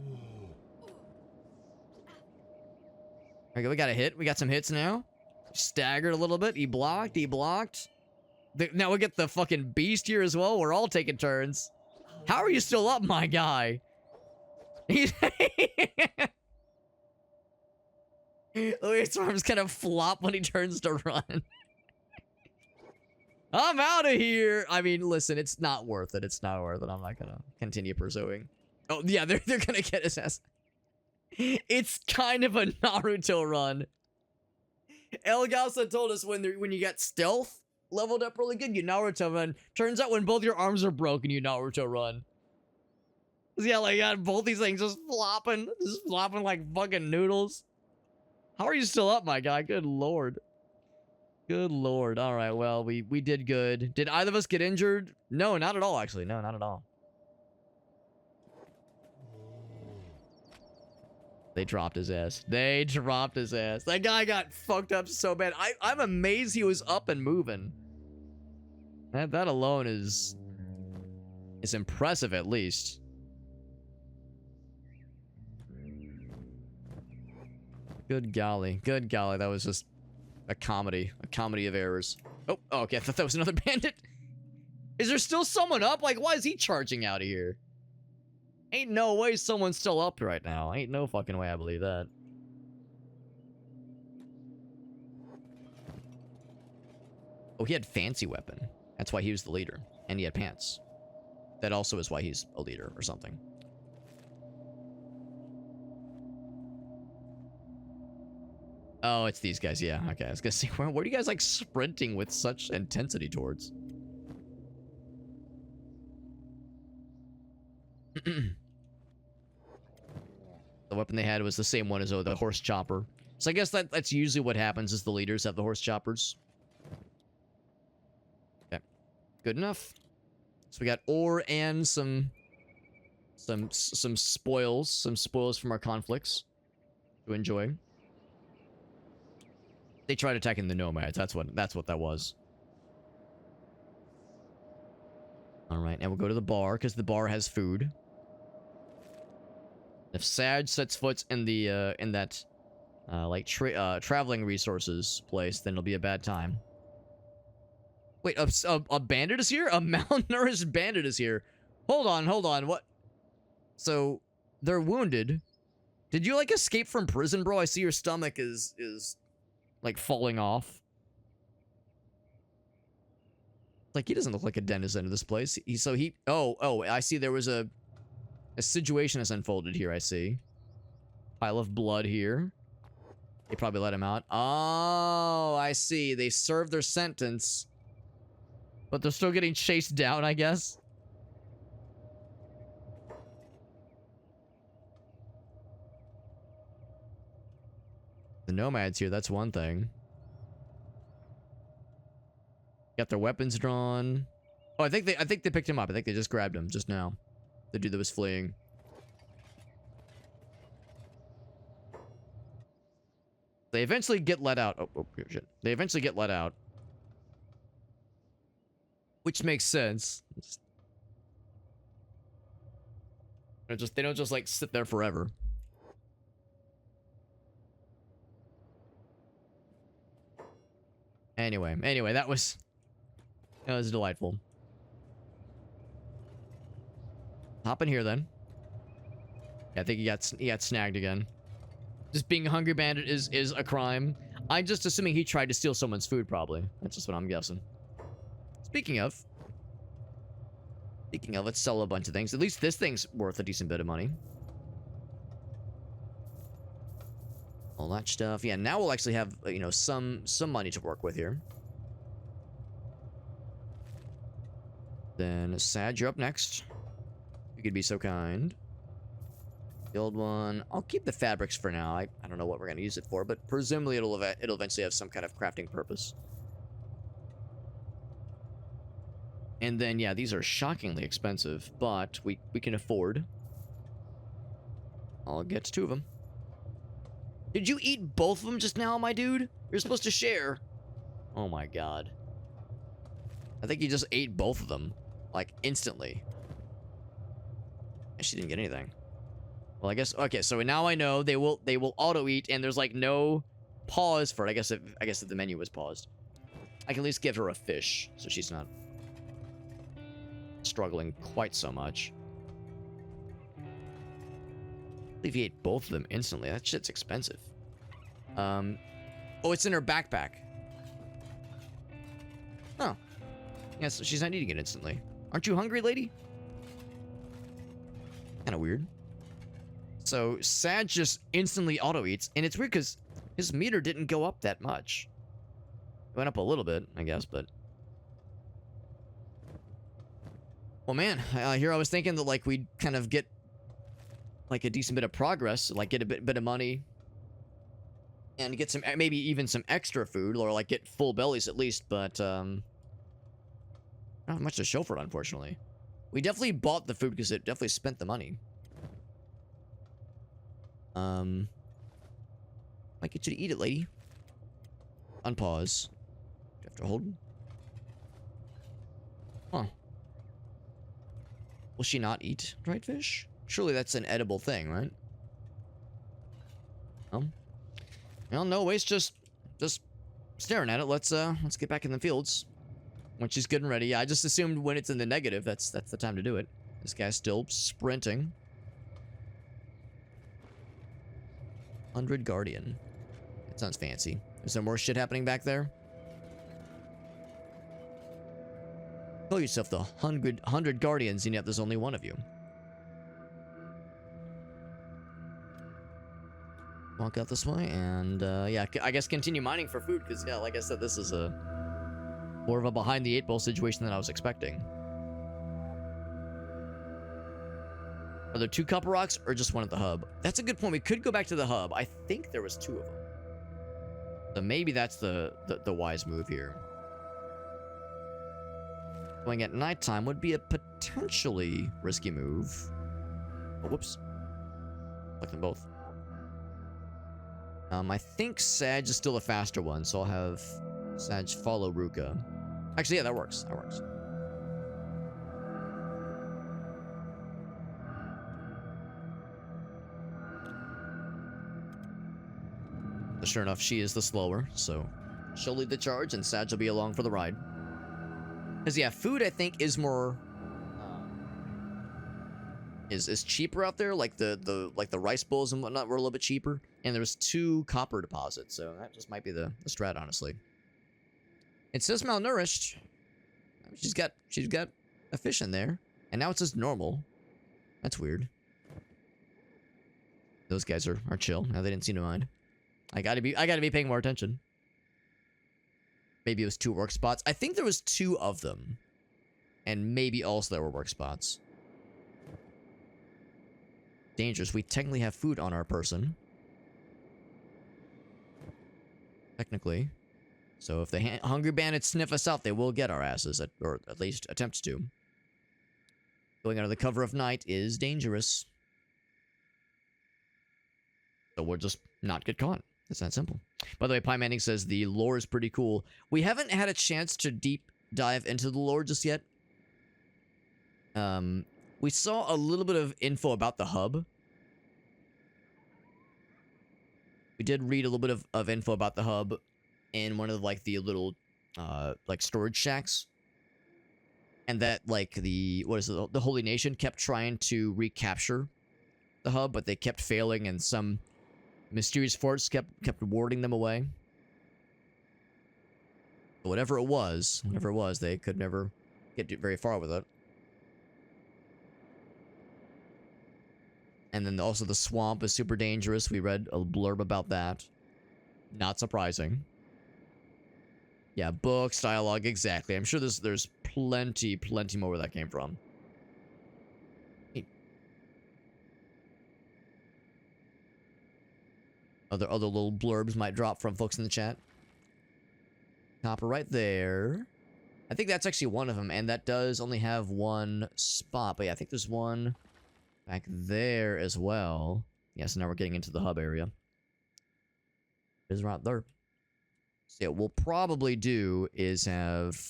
Okay, we got a hit. We got some hits now. Staggered a little bit. He blocked. He blocked. Now we get the fucking beast here as well. We're all taking turns. How are you still up, my guy? He's... His arms kind of flop when he turns to run. I'm out of here. I mean, listen, it's not worth it. It's not worth it. I'm not gonna continue pursuing. Oh, yeah, they're gonna get his ass. It's kind of a Naruto run. Elgasa told us when you got stealth leveled up really good, you Naruto run. Turns out when both your arms are broken, you Naruto run. Yeah, like, got both these things just flopping like fucking noodles. How are you still up, my guy? Good lord. Good lord. All right, well, we did good. Did either of us get injured? No, not at all, actually. No, not at all. They dropped his ass. They dropped his ass. That guy got fucked up so bad. I'm amazed he was up and moving. That alone is impressive, at least. Good golly. Good golly. That was just a comedy. A comedy of errors. Oh, okay. I thought that was another bandit. Is there still someone up? Like, why is he charging out of here? Ain't no way someone's still up right now. Ain't no fucking way I believe that. Oh, he had fancy weapon. That's why he was the leader. And he had pants. That also is why he's a leader or something. Oh, it's these guys. Yeah, okay. I was gonna see, what are you guys like sprinting with such intensity towards? The weapon they had was the same one as the horse chopper. So I guess that's usually what happens is the leaders have the horse choppers. Okay. Good enough. So we got ore and some spoils. Some spoils from our conflicts to enjoy. They tried attacking the nomads. That's what that was. Alright, and we'll go to the bar, because the bar has food. If Sag sets foot in the in that like traveling resources place, then it'll be a bad time. Wait, a bandit is here? A malnourished bandit is here. Hold on. What? So they're wounded. Did you like escape from prison, bro? I see your stomach is like falling off. Like, he doesn't look like a denizen of this place. Oh, I see there was a situation has unfolded here, I see. Pile of blood here. They probably let him out. Oh, I see. They served their sentence. But they're still getting chased down, I guess. The nomads here, that's one thing. Got their weapons drawn. Oh, I think they picked him up. I think they just grabbed him just now. The dude that was fleeing. They eventually get let out. Oh shit. They eventually get let out. Which makes sense. They don't just like sit there forever. Anyway, that was delightful. Hop in here then. Yeah, I think he got snagged again. Just being a hungry bandit is a crime. I'm just assuming he tried to steal someone's food, probably. That's just what I'm guessing. Speaking of, let's sell a bunch of things. At least this thing's worth a decent bit of money. All that stuff. Yeah, now we'll actually have, you know, some money to work with here. Then, Sad, you're up next. You could be so kind. The old one. I'll keep the fabrics for now. I don't know what we're going to use it for, but presumably it'll eventually have some kind of crafting purpose. And then, yeah, these are shockingly expensive, but we can afford. I'll get 2 of them. Did you eat both of them just now, my dude? You're supposed to share. Oh my god. I think you just ate both of them. Like, instantly. She didn't get anything. Well, I guess... Okay, so now I know they will auto-eat, and there's, like, no pause for it. I guess if the menu was paused. I can at least give her a fish, so she's not struggling quite so much. I believe he ate both of them instantly. That shit's expensive. Oh, it's in her backpack. Oh. Yeah, so she's not eating it instantly. Aren't you hungry, lady? Kind of weird. So, Sad just instantly auto-eats, and it's weird because his meter didn't go up that much. It went up a little bit, I guess, but... Well, man, here I was thinking that, like, we'd kind of get, like, a decent bit of progress, like, get a bit of money, and get some, maybe even some extra food, or, like, get full bellies at least, but, not much to show for it, unfortunately. We definitely bought the food because it definitely spent the money. Might get you to eat it, lady. Unpause. Do you have to hold? Huh. Will she not eat dried fish? Surely that's an edible thing, right? Well, no waste, just staring at it. Let's get back in the fields. When she's good and ready. Yeah, I just assumed when it's in the negative, that's the time to do it. This guy's still sprinting. 100 Guardian. That sounds fancy. Is there more shit happening back there? Call yourself the 100 Guardians, and yet there's only one of you. Walk out this way, and, yeah, I guess continue mining for food, because, yeah, like I said, this is more of a behind-the-8-ball situation than I was expecting. Are there 2 copper rocks, or just one at the hub? That's a good point. We could go back to the hub. I think there was 2 of them. So maybe that's the wise move here. Going at nighttime would be a potentially risky move. Oh, whoops. Like them both. I think Sag is still a faster one, so I'll have Sag follow Ruka. Actually, yeah, that works. That works. But sure enough, she is the slower, so she'll lead the charge, and Sag will be along for the ride. Because, yeah, food, I think, is more... is cheaper out there. Like the rice bowls and whatnot were a little bit cheaper. And there's 2 copper deposits, so that just might be the strat, honestly. It says malnourished. She's got a fish in there, and now it says normal. That's weird. Those guys are chill. Now they didn't seem to mind. I gotta be paying more attention. Maybe it was 2 work spots. I think there was 2 of them, and maybe also there were work spots. Dangerous. We technically have food on our person. Technically. So if the hungry bandits sniff us out, they will get our asses, or at least attempt to. Going under the cover of night is dangerous. So we'll just not get caught. It's that simple. By the way, Pie Manning says the lore is pretty cool. We haven't had a chance to deep dive into the lore just yet. We saw a little bit of info about the hub. We did read a little bit of info about the hub in one of like the little like storage shacks. And that like the Holy Nation kept trying to recapture the hub, but they kept failing, and some mysterious force kept warding them away. But whatever it was, they could never get very far with it. And then also the swamp is super dangerous. We read a blurb about that. Not surprising. Yeah, books, dialogue, exactly. I'm sure there's plenty more where that came from. Other little blurbs might drop from folks in the chat. Copper right there. I think that's actually one of them, and that does only have one spot. But yeah, I think there's one back there as well. Yeah, so now we're getting into the hub area. It is right there. So yeah, what we'll probably do is have...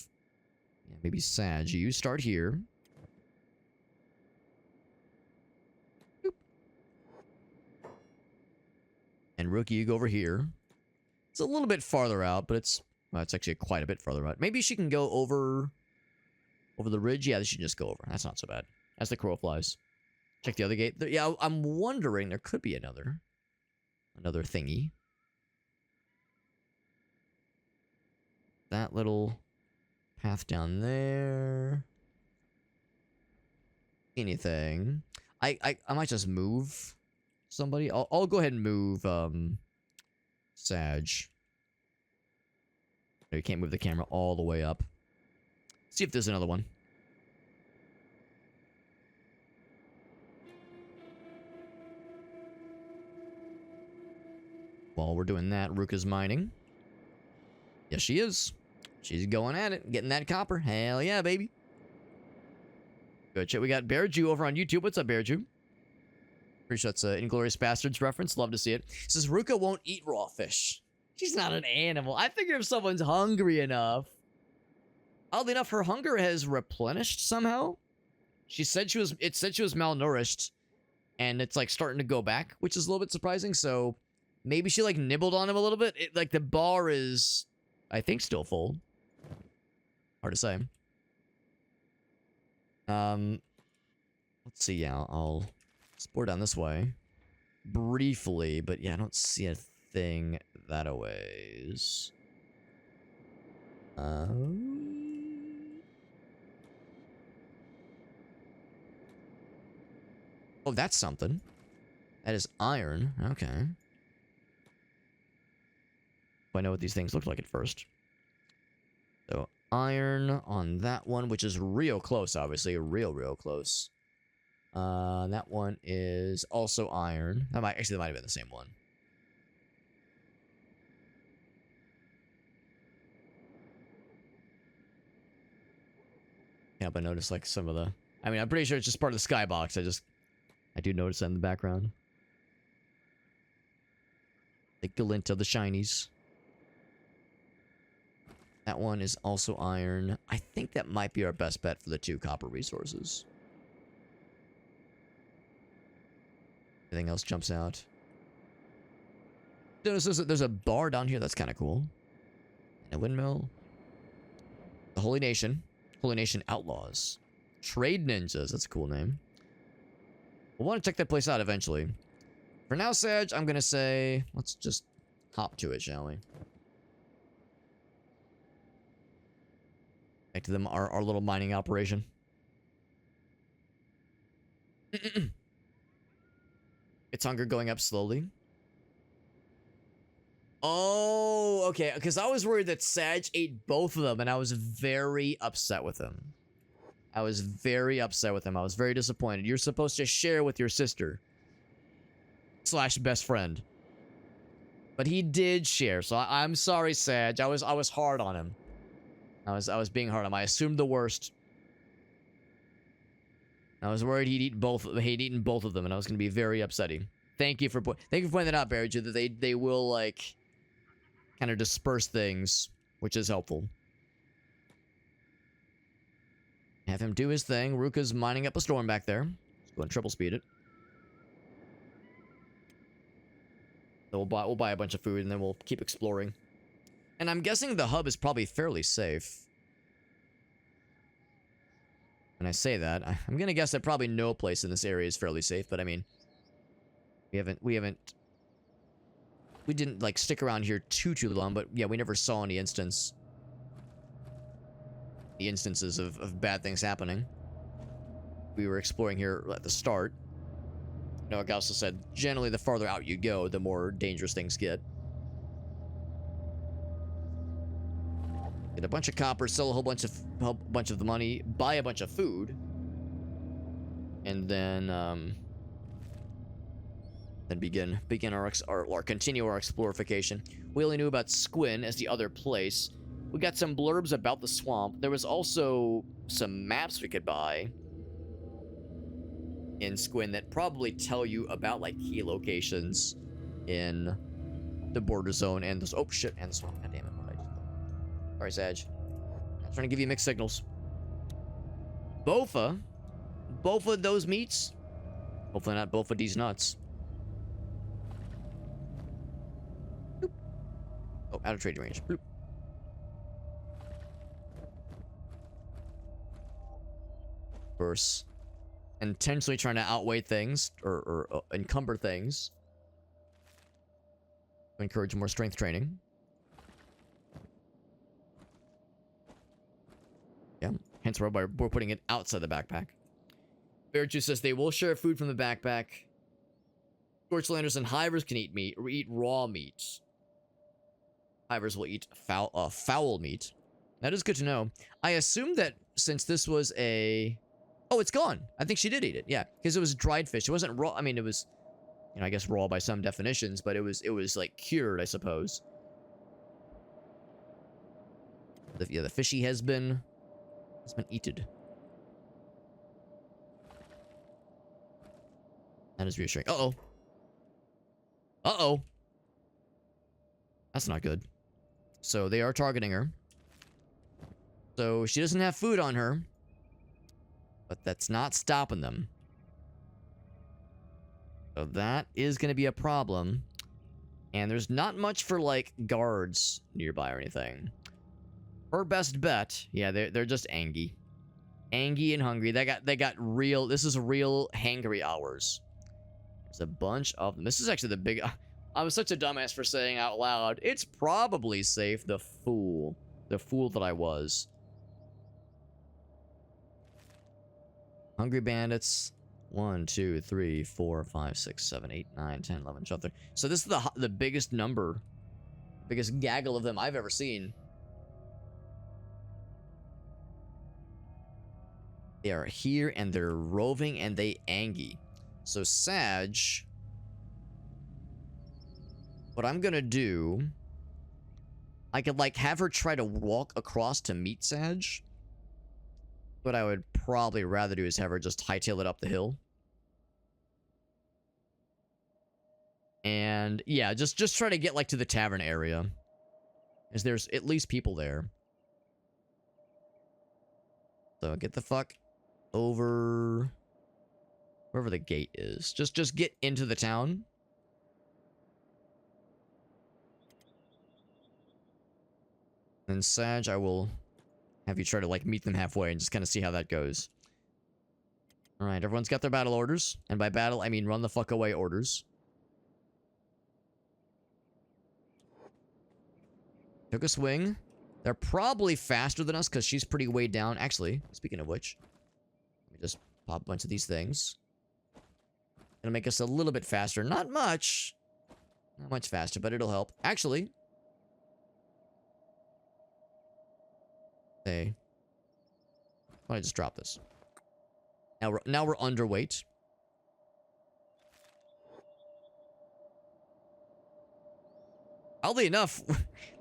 yeah, maybe Sag, you start here. Boop. And Ruka, you go over here. It's a little bit farther out, but it's... well, it's actually quite a bit farther out. Maybe she can go over the ridge. Yeah, she can just go over. That's not so bad. As the crow flies. Check the other gate. Yeah, I'm wondering, there could be another thingy. That little path down there. Anything. I might just move somebody. I'll go ahead and move Sag. You can't move the camera all the way up. See if there's another one. While we're doing that, Ruka's mining. Yes, she is. She's going at it, getting that copper. Hell yeah, baby. Good shit. We got Bear Jew over on YouTube. What's up, Bear Jew? Pretty sure that's an Inglourious Bastards reference. Love to see it. It says Ruka won't eat raw fish. She's not an animal. I figure if someone's hungry enough... oddly enough, her hunger has replenished somehow. It said she was malnourished. And it's like starting to go back, which is a little bit surprising. So maybe she like nibbled on him a little bit. Like the bar is, I think, still full. Hard to say. Let's see. Yeah, I'll explore down this way. Briefly, but yeah, I don't see a thing that a ways. Oh, that's something. That is iron. Okay. I know what these things look like at first. So, iron on that one, which is real close, obviously. Real close. That one is also iron. That might have been the same one. Yeah, but I noticed like some of the... I mean, I'm pretty sure it's just part of the skybox. I do notice that in the background. The glint of the shinies. That one is also iron. I think that might be our best bet for the 2 copper resources. Everything else jumps out. There's a bar down here that's kind of cool. And a windmill. The Holy Nation. Holy Nation Outlaws. Trade Ninjas. That's a cool name. We'll want to check that place out eventually. For now, Sag, I'm going to say... let's just hop to it, shall we? Back to them, our little mining operation. Its hunger going up slowly. Oh, okay. Because I was worried that Sag ate both of them, and I was very upset with him. I was very disappointed. You're supposed to share with your sister. / best friend. But he did share, so I'm sorry, Sag. I was hard on him. I was being hard on him. I assumed the worst. I was worried he'd eaten both of them, and I was going to be very upsetting. Thank you for pointing that out, Barry, that they will like kind of disperse things, which is helpful. Have him do his thing. Ruka's mining up a storm back there. Let's go and triple speed it. So we'll buy a bunch of food, and then we'll keep exploring. And I'm guessing the hub is probably fairly safe. When I say that, I'm going to guess that probably no place in this area is fairly safe, but I mean, We didn't, like, stick around here too long, but yeah, we never saw any instances of bad things happening. We were exploring here at the start. You know, like I also said, generally the farther out you go, the more dangerous things get. Get a bunch of copper, sell a whole bunch of the money, buy a bunch of food, and then begin our continue our explorification. We only knew about Squin as the other place. We got some blurbs about the swamp. There was also some maps we could buy in Squin that probably tell you about, like, key locations in the border zone and this. Oh shit! And the swamp. God damn it! What did I just do? Sorry, Sag. I'm trying to give you mixed signals. Both of those meats. Hopefully not both of these nuts. Boop. Oh, out of trading range. Boop. Verse. Intentionally trying to outweigh things or encumber things to encourage more strength training. Yeah, hence why we're putting it outside the backpack. Bearju says they will share food from the backpack. Scorchlanders and hivers can eat meat or eat raw meat. Hivers will eat foul meat. That is good to know. I assume that since this was a... Oh, it's gone. I think she did eat it. Yeah, because it was dried fish. It wasn't raw. I mean, it was, you know, I guess raw by some definitions, but it was like cured, I suppose. The fishy has been eaten. That is reassuring. Uh-oh. Uh-oh. That's not good. So they are targeting her. So she doesn't have food on her. But that's not stopping them. So that is going to be a problem. And there's not much for, like, guards nearby or anything. Her best bet, yeah, they're just angry. Angry and hungry. They got real, this is real hangry hours. There's a bunch of them. This is actually the big... I was such a dumbass for saying out loud, it's probably safe, the fool. The fool that I was. Hungry bandits. 1, 2, 3, 4, 5, 6, 7, 8, 9, 10, 11, 12, 13. So this is the biggest number. Biggest gaggle of them I've ever seen. They are here and they're roving and they angy. So Sag... What I'm gonna do... I could, like, have her try to walk across to meet Sag. What I would probably rather do is have her just hightail it up the hill. And yeah, just try to get, like, to the tavern area. As there's at least people there. So get the fuck over wherever the gate is. Just get into the town. And Sag, I will have you try to, like, meet them halfway and just kind of see how that goes. Alright, everyone's got their battle orders. And by battle, I mean run the fuck away orders. Took a swing. They're probably faster than us because she's pretty way down. Actually, speaking of which, let me just pop a bunch of these things. It'll make us a little bit faster. Not much. Not much faster, but it'll help. Actually... Hey. Why don't I just drop this? Now we're underweight. Oddly enough,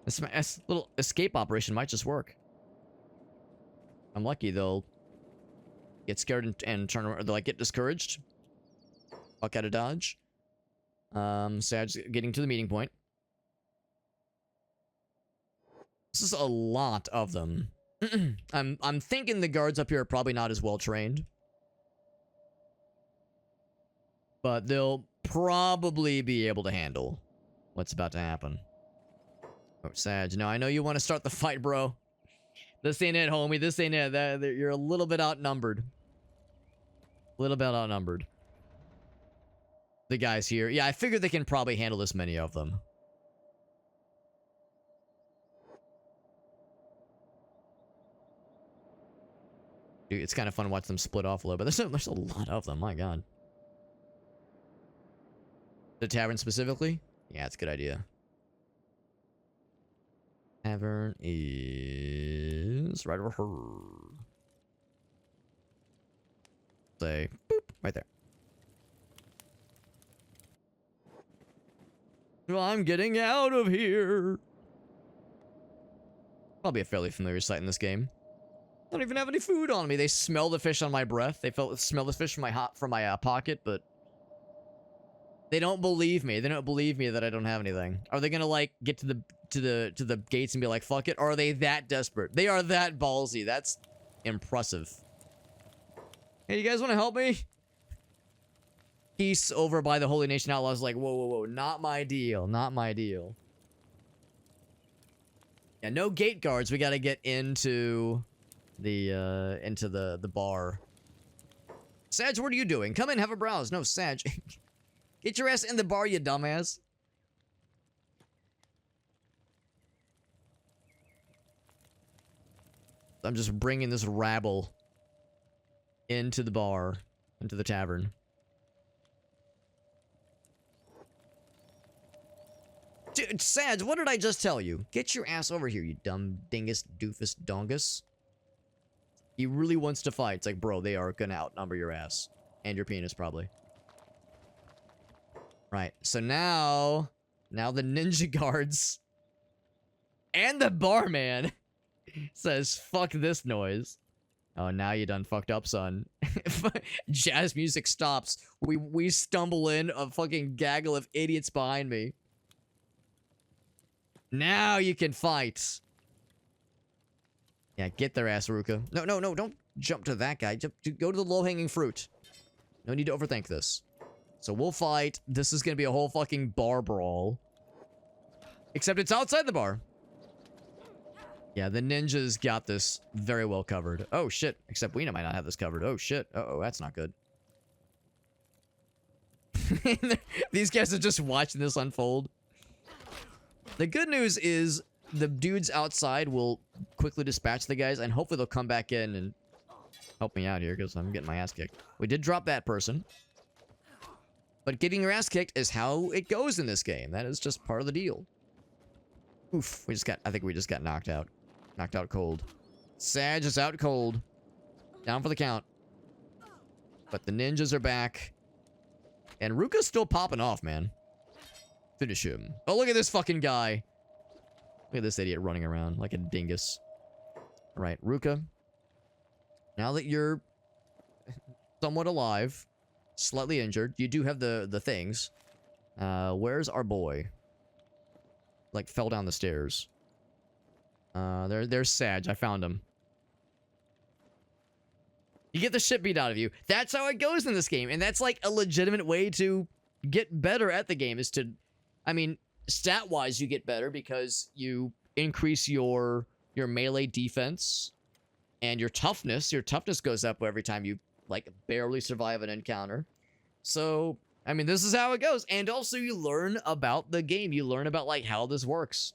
this little escape operation might just work. I'm lucky they'll get scared and turn around, they'll, like, get discouraged. Fuck out of dodge. Sag's getting to the meeting point. This is a lot of them. I'm thinking the guards up here are probably not as well trained. But they'll probably be able to handle what's about to happen. Oh, Sag, no, I know you want to start the fight, bro. This ain't it, homie. This ain't it. You're a little bit outnumbered. A little bit outnumbered. the guys here. Yeah, I figured they can probably handle this many of them. Dude, it's kind of fun to watch them split off a little bit. There's a lot of them, my god. The tavern specifically? Yeah, it's a good idea. Tavern is right over here. Say, boop, right there. Well, I'm getting out of here. Probably a fairly familiar sight in this game. I don't even have any food on me. They smell the fish on my breath. They smell the fish from my pocket, but they don't believe me. They don't believe me that I don't have anything. Are they gonna like get to the gates and be like, fuck it? Or are they that desperate? They are that ballsy. That's impressive. Hey, you guys want to help me? Peace over by the Holy Nation Outlaws. Like, whoa, whoa, whoa, not my deal. Not my deal. Yeah, no gate guards. We got to get into the bar. Sag, what are you doing? Come in, have a browse. No, Sag. Get your ass in the bar, you dumbass. I'm just bringing this rabble into the bar, into the tavern. Dude, Sag, what did I just tell you? Get your ass over here, you dumb dingus doofus dongus. He really wants to fight. It's like, bro, they are gonna outnumber your ass. And your penis, probably. Right, so now the ninja guards and the barman says, fuck this noise. Oh, now you done fucked up, son. Jazz music stops. We stumble in a fucking gaggle of idiots behind me. Now you can fight. Yeah, get their ass, Ruka. No, no, no, don't jump to that guy. Go to the low-hanging fruit. No need to overthink this. So we'll fight. This is gonna be a whole fucking bar brawl. Except it's outside the bar. Yeah, the ninjas got this very well covered. Oh, shit. Except Weena might not have this covered. Oh, shit. Uh-oh, that's not good. These guys are just watching this unfold. The good news is the dudes outside will quickly dispatch the guys, and hopefully they'll come back in and help me out here, because I'm getting my ass kicked. We did drop that person. But getting your ass kicked is how it goes in this game. That is just part of the deal. Oof, I think we just got knocked out. Knocked out cold. Sag is out cold. Down for the count. But the ninjas are back. And Ruka's still popping off, man. Finish him. Oh, look at this fucking guy. Look at this idiot running around like a dingus. Alright, Ruka. Now that you're somewhat alive, slightly injured, you do have the things. Where's our boy? Like, fell down the stairs. There's Sag. I found him. You get the shit beat out of you. That's how it goes in this game. And that's like a legitimate way to get better at the game, is to, I mean, stat-wise you get better because you increase your melee defense and your toughness. Your toughness goes up every time you, like, barely survive an encounter. So, I mean, this is how it goes. And also you learn about the game. You learn about, like, how this works.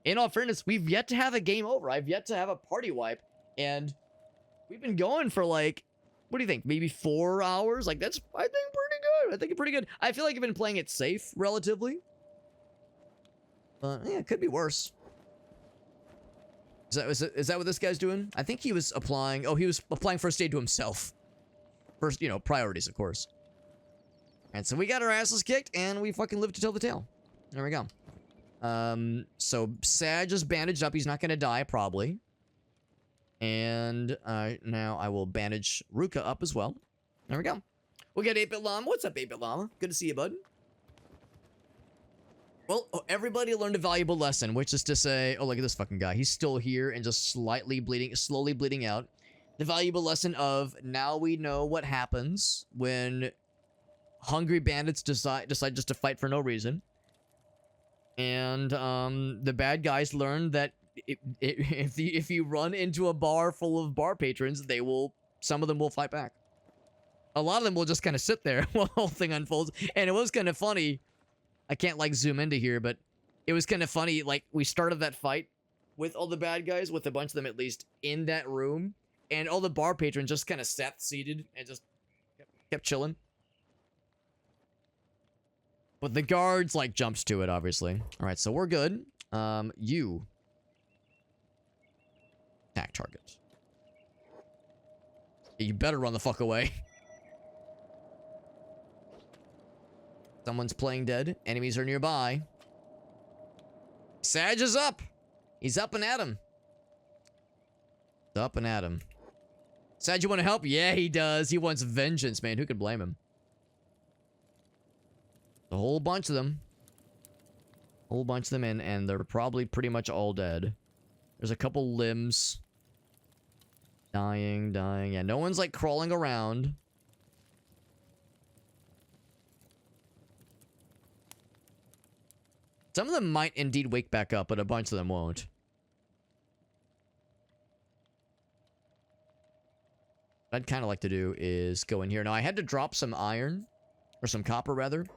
In all fairness, we've yet to have a game over. I've yet to have a party wipe. And we've been going for, like, what do you think? Maybe 4 hours? Like, that's, I think, pretty good. I think it's pretty good. I feel like I've been playing it safe, relatively. But, yeah, it could be worse. Is that what this guy's doing? I think he was applying... Oh, he was applying first aid to himself. First, you know, priorities, of course. And so we got our asses kicked, and we fucking lived to tell the tale. There we go. So Sag is bandaged up. He's not gonna die, probably. And, now I will bandage Ruka up as well. There we go. We got 8-Bit Llama. What's up, 8-Bit Llama? Good to see you, bud. Well, everybody learned a valuable lesson, which is to say... Oh, look at this fucking guy. He's still here and just slowly bleeding out. The valuable lesson of, now we know what happens when hungry bandits decide just to fight for no reason. And, the bad guys learned that if you run into a bar full of bar patrons, some of them will fight back. a lot of them will just kind of sit there while the whole thing unfolds. And it was kind of funny. I can't like zoom into here, but it was kind of funny. Like we started that fight with all the bad guys, with a bunch of them at least in that room, and all the bar patrons just kind of sat seated and just kept chilling. But the guards like jumps to it, obviously. All right, so we're good. You attack target. You better run the fuck away. Someone's playing dead. Enemies are nearby. Sag is up. He's up and at him. Up and at him. Sag, you want to help? Yeah, he does. He wants vengeance, man. Who could blame him? A whole bunch of them. Whole bunch of them in, and they're probably pretty much all dead. There's a couple limbs. Dying. Yeah, no one's like crawling around. Some of them might indeed wake back up, but a bunch of them won't. What I'd kind of like to do is go in here. Now, I had to drop some iron, or some copper, rather,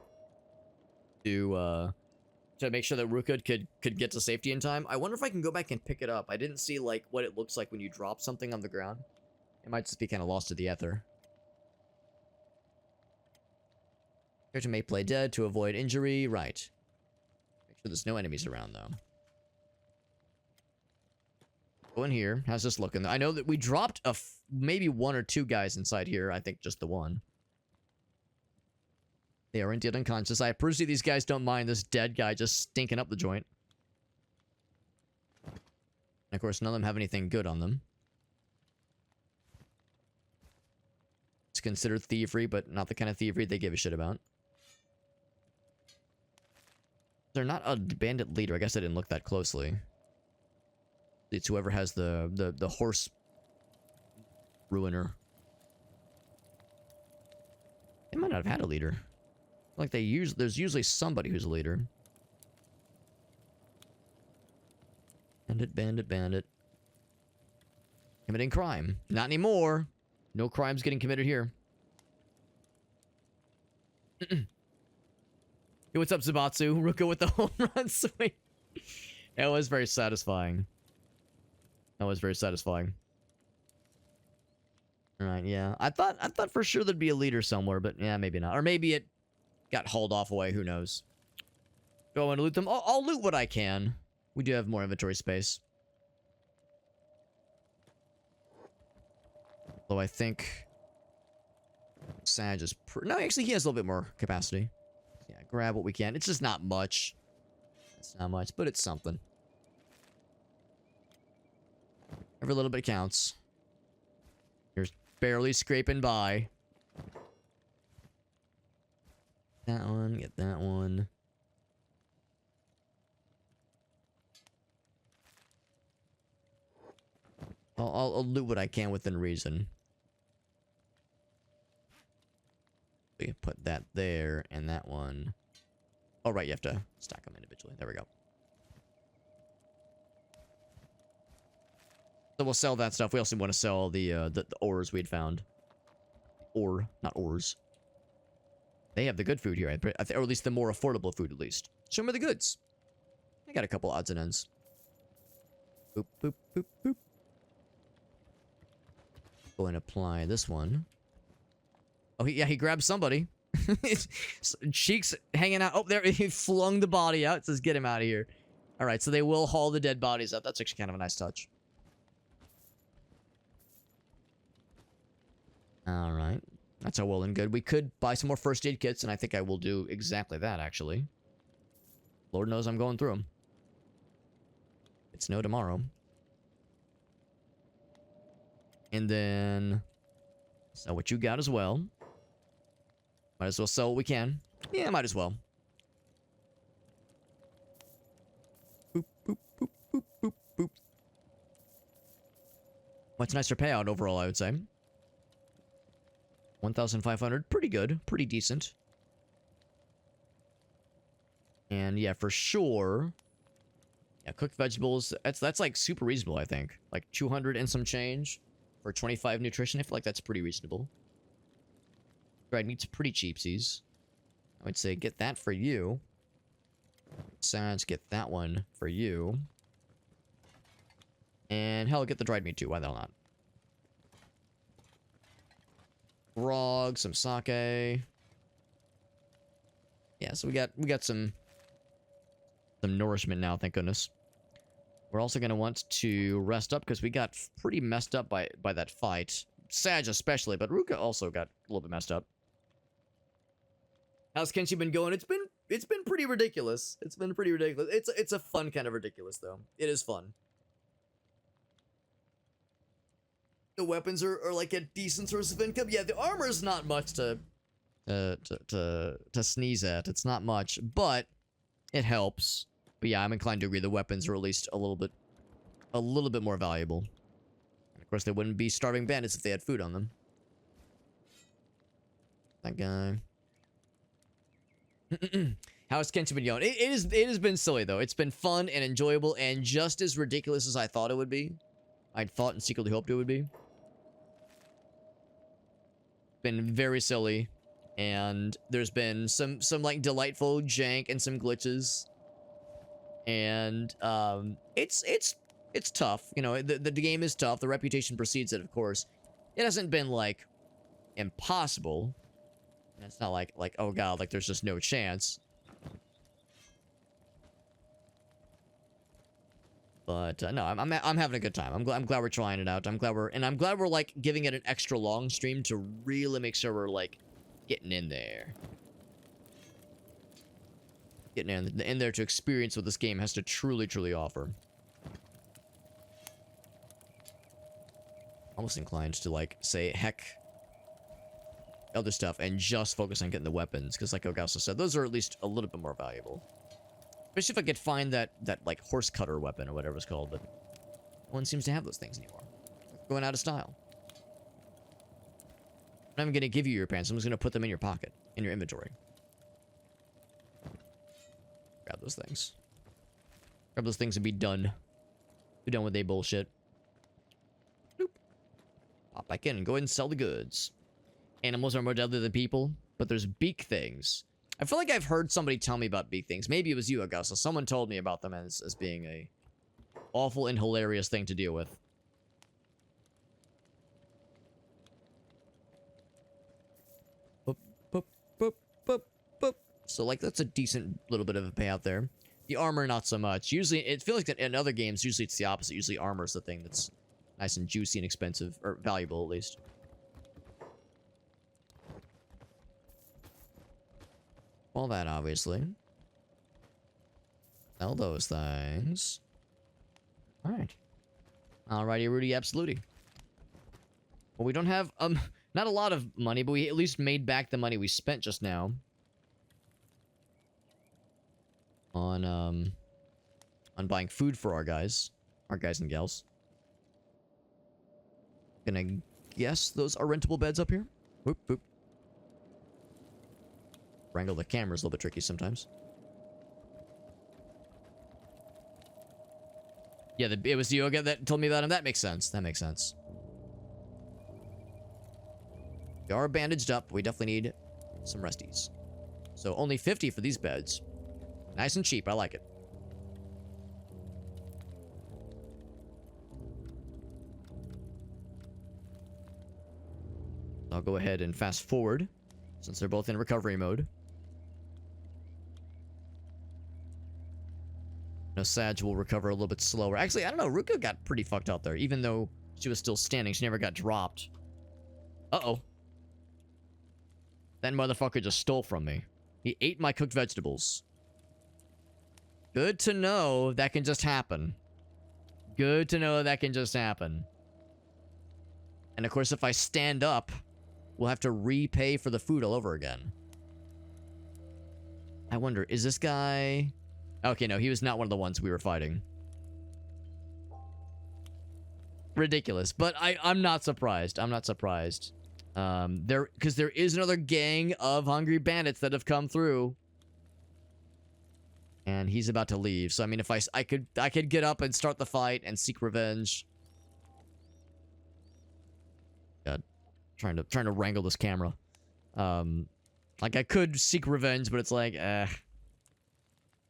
to make sure that Ruka could get to safety in time. I wonder if I can go back and pick it up. I didn't see, like, what it looks like when you drop something on the ground. It might just be kind of lost to the ether. Character may play dead to avoid injury. Right. Make sure there's no enemies around, though. Go in here. How's this looking? I know that we dropped maybe one or two guys inside here. I think just the one. They are indeed unconscious. I appreciate these guys don't mind this dead guy just stinking up the joint. And of course, none of them have anything good on them. It's considered thievery, but not the kind of thievery they give a shit about. They're not a bandit leader. I guess I didn't look that closely. It's whoever has the horse ruiner. They might not have had a leader. Like there's usually somebody who's a leader. Bandit. Committing crime. Not anymore. No crimes getting committed here. Hey, what's up, Zabatsu? Ruka with the home run swing. That was very satisfying. Alright, yeah. I thought for sure there'd be a leader somewhere, but yeah, maybe not. Or maybe it got hauled off away, who knows. Do I want to loot them? I'll loot what I can. We do have more inventory space. Though I think Sag is no, actually he has a little bit more capacity. Yeah, grab what we can. It's just not much. It's not much, but it's something. Every little bit counts. You're barely scraping by. That one, get that one. I'll loot what I can within reason. We put that there, and that one. Oh, right, you have to stack them individually. There we go. So we'll sell that stuff. We also want to sell the ores we'd found. Ore, not ores. They have the good food here, or at least the more affordable food, at least. Show me the goods. I got a couple odds and ends. Boop, boop, boop, boop. Go and apply this one. Oh, he grabbed somebody. Cheeks hanging out. Oh, there, he flung the body out. It says, get him out of here. All right, so they will haul the dead bodies up. That's actually kind of a nice touch. All right. That's all well and good. We could buy some more first aid kits, and I think I will do exactly that, actually. Lord knows I'm going through them. It's no tomorrow. And then sell what you got as well. Might as well sell what we can. Yeah, might as well. Boop, boop, boop, boop, boop, boop. Much nicer payout overall, I would say. 1,500. Pretty good. Pretty decent. And yeah, for sure. Yeah, cooked vegetables. That's like super reasonable, I think. Like 200 and some change for 25 nutrition. I feel like that's pretty reasonable. Dried meat's pretty cheapsies. I would say get that for you. Sans, get that one for you. And hell, get the dried meat too. Why the hell not? Grog, some sake. Yeah, so we got some nourishment now, thank goodness. We're also gonna want to rest up because we got pretty messed up by that fight. Sag especially, but Ruka also got a little bit messed up. How's Kenshi been going? It's been pretty ridiculous. It's been pretty ridiculous. It's a fun kind of ridiculous though. It is fun. The weapons are like a decent source of income. Yeah, the armor is not much to sneeze at. It's not much, but it helps. But yeah, I'm inclined to agree. The weapons are at least a little bit more valuable. And of course, they wouldn't be starving bandits if they had food on them. That guy. How's Kenshi been going? It has been silly though. It's been fun and enjoyable and just as ridiculous as I thought it would be. I'd thought and secretly hoped it would be. Been very silly, and there's been some like delightful jank and some glitches, and it's tough. You know, the game is tough. The reputation precedes it, of course. It hasn't been like impossible. And it's not like oh god, like there's just no chance. But no, I'm having a good time. I'm glad we're trying it out. I'm glad we're like giving it an extra long stream to really make sure we're like getting in there. Getting in there to experience what this game has to truly offer. Almost inclined to like say heck other stuff and just focus on getting the weapons, because like Ogasa said, those are at least a little bit more valuable. Especially if I could find that like horse cutter weapon or whatever it's called, but no one seems to have those things anymore. Going out of style. I'm not even gonna give you your pants. I'm just gonna put them in your pocket, in your inventory. Grab those things. Grab those things and be done. Be done with they bullshit. Bloop. Pop back in and go ahead and sell the goods. Animals are more deadly than people, but there's beak things. I feel like I've heard somebody tell me about beak things. Maybe it was you, Augusta. Someone told me about them as being a awful and hilarious thing to deal with. Boop, boop, boop, boop, boop. So, like, that's a decent little bit of a payout there. The armor, not so much. Usually, it feels like that in other games, usually it's the opposite. Usually armor is the thing that's nice and juicy and expensive, or valuable at least. All that, obviously. Sell those things. Alright. Alrighty, Rudy, absolutely. Well, we don't have, not a lot of money, but we at least made back the money we spent just now. On buying food for our guys and gals. Gonna guess those are rentable beds up here? Whoop, whoop. Wrangle the camera's a little bit tricky sometimes. Yeah, it was the yoga that told me about him. That makes sense. That makes sense. We are bandaged up. We definitely need some resties. So only 50 for these beds. Nice and cheap. I like it. I'll go ahead and fast forward since they're both in recovery mode. No, Sag will recover a little bit slower. Actually, I don't know. Ruka got pretty fucked out there. Even though she was still standing, she never got dropped. Uh-oh. That motherfucker just stole from me. He ate my cooked vegetables. Good to know that can just happen. Good to know that can just happen. And of course, if I stand up, we'll have to repay for the food all over again. I wonder, is this guy... Okay, no, he was not one of the ones we were fighting. Ridiculous, but I'm not surprised. I'm not surprised. Because there is another gang of hungry bandits that have come through. And he's about to leave. So I mean, if I could get up and start the fight and seek revenge. God, trying to wrangle this camera. Like, I could seek revenge, but it's like,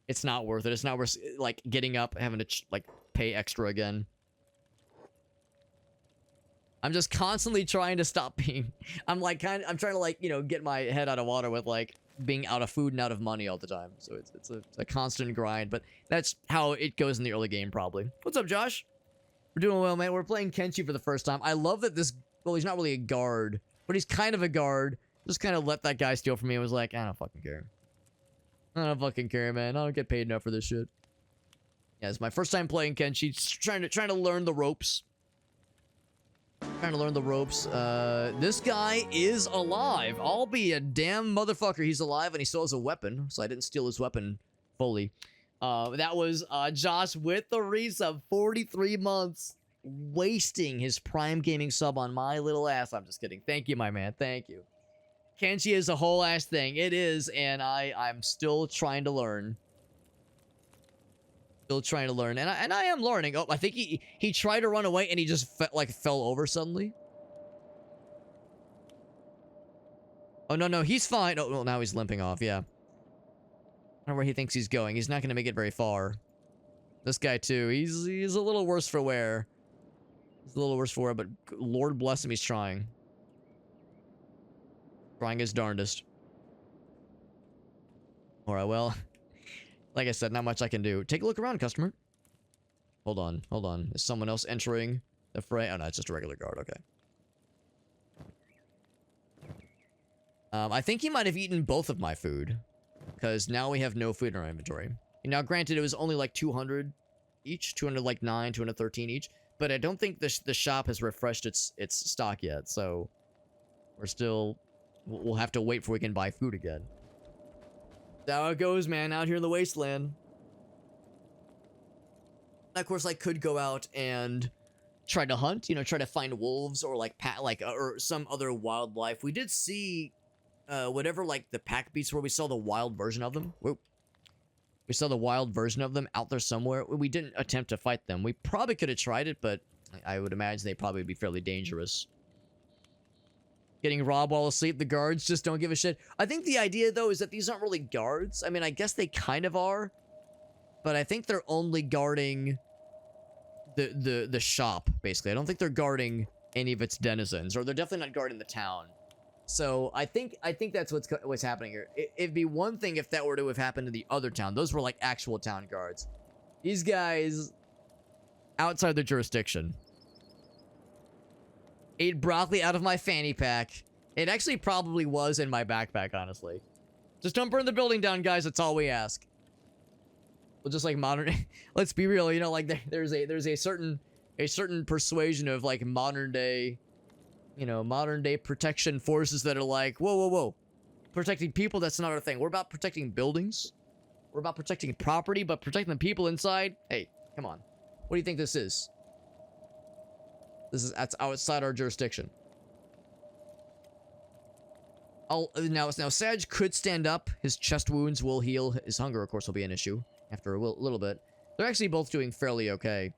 it's not worth it. It's not worth, like, getting up, having to, like, pay extra again. I'm just constantly trying to stop being... I'm trying to, like, you know, get my head out of water with, like, being out of food and out of money all the time. So it's a constant grind, but that's how it goes in the early game, probably. What's up, Josh? We're doing well, man. We're playing Kenshi for the first time. I love that this... Well, he's not really a guard, but he's kind of a guard. Just kind of let that guy steal from me and was like, I don't fucking care. I don't fucking care, man. I don't get paid enough for this shit. Yeah, it's my first time playing Kenshi. Just trying to learn the ropes. Trying to learn the ropes. This guy is alive. I'll be a damn motherfucker. He's alive and he still has a weapon, so I didn't steal his weapon fully. That was Josh with the resub. 43 months. Wasting his Prime Gaming sub on my little ass. I'm just kidding. Thank you, my man. Thank you. Kenshi is a whole ass thing. It is, and I'm still trying to learn. Still trying to learn, and I am learning. Oh, I think he tried to run away and he just fell over suddenly. Oh no, he's fine. Oh well, now he's limping off. Yeah. I don't know where he thinks he's going. He's not gonna make it very far. This guy too. He's a little worse for wear. He's a little worse for wear, but Lord bless him, he's trying. Trying his darndest. All right, well. Like I said, not much I can do. Take a look around, customer. Hold on. Is someone else entering the fray? Oh, no, it's just a regular guard. Okay. I think he might have eaten both of my food. Because now we have no food in our inventory. Now, granted, it was only like 200 each. 209, 213 each. But I don't think the shop has refreshed its stock yet. So, we're still... We'll have to wait before we can buy food again. That's how it goes, man, out here in the wasteland. Of course, I could go out and try to hunt, you know, try to find wolves or or some other wildlife. We did see whatever like the pack beasts where we saw the wild version of them. Whoop. We saw the wild version of them out there somewhere. We didn't attempt to fight them. We probably could have tried it, but I would imagine they'd probably be fairly dangerous. Getting robbed while asleep, the guards just don't give a shit. I think the idea, though, is that these aren't really guards. I mean, I guess they kind of are. But I think they're only guarding the shop, basically. I don't think they're guarding any of its denizens. Or they're definitely not guarding the town. So, I think that's what's happening here. It'd be one thing if that were to have happened in the other town. Those were, like, actual town guards. These guys... outside their jurisdiction. Ate broccoli out of my fanny pack. It actually probably was in my backpack, honestly. Just don't burn the building down, guys. That's all we ask. Well, just like modern... Let's be real, you know, like there's a certain persuasion of like modern day, you know, modern day protection forces that are like, whoa. Protecting people, that's not our thing. We're about protecting buildings. We're about protecting property, but protecting the people inside? Hey, come on. What do you think this is? That's outside our jurisdiction. Now Sag could stand up. His chest wounds will heal. His hunger, of course, will be an issue after a little bit. They're actually both doing fairly okay.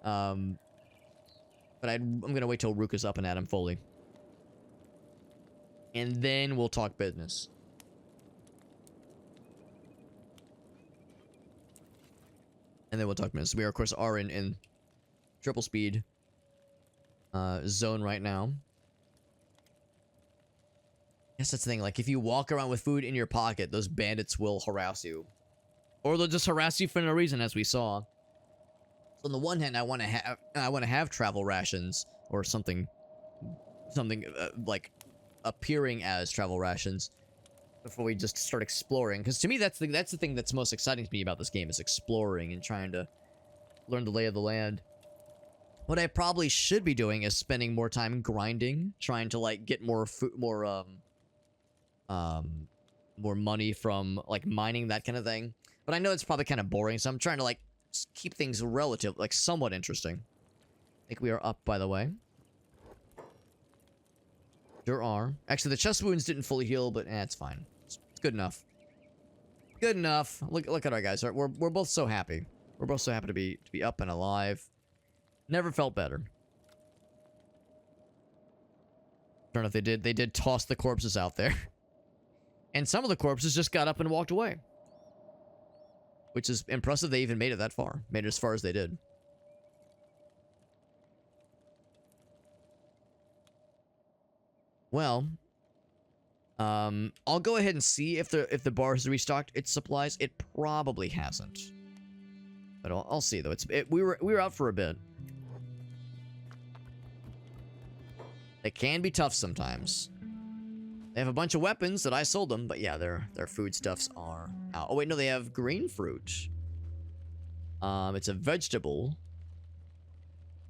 But I'm gonna wait till Ruka's up and at him fully. And then we'll talk business. And then we'll talk business. We, of course, are in triple speed zone right now. I guess that's the thing. Like, if you walk around with food in your pocket, those bandits will harass you. Or they'll just harass you for no reason, as we saw. So on the one hand, I want to have travel rations or something like appearing as travel rations before we just start exploring. Because to me, that's the thing that's most exciting to me about this game is exploring and trying to learn the lay of the land. What I probably should be doing is spending more time grinding, trying to like get more food, more money from like mining, that kind of thing. But I know it's probably kind of boring, so I'm trying to like keep things relative, like somewhat interesting. I think we are up, by the way. Sure are. Actually, the chest wounds didn't fully heal, but it's fine. It's good enough. Good enough. Look at our guys. We're both so happy. We're both so happy to be up and alive. Never felt better. don't know if they did. They did toss the corpses out there. And some of the corpses just got up and walked away. Which is impressive they even made it that far. Made it as far as they did. Well, I'll go ahead and see if the bar has restocked its supplies. It probably hasn't. But I'll see though. We were out for a bit. They can be tough sometimes. They have a bunch of weapons that I sold them, but yeah, their foodstuffs are out. Oh wait, no, they have green fruit. It's a vegetable.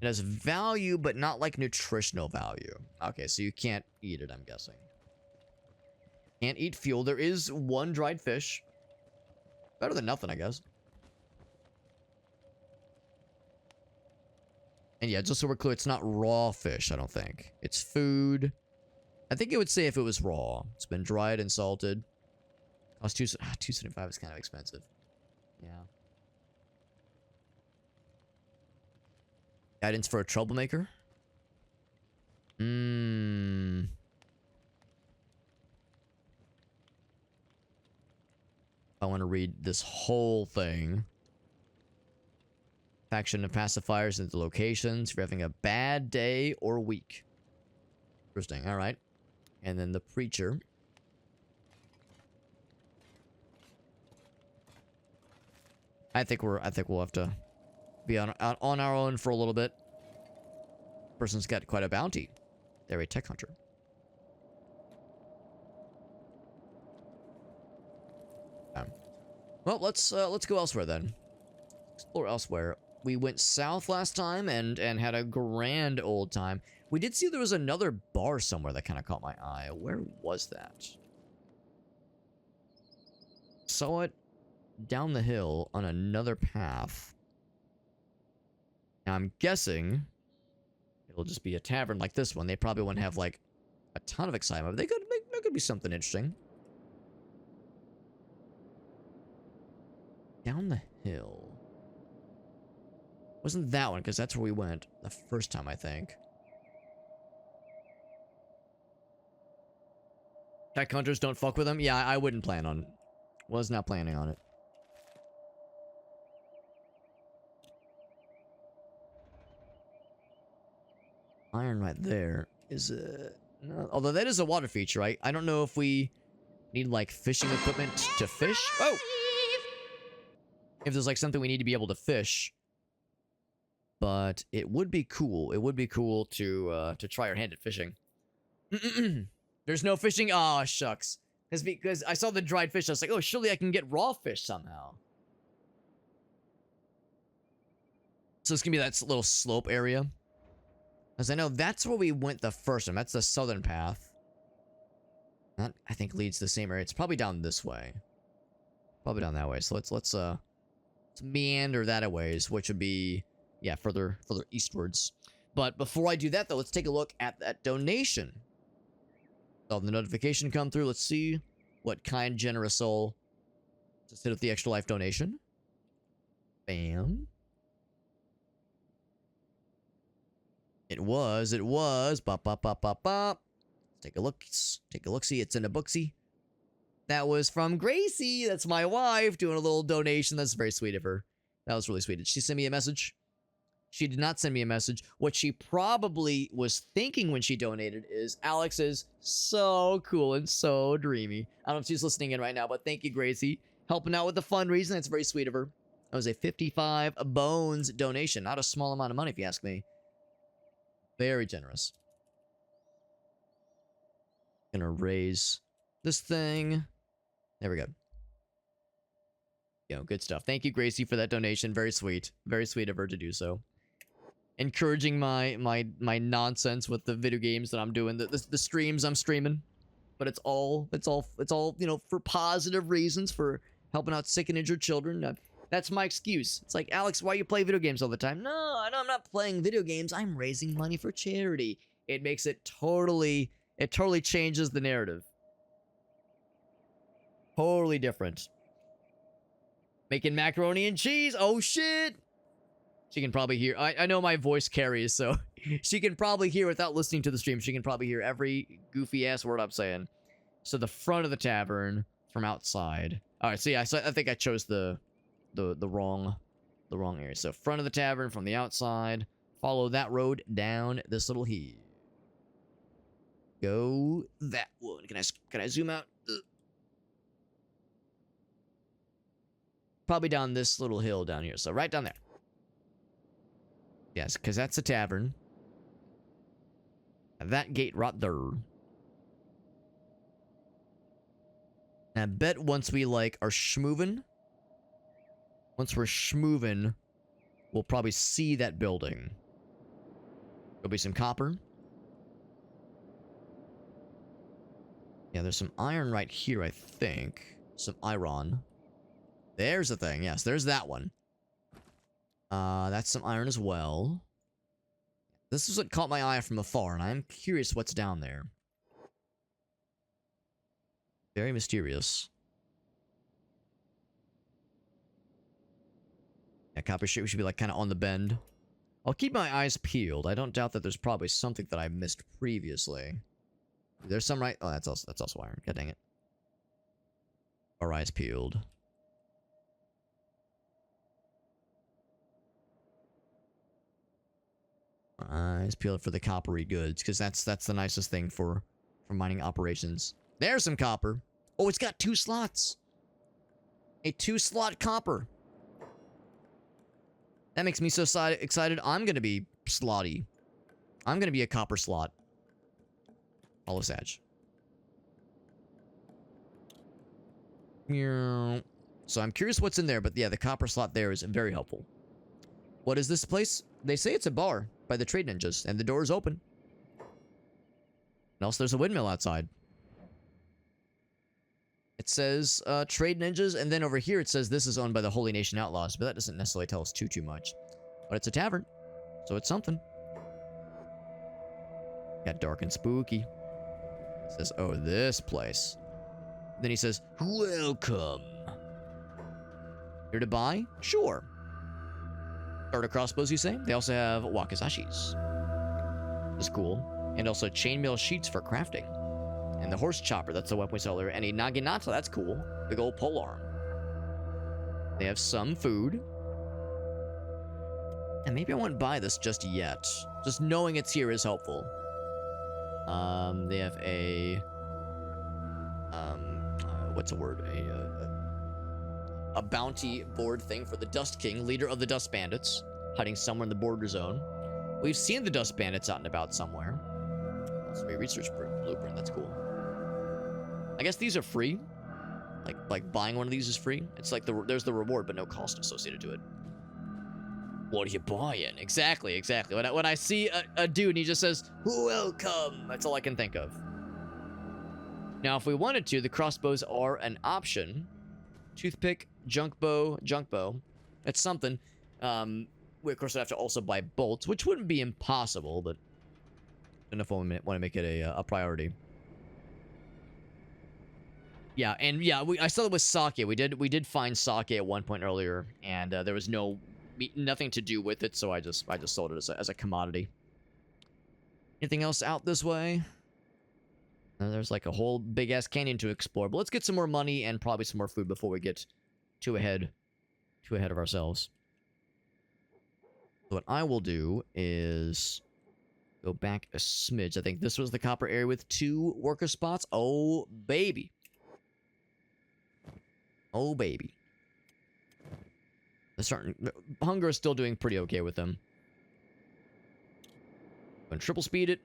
It has value, but not like nutritional value. Okay, so you can't eat it, I'm guessing. Can't eat fuel. There is one dried fish. Better than nothing, I guess. And yeah, just so we're clear, it's not raw fish, I don't think. It's food. I think it would say if it was raw. It's been dried and salted. Cost $2.75 is kind of expensive. Yeah. Guidance for a troublemaker? I want to read this whole thing. Faction of pacifiers into locations if you're having a bad day or week. Interesting, alright. And then the preacher. I think we'll have to be on our own for a little bit. Person's got quite a bounty. They're a tech hunter. Well, let's go elsewhere then. Explore elsewhere. We went south last time and had a grand old time. We did see there was another bar somewhere that kind of caught my eye. Where was that? Saw it down the hill on another path. Now I'm guessing it'll just be a tavern like this one. They probably wouldn't have like a ton of excitement, but there could be something interesting. Down the hill. Wasn't that one, because that's where we went the first time, I think. Tech hunters don't fuck with them? Yeah, I wouldn't plan on it. Was not planning on it. Iron right there is a... No, although that is a water feature, right? I don't know if we need, like, fishing equipment to fish. Oh! If there's, like, something we need to be able to fish. But it would be cool. It would be cool to try our hand at fishing. There's no fishing? Aw, shucks. Because I saw the dried fish, I was like, oh, surely I can get raw fish somehow. So it's gonna be that little slope area. As I know, that's where we went the first time. That's the southern path. That, I think, leads to the same area. It's probably down this way. Probably down that way. So let's meander that a ways, which would be, yeah, further eastwards. But before I do that, though, let's take a look at that donation. Saw the notification come through. Let's see what kind, generous soul just hit with the extra life donation. Bam. It was. Bop, bop, bop, bop, bop. Take a look. Take a look-see. It's in a booksy. That was from Gracie. That's my wife doing a little donation. That's very sweet of her. That was really sweet. Did she send me a message? She did not send me a message. What she probably was thinking when she donated is, Alex is so cool and so dreamy. I don't know if she's listening in right now, but thank you, Gracie. Helping out with the fundraising. That's very sweet of her. That was a 55 bones donation. Not a small amount of money, if you ask me. Very generous. Gonna raise this thing. There we go. Good stuff. Thank you, Gracie, for that donation. Very sweet. Very sweet of her to do so. Encouraging my nonsense with the video games that I'm doing, the streams I'm streaming. But it's all, you know, for positive reasons, for helping out sick and injured children. That's my excuse. It's like, Alex, why you play video games all the time? No, I'm not playing video games. I'm raising money for charity. It makes it totally changes the narrative. Totally different. Making macaroni and cheese. Oh, shit. She can probably hear. I know my voice carries, so she can probably hear without listening to the stream. She can probably hear every goofy ass word I'm saying. So the front of the tavern from outside. All right, so yeah, I think I chose the wrong area. So front of the tavern from the outside. Follow that road down this little hill. Go that one. Can I zoom out? Ugh. Probably down this little hill down here. So right down there. Yes, because that's a tavern. That gate right there. And I bet once we, like, are schmoovin', once we're schmoovin', we'll probably see that building. There'll be some copper. Yeah, there's some iron right here, I think. Some iron. There's the thing. Yes, there's that one. That's some iron as well. This is what caught my eye from afar, and I'm curious what's down there. Very mysterious. Yeah, copper shit, we should be like kind of on the bend. I'll keep my eyes peeled. I don't doubt that there's probably something that I missed previously. There's some right. Oh, that's also iron. God dang it. Our eyes peeled. Eyes peeled for the coppery goods, because that's the nicest thing for mining operations. There's some copper. Oh, it's got 2 slots. A 2-slot copper. That makes me so excited. I'm gonna be slotty. I'm gonna be a copper slot. Hollow Sag. So I'm curious what's in there, but yeah, the copper slot there is very helpful. What is this place? They say it's a bar by the trade ninjas, and the door is open. And also there's a windmill outside. It says trade ninjas, and then over here it says this is owned by the Holy Nation Outlaws, but that doesn't necessarily tell us too much. But it's a tavern, so it's something. Got dark and spooky. It says, oh, this place. Then he says, welcome. Here to buy? Sure. Starter crossbows, you say? They also have wakizashis. That's cool. And also chainmail sheets for crafting. And the horse chopper, that's the weapon we saw earlier. And a naginata, that's cool. Big old polearm. They have some food. And maybe I won't buy this just yet. Just knowing it's here is helpful. They have a... what's a word? A bounty board thing for the Dust King, leader of the Dust Bandits, hiding somewhere in the border zone. We've seen the Dust Bandits out and about somewhere. Also a research blueprint, that's cool. I guess these are free. Like buying one of these is free. It's like there's the reward, but no cost associated to it. What are you buying? Exactly. When I see a dude and he just says, welcome, that's all I can think of. Now, if we wanted to, the crossbows are an option. Toothpick, junk bow. That's something. We, of course, would have to also buy bolts, which wouldn't be impossible, but I don't know if I want to make it a priority. Yeah, and yeah, I saw it with sake. We did find sake at one point earlier, and there was nothing to do with it, so I just sold it as a commodity. Anything else out this way? There's like a whole big ass canyon to explore, but let's get some more money and probably some more food before we get too ahead of ourselves. So what I will do is go back a smidge. I think this was the copper area with 2 worker spots. Oh baby. Oh baby. Hunger is still doing pretty okay with them. Going triple speed it.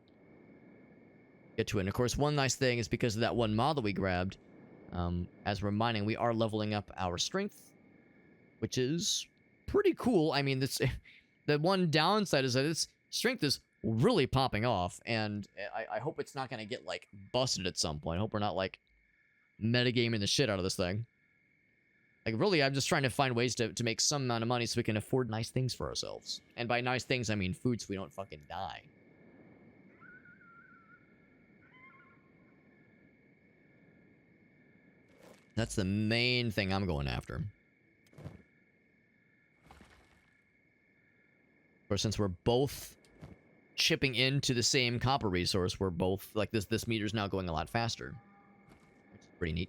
Get to it. And of course, one nice thing is because of that one mod that we grabbed, as we're mining, we are leveling up our strength, which is pretty cool. I mean, the one downside is that its strength is really popping off, and I hope it's not going to get, like, busted at some point. I hope we're not, like, metagaming the shit out of this thing. Like, really, I'm just trying to find ways to make some amount of money so we can afford nice things for ourselves. And by nice things, I mean food so we don't fucking die. That's the main thing I'm going after. Or since we're both chipping into the same copper resource, we're both, like, this meter's now going a lot faster. Which is pretty neat.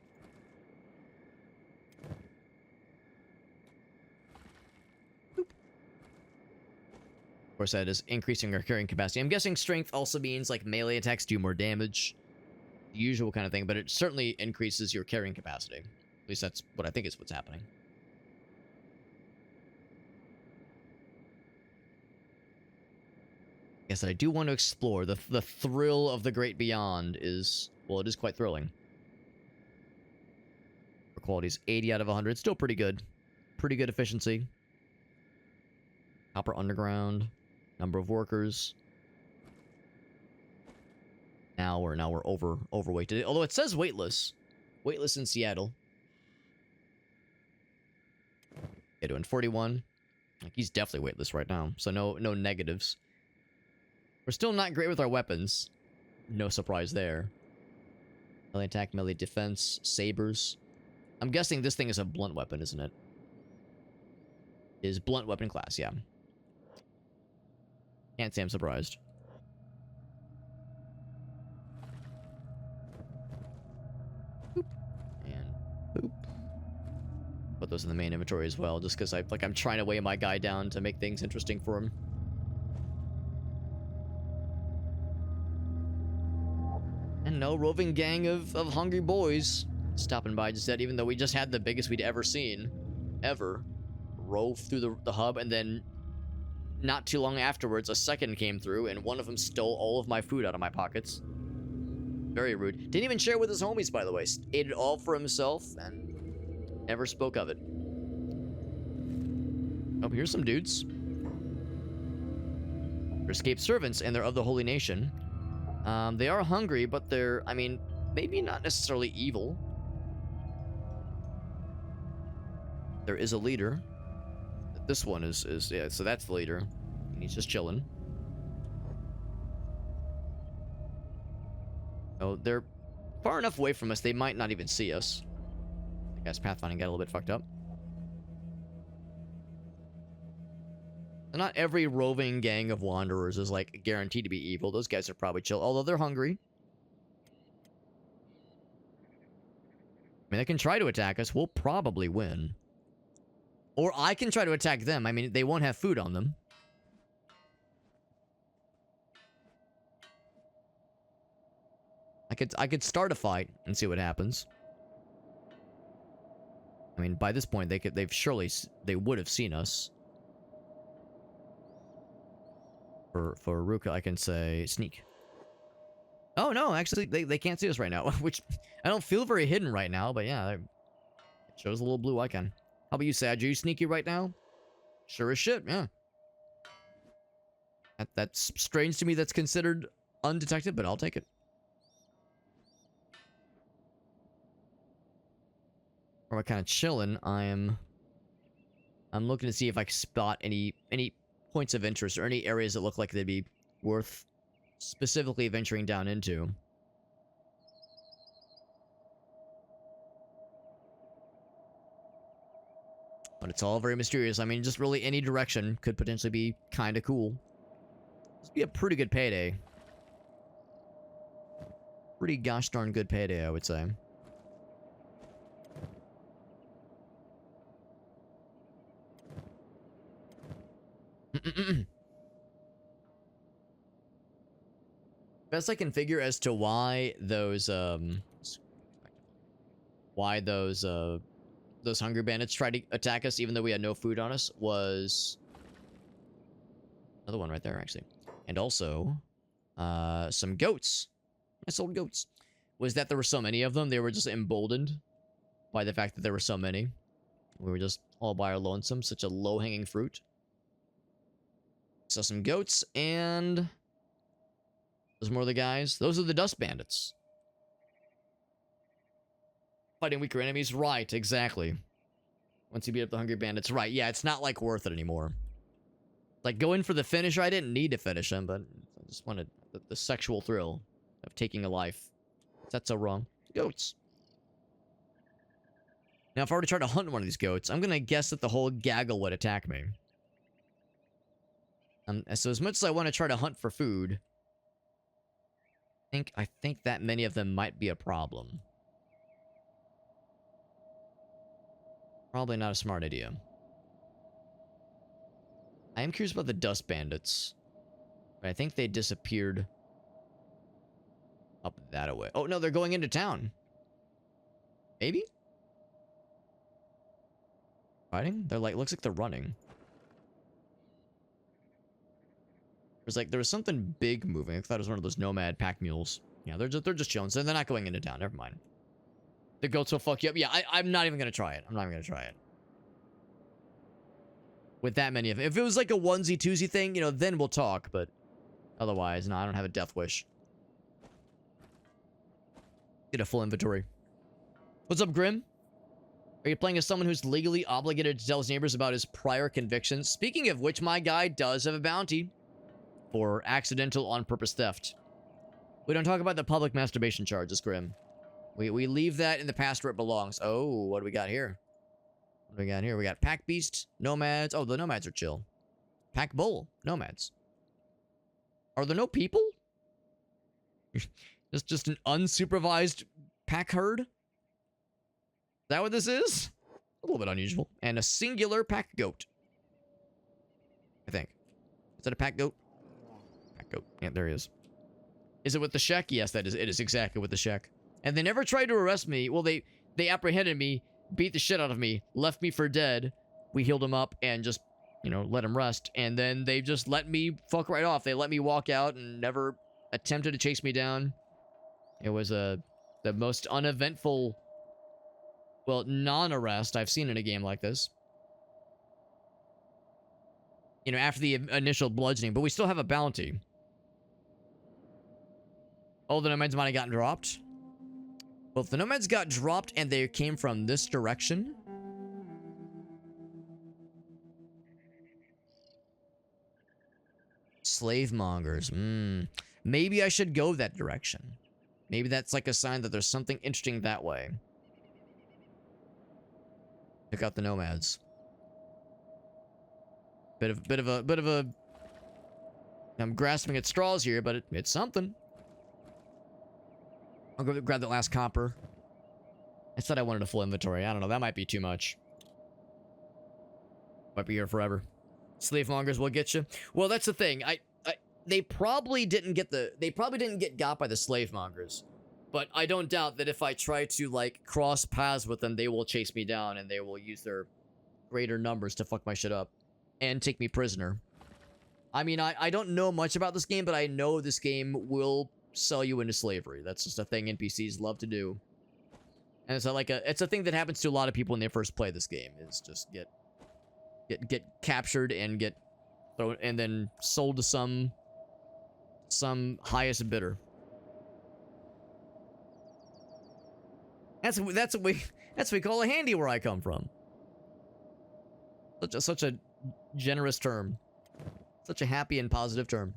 Boop. Of course, that is increasing our carrying capacity. I'm guessing strength also means, like, melee attacks do more damage. The usual kind of thing, but it certainly increases your carrying capacity. At least that's what I think is what's happening. Yes, I do want to explore. The thrill of the great beyond is, well, it is quite thrilling. For quality's 80 out of 100. Still pretty good. Pretty good efficiency. Copper underground. Number of workers. Now we're overweight. Although it says weightless. Weightless in Seattle. Okay, doing 41. Like, he's definitely weightless right now. So no negatives. We're still not great with our weapons. No surprise there. Melee attack, melee defense, sabers. I'm guessing this thing is a blunt weapon, isn't it? Is blunt weapon class, yeah. Can't say I'm surprised. Boop. And boop. Put those in the main inventory as well, just because I'm trying to weigh my guy down to make things interesting for him. And no roving gang of hungry boys stopping by just yet, even though we just had the biggest we'd ever seen. Ever. Rove through the hub, and then not too long afterwards, a second came through, and one of them stole all of my food out of my pockets. Very rude. Didn't even share with his homies, by the way. Ate it all for himself, and never spoke of it. Oh, here's some dudes. They're escaped servants, and they're of the Holy Nation. They are hungry, but they're, I mean, maybe not necessarily evil. There is a leader. This one is yeah, so that's the leader. And he's just chilling. Oh, they're far enough away from us, they might not even see us. I guess pathfinding got a little bit fucked up. Not every roving gang of wanderers is, like, guaranteed to be evil. Those guys are probably chill, although they're hungry. I mean, they can try to attack us. We'll probably win. Or I can try to attack them. I mean, they won't have food on them. I could start a fight and see what happens. I mean, by this point, they would have seen us. For Ruka, I can say sneak. Oh, no, actually, they can't see us right now, which I don't feel very hidden right now, but yeah, it shows a little blue icon. How about you, Saj? Are you sneaky right now? Sure as shit, yeah. That's strange to me that's considered undetected, but I'll take it. Or kind of chilling, I'm looking to see if I can spot any points of interest or any areas that look like they'd be worth specifically venturing down into. But it's all very mysterious. I mean, just really any direction could potentially be kind of cool. This would be a pretty good payday. Pretty gosh darn good payday, I would say. Best I can figure as to why those hungry bandits tried to attack us even though we had no food on us was another one right there, actually. And also some goats. I sold goats. Was that there were so many of them. They were just emboldened by the fact that there were so many. We were just all by our lonesome. Such a low-hanging fruit. So some goats, and those more of the guys. Those are the dust bandits. Fighting weaker enemies. Right, exactly. Once you beat up the hungry bandits. Right, yeah, it's not, like, worth it anymore. Like, going for the finisher, I didn't need to finish him, but I just wanted the sexual thrill of taking a life. Is that so wrong? Goats. Now, if I were to try to hunt one of these goats, I'm gonna guess that the whole gaggle would attack me. So as much as I want to try to hunt for food, I think that many of them might be a problem. Probably not a smart idea. I am curious about the dust bandits. But I think they disappeared up that way. Oh, no, they're going into town. Maybe? Fighting? They're like, looks like they're running. There was something big moving. I thought it was one of those nomad pack mules. Yeah, they're just chilling. So they're not going into town. Never mind. The goats will fuck you up. Yeah, I'm not even going to try it. I'm not even going to try it. With that many of them. If it was like a onesie, twosie thing, you know, then we'll talk. But otherwise, no, I don't have a death wish. Get a full inventory. What's up, Grim? Are you playing as someone who's legally obligated to tell his neighbors about his prior convictions? Speaking of which, my guy does have a bounty for accidental on-purpose theft. We don't talk about the public masturbation charges, Grim. We leave that in the past where it belongs. Oh, what do we got here? What do we got here? We got Pack Beast, Nomads. Oh, the Nomads are chill. Pack Bull, Nomads. Are there no people? just an unsupervised pack herd? Is that what this is? A little bit unusual. And a singular pack goat. I think. Is that a pack goat? Pack goat. Yeah, there he is. Is it with the Shek? Yes, that is. It is exactly with the Shek. And they never tried to arrest me. Well, they apprehended me, beat the shit out of me, left me for dead. We healed him up and just, you know, let him rest. And then they just let me fuck right off. They let me walk out and never attempted to chase me down. It was the most uneventful, well, non-arrest I've seen in a game like this. You know, after the initial bludgeoning, but we still have a bounty. Oh, the nomads might have gotten dropped. Well, if the nomads got dropped and they came from this direction. Slave mongers. Maybe I should go that direction. Maybe that's like a sign that there's something interesting that way. Check out the nomads. Bit of a. I'm grasping at straws here, but it's something. I'll go grab that last copper. I said I wanted a full inventory. I don't know. That might be too much. Might be here forever. Slave mongers will get you. Well, that's the thing. They probably didn't get got by the slave mongers, but I don't doubt that if I try to like cross paths with them, they will chase me down and they will use their greater numbers to fuck my shit up and take me prisoner. I mean, I don't know much about this game, but I know this game will sell you into slavery. That's just a thing NPCs love to do, and it's a thing that happens to a lot of people when they first play this game. Is just get captured and get thrown and then sold to some highest bidder. That's what we call a handy where I come from. Such a generous term. Such a happy and positive term.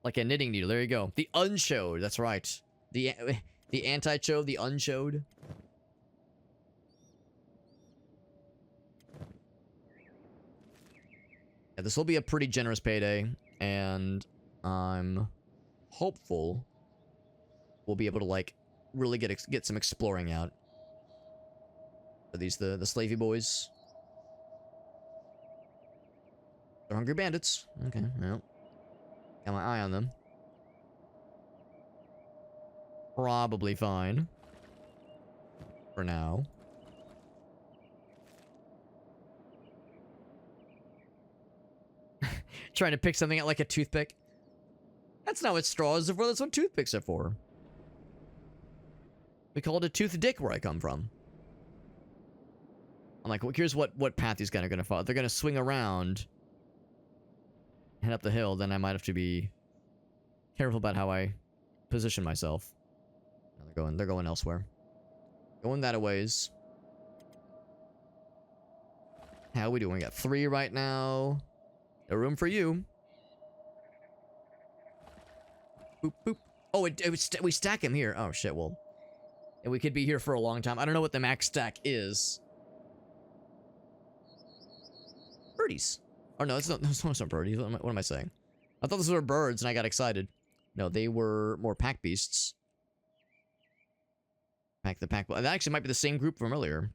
Like a knitting needle. There you go. The unshowed. That's right. The anti-chode, the unshowed. Yeah, this will be a pretty generous payday, and I'm hopeful we'll be able to like really get some exploring out. Are these the slavey boys? They're hungry bandits. Okay, well, got my eye on them. Probably fine. For now. Trying to pick something out like a toothpick. That's not what straws are for. That's what toothpicks are for. We call it a tooth dick where I come from. I'm like, well, here's what path these guys are going to follow. They're going to swing around, head up the hill. Then I might have to be careful about how I position myself. No, they're going elsewhere. Going that a ways. How we doing? We got 3 right now. No room for you. Boop, boop. Oh, we stack him here. Oh, shit, well. And we could be here for a long time. I don't know what the max stack is. birdies. Oh no, those aren't birdies. What am I saying? I thought those were birds and I got excited. No, they were more pack beasts. Pack the pack. That actually might be the same group from earlier.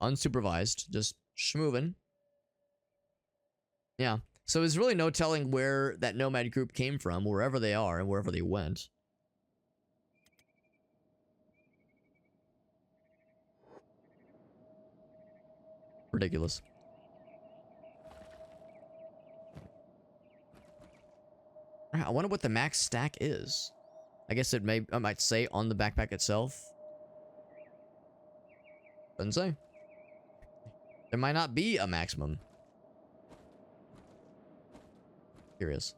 Unsupervised, just schmoovin'. Yeah. So there's really no telling where that nomad group came from, wherever they are and wherever they went. Ridiculous. I wonder what the max stack is. I guess I might say on the backpack itself. Doesn't say. There might not be a maximum. Curious.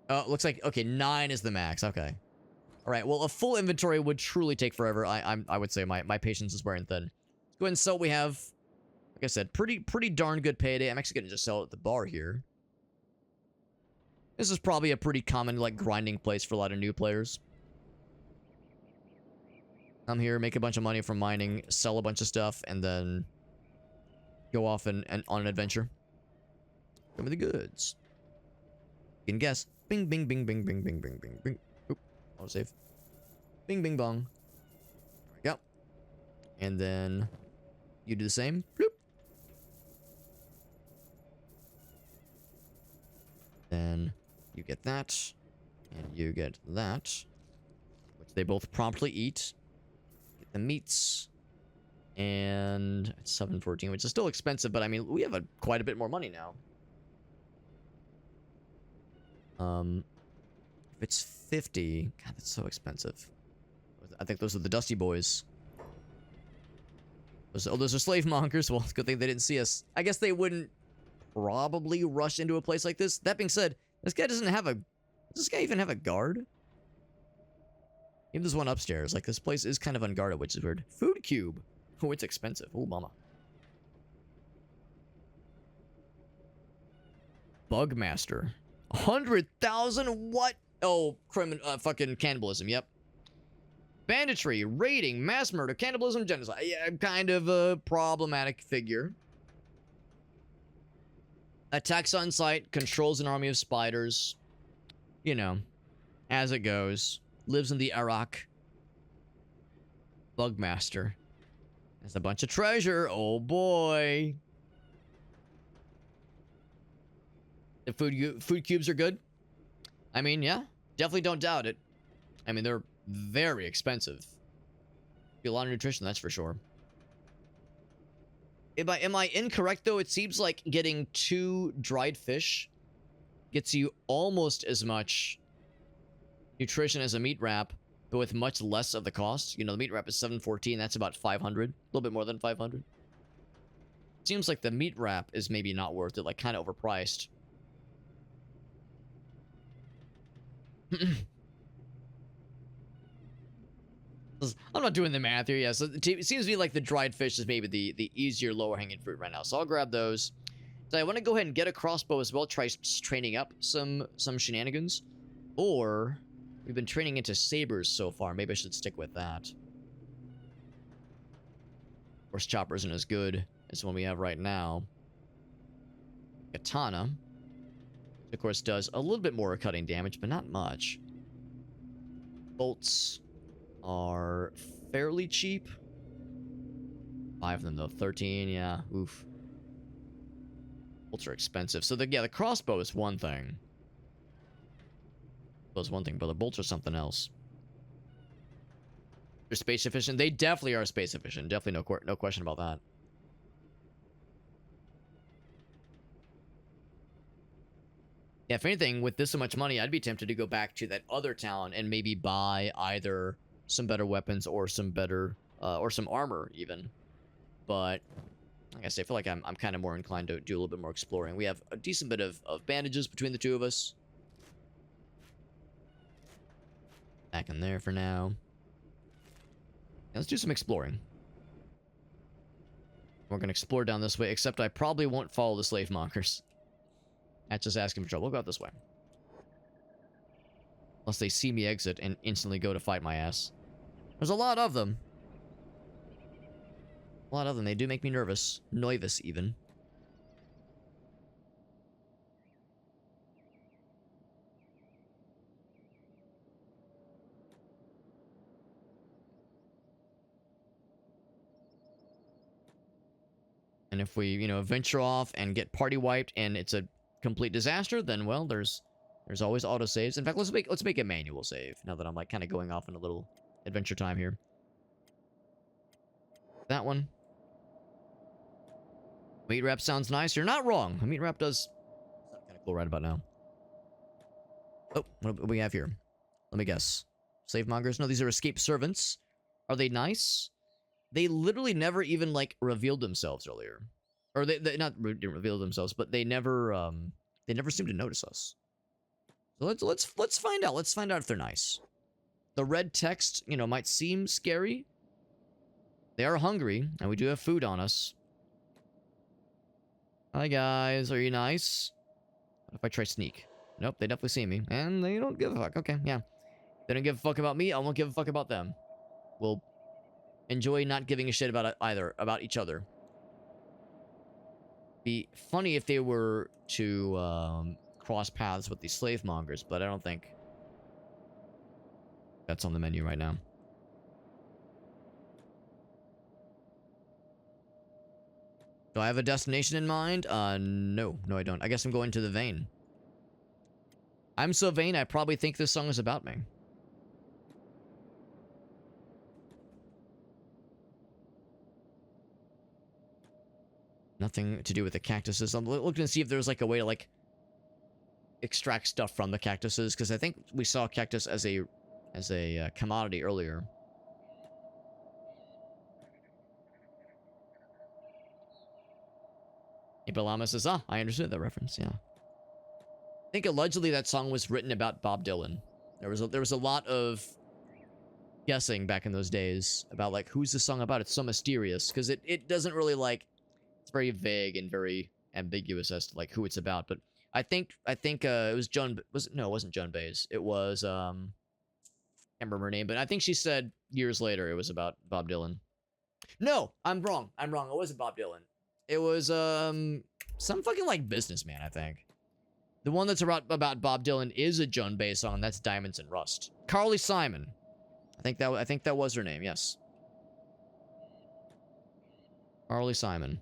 Oh, it looks like, okay, 9 is the max. Okay. All right, well, a full inventory would truly take forever. I would say my patience is wearing thin. Let's go ahead and sell what we have. Like I said, pretty darn good payday. I'm actually going to just sell it at the bar here. This is probably a pretty common, like, grinding place for a lot of new players. Come here, make a bunch of money from mining, sell a bunch of stuff, and then go off and on an adventure. Give me the goods. You can guess. Bing, bing, bing, bing, bing, bing, bing, bing, bing. Oop, auto save. Bing, bing, bong. There we go. And then you do the same. Bloop. Then you get that, and you get that, which they both promptly eat. Get the meats, and it's 714, which is still expensive, but I mean, we have quite a bit more money now. If it's 50, God, that's so expensive. I think those are the Dusty Boys. Those are slave mongers. Well, it's a good thing they didn't see us. I guess they wouldn't probably rush into a place like this. That being said, this guy doesn't have a... Does this guy even have a guard? Maybe there's one upstairs. Like, this place is kind of unguarded, which is weird. Food cube. Oh, it's expensive. Oh, mama. Bugmaster. 100,000? What? Oh, fucking cannibalism. Yep. Banditry, raiding, mass murder, cannibalism, genocide. Yeah, kind of a problematic figure. Attacks on sight, controls an army of spiders. You know, as it goes. Lives in the Iraq. Bugmaster. There's a bunch of treasure. Oh boy. The food cubes are good. I mean, yeah. Definitely don't doubt it. I mean, they're very expensive. Be a lot of nutrition, that's for sure. Am I incorrect, though? It seems like getting 2 dried fish gets you almost as much nutrition as a meat wrap, but with much less of the cost. You know, the meat wrap is 714. That's about 500. A little bit more than 500. Seems like the meat wrap is maybe not worth it, like kind of overpriced. I'm not doing the math here. Yeah, so it seems to me like the dried fish is maybe the easier, lower-hanging fruit right now. So I'll grab those. So I want to go ahead and get a crossbow as well. Try training up some shenanigans. Or we've been training into sabers so far. Maybe I should stick with that. Of course, chopper isn't as good as the one we have right now. Katana, of course, does a little bit more cutting damage, but not much. Bolts are fairly cheap. 5 of them, though. 13, yeah. Oof. Bolts are expensive. So, the crossbow is one thing. That's one thing, but the bolts are something else. They're space efficient. They definitely are space efficient. Definitely no question about that. Yeah, if anything, with this so much money, I'd be tempted to go back to that other town and maybe buy either some better weapons or some better, or some armor even. But, like I say, I feel like I'm kind of more inclined to do a little bit more exploring. We have a decent bit of bandages between the two of us. Back in there for now. Let's do some exploring. We're going to explore down this way, except I probably won't follow the slave mongers. That's just asking for trouble. We'll go out this way. Unless they see me exit and instantly go to fight my ass. There's a lot of them. A lot of them. They do make me nervous. Noivous, even. And if we, venture off and get party wiped and it's a complete disaster, then, well, there's always autosaves. In fact, let's make a manual save, now that I'm, like, kind of going off in a little adventure time here. That one. Meat wrap sounds nice. You're not wrong. A meat wrap does sound kind of cool right about now. Oh, what do we have here? Let me guess. Slave mongers? No, these are escaped servants. Are they nice? They literally never even, like, revealed themselves earlier. Or they not didn't reveal themselves, but they never seemed to notice us. So let's find out. Let's find out if they're nice. The red text, might seem scary. They are hungry, and we do have food on us. Hi, guys. Are you nice? What if I try sneak? Nope, they definitely see me. And they don't give a fuck. Okay, yeah. They don't give a fuck about me. I won't give a fuck about them. We'll enjoy not giving a shit about each other. Be funny if they were to cross paths with the slave mongers, but I don't think that's on the menu right now. Do I have a destination in mind? No, I don't. I guess I'm going to the vein. I'm so vain, I probably think this song is about me. Nothing to do with the cactuses. I'm looking to see if there's, like, a way to, like, extract stuff from the cactuses, because I think we saw cactus as a commodity earlier. Ibalama says, I understood that reference, yeah. I think allegedly that song was written about Bob Dylan. There was a lot of guessing back in those days about, like, who's the song about? It's so mysterious, because it doesn't really, like, it's very vague and very ambiguous as to, like, who it's about. But I think it was no, it wasn't Joan Baez. It was I can't remember her name, but I think she said years later it was about Bob Dylan. No, I'm wrong. It wasn't Bob Dylan. It was some fucking, like, businessman, I think. The one that's about Bob Dylan is a Joan Baez song. That's Diamonds and Rust. Carly Simon. I think that was her name. Yes. Carly Simon.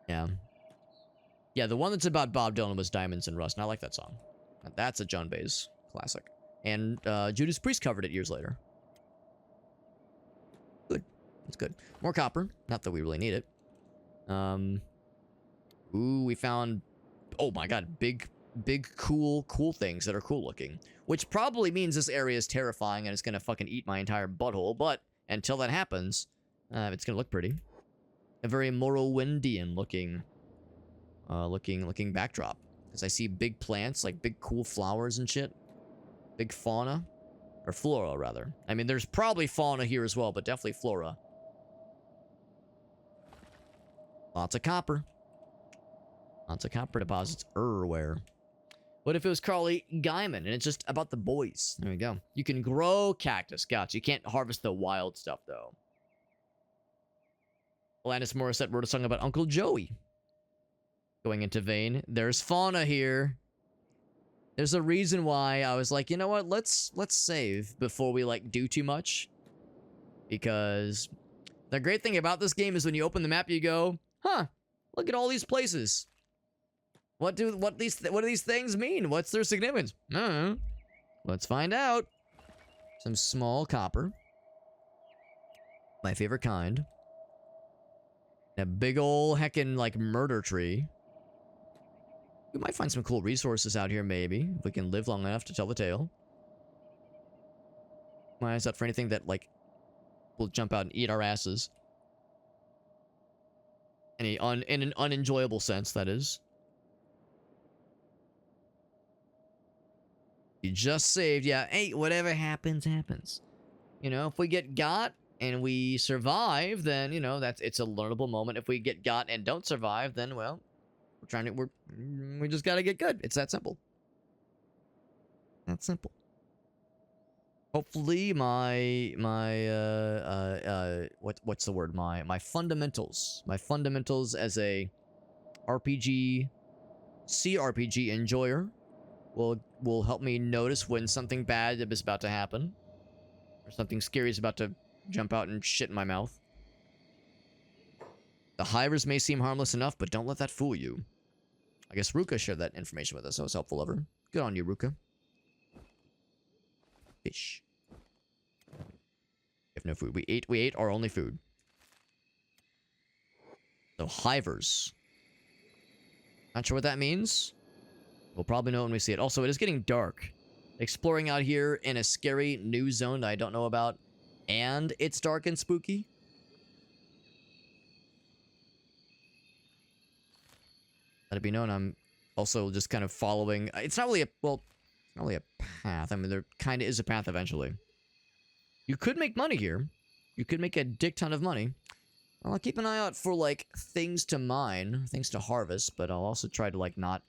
Yeah. Yeah, the one that's about Bob Dylan was Diamonds and Rust, and I like that song. That's a Joan Baez classic. And Judas Priest covered it years later. Good. It's good. More copper. Not that we really need it. Ooh, we found... Oh my god, big, cool things that are cool looking. Which probably means this area is terrifying and it's gonna fucking eat my entire butthole, but until that happens, it's gonna look pretty. A very Morrowindian looking backdrop. Because I see big plants, like big cool flowers and shit. Big fauna. Or flora, rather. I mean, there's probably fauna here as well, but definitely flora. Lots of copper. Lots of copper deposits everywhere. What if it was Carly Guyman and it's just about the boys? There we go. You can grow cactus. Gotcha. You can't harvest the wild stuff, though. Alanis Morissette wrote a song about Uncle Joey. Going into vein. There's fauna here. There's a reason why I was like, you know what? Let's save before we, like, do too much. Because the great thing about this game is when you open the map, you go, huh, look at all these places. What do these things mean? What's their significance? I don't know. Let's find out. Some small copper. My favorite kind. A big ol' heckin', like, murder tree. We might find some cool resources out here, maybe. If we can live long enough to tell the tale. My eyes out for anything that, like, will jump out and eat our asses. In an unenjoyable sense, that is. You just saved, yeah. Hey, whatever happens, happens. You know, if we get got and we survive, then, you know, it's a learnable moment. If we get got and don't survive, then, well, we just gotta get good. It's that simple. That's simple. Hopefully what's the word? My fundamentals as a CRPG enjoyer will help me notice when something bad is about to happen. Or something scary is about to jump out and shit in my mouth. The hivers may seem harmless enough, but don't let that fool you. I guess Ruka shared that information with us. That was helpful of her. Good on you, Ruka. Fish. We have no food. We ate our only food. So, hivers. Not sure what that means. We'll probably know when we see it. Also, it is getting dark. Exploring out here in a scary new zone that I don't know about. And it's dark and spooky. Let it be known I'm also just kind of following. It's not really a, well, not really a path. I mean, there kind of is a path eventually. You could make money here. You could make a dick ton of money. I'll keep an eye out for, like, things to mine, things to harvest, but I'll also try to, like, not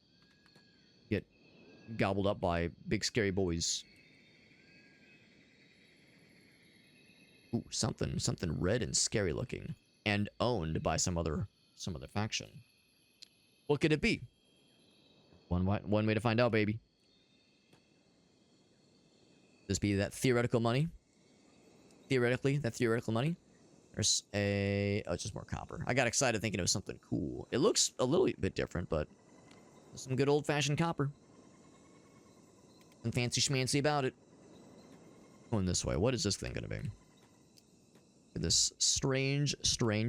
get gobbled up by big scary boys. Ooh, something red and scary looking. And owned by some other faction. What could it be? One way to find out, baby. This be that theoretical money? Theoretically, that theoretical money? There's a... Oh, it's just more copper. I got excited thinking it was something cool. It looks a little bit different, but... some good old-fashioned copper. And fancy schmancy about it. Going this way. What is this thing gonna be? Could this strange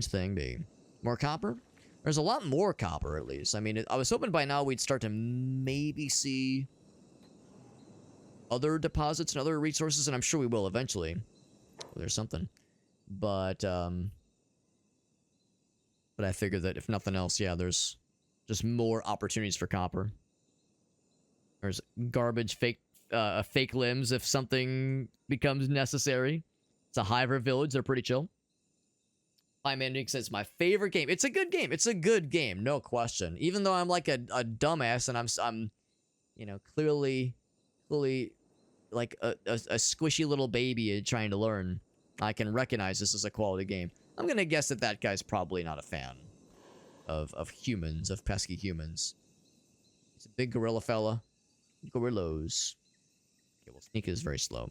thing be? More copper? There's a lot more copper, at least. I mean, I was hoping by now we'd start to maybe see other deposits and other resources, and I'm sure we will eventually. Well, there's something. But I figured that if nothing else, yeah, there's just more opportunities for copper. There's garbage fake limbs if something becomes necessary. It's a hiver village. They're pretty chill. Time Ending says my favorite game. It's a good game. It's a good game, no question. Even though I'm like a dumbass and I'm, you know, clearly like a squishy little baby trying to learn. I can recognize this as a quality game. I'm gonna guess that guy's probably not a fan of humans, of pesky humans. He's a big gorilla fella. Gorillos. Okay, well, Sneak is very slow.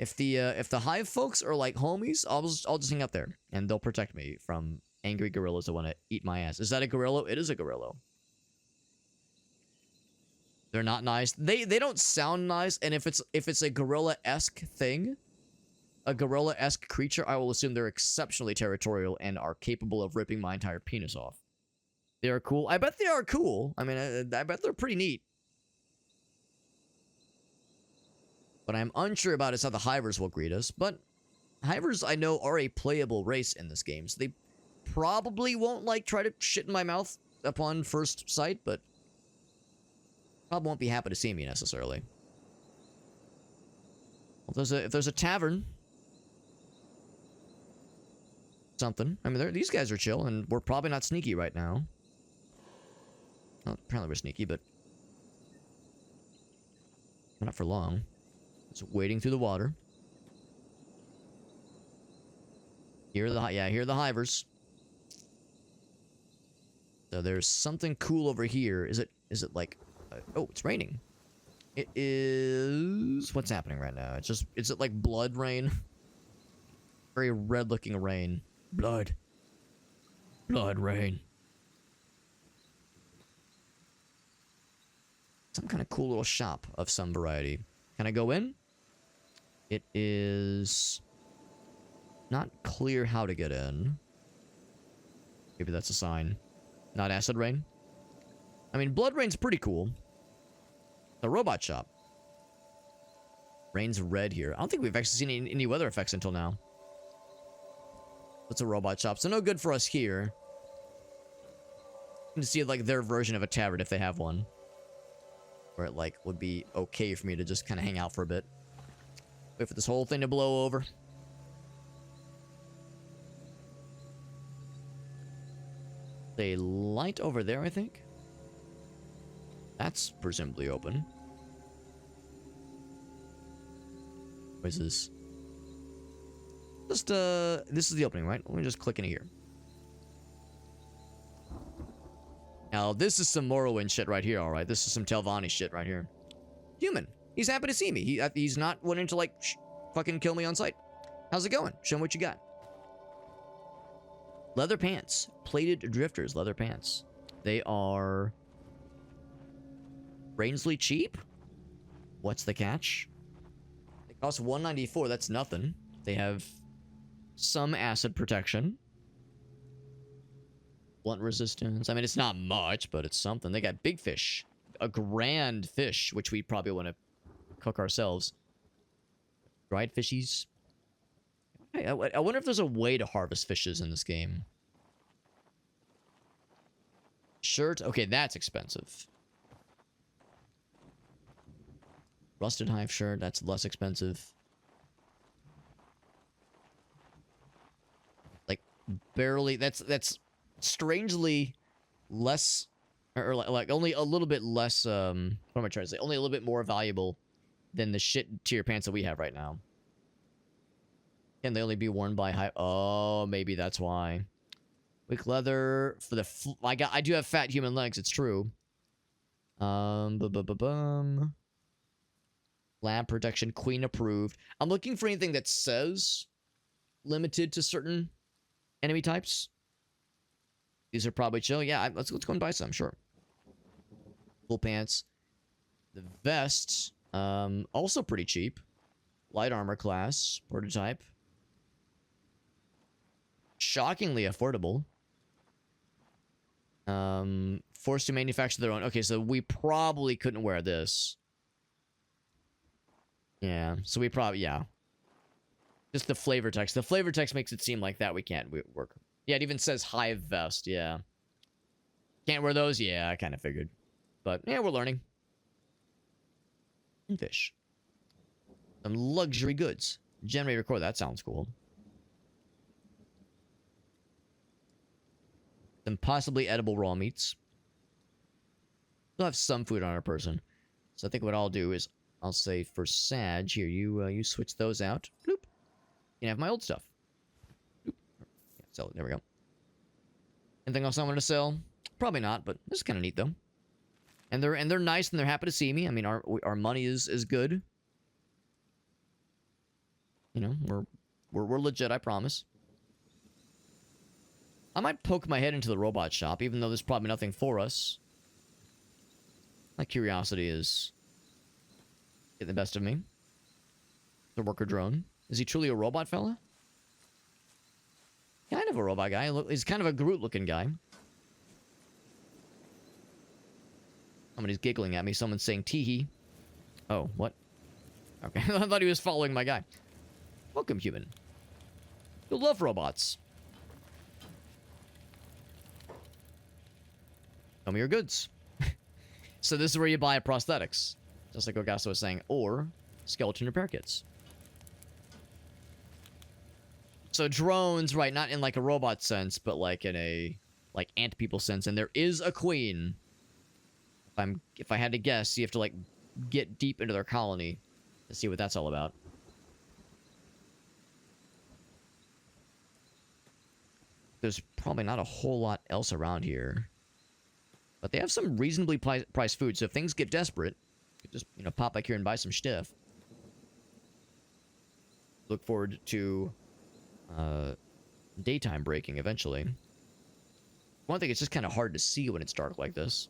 If the hive folks are like homies, I'll just hang out there and they'll protect me from angry gorillas that want to eat my ass. Is that a gorilla? It is a gorilla. They're not nice. They don't sound nice, and if it's a gorilla-esque thing, a gorilla-esque creature, I will assume they're exceptionally territorial and are capable of ripping my entire penis off. They are cool. I bet they are cool. I mean, I bet they're pretty neat. What I'm unsure about is how the hivers will greet us, but hivers, I know, are a playable race in this game, so they probably won't, like, try to shit in my mouth upon first sight, but probably won't be happy to see me, necessarily. Well, if there's a tavern... something. I mean, these guys are chill, and we're probably not sneaky right now. Well, apparently we're sneaky, but... not for long. Just wading through the water. Here are the hivers. So there's something cool over here. Is it like... oh, it's raining. It is... what's happening right now? Is it like blood rain? Very red-looking rain. Blood. Blood rain. Some kind of cool little shop of some variety. Can I go in? It is not clear how to get in. Maybe that's a sign. Not acid rain. I mean, blood rain's pretty cool. The robot shop. Rain's red here. I don't think we've actually seen any weather effects until now. It's a robot shop, so no good for us here. You can see like their version of a tavern if they have one. Where it like would be okay for me to just kind of hang out for a bit. Wait for this whole thing to blow over. A light over there, I think. That's presumably open. What is this? Just, this is the opening, right? Let me just click in here. Now, this is some Morrowind shit right here, alright? This is some Telvanni shit right here. Human. He's happy to see me. He's not wanting to, like, fucking kill me on sight. How's it going? Show him what you got. Leather pants. Plated drifters. Leather pants. They are strangely cheap. What's the catch? They cost $194. That's nothing. They have some acid protection. Blunt resistance. I mean, it's not much, but it's something. They got big fish. A grand fish, which we probably want to cook ourselves. Dried fishies. I wonder if there's a way to harvest fishes in this game. Shirt. Okay, that's expensive. Rusted hive shirt. That's less expensive. Like, barely. That's strangely less, or like only a little bit less, what am I trying to say? Only a little bit more valuable than the shit tier pants that we have right now. Can they only be worn by high? Oh, maybe that's why. Wick leather for the. I do have fat human legs. It's true. Lab protection, queen approved. I'm looking for anything that says limited to certain enemy types. These are probably chill. Yeah, let's go and buy some. Sure. Full pants. The vest, also pretty cheap. Light armor class prototype. Shockingly affordable. Forced to manufacture their own. Okay, so we probably couldn't wear this. Yeah, so we probably, yeah. Just the flavor text. The flavor text makes it seem like that we can't work. Yeah, it even says hive vest, yeah. Can't wear those? Yeah, I kind of figured. But, yeah, we're learning. And fish. Some luxury goods. Generator core, that sounds cool. Some possibly edible raw meats. We'll have some food on our person. So I think what I'll do is, I'll say for Sag, here, you switch those out. Bloop. You can have my old stuff. Bloop. Yeah, sell it, there we go. Anything else I want to sell? Probably not, but this is kind of neat, though. And they're nice, and they're happy to see me. I mean, our money is good. You know, we're legit, I promise. I might poke my head into the robot shop, even though there's probably nothing for us. My curiosity is getting the best of me. The worker drone. Is he truly a robot fella? Kind of a robot guy. He's kind of a Groot-looking guy. Somebody's giggling at me. Someone's saying teehee. Oh, what? Okay, I thought he was following my guy. Welcome, human. You'll love robots. Show me your goods. So this is where you buy prosthetics. Just like Ogasso was saying. Or skeleton repair kits. So drones, right, not in like a robot sense, but like in a like ant people sense. And there is a queen. If I had to guess, you have to like get deep into their colony to see what that's all about. There's probably not a whole lot else around here. But they have some reasonably priced food, so if things get desperate, you just, you know, pop back here and buy some stuff. Look forward to daytime breaking eventually. One thing, it's just kind of hard to see when it's dark like this.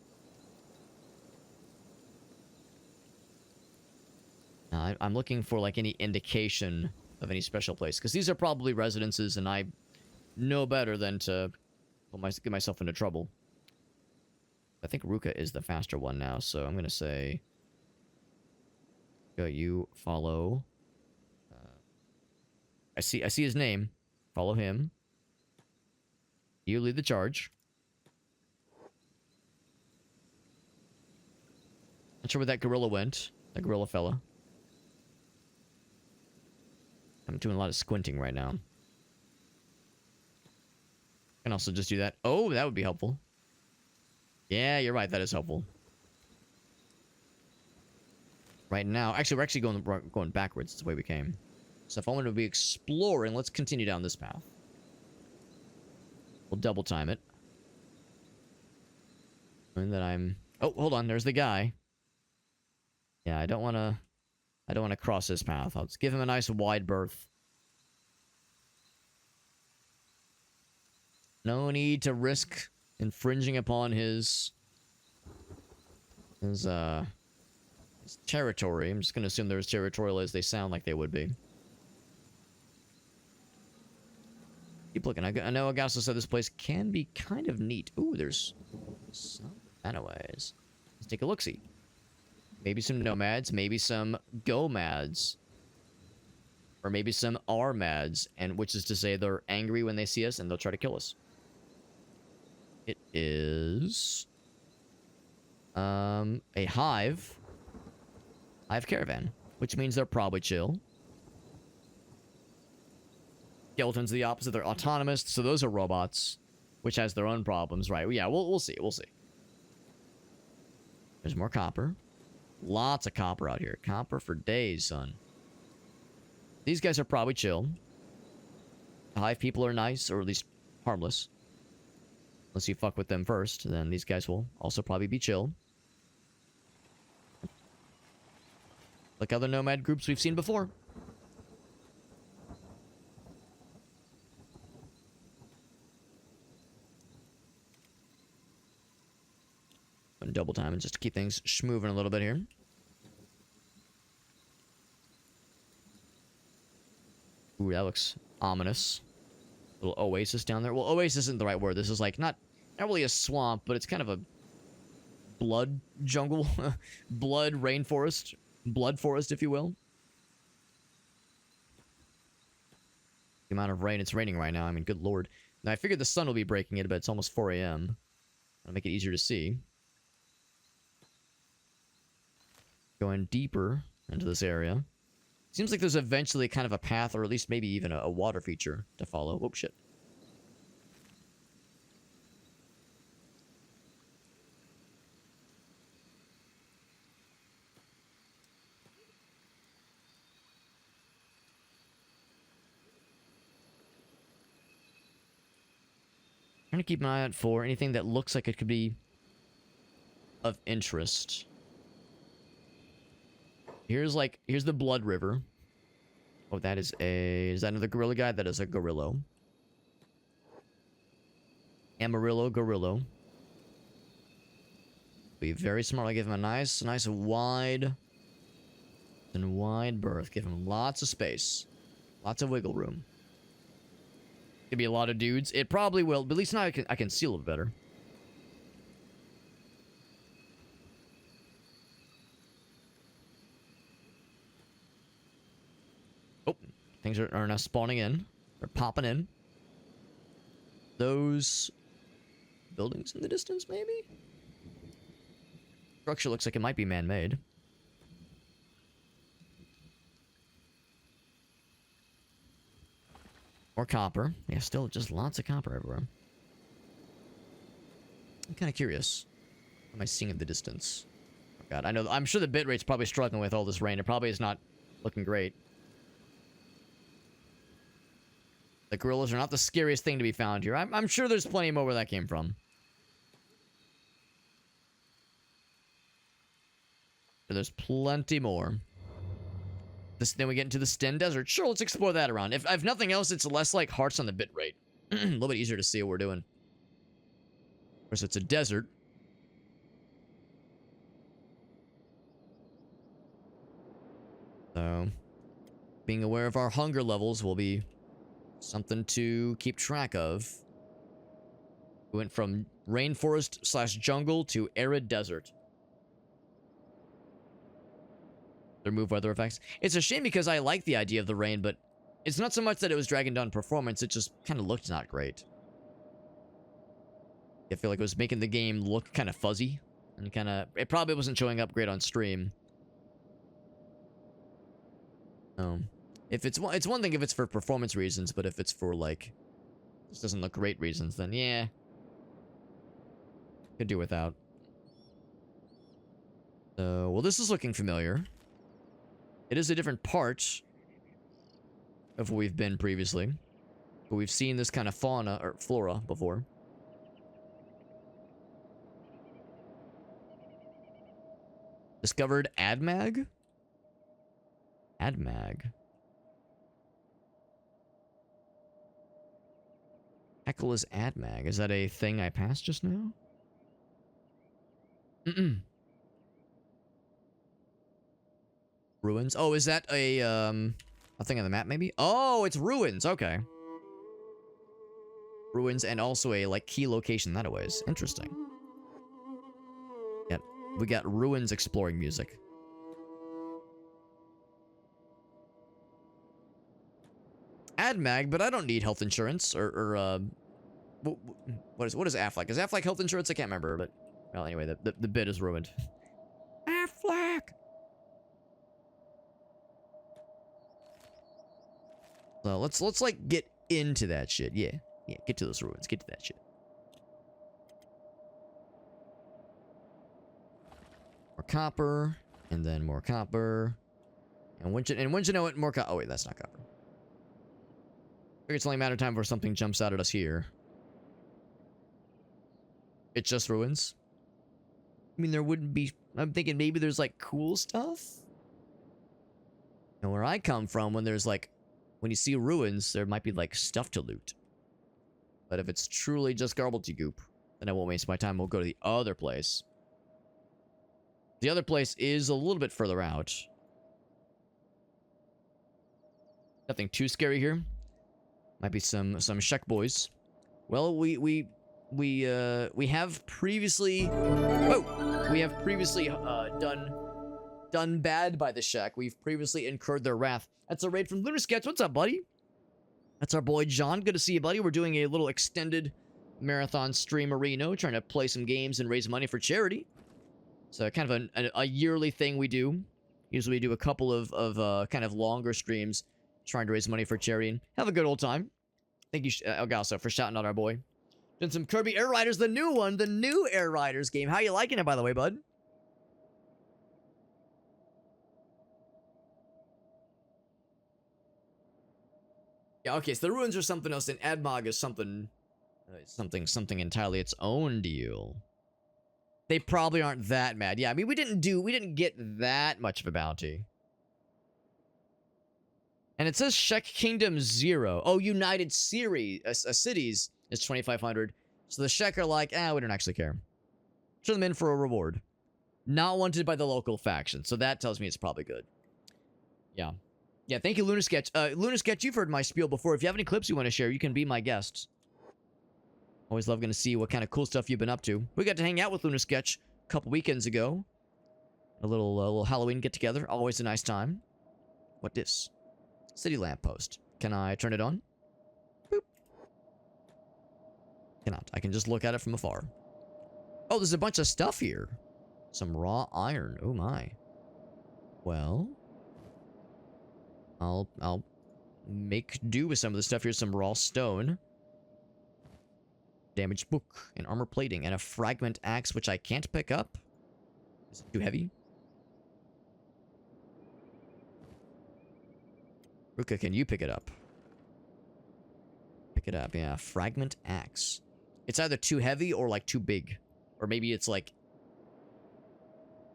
I'm looking for like any indication of any special place, because these are probably residences, and I know better than to get myself into trouble. I think Ruka is the faster one now, so I'm gonna say, you follow. I see his name. Follow him. You lead the charge. Not sure where that gorilla went. That gorilla fella. I'm doing a lot of squinting right now. I can also just do that. Oh, that would be helpful. Yeah, you're right. That is helpful. Right now, actually, we're actually going backwards. It's the way we came. So if I want to be exploring, let's continue down this path. We'll double time it. And then I'm... Oh, hold on. There's the guy. Yeah, I don't want to cross his path. I'll just give him a nice wide berth. No need to risk infringing upon his territory. I'm just gonna assume they're as territorial as they sound like they would be. Keep looking. I know Augusto said this place can be kind of neat. Ooh, there's some anyways. Let's take a look-see. Maybe some nomads, maybe some gomads. Or maybe some R-mads, and which is to say they're angry when they see us and they'll try to kill us. It is a hive caravan, which means they're probably chill. Skeletons are the opposite. They're autonomous, so those are robots, which has their own problems, right? Yeah, we'll see. We'll see. There's more copper. Lots of copper out here. Copper for days, son. These guys are probably chill. The hive people are nice, or at least harmless. Unless you fuck with them first, then these guys will also probably be chill. Like other nomad groups we've seen before. And double time just to keep things schmoving a little bit here. Ooh, that looks ominous. Little oasis down there. Well, oasis isn't the right word. This is like not really a swamp, but it's kind of a blood jungle. Blood rainforest. Blood forest, if you will. The amount of rain it's raining right now. I mean, good lord. Now, I figured the sun will be breaking it, but it's almost 4 a.m. That'll make it easier to see. Going deeper into this area. Seems like there's eventually kind of a path, or at least maybe even a water feature to follow. Oh, shit. I'm trying to keep an eye out for anything that looks like it could be of interest. Here's the Blood River. Oh, that is that another gorilla guy? That is a gorillo. Amarillo gorillo. Be very smart. I give him a nice wide berth. Give him lots of space. Lots of wiggle room. Could be a lot of dudes. It probably will, but at least now I can see a little better. Oh, things are now spawning in. They're popping in. Those buildings in the distance, maybe? Structure looks like it might be man-made. More copper. Yeah, still just lots of copper everywhere. I'm kind of curious. What am I seeing in the distance? Oh god, I'm sure the bitrate's probably struggling with all this rain. It probably is not looking great. The gorillas are not the scariest thing to be found here. I'm sure there's plenty more where that came from. There's plenty more. Then we get into the Sten Desert. Sure, let's explore that around. If nothing else, it's less like hearts on the bitrate. A little bit easier to see what we're doing. Of course, it's a desert. So, being aware of our hunger levels will be something to keep track of. We went from rainforest / jungle to arid desert. Remove weather effects. It's a shame because I like the idea of the rain, but it's not so much that it was dragging down performance, it just kind of looked not great. I feel like it was making the game look kind of fuzzy, and it probably wasn't showing up great on stream. It's one thing if it's for performance reasons, but if it's for like, this doesn't look great reasons, then yeah. Could do without. So, well, this is looking familiar. It is a different part of where we've been previously. But we've seen this kind of fauna, or flora, before. Discovered AdMag? AdMag. Heckle is AdMag. Is that a thing I passed just now? Ruins. Oh, is that a thing on the map maybe? Oh, it's ruins. Okay. Ruins and also a like key location that ways. Interesting. Yeah, we got ruins exploring music. AdMag, but I don't need health insurance or what is Affleck? Is Affleck health insurance? I can't remember, but well, anyway, the bit is ruined. Affleck. So let's like get into that shit. Yeah, get to those ruins. Get to that shit. More copper, and then more copper, and once you know it, more copper. Oh wait, that's not copper. I figure it's only a matter of time before something jumps out at us here. It's just ruins. I mean, there wouldn't be. I'm thinking maybe there's like cool stuff. And where I come from, when there's like, when you see ruins, there might be like stuff to loot. But if it's truly just gobbledygook, then I won't waste my time. We'll go to the other place. The other place is a little bit further out. Nothing too scary here. Might be some Shek boys. Well, we have previously done bad by the Shek. We've previously incurred their wrath. That's a raid from Lunar Sketch. What's up, buddy? That's our boy John. Good to see you, buddy. We're doing a little extended marathon streamerino, trying to play some games and raise money for charity. So kind of a yearly thing we do. Usually we do a couple of kind of longer streams trying to raise money for charity and have a good old time. Thank you, Elgaso, for shouting out our boy. Done some Kirby Air Riders, the new one, the new Air Riders game. How you liking it, by the way, bud? Yeah, okay, so the ruins are something else, and AdMog is something entirely its own deal. They probably aren't that mad. Yeah, I mean, we didn't get that much of a bounty. And it says Shek Kingdom 0. Oh, United Cities is 2,500. So the Shek are like, we don't actually care. Turn them in for a reward. Not wanted by the local faction. So that tells me it's probably good. Yeah. Yeah, thank you, Lunar Sketch. Lunar Sketch, you've heard my spiel before. If you have any clips you want to share, you can be my guest. Always love going to see what kind of cool stuff you've been up to. We got to hang out with Lunar Sketch a couple weekends ago. A little Halloween get-together. Always a nice time. What this? City lamppost. Can I turn it on? Boop. Cannot. I can just look at it from afar. Oh, there's a bunch of stuff here. Some raw iron. Oh my. Well, I'll make do with some of the stuff here. Some raw stone. Damaged book and armor plating and a fragment axe, which I can't pick up. Is it too heavy? Ruka, can you pick it up? Pick it up, yeah. Fragment axe. It's either too heavy or like too big. Or maybe it's like...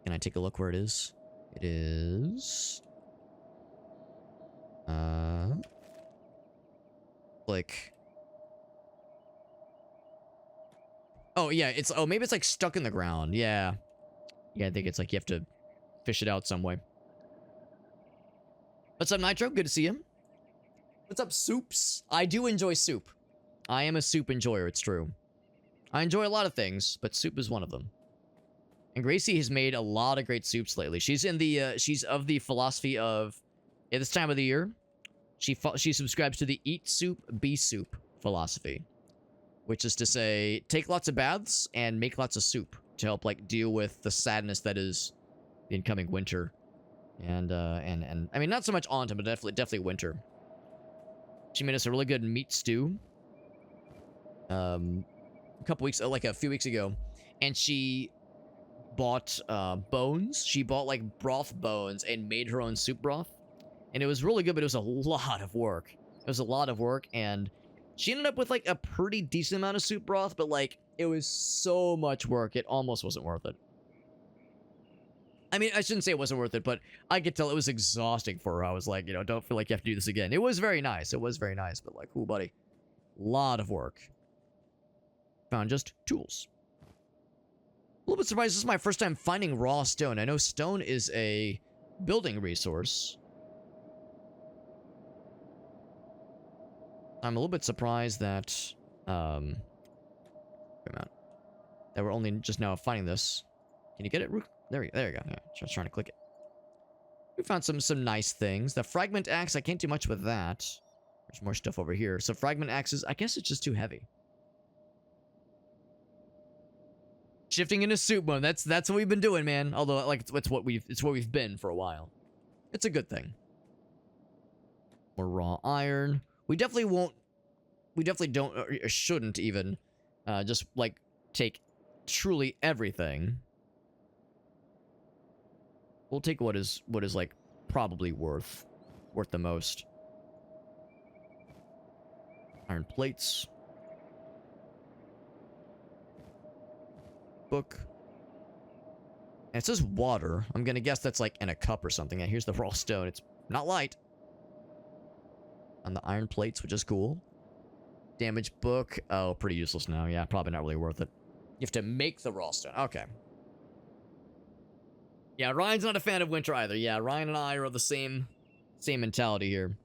Can I take a look where it is? It is... Like... Oh, yeah, it's... Oh, maybe it's like stuck in the ground. Yeah. Yeah, I think it's like you have to fish it out some way. What's up, Nitro? Good to see you. What's up, Soups? I do enjoy soup. I am a soup enjoyer, it's true. I enjoy a lot of things, but soup is one of them. And Gracie has made a lot of great soups lately. She's in the, she's of the philosophy of, at this time of the year, she subscribes to the eat soup, be soup philosophy. Which is to say, take lots of baths and make lots of soup to help, like, deal with the sadness that is the incoming winter. And I mean, not so much autumn, but definitely winter. She made us a really good meat stew. A few weeks ago. And she bought, bones. She bought, like, broth bones and made her own soup broth. And it was really good, but it was a lot of work. It was a lot of work, and she ended up with, like, a pretty decent amount of soup broth, but, like, it was so much work, it almost wasn't worth it. I mean, I shouldn't say it wasn't worth it, but I could tell it was exhausting for her. I was like, you know, don't feel like you have to do this again. It was very nice. It was very nice, but like, ooh, buddy. Lot of work. Found just tools. A little bit surprised. This is my first time finding raw stone. I know stone is a building resource. I'm a little bit surprised that, that we're only just now finding this. Can you get it? There you go. Yeah, just trying to click it. We found some nice things. The fragment axe, I can't do much with that. There's more stuff over here. So fragment axes, I guess it's just too heavy. Shifting into soup mode. That's what we've been doing, man. Although, like, it's what we've been for a while. It's a good thing. More raw iron. We definitely don't, or shouldn't even, just, like, take truly everything. We'll take what is like, probably worth the most. Iron plates. Book. And it says water. I'm gonna guess that's, like, in a cup or something. And here's the raw stone. It's not light. On the iron plates, which is cool. Damage book. Oh, pretty useless now. Yeah, probably not really worth it. You have to make the raw stone. Okay. Yeah, Ryan's not a fan of winter either. Yeah, Ryan and I are of the same mentality here.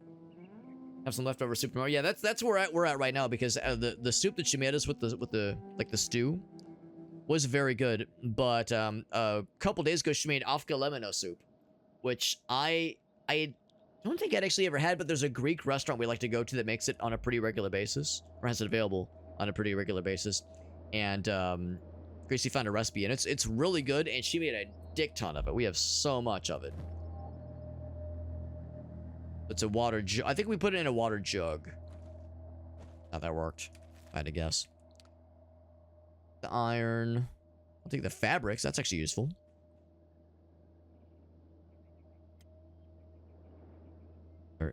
Have some leftover soup tomorrow. Yeah, that's where we're at right now, because the soup that she made us with the like the stew was very good. But a couple days ago she made afka lemon soup, which I don't think I'd actually ever had, but there's a Greek restaurant we like to go to that makes it on a pretty regular basis, or has it available on a pretty regular basis. And Gracie found a recipe, and it's really good, and she made a dick ton of it. We have so much of it. It's a water jug. I think we put it in a water jug. How that worked, if I had to guess. The iron. I'll take the fabrics. That's actually useful.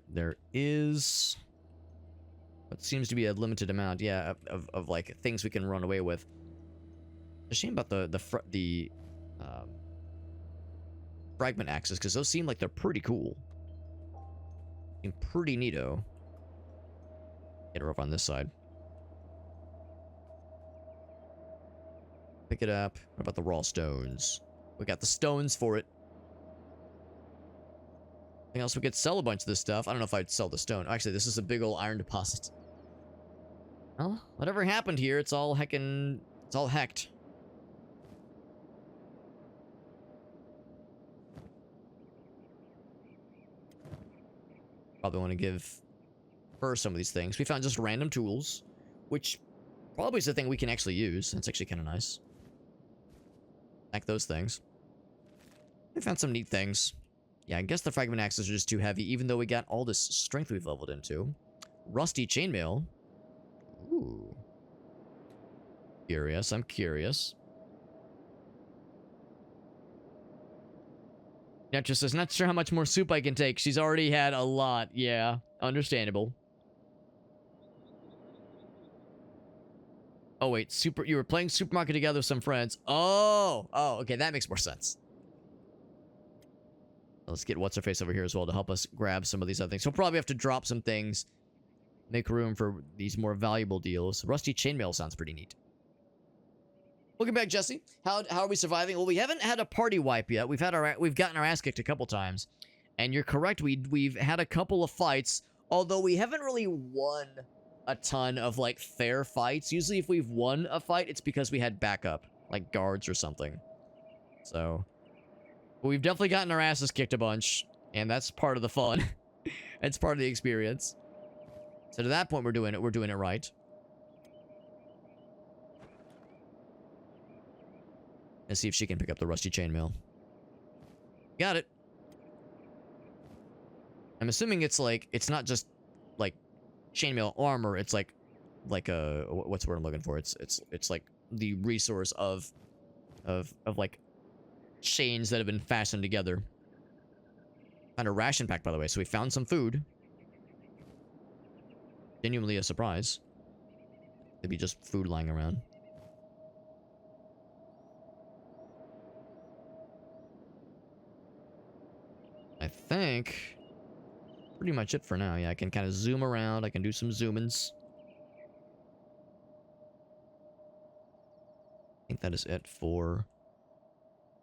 There is what seems to be a limited amount, yeah, of like things we can run away with. It's a shame about the fragment axes, because those seem like they're pretty cool. Seem pretty neato. Get her up on this side. Pick it up. What about the raw stones? We got the stones for it. Anything else? We could sell a bunch of this stuff. I don't know if I'd sell the stone. Actually, this is a big old iron deposit. Well, whatever happened here, it's all hecked. Probably want to give her some of these things. We found just random tools, which probably is the thing we can actually use. That's actually kind of nice. Like those things. We found some neat things. Yeah, I guess the fragment axes are just too heavy, even though we got all this strength we've leveled into. Rusty chainmail. Ooh. Curious. I'm curious. Netcha says, not sure how much more soup I can take. She's already had a lot. Yeah, understandable. Oh, wait. You were playing Supermarket together with some friends. Oh, okay. That makes more sense. Let's get What's-Her-Face over here as well to help us grab some of these other things. We'll probably have to drop some things. Make room for these more valuable deals. Rusty chainmail sounds pretty neat. Welcome back, Jesse. How are we surviving? Well, we haven't had a party wipe yet. We've gotten our ass kicked a couple times. And you're correct, we've had a couple of fights, although we haven't really won a ton of, like, fair fights. Usually if we've won a fight, it's because we had backup, like guards or something. So, we've definitely gotten our asses kicked a bunch, and that's part of the fun. It's part of the experience. So to that point, we're doing it right. Let's see if she can pick up the rusty chainmail. Got it. I'm assuming it's like, it's not just like chainmail armor, it's like a, what's the word I'm looking for? It's like the resource of like chains that have been fastened together. Found a ration pack, by the way, so we found some food. Genuinely a surprise. Maybe just food lying around. I think pretty much it for now. Yeah, I can kind of zoom around. I can do some zoom-ins. think that is it for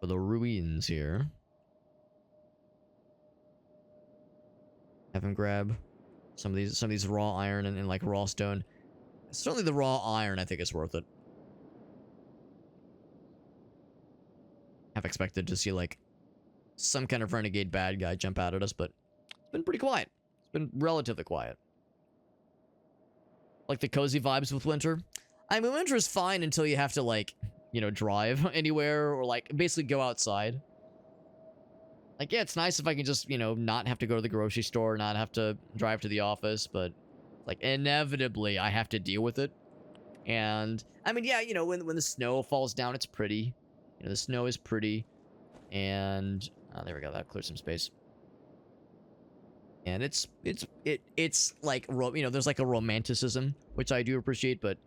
the ruins here. Have him grab some of these raw iron and like raw stone. Certainly the raw iron I think is worth it. Have expected to see like some kind of renegade bad guy jump out at us, but it's been pretty quiet. It's been relatively quiet. Like the cozy vibes with winter. I mean, winter is fine until you have to like, you know, drive anywhere or like basically go outside. Like, yeah, it's nice if I can just, you know, not have to go to the grocery store, not have to drive to the office, but like inevitably I have to deal with it. And I mean, yeah, you know, when the snow falls down, it's pretty. You know, the snow is pretty. And there we go, that clears some space. And it's like, you know, there's like a romanticism, which I do appreciate, but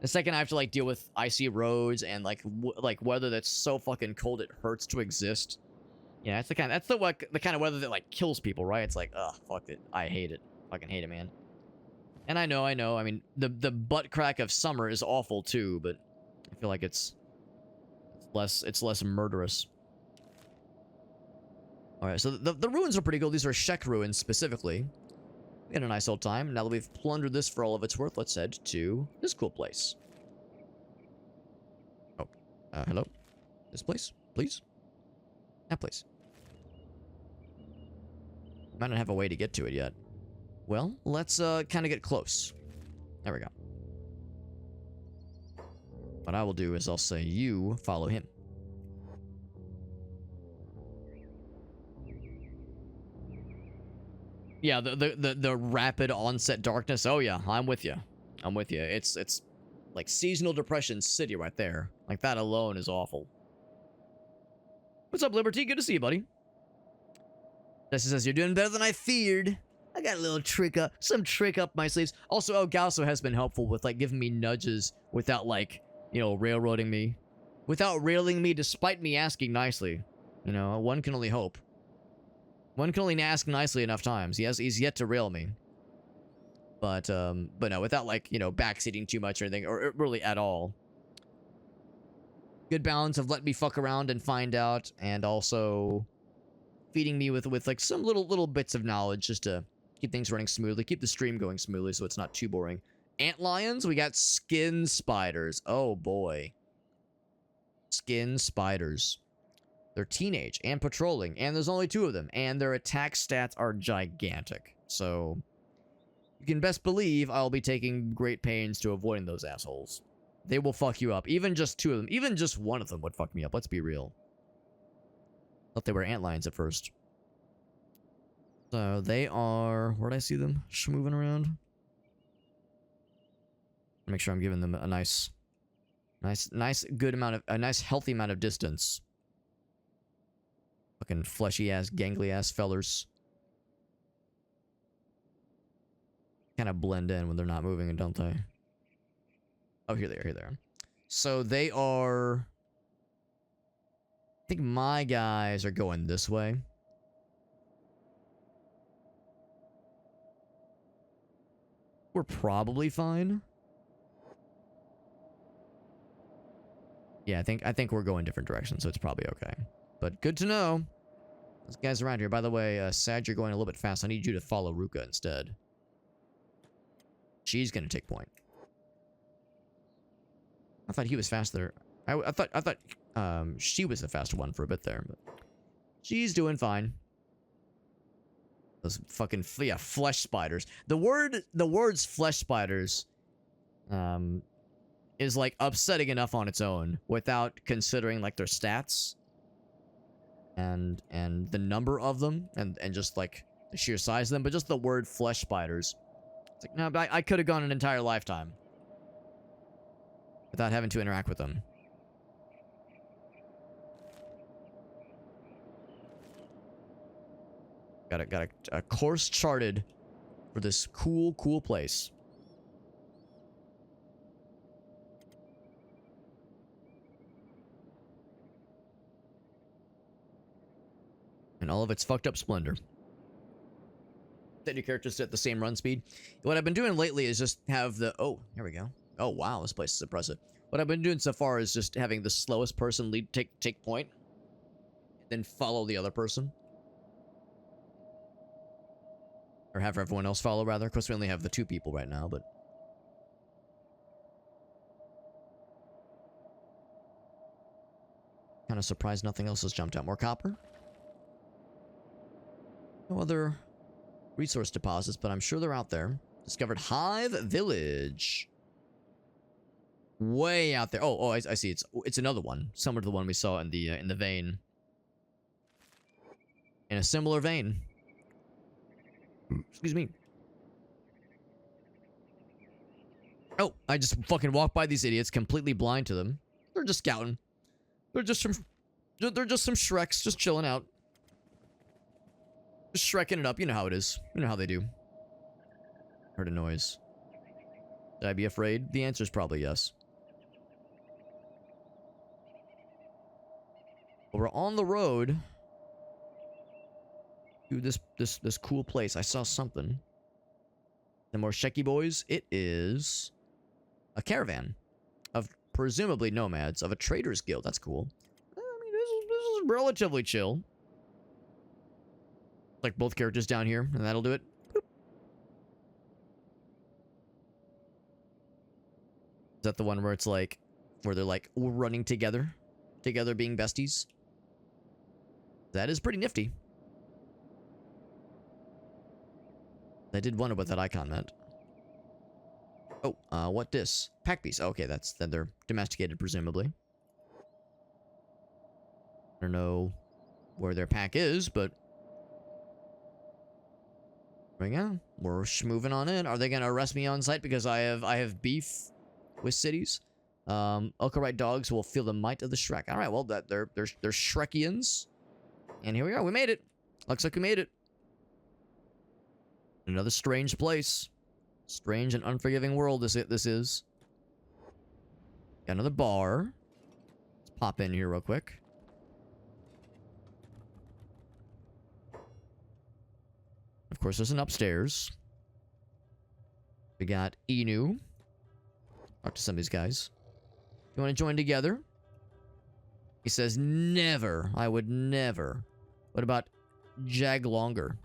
the second I have to like deal with icy roads and like weather that's so fucking cold it hurts to exist. Yeah, that's the kind of weather that like kills people, right? It's like, ugh, fuck it. I hate it. Fucking hate it, man. And I know. I mean, the butt crack of summer is awful too, but I feel like it's less murderous. Alright, so the ruins are pretty cool. These are Shek ruins specifically. We had a nice old time. Now that we've plundered this for all of its worth, let's head to this cool place. Oh, hello? This place, please? That place. Might not have a way to get to it yet. Well, let's kind of get close. There we go. What I will do is I'll say you follow him. Yeah, the rapid onset darkness. Oh yeah, I'm with you. I'm with you. It's like seasonal depression city right there. Like that alone is awful. What's up, Liberty? Good to see you, buddy. Jesse says you're doing better than I feared. I got a little some trick up my sleeves. Also, El Galso has been helpful with like giving me nudges without like, you know, railroading me, without railing me, despite me asking nicely. You know, one can only hope. One can only ask nicely enough times. He's yet to rail me. But no, without like, you know, backseating too much or anything, or really at all. Good balance of let me fuck around and find out, and also feeding me with like some little bits of knowledge just to keep things running smoothly, keep the stream going smoothly so it's not too boring. Antlions, we got skin spiders. Oh boy. Skin spiders. They're teenage and patrolling, and there's only 2 of them, and their attack stats are gigantic. So, you can best believe I'll be taking great pains to avoiding those assholes. They will fuck you up. Even just 2 of them, even just 1 of them would fuck me up, let's be real. Thought they were antlions at first. So, they are... Where'd I see them? Moving around? Make sure I'm giving them a nice good amount of... A nice healthy amount of distance. Fucking fleshy-ass, gangly-ass fellers. Kind of blend in when they're not moving, don't they? Oh, here they are. So they are... I think my guys are going this way. We're probably fine. Yeah, I think we're going different directions, so it's probably okay. But good to know. Those guys around here. By the way, Sad, you're going a little bit fast. I need you to follow Ruka instead. She's gonna take point. I thought he was faster. I thought she was the faster one for a bit there, but she's doing fine. Those fucking flesh spiders. The words flesh spiders is like upsetting enough on its own without considering like their stats and the number of them and just like the sheer size of them, but just the word flesh spiders. It's like, no, but I could have gone an entire lifetime without having to interact with them. Got a course charted for this cool place. And all of its fucked up splendor. Set your characters at the same run speed. What I've been doing lately is just have the... Oh, here we go. Oh, wow, this place is impressive. What I've been doing so far is just having the slowest person lead take point, then follow the other person. Or have everyone else follow, rather. Of course, we only have the 2 people right now, but... Kind of surprised nothing else has jumped out. More copper? No other resource deposits, but I'm sure they're out there. Discovered Hive Village. Way out there. Oh, I see. It's another one, similar to the one we saw in the vein. In a similar vein. Excuse me. Oh, I just fucking walked by these idiots, completely blind to them. They're just scouting. They're just some Shreks, just chilling out. Just Shrekking it up. You know how it is. You know how they do. Heard a noise. Should I be afraid? The answer is probably yes. But we're on the road to this cool place. I saw something. The more Sheki boys. It is a caravan of presumably nomads of a traders guild. That's cool. I mean, this is relatively chill. Like both characters down here, and that'll do it. Boop. Is that the one where it's like, where they're like running together being besties? That is pretty nifty. I did wonder what that icon meant. Oh, what dis? Pack piece. Okay, then they're domesticated, presumably. I don't know where their pack is, but there we go. We're moving on in. Are they gonna arrest me on site because I have beef with cities? Ulcarite dogs will feel the might of the Shrek. All right, well they're Shrekians, and here we are. We made it. Looks like we made it. Another strange place. Strange and unforgiving world this is. Got another bar. Let's pop in here real quick. Of course, there's an upstairs. We got Inu. Talk to some of these guys. You want to join together? He says, never. I would never. What about Jaglonger?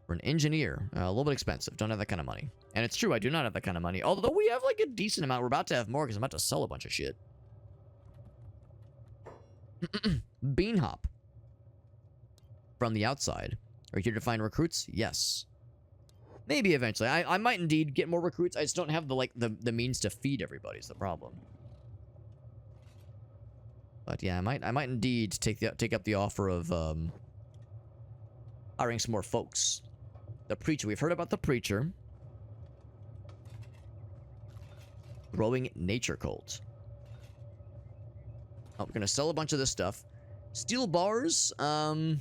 For an engineer. A little bit expensive. Don't have that kind of money. And it's true, I do not have that kind of money. Although we have like a decent amount. We're about to have more because I'm about to sell a bunch of shit. Bean hop. From the outside. Are you here to find recruits? Yes. Maybe eventually. I might indeed get more recruits. I just don't have the means to feed everybody is the problem. But yeah, I might indeed take up the offer of hiring some more folks. The preacher. We've heard about the preacher. Growing nature cult. Oh, we're gonna sell a bunch of this stuff. Steel bars. Not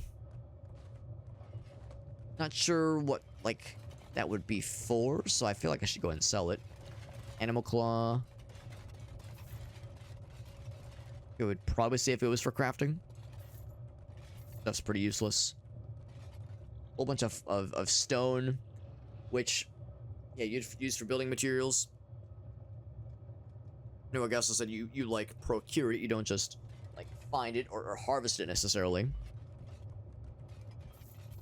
sure what like that would be for, so I feel like I should go ahead and sell it. Animal claw. It would probably say if it was for crafting. That's pretty useless. Whole bunch of stone, which, yeah, you'd use for building materials. No, I guess I said you like procure it. You don't just like find it or harvest it necessarily.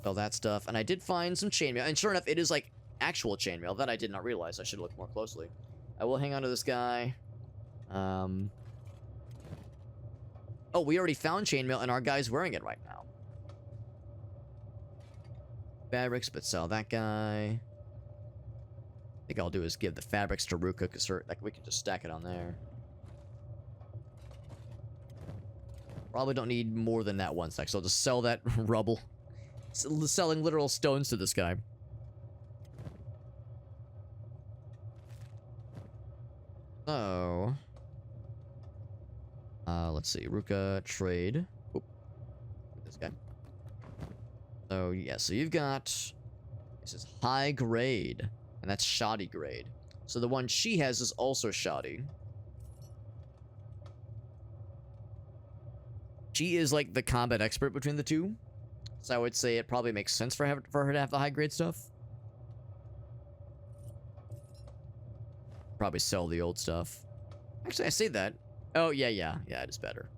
All that stuff, and I did find some chainmail, and sure enough, it is like actual chainmail that I did not realize. I should look more closely. I will hang on to this guy. Oh, we already found chainmail, and our guy's wearing it right now. Fabrics, but sell that guy. I think I'll do is give the fabrics to Ruka, because like we can just stack it on there. Probably don't need more than that one stack, so I'll just sell that rubble. Selling literal stones to this guy. So, let's see, Ruka trade. Oop. This guy. So yeah, so you've got, this is high grade, and that's shoddy grade. So the one she has is also shoddy. She is like the combat expert between the two, so I would say it probably makes sense for her to have the high grade stuff. Probably sell the old stuff. Actually, I say that. Oh, yeah, it is better.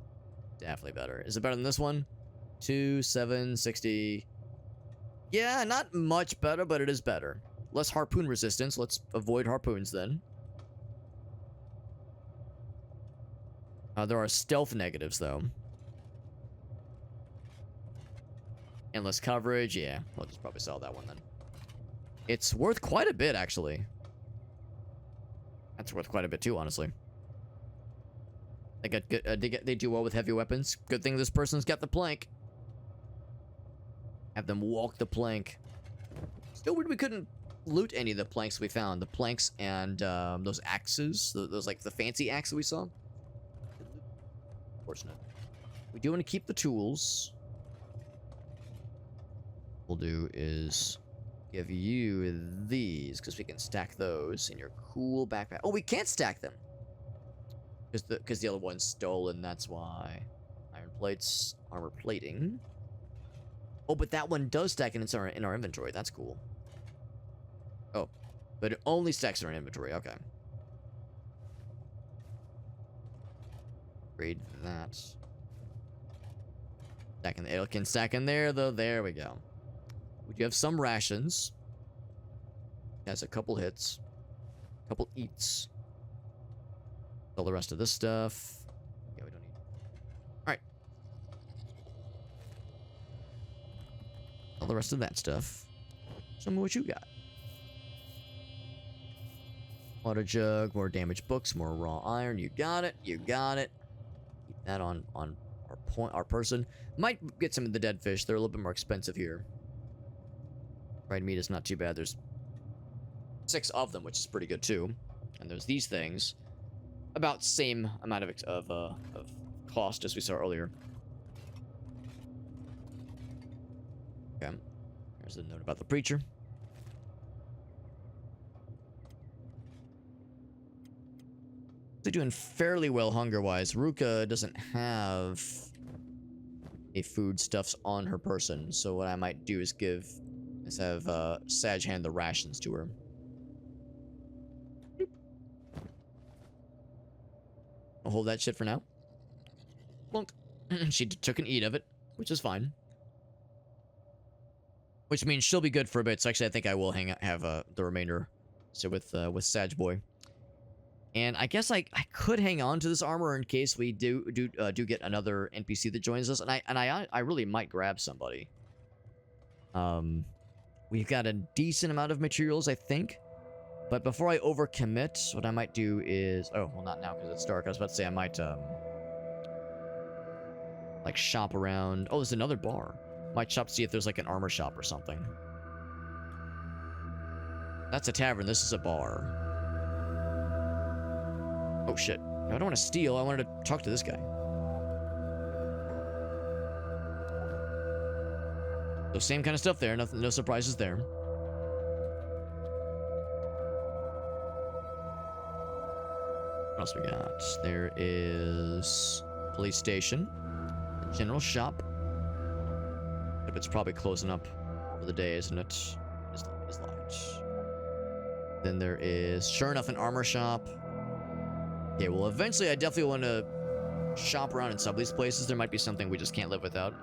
Definitely better. Is it better than this one? 2, 7, 60. Yeah, not much better, but it is better. Less harpoon resistance. Let's avoid harpoons then. There are stealth negatives, though. Endless coverage. Yeah, we'll just probably sell that one then. It's worth quite a bit, actually. That's worth quite a bit, too, honestly. They got good, they do well with heavy weapons. Good thing this person's got the plank. Have them walk the plank. Still weird we couldn't loot any of the planks we found. The planks and those axes. Those like the fancy axe that we saw. Unfortunate. We do want to keep the tools. What we'll do is give you these because we can stack those in your cool backpack. Oh, we can't stack them. Because the other one's stolen, that's why. Iron plates, armor plating. Oh, but that one does stack in our inventory. That's cool. Oh, but it only stacks in our inventory. Okay. Grade that. It can stack in there, though. There we go. We do have some rations. It has a couple hits. A couple eats. All the rest of this stuff. Yeah, we don't need. Alright. All the rest of that stuff. Some of what you got. Water jug, more damaged books, more raw iron. You got it. You got it. Keep that on our person. Might get some of the dead fish. They're a little bit more expensive here. Fried meat is not too bad. There's 6 of them, which is pretty good too. And there's these things. About same amount of cost as we saw earlier. Okay. There's a note about the preacher. They're doing fairly well hunger-wise. Ruka doesn't have a foodstuffs on her person, so what I might do is have Sag hand the rations to her. I'll hold that shit for now. Plunk. She took an eat of it, which is fine. Which means she'll be good for a bit. So actually, I think I will have the remainder sit with Sag Boy. And I guess I could hang on to this armor in case we do get another NPC that joins us. And I really might grab somebody. We've got a decent amount of materials, I think. But before I overcommit, what I might do is... Oh, well, not now because it's dark. I was about to say I might, like, shop around... Oh, there's another bar. Might shop to see if there's, like, an armor shop or something. That's a tavern. This is a bar. Oh, shit. No, I don't want to steal. I wanted to talk to this guy. So same kind of stuff there. Nothing, no surprises there. What else we got? There is police station, general shop. But it's probably closing up for the day, isn't it? It's locked. Then there is, sure enough, an armor shop. Okay, well, eventually I definitely want to shop around in some of these places. There might be something we just can't live without.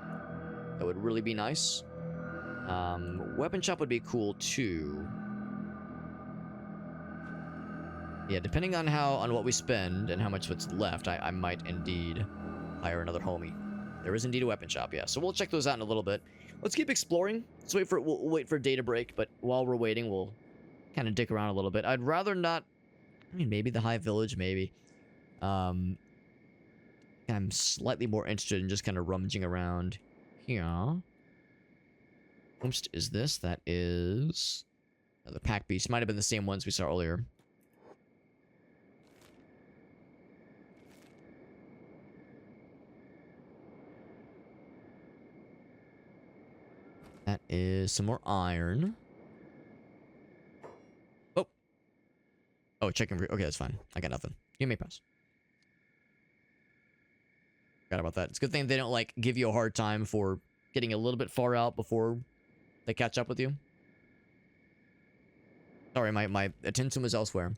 That would really be nice. Weapon shop would be cool too. Yeah, depending on what we spend and how much what's left, I might indeed hire another homie. There is indeed a weapon shop, yeah. So we'll check those out in a little bit. Let's keep exploring. We'll wait for day to break, but while we're waiting, we'll kind of dick around a little bit. I'd rather not. I mean, maybe the High Village, maybe. I'm slightly more interested in just kind of rummaging around here. Oops, is this? That is the pack beast. Might have been the same ones we saw earlier. That is some more iron. Oh. Oh, checking. Okay, that's fine. I got nothing. Give me a pass. Forgot about that. It's a good thing they don't, like, give you a hard time for getting a little bit far out before they catch up with you. Sorry, my attention was elsewhere.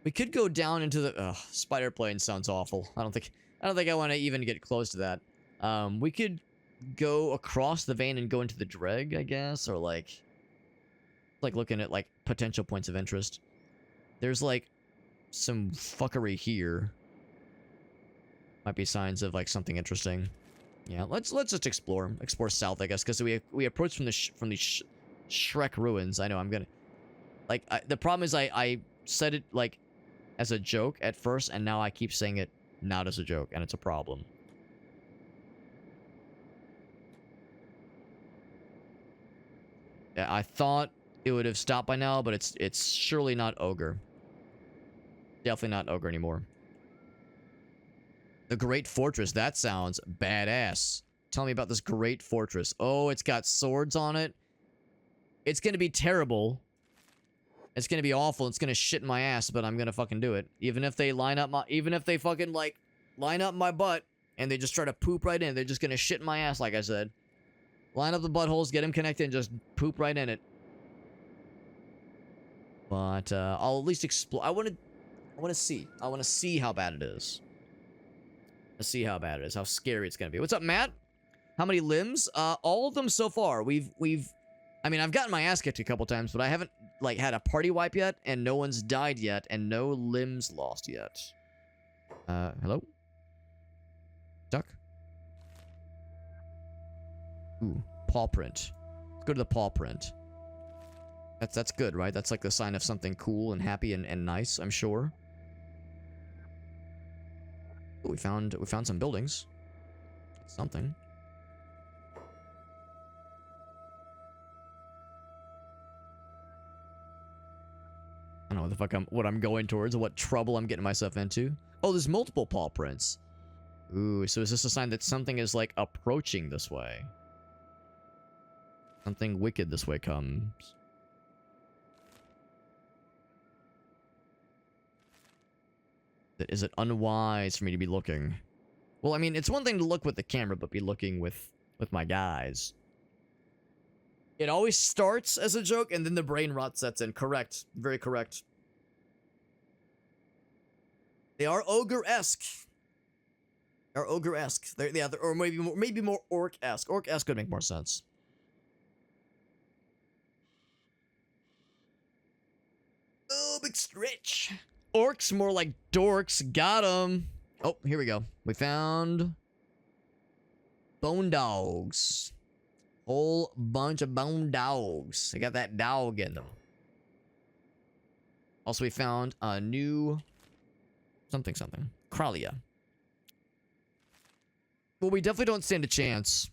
We could go down into the... Ugh, spider plane sounds awful. I don't think I want to even get close to that. We could go across the vein and go into the dreg, I guess, or like looking at like potential points of interest. There's like some fuckery here. Might be signs of like something interesting. Yeah, let's just explore south, I guess, because we approach from the Shrek ruins. I know I'm gonna like the problem is I said it like as a joke at first, and now I keep saying it not as a joke, and it's a problem. Yeah, I thought it would have stopped by now, but it's surely not ogre. Definitely not ogre anymore. The Great Fortress, that sounds badass. Tell me about this Great Fortress. Oh, it's got swords on it. It's gonna be terrible. It's gonna be awful. It's gonna shit my ass, but I'm gonna fucking do it. Even if they fucking like line up my butt and they just try to poop right in, they're just gonna shit my ass, like I said. Line up the buttholes, get them connected, and just poop right in it. But I'll at least explore. I want to see how bad it is. Let's see how bad it is, how scary it's gonna be. What's up, Matt? How many limbs? All of them so far. I mean, I've gotten my ass kicked a couple times, but I haven't like had a party wipe yet, and no one's died yet, and no limbs lost yet. Hello? Duck? Ooh, paw print. Let's go to the paw print. That's good, right? That's like the sign of something cool and happy and nice, I'm sure. Ooh, we found some buildings. Something. I don't know what the fuck what I'm going towards, what trouble I'm getting myself into. Oh, there's multiple paw prints. Ooh, so is this a sign that something is like approaching this way? Something wicked this way comes. Is it unwise for me to be looking? Well, I mean, it's one thing to look with the camera, but be looking with my guys. It always starts as a joke, and then the brain rot sets in. Correct. Very correct. They are ogre-esque. They're ogre-esque. Yeah, or maybe more orc-esque. Orc-esque would make more sense. Oh, big stretch. Orcs more like dorks. Got them. Oh, here we go. We found bone dogs. Whole bunch of bone dogs. They got that dog in them. Also, we found a new something. Kralia. Well, we definitely don't stand a chance.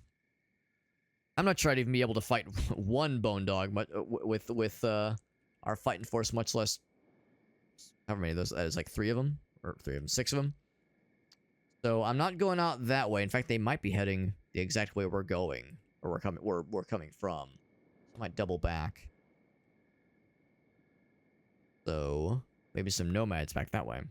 I'm not trying to even be able to fight one bone dog, but with our fighting force, much less however many of those. That is like 3 of them, or 6 of them. So I'm not going out that way. In fact, they might be heading the exact way we're going, or we're coming from. I might double back. So maybe some nomads back that way.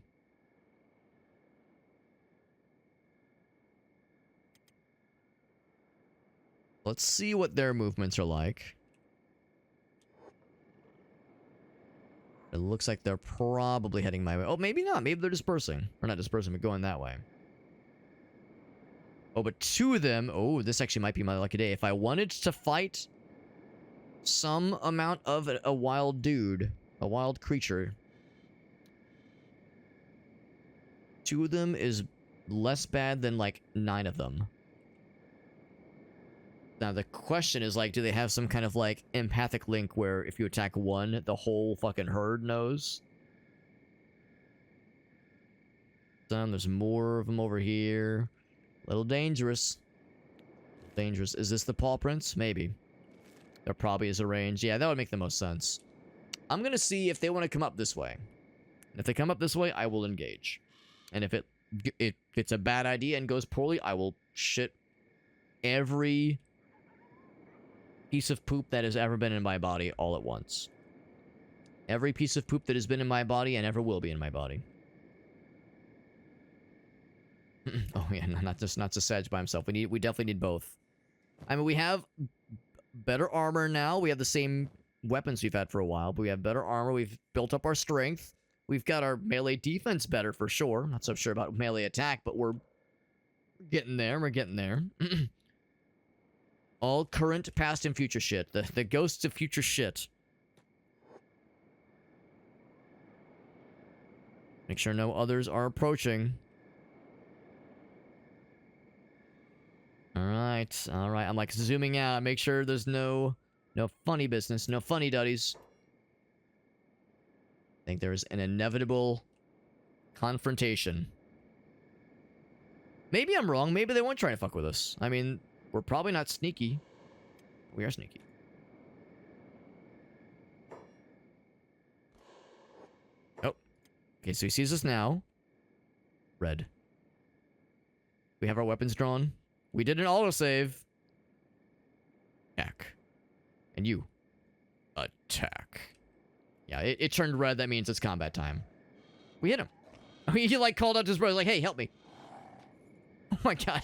Let's see what their movements are like. It looks like they're probably heading my way. Oh, maybe not. Maybe they're dispersing. Or not dispersing, but going that way. Oh, but 2 of them... Oh, this actually might be my lucky day. If I wanted to fight some amount of a wild dude, a wild creature, 2 of them is less bad than, like, 9 of them. Now, the question is, like, do they have some kind of, like, empathic link where if you attack one, the whole fucking herd knows? There's more of them over here. A little dangerous. Dangerous. Is this the paw prints? Maybe. There probably is a range. Yeah, that would make the most sense. I'm gonna see if they want to come up this way. And if they come up this way, I will engage. And if it's a bad idea and goes poorly, I will shit every piece of poop that has ever been in my body all at once. Every piece of poop that has been in my body and ever will be in my body. Oh yeah, not just Sedge by himself. We definitely need both. I mean, we have better armor now. We have the same weapons we've had for a while, but we have better armor. We've built up our strength. We've got our melee defense better for sure. Not so sure about melee attack, but we're getting there. We're getting there. All current, past, and future shit. The ghosts of future shit. Make sure no others are approaching. Alright, alright. I'm like zooming out. Make sure there's no funny business. No funny duddies. I think there's an inevitable confrontation. Maybe I'm wrong. Maybe they weren't trying to fuck with us. I mean, we're probably not sneaky. We are sneaky. Oh. Okay, so he sees us now. Red. We have our weapons drawn. We did an autosave. Attack. And you. Attack. Yeah, it turned red. That means it's combat time. We hit him. He like called out to his brother like, hey, help me. Oh my god.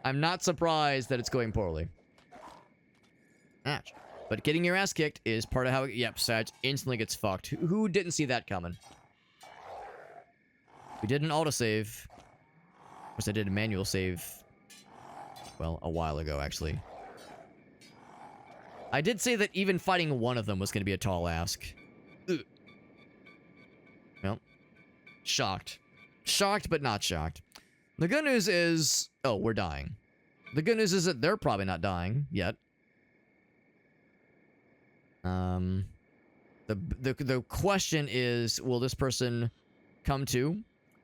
I'm not surprised that it's going poorly. Ouch. But getting your ass kicked is part of how... Yep, Sag instantly gets fucked. Who didn't see that coming? We did an autosave. Of course, I did a manual save. Well, a while ago, actually. I did say that even fighting one of them was going to be a tall ask. Ugh. Well, shocked. Shocked, but not shocked. The good news is... Oh, we're dying. The good news is that they're probably not dying yet. The question is, will this person come to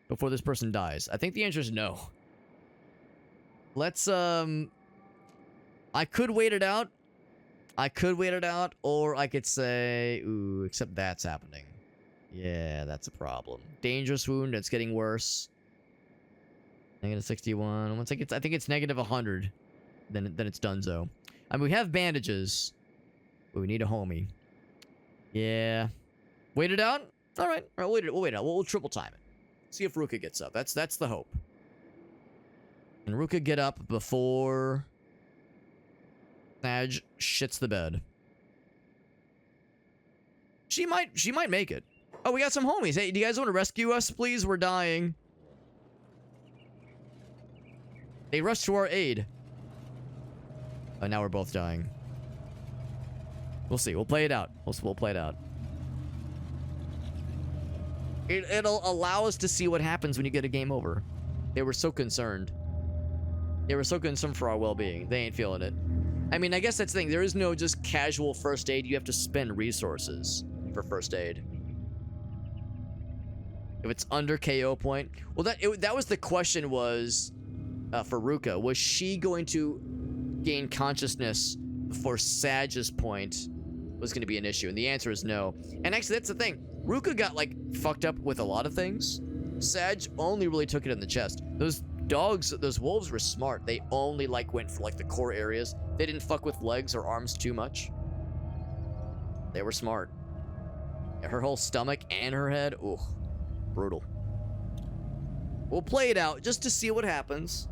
before this person dies? I think the answer is no. Let's, I could wait it out. I could wait it out, or I could say, ooh, except that's happening. Yeah, that's a problem. Dangerous wound, it's getting worse. Negative 61. I think it's negative 100. Then it's donezo. I mean, we have bandages. But we need a homie. Yeah. Wait it out? Alright. Alright, we'll wait it out. We'll triple time it. See if Ruka gets up. That's the hope. Can Ruka get up before Sag shits the bed? She might make it. Oh, we got some homies. Hey, do you guys want to rescue us, please? We're dying. They rushed to our aid. Oh, now we're both dying. We'll see. We'll play it out. We'll play it out. It'll allow us to see what happens when you get a game over. They were so concerned. They were so concerned for our well-being. They ain't feeling it. I mean, I guess that's the thing. There is no just casual first aid. You have to spend resources for first aid. If it's under KO point. Well, that was the question was for Ruka. Was she going to gain consciousness before Sag's point was going to be an issue? And the answer is no. And actually, that's the thing. Ruka got, like, fucked up with a lot of things. Sag only really took it in the chest. Those dogs, those wolves were smart. They only, like, went for, like, the core areas. They didn't fuck with legs or arms too much. They were smart. Her whole stomach and her head, ooh, brutal. We'll play it out just to see what happens.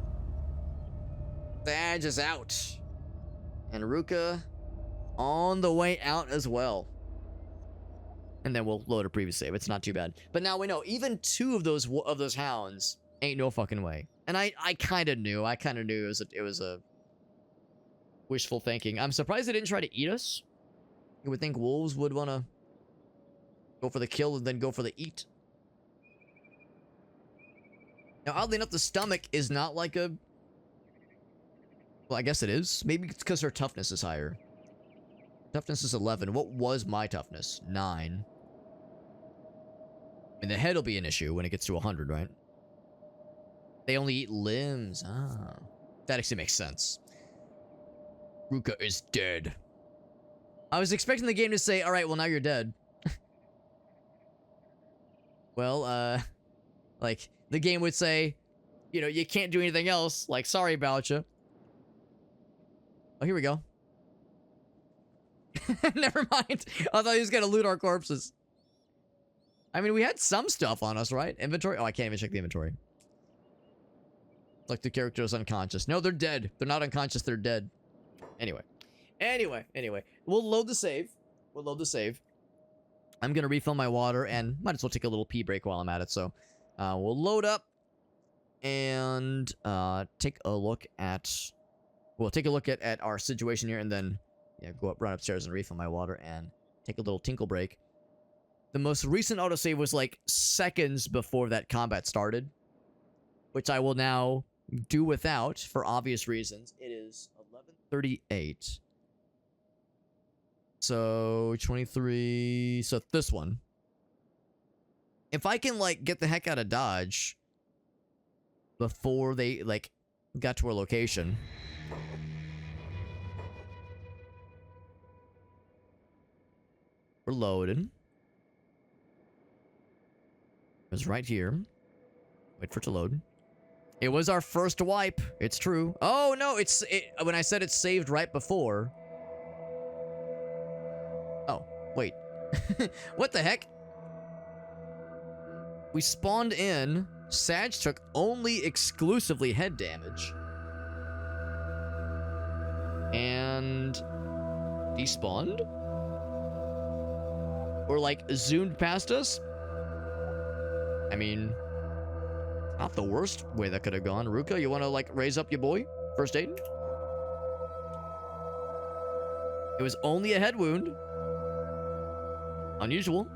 Sag is out. And Ruka on the way out as well. And then we'll load a previous save. It's not too bad. But now we know even two of those hounds ain't no fucking way. And I kind of knew. I kind of knew it was a wishful thinking. I'm surprised they didn't try to eat us. You would think wolves would want to go for the kill and then go for the eat. Now, oddly enough, the stomach is not like a... Well, I guess it is. Maybe it's because her toughness is higher. Toughness is 11. What was my toughness? 9. I mean, the head will be an issue when it gets to 100, right? They only eat limbs. Ah. That actually makes sense. Ruka is dead. I was expecting the game to say, alright, well, now you're dead. Well, like, the game would say, you know, you can't do anything else. Like, sorry about you. Oh, here we go. Never mind. I thought he was gonna loot our corpses. I mean, we had some stuff on us, right? Inventory? Oh, I can't even check the inventory. Like the character is unconscious. No, they're dead. They're not unconscious, they're dead. Anyway. We'll load the save. I'm gonna refill my water and might as well take a little pee break while I'm at it. So we'll load up and take a look at our situation here, and then run upstairs and refill my water and take a little tinkle break. The most recent autosave was like seconds before that combat started, which I will now do without for obvious reasons. It is 11:38. So 23. So this one. If I can like get the heck out of Dodge before they like got to our location. We're loaded. It was right here. Wait for it to load. It was our first wipe. It's true. Oh no, when I said it's saved right before. Oh, wait. What the heck? We spawned in. Sag took only exclusively head damage. And despawned? Or like zoomed past us? I mean, not the worst way that could have gone. Ruka, you want to like raise up your boy? First aid? It was only a head wound. Unusual.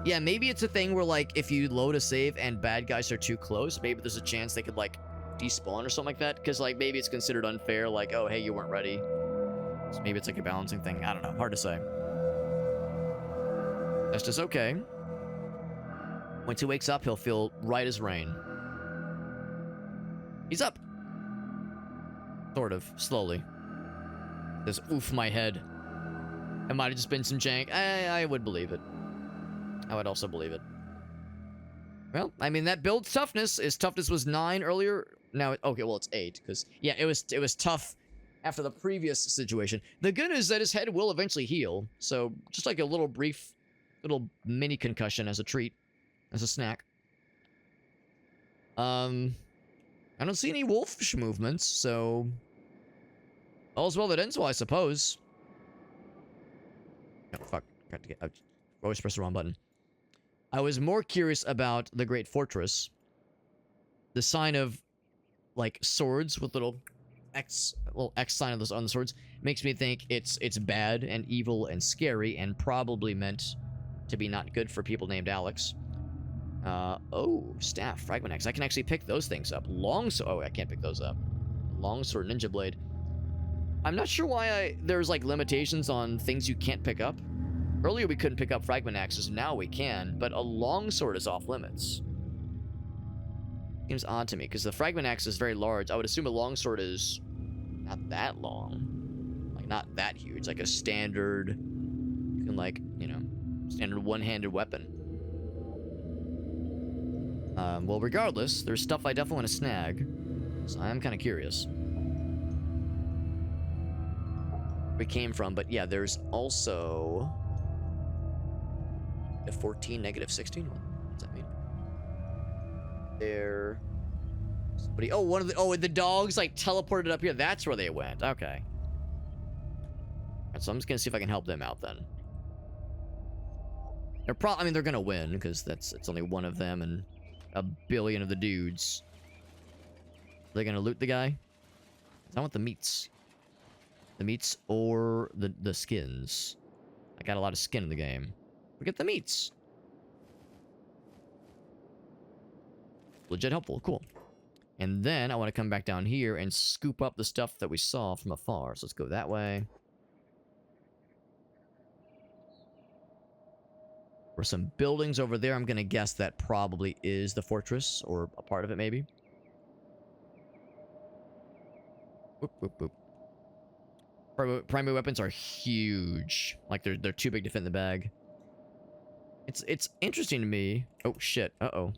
Yeah, maybe it's a thing where like if you load a save and bad guys are too close, maybe there's a chance they could like despawn or something like that. Because like maybe it's considered unfair, like, oh hey, you weren't ready. So maybe it's like a balancing thing. I don't know. Hard to say. That's just okay. Once he wakes up, he'll feel right as rain. He's up. Sort of. Slowly. Says, oof, my head. It might have just been some jank. I would believe it. I would also believe it. Well, I mean, that builds toughness. His toughness was 9 earlier. Now, okay, well, it's 8. Because, yeah, it was tough after the previous situation. The good news is that his head will eventually heal. So, just like a little brief, little mini concussion as a treat. As a snack. I don't see any wolfish movements, so... all's well that ends well, I suppose. Oh, fuck. I always press the wrong button. I was more curious about the Great Fortress. The sign of, like, swords with little X sign on the swords makes me think it's bad and evil and scary and probably meant to be not good for people named Alex. Oh, staff, fragment axe. I can actually pick those things up. Oh, I can't pick those up. Longsword, ninja blade. I'm not sure why there's like limitations on things you can't pick up. Earlier we couldn't pick up fragment axes, now we can, but a longsword is off limits. Seems odd to me, because the fragment axe is very large. I would assume a longsword is not that long. Like, not that huge. Like a standard, you can like, you know, standard one-handed weapon. Well, regardless, there's stuff I definitely want to snag. So I am kind of curious. Where we came from, but yeah, there's also... a 14, negative 16 one. What does that mean? There... somebody... oh, the dogs, like, teleported up here. That's where they went. Okay. Right, so I'm just gonna see if I can help them out, then. I mean, they're gonna win, because it's only one of them, and... a billion of the dudes. Are they gonna loot the guy? I want the meats. The meats or the skins. I got a lot of skin in the game. We get the meats. Legit helpful. Cool. And then I want to come back down here and scoop up the stuff that we saw from afar. So let's go that way. There's some buildings over there. I'm gonna guess that probably is the fortress, or a part of it, maybe. Whoop, whoop, whoop. Primary weapons are huge. Like, they're too big to fit in the bag. It's interesting to me. Oh, shit. Uh-oh.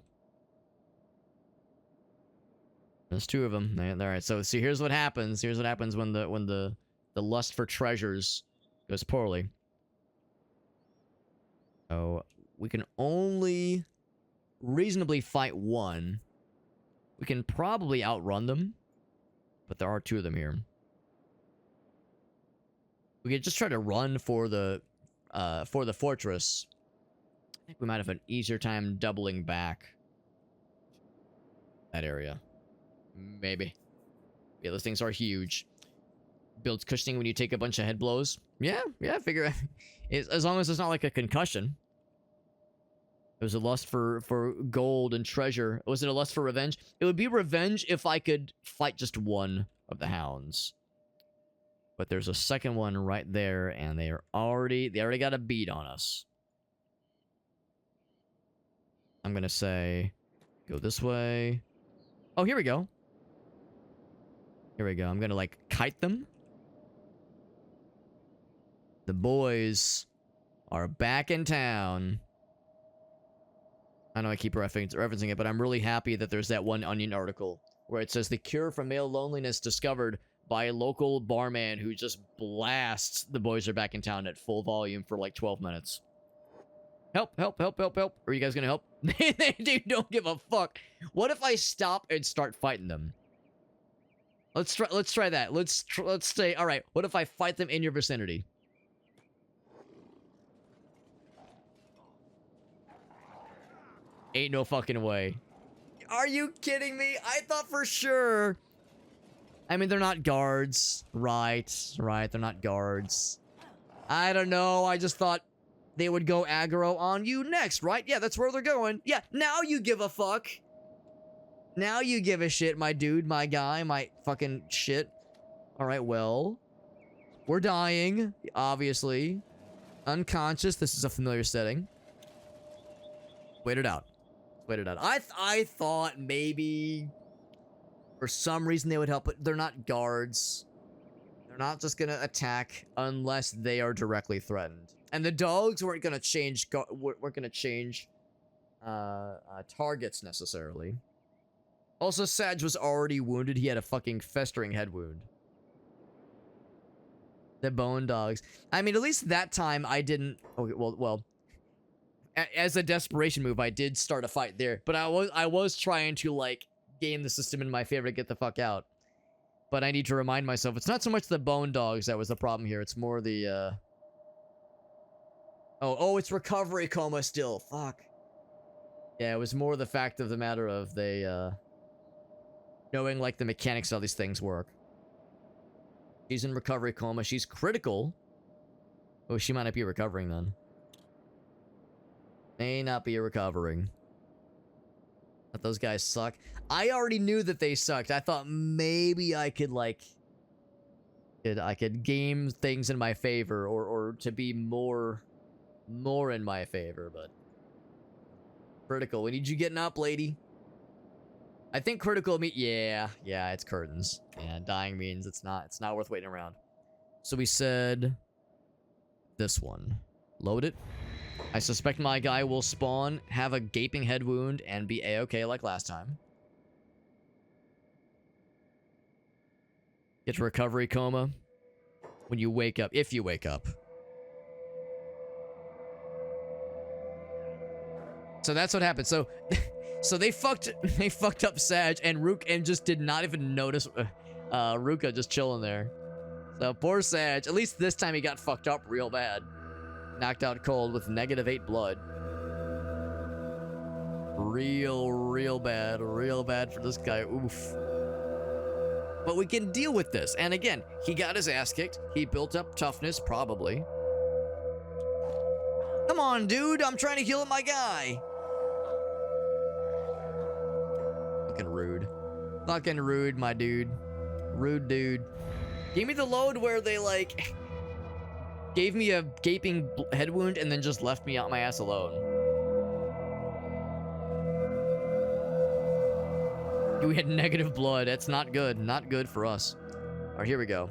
There's 2 of them. Alright, so see, here's what happens. Here's what happens when the lust for treasures goes poorly. Oh, we can only reasonably fight 1. We can probably outrun them, but there are 2 of them here. We could just try to run for the fortress, I think we might have an easier time doubling back that area. Maybe. Yeah, those things are huge. Builds cushioning when you take a bunch of head blows. Yeah, figure as long as it's not like a concussion. It was a lust for gold and treasure. Was it a lust for revenge? It would be revenge if I could fight just one of the hounds. But there's a second one right there, and they already got a beat on us. I'm gonna say, go this way. Oh, here we go. Here we go. I'm gonna like kite them. The boys are back in town. I know I keep referencing it, but I'm really happy that there's that one Onion article where it says the cure for male loneliness discovered by a local barman who just blasts the boys are back in town at full volume for like 12 minutes. Help, help, help, help, help. Are you guys gonna help? They don't give a fuck. What if I stop and start fighting them? Let's try that. Let's say, all right, what if I fight them in your vicinity? Ain't no fucking way. Are you kidding me? I thought for sure. I mean, they're not guards. Right, they're not guards. I don't know, I just thought they would go aggro on you next, right? Yeah, that's where they're going. Yeah, now you give a fuck. Now you give a shit, my dude, my guy, my fucking shit. Alright, well. We're dying, obviously. Unconscious, this is a familiar setting. Wait it out. Wait it out. I thought maybe for some reason they would help, but they're not guards. They're not just gonna attack unless they are directly threatened. And the dogs weren't gonna change targets necessarily. Also, Sag was already wounded. He had a fucking festering head wound. The bone dogs. I mean, at least that time I didn't. Okay, well. As a desperation move, I did start a fight there, but I was trying to like game the system in my favor to get the fuck out. But I need to remind myself, it's not so much the bone dogs that was the problem here. It's more the oh, it's recovery coma still. Fuck. Yeah, it was more the fact of the matter of they knowing like the mechanics of how these things work. She's in recovery coma. She's critical. Oh, she might not be recovering then. May not be recovering. But those guys suck. I already knew that they sucked. I thought maybe I could like I could game things in my favor or to be more in my favor, but critical. We need you getting up, lady. I think critical yeah, it's curtains. Yeah, dying means it's not worth waiting around. So we said this one. Load it. I suspect my guy will spawn, have a gaping head wound, and be a-okay like last time. Get to recovery coma when you wake up, if you wake up. So that's what happened. So they fucked up Sag, and Ruka and just did not even notice Ruka just chilling there. So poor Sag. At least this time he got fucked up real bad. Knocked out cold with -8 blood. Real bad for this guy. Oof. But we can deal with this. And again, he got his ass kicked. He built up toughness, probably. Come on, dude. I'm trying to heal my guy. Fucking rude. Fucking rude, my dude. Rude dude. Give me the load where they, like, gave me a gaping head wound and then just left me out my ass alone. We had negative blood. That's not good. Not good for us. Alright, here we go.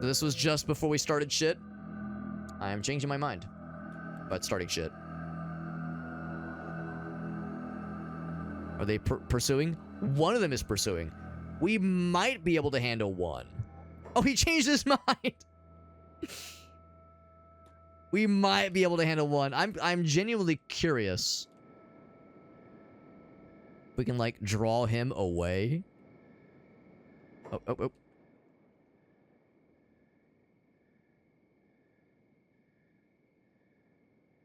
So this was just before we started shit. I am changing my mind about starting shit. Are they pursuing? One of them is pursuing. We might be able to handle one. Oh, he changed his mind. We might be able to handle one. I'm genuinely curious. We can like draw him away. Oh.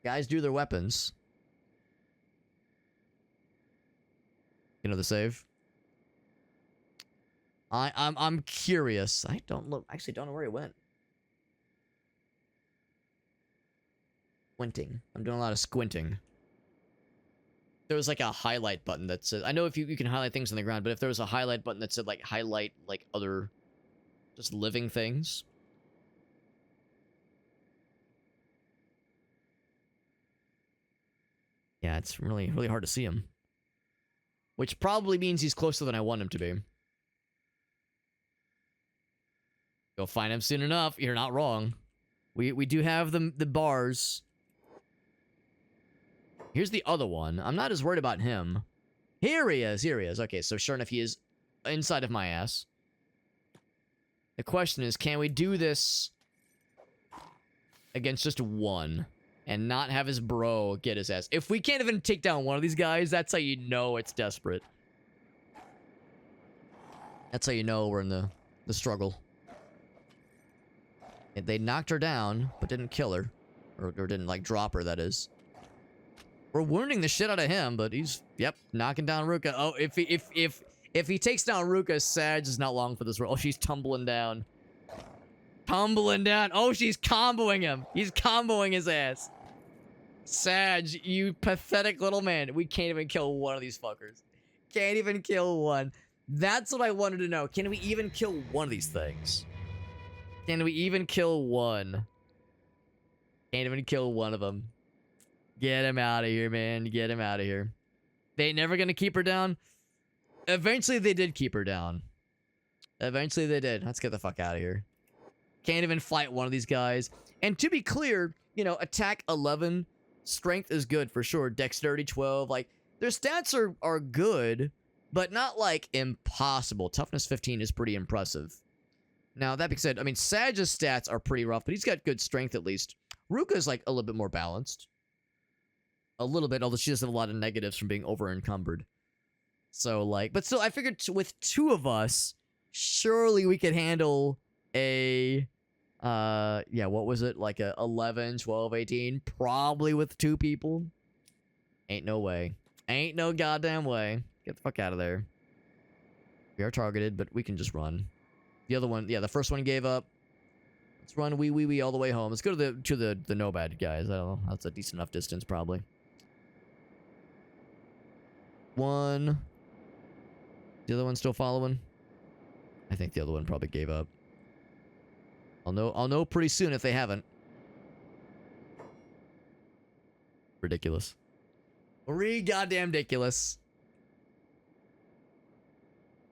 Guys do their weapons. You know the save. I'm curious. I don't look. Actually, don't know where he went. Squinting. I'm doing a lot of squinting. There was like a highlight button that says. I know if you can highlight things on the ground, but if there was a highlight button that said like highlight like other, just living things. Yeah, it's really hard to see him. Which probably means he's closer than I want him to be. You'll find him soon enough. You're not wrong. We do have the bars. Here's the other one. I'm not as worried about him. Here he is. Here he is. Okay, so sure enough, he is inside of my ass. The question is, can we do this against just one and not have his bro get his ass? If we can't even take down one of these guys, that's how you know it's desperate. That's how you know we're in the struggle. They knocked her down, but didn't kill her. Or didn't, like, drop her, that is. We're wounding the shit out of him, but he's, yep, knocking down Ruka. Oh, if he takes down Ruka, Sag is not long for this role. Oh, she's tumbling down. Tumbling down. Oh, she's comboing him. He's comboing his ass. Sag, you pathetic little man. We can't even kill one of these fuckers. Can't even kill one. That's what I wanted to know. Can we even kill one of these things? Can we even kill one? Can't even kill one of them. Get him out of here, man. Get him out of here. They ain't never gonna keep her down? Eventually they did keep her down. Eventually they did. Let's get the fuck out of here. Can't even fight one of these guys. And to be clear, you know, attack 11, strength is good for sure. Dexterity 12, like, their stats are good, but not, like, impossible. Toughness 15 is pretty impressive. Now, that being said, I mean, Sag's stats are pretty rough, but he's got good strength at least. Ruka's, like, a little bit more balanced. A little bit, although she does have a lot of negatives from being over-encumbered. So, like, but still, I figured with two of us, surely we could handle a, yeah, what was it? Like a 11, 12, 18? Probably with two people. Ain't no way. Ain't no goddamn way. Get the fuck out of there. We are targeted, but we can just run. The other one, yeah, the first one gave up. Let's run wee all the way home. Let's go to the Nomad guys. I don't know. That's a decent enough distance, probably. One. The other one still following? I think the other one probably gave up. I'll know pretty soon if they haven't. Ridiculous. Goddamn ridiculous.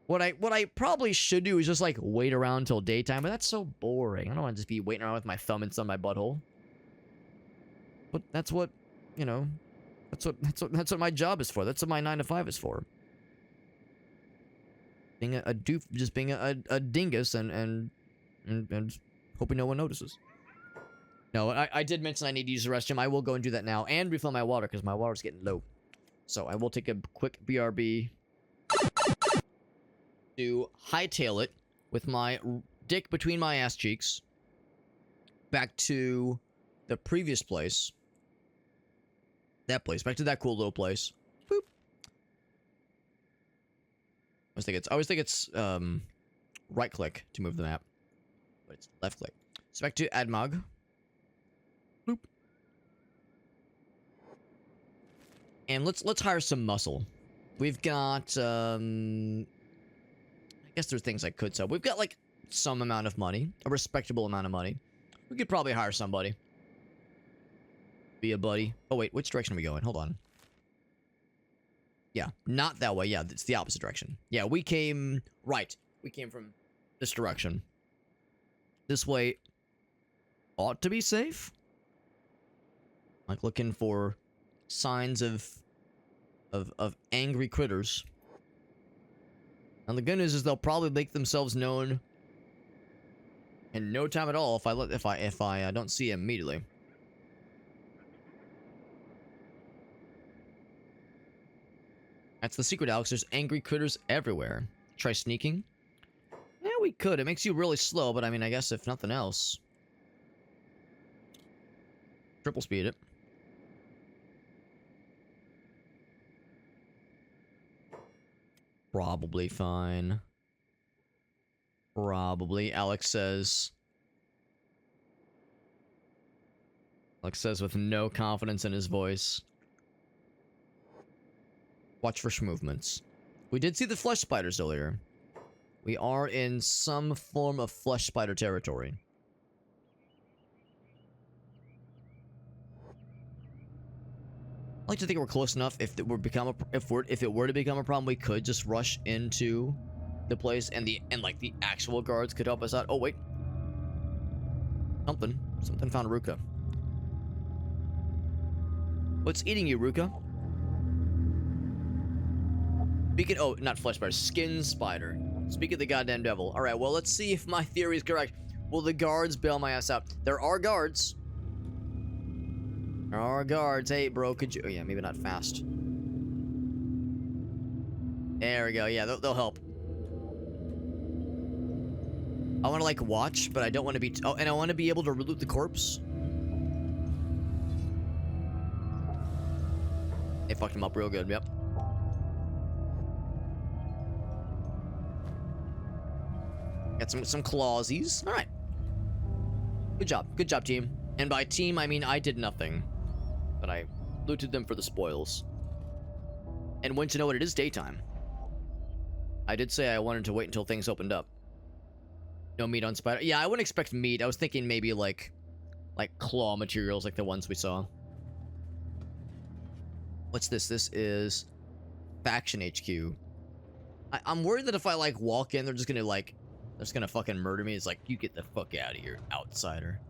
What I probably should do is just like wait around till daytime, but that's so boring. I don't want to just be waiting around with my thumb inside my butthole. But that's what, you know, that's what my job is for. That's what my 9 to 5 is for. Being a doof, just being a dingus and hoping no one notices. No, I did mention I need to use the restroom. I will go and do that now and refill my water because my water's getting low. So I will take a quick BRB to hightail it with my dick between my ass cheeks back to the previous place. That place. Back to that cool little place. Boop. I always think it's right click to move the map. But it's left click. So back to Admog. Boop. And let's hire some muscle. We've got I guess there's things I could sell. We've got like some amount of money, a respectable amount of money. We could probably hire somebody. Be a buddy. Oh wait, which direction are we going? Hold on. Yeah, not that way. Yeah, it's the opposite direction. Yeah, we came right. We came from this direction. This way ought to be safe. Like looking for signs of angry critters. And the good news is they'll probably make themselves known in no time at all if I don't see him immediately. That's the secret, Alex. There's angry critters everywhere. Try sneaking? Yeah, we could. It makes you really slow, but I mean, I guess if nothing else. Triple speed it. Probably fine. Probably. Alex says with no confidence in his voice. Watch for movements. We did see the flesh spiders earlier. We are in some form of flesh spider territory. I like to think we're close enough. If it were to become a problem, we could just rush into the place, and like the actual guards could help us out. Oh wait, something found Ruka. What's eating you, Ruka? Speaking, oh, not flesh spider, skin spider. Speak of the goddamn devil. All right, well, let's see if my theory is correct. Will the guards bail my ass out? There are guards. There are guards. Hey, bro, could you... Oh, yeah, maybe not fast. There we go. Yeah, they'll help. I want to, like, watch, but I don't want to be... Oh, and I want to be able to loot the corpse. They fucked him up real good, yep. Got some clawsies. All right. Good job, team. And by team, I mean I did nothing. But I looted them for the spoils. And when to know what, it is daytime. I did say I wanted to wait until things opened up. No meat on spider. Yeah, I wouldn't expect meat. I was thinking maybe like claw materials like the ones we saw. What's this? This is Faction HQ. I'm worried that if I like walk in, they're just gonna fucking murder me. It's like, you get the fuck out of here, outsider.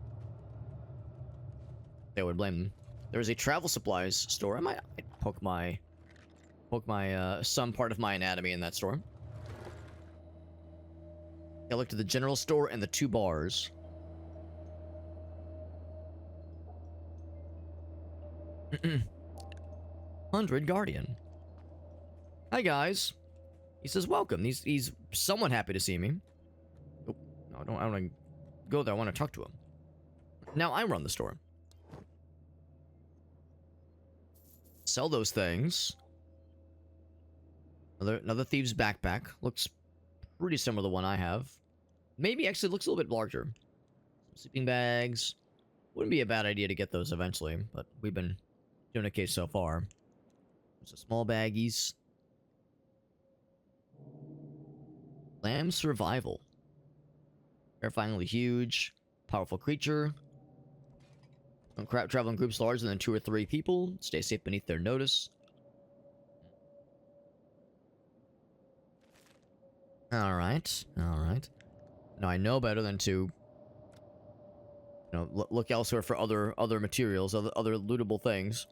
They would blame them. There is a travel supplies store. I might poke my some part of my anatomy in that store. I looked at the general store and the 2 bars. $100 Guardian. Hi guys. He says welcome. He's somewhat happy to see me. Oh, no, I don't want to go there. I want to talk to him. Now I run the store. Sell those things. Another thieves backpack. Looks pretty similar to the one I have. Maybe actually looks a little bit larger. Some sleeping bags. Wouldn't be a bad idea to get those eventually, but we've been doing okay so far. There's a small baggies. Lamb survival. Terrifyingly huge. Powerful creature. Travel in groups larger than 2 or 3 people. Stay safe beneath their notice. Alright. Alright. Now I know better than to... look elsewhere for other materials, other lootable things.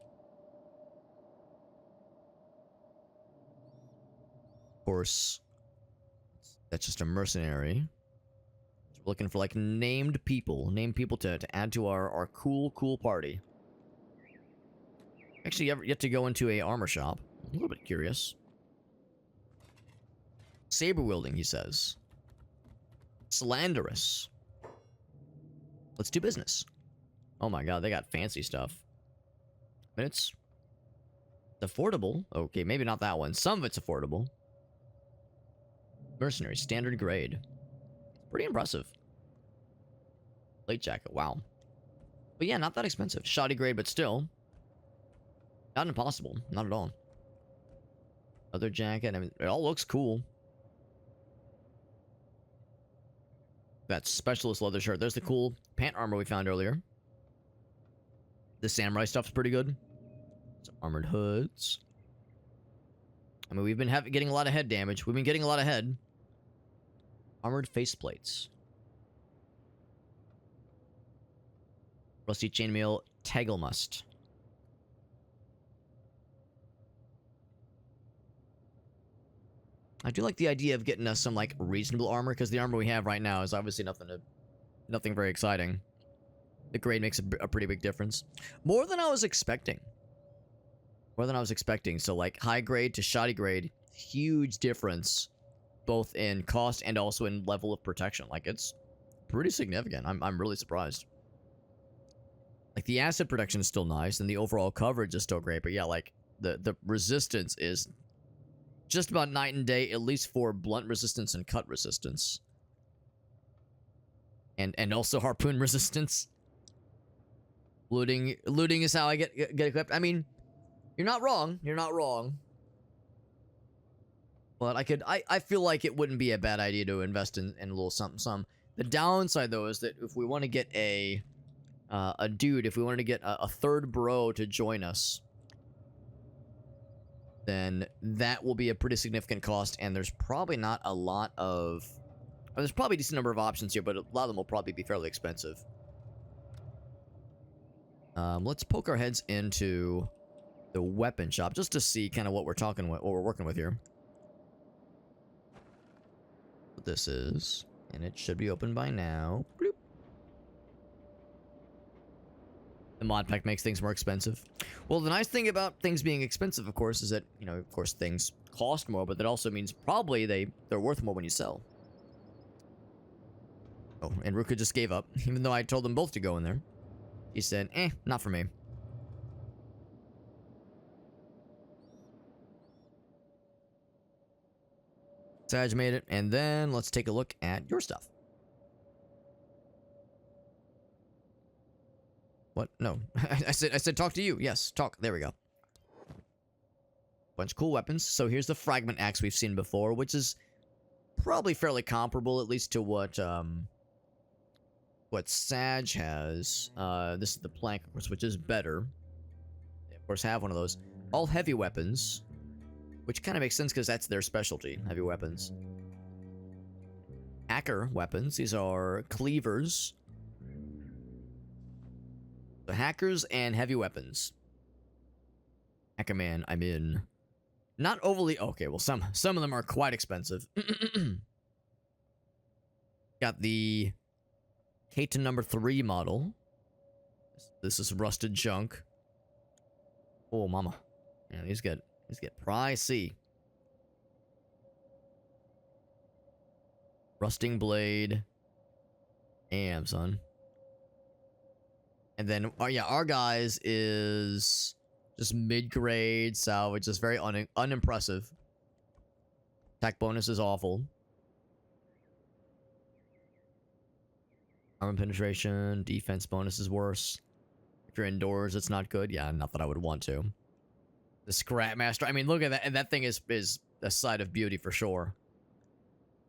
Of course, that's just a mercenary. We're looking for like named people to add to our cool party. Actually, yet to go into a armor shop. I'm a little bit curious. Saber wielding, he says. Slanderous. Let's do business. Oh my god, they got fancy stuff. But it's affordable. Okay, maybe not that one. Some of it's affordable. Mercenary, standard grade. Pretty impressive. Plate jacket, wow. But yeah, not that expensive. Shoddy grade, but still. Not impossible. Not at all. Other jacket, I mean, it all looks cool. That specialist leather shirt. There's the cool pant armor we found earlier. The samurai stuff's pretty good. Some armored hoods. I mean, we've been getting a lot of head damage. We've been getting a lot of head. Armored faceplates. Rusty chainmail Tagelmust. I do like the idea of getting us some like reasonable armor, because the armor we have right now is obviously nothing very exciting. The grade makes a pretty big difference. More than I was expecting. So like high grade to shoddy grade, huge difference, both in cost and also in level of protection. Like it's pretty significant. I'm really surprised. Like the acid protection is still nice, and the overall coverage is still great. But yeah, like the resistance is just about night and day, at least for blunt resistance and cut resistance. And also harpoon resistance. Looting is how I get equipped. I mean, you're not wrong. You're not wrong. But I feel like it wouldn't be a bad idea to invest in a little something. The downside though is that if we want to get a dude, if we wanted to get a third bro to join us, then that will be a pretty significant cost, and there's probably not a lot of... there's probably a decent number of options here, but a lot of them will probably be fairly expensive. Let's poke our heads into the weapon shop just to see kind of what we're working with here. What this is, and it should be open by now. Bloop. The mod pack makes things more expensive. Well, the nice thing about things being expensive, of course, is that, you know, of course, things cost more, but that also means probably they're worth more when you sell. Oh, and Ruka just gave up, even though I told them both to go in there. He said, not for me. Sag made it, and then let's take a look at your stuff. What? No. I said talk to you. Yes, talk. There we go. Bunch of cool weapons. So here's the fragment axe we've seen before, which is probably fairly comparable, at least to what Sag has. This is the plank, of course, which is better. They, of course, have one of those. All heavy weapons, which kind of makes sense because that's their specialty, heavy weapons. Hacker weapons. These are cleavers. The hackers and heavy weapons. Hacker man, I'm in. Not overly... Okay, well, some of them are quite expensive. Got the K number 3 model. This is rusted junk. Oh, mama. Yeah, these get pricey. Rusting blade. Damn, son. And then, our guys is just mid-grade salvage, just very unimpressive. Attack bonus is awful. Armor penetration, defense bonus is worse. If you're indoors, it's not good. Yeah, not that I would want to. The Scrap Master, I mean, look at that, and that thing is a sight of beauty for sure.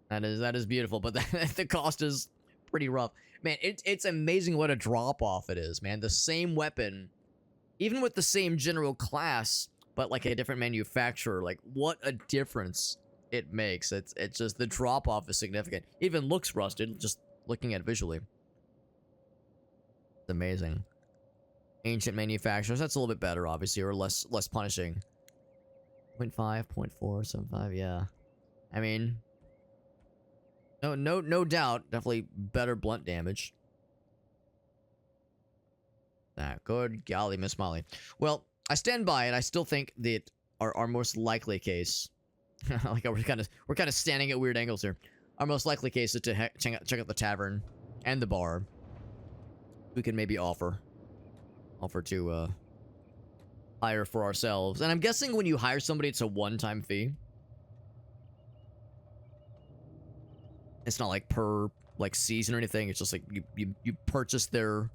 That is beautiful, but the cost is pretty rough. Man, it's amazing what a drop-off it is, man. The same weapon, even with the same general class, but like a different manufacturer, like what a difference it makes. It's just, the drop-off is significant. Even looks rusted, just looking at it visually. It's amazing. Ancient manufacturers, that's a little bit better, obviously, or less punishing. 0.5, 0.475, yeah. I mean... No doubt. Definitely better blunt damage. Good golly, Miss Molly. Well, I stand by it. I still think that our most likely case, like we're kind of standing at weird angles here. Our most likely case is to check out the tavern and the bar. We can maybe offer to hire for ourselves. And I'm guessing when you hire somebody, it's a one-time fee. It's not like per season or anything. It's just like you purchase their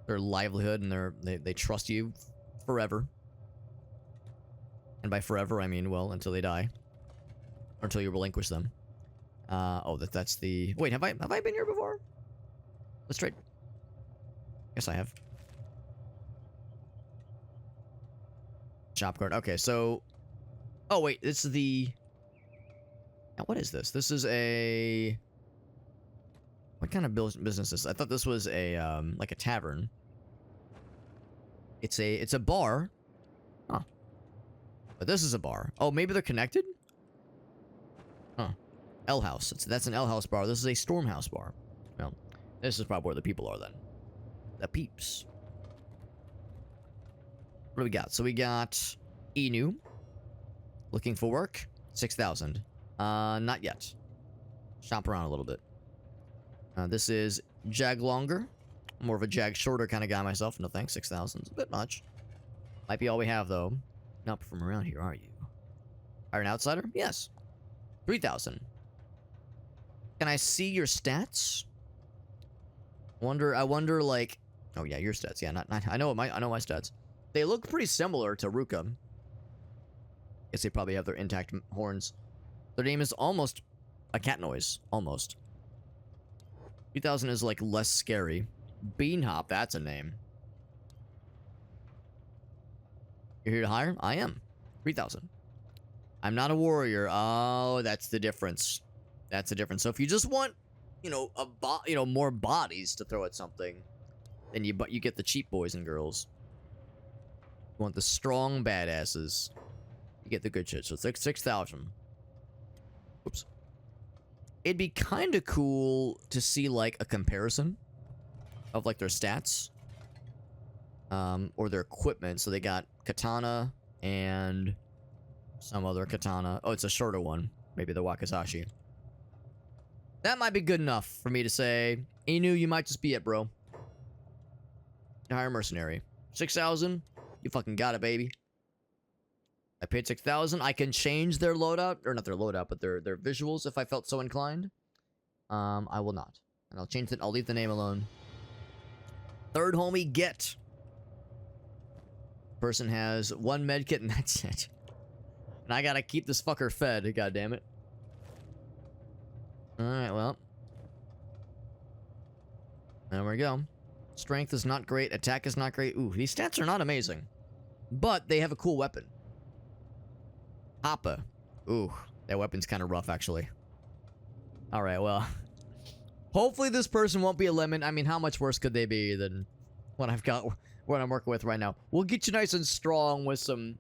livelihood, and they trust you forever. And by forever I mean, well, until they die, or until you relinquish them. That's the... Wait, have I been here before? Let's trade. Yes, I have. Shop card. Okay, so... Oh wait, this is the... Now, what is this? This is a... What kind of business is this? I thought this was a, like a tavern. It's a bar. Huh. But this is a bar. Oh, maybe they're connected? Huh. L House. That's an L House bar. This is a Storm House bar. Well, this is probably where the people are then. The peeps. What do we got? So we got Inu. Looking for work. 6,000. Not yet. Shop around a little bit. This is Jag Longer. More of a Jag Shorter kind of guy myself. No thanks, 6,000. It's a bit much. Might be all we have, though. Not from around here, are you? Are an outsider? Yes. 3,000. Can I see your stats? I wonder, like... Oh, yeah, your stats. Yeah, not I know my stats. They look pretty similar to Ruka. Guess they probably have their intact horns. Their name is almost a cat noise. Almost. 3,000 is, like, less scary. Beanhop, that's a name. You're here to hire? I am. 3,000. I'm not a warrior. Oh, that's the difference. That's the difference. So if you just want, you know, more bodies to throw at something, then you get the cheap boys and girls. You want the strong badasses. You get the good shit. So it's like 6,000. Oops. It'd be kind of cool to see, like, a comparison of, like, their stats. Or their equipment. So they got katana and some other katana. Oh, it's a shorter one. Maybe the Wakizashi. That might be good enough for me to say, Inu, you might just be it, bro. Hire mercenary. 6,000. You fucking got it, baby. I paid 6,000. I can change their loadout, or not their loadout, but their visuals if I felt so inclined. I will not. And I'll change it. I'll leave the name alone. Third homie, get. Person has 1 medkit and that's it. And I gotta keep this fucker fed, god damn it. Alright, well. There we go. Strength is not great, attack is not great. Ooh, these stats are not amazing. But they have a cool weapon. Hoppa. Ooh, that weapon's kind of rough, actually. Alright, well. Hopefully this person won't be a lemon. I mean, how much worse could they be than what I've got, what I'm working with right now? We'll get you nice and strong with some,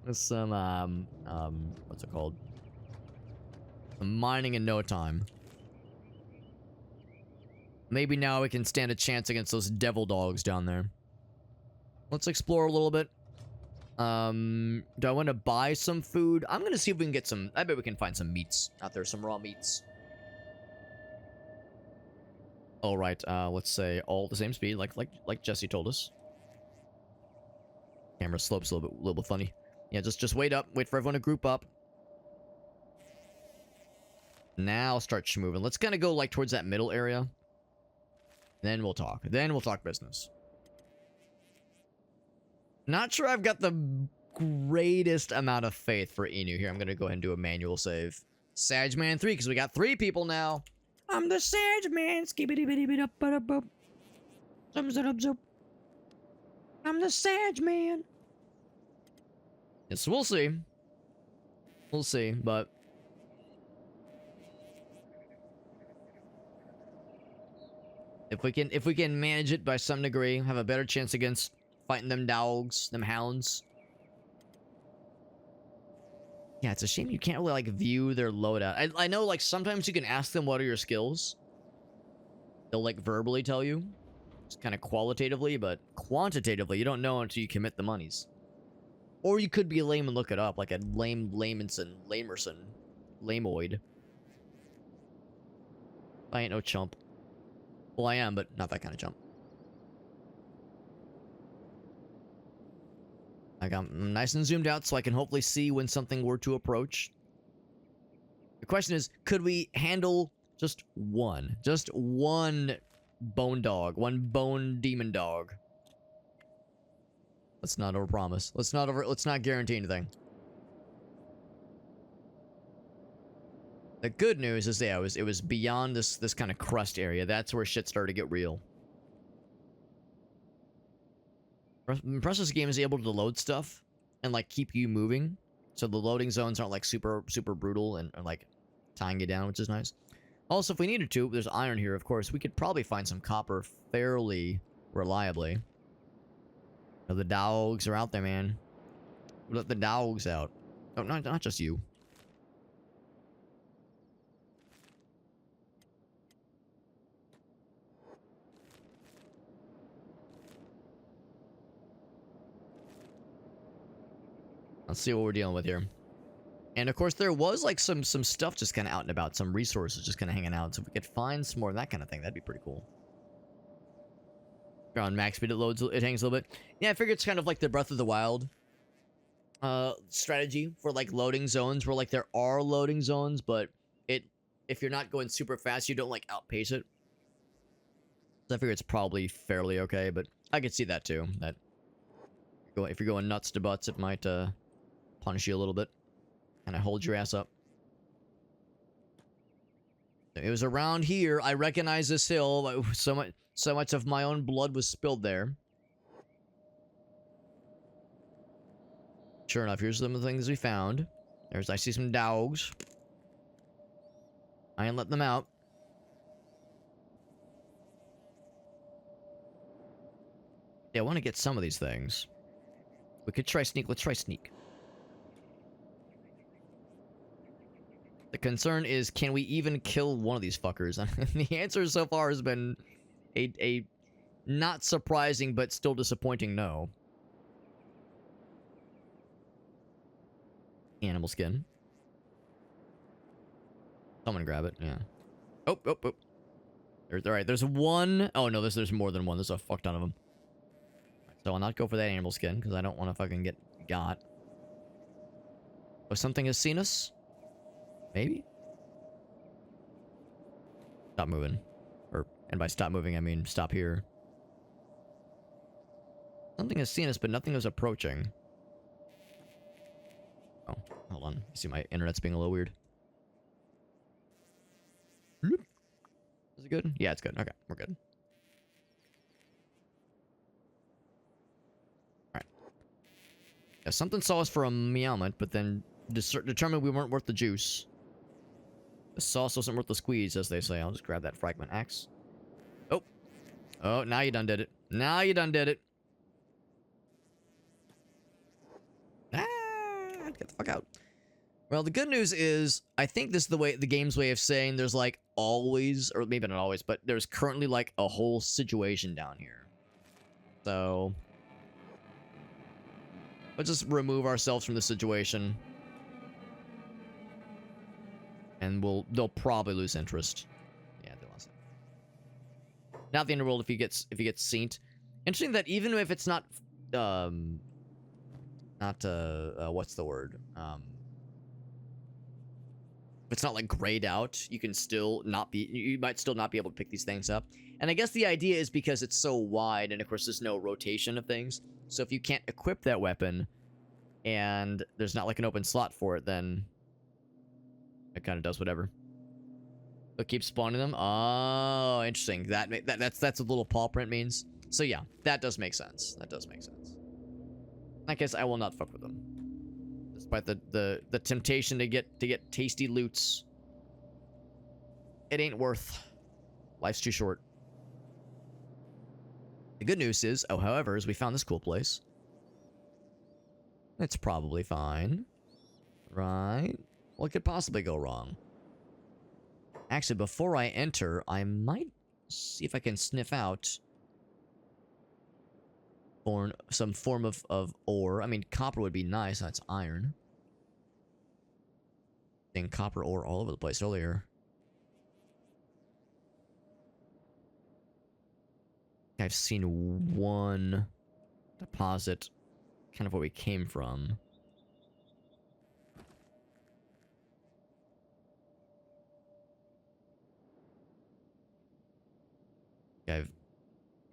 what's it called? Mining in no time. Maybe now we can stand a chance against those devil dogs down there. Let's explore a little bit. Do I want to buy some food? I'm gonna see if we can get some... I bet we can find some meats out there, some raw meats. Alright, let's say all the same speed, like Jesse told us. Camera slopes a little bit funny. Yeah, just wait up. Wait for everyone to group up. Now start moving. Let's kind of go, like, towards that middle area. Then we'll talk. Then we'll talk business. Not sure I've got the greatest amount of faith for Inu here. I'm going to go ahead and do a manual save. Sagman 3, because we got 3 people now. I'm the Sagman. Skibbity-bitty-bit-up-but-up-up. Zum-zut-up-zup. I'm the Sagman. Yes, we'll see. We'll see, but... If we can manage it by some degree, have a better chance against fighting them dogs, them hounds. Yeah, it's a shame you can't really, like, view their loadout. I know, like, sometimes you can ask them what are your skills. They'll, like, verbally tell you. Just kind of qualitatively, but quantitatively, you don't know until you commit the monies. Or you could be lame and look it up, like a Lamerson. Lamoid. I ain't no chump. Well, I am, but not that kind of jump. I'm nice and zoomed out so I can hopefully see when something were to approach. The question is, could we handle just one? Just one bone dog. One bone demon dog. Let's not overpromise. Let's not guarantee anything. The good news is, yeah, it was beyond this kind of crust area. That's where shit started to get real. Impressive this game is able to load stuff and, like, keep you moving. So the loading zones aren't, like, super brutal and like tying you down, which is nice. Also, if we needed to, there's iron here, of course. We could probably find some copper fairly reliably. The dogs are out there, man. Let the dogs out. Oh, not just you. Let's see what we're dealing with here. And of course, there was, like, some stuff just kind of out and about, some resources just kind of hanging out. So if we could find some more of that kind of thing, that'd be pretty cool. On max speed, it hangs a little bit. Yeah, I figure it's kind of like the Breath of the Wild. strategy for like loading zones where like there are loading zones, but it if you're not going super fast, you don't like outpace it. So I figure it's probably fairly okay, but I could see that too. That if you're going nuts to butts, it might punish you a little bit. And I hold your ass up. It was around here. I recognize this hill. So much of my own blood was spilled there. Sure enough, here's some of the things we found. I see some dogs. I ain't letting them out. Yeah, I want to get some of these things. We could try sneak. Let's try sneak. The concern is, can we even kill one of these fuckers? The answer so far has been a not surprising but still disappointing no. Animal skin. Someone grab it, yeah. Oh. Alright, there's one. Oh no, there's more than one. There's a fuck ton of them. So I'll not go for that animal skin, because I don't want to fucking get got. Oh, something has seen us? Maybe? Stop moving. And by stop moving, I mean stop here. Something has seen us, but nothing is approaching. Oh, hold on. I see my internet's being a little weird. Is it good? Yeah, it's good. Okay, we're good. Alright. Yeah, something saw us for a moment, but then determined we weren't worth the juice. The sauce wasn't worth the squeeze, as they say. I'll just grab that fragment axe. Oh. Oh, now you done did it. Now you done did it. Ah, get the fuck out. Well, the good news is, I think this is the game's way of saying there's like always, or maybe not always, but there's currently like a whole situation down here. So let's just remove ourselves from the situation. And they'll probably lose interest. Yeah, they lost it. Not the end of the world if he gets seen. Interesting that even if it's not what's the word? If it's not like grayed out, you might still not be able to pick these things up. And I guess the idea is because it's so wide, and of course there's no rotation of things. So if you can't equip that weapon, and there's not like an open slot for it, then it kind of does whatever. It keeps spawning them. Oh, interesting. That's what little paw print means. So yeah, that does make sense. That does make sense. In that case, I will not fuck with them. Despite the temptation to get tasty loots. It ain't worth. Life's too short. The good news is, however, is we found this cool place. It's probably fine. Right? What could possibly go wrong? Actually, before I enter, I might see if I can sniff out some form of ore. I mean, copper would be nice. That's iron. Seeing copper ore all over the place earlier. I've seen one deposit, kind of where we came from. I've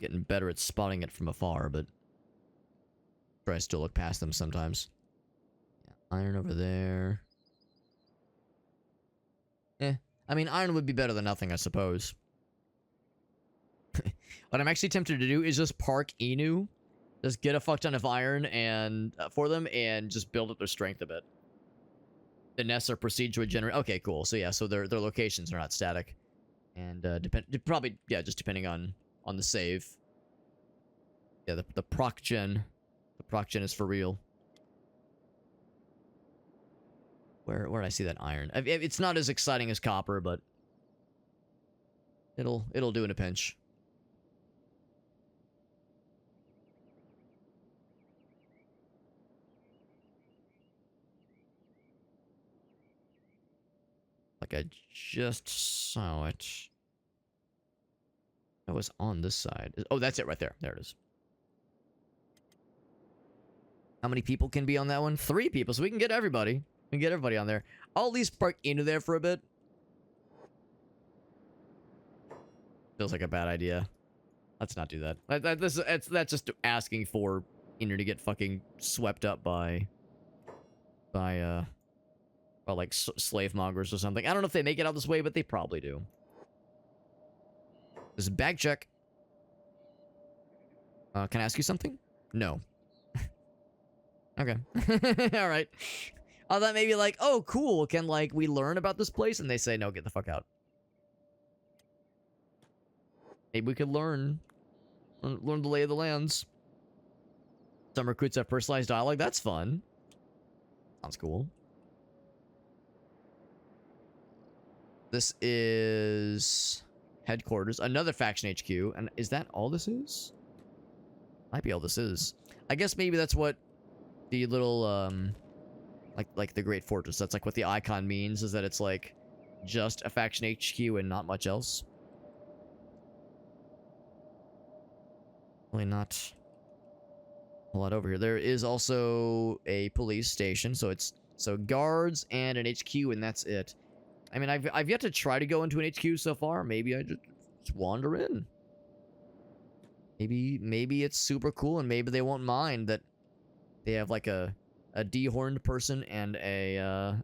getting better at spotting it from afar, but I still look past them sometimes. Yeah, iron over there. I mean, iron would be better than nothing, I suppose. What I'm actually tempted to do is just park Inu, just get a fuck ton of iron and for them, and just build up their strength a bit. The nests are procedurally generated. Okay, cool. So yeah, so their locations are not static, and probably just depending on the save. Yeah, the proc gen is for real. Where did I see that iron? It's not as exciting as copper, but it'll do in a pinch. Like I just saw it. That was on this side. Oh, that's it right there. There it is. How many people can be on that one? 3 people, so we can get everybody. We can get everybody on there. I'll at least park into there for a bit. Feels like a bad idea. Let's not do that. That's just asking for, you know, to get fucking swept up by like slave mongers or something. I don't know if they make it out this way, but they probably do. This is bag check. Can I ask you something? No. Okay. All right. I thought maybe like, oh, cool. Can like we learn about this place? And they say, no, get the fuck out. Maybe we could learn the lay of the lands. Some recruits have personalized dialogue. That's fun. Sounds cool. This is headquarters. Another faction HQ. And is that all this is? Might be all this is. I guess maybe that's what the little, like the Great Fortress. That's like what the icon means, is that it's like just a faction HQ and not much else. Really not a lot over here. There is also a police station, so it's guards and an HQ, and that's it. I mean, I've yet to try to go into an HQ so far. Maybe I just wander in. Maybe it's super cool, and maybe they won't mind that they have like a dehorned person and a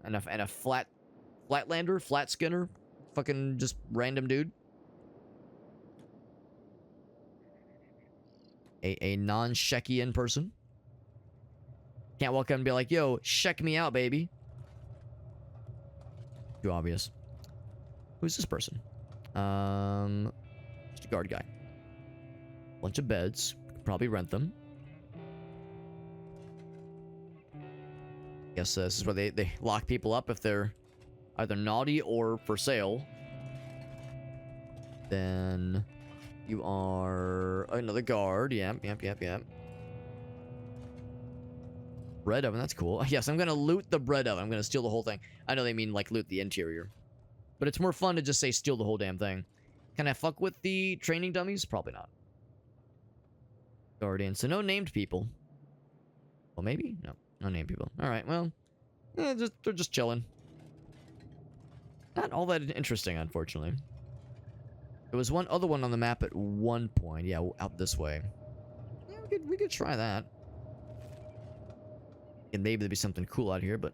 flatlander, flat skinner, fucking just random dude. A non-Shekian person. Can't walk up and be like, yo, check me out, baby. Too obvious. Who's this person? Just a guard guy. Bunch of beds. Could probably rent them. Guess this is where they lock people up if they're either naughty or for sale. Then you are another guard. Yep. Bread oven, that's cool. Yes, I'm gonna loot the bread oven. I'm gonna steal the whole thing. I know they mean like loot the interior, but it's more fun to just say steal the whole damn thing. Can I fuck with the training dummies? Probably not. Guardian, so no named people. Well, maybe? No named people. Alright, well, they're just chilling. Not all that interesting, unfortunately. There was one other one on the map at one point. Yeah, out this way. Yeah, we could try that. And maybe there'd be something cool out here, but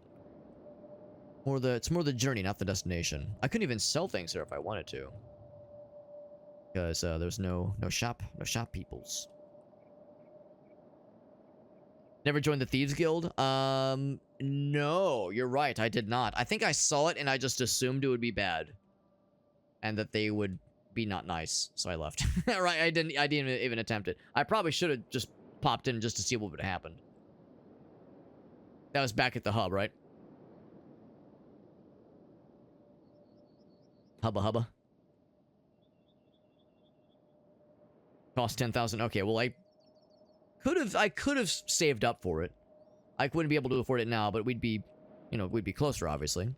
it's more the journey, not the destination. I couldn't even sell things here if I wanted to, because there's no shop peoples. Never joined the Thieves Guild? No, you're right. I did not. I think I saw it and I just assumed it would be bad, and that they would be not nice, so I left. Right? I didn't even attempt it. I probably should have just popped in just to see what would have happened. That was back at the hub, right? Hubba. Cost 10,000. Okay, well I could have saved up for it. I wouldn't be able to afford it now, but we'd be closer, obviously.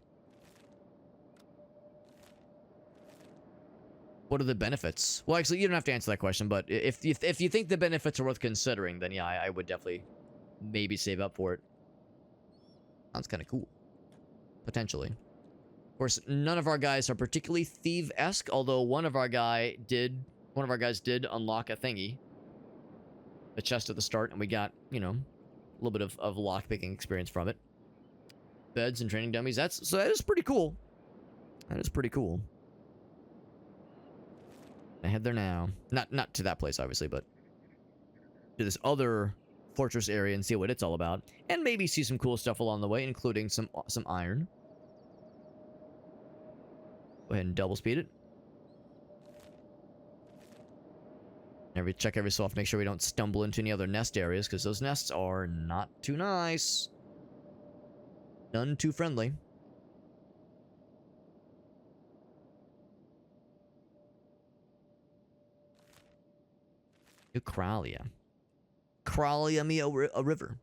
What are the benefits? Well, actually, you don't have to answer that question, but if you think the benefits are worth considering, then yeah, I would definitely maybe save up for it. Sounds kind of cool. Potentially. Of course, none of our guys are particularly thief-esque, although one of our guys did unlock a thingy. A chest at the start, and we got, a little bit of lockpicking experience from it. Beds and training dummies. That is pretty cool. That is pretty cool. I head there now. Not to that place, obviously, but to this other fortress area and see what it's all about, and maybe see some cool stuff along the way, including some iron. Go ahead and double speed it. Check every so often, make sure we don't stumble into any other nest areas, because those nests are not too nice. None too friendly. Kralia. Kralia me a river.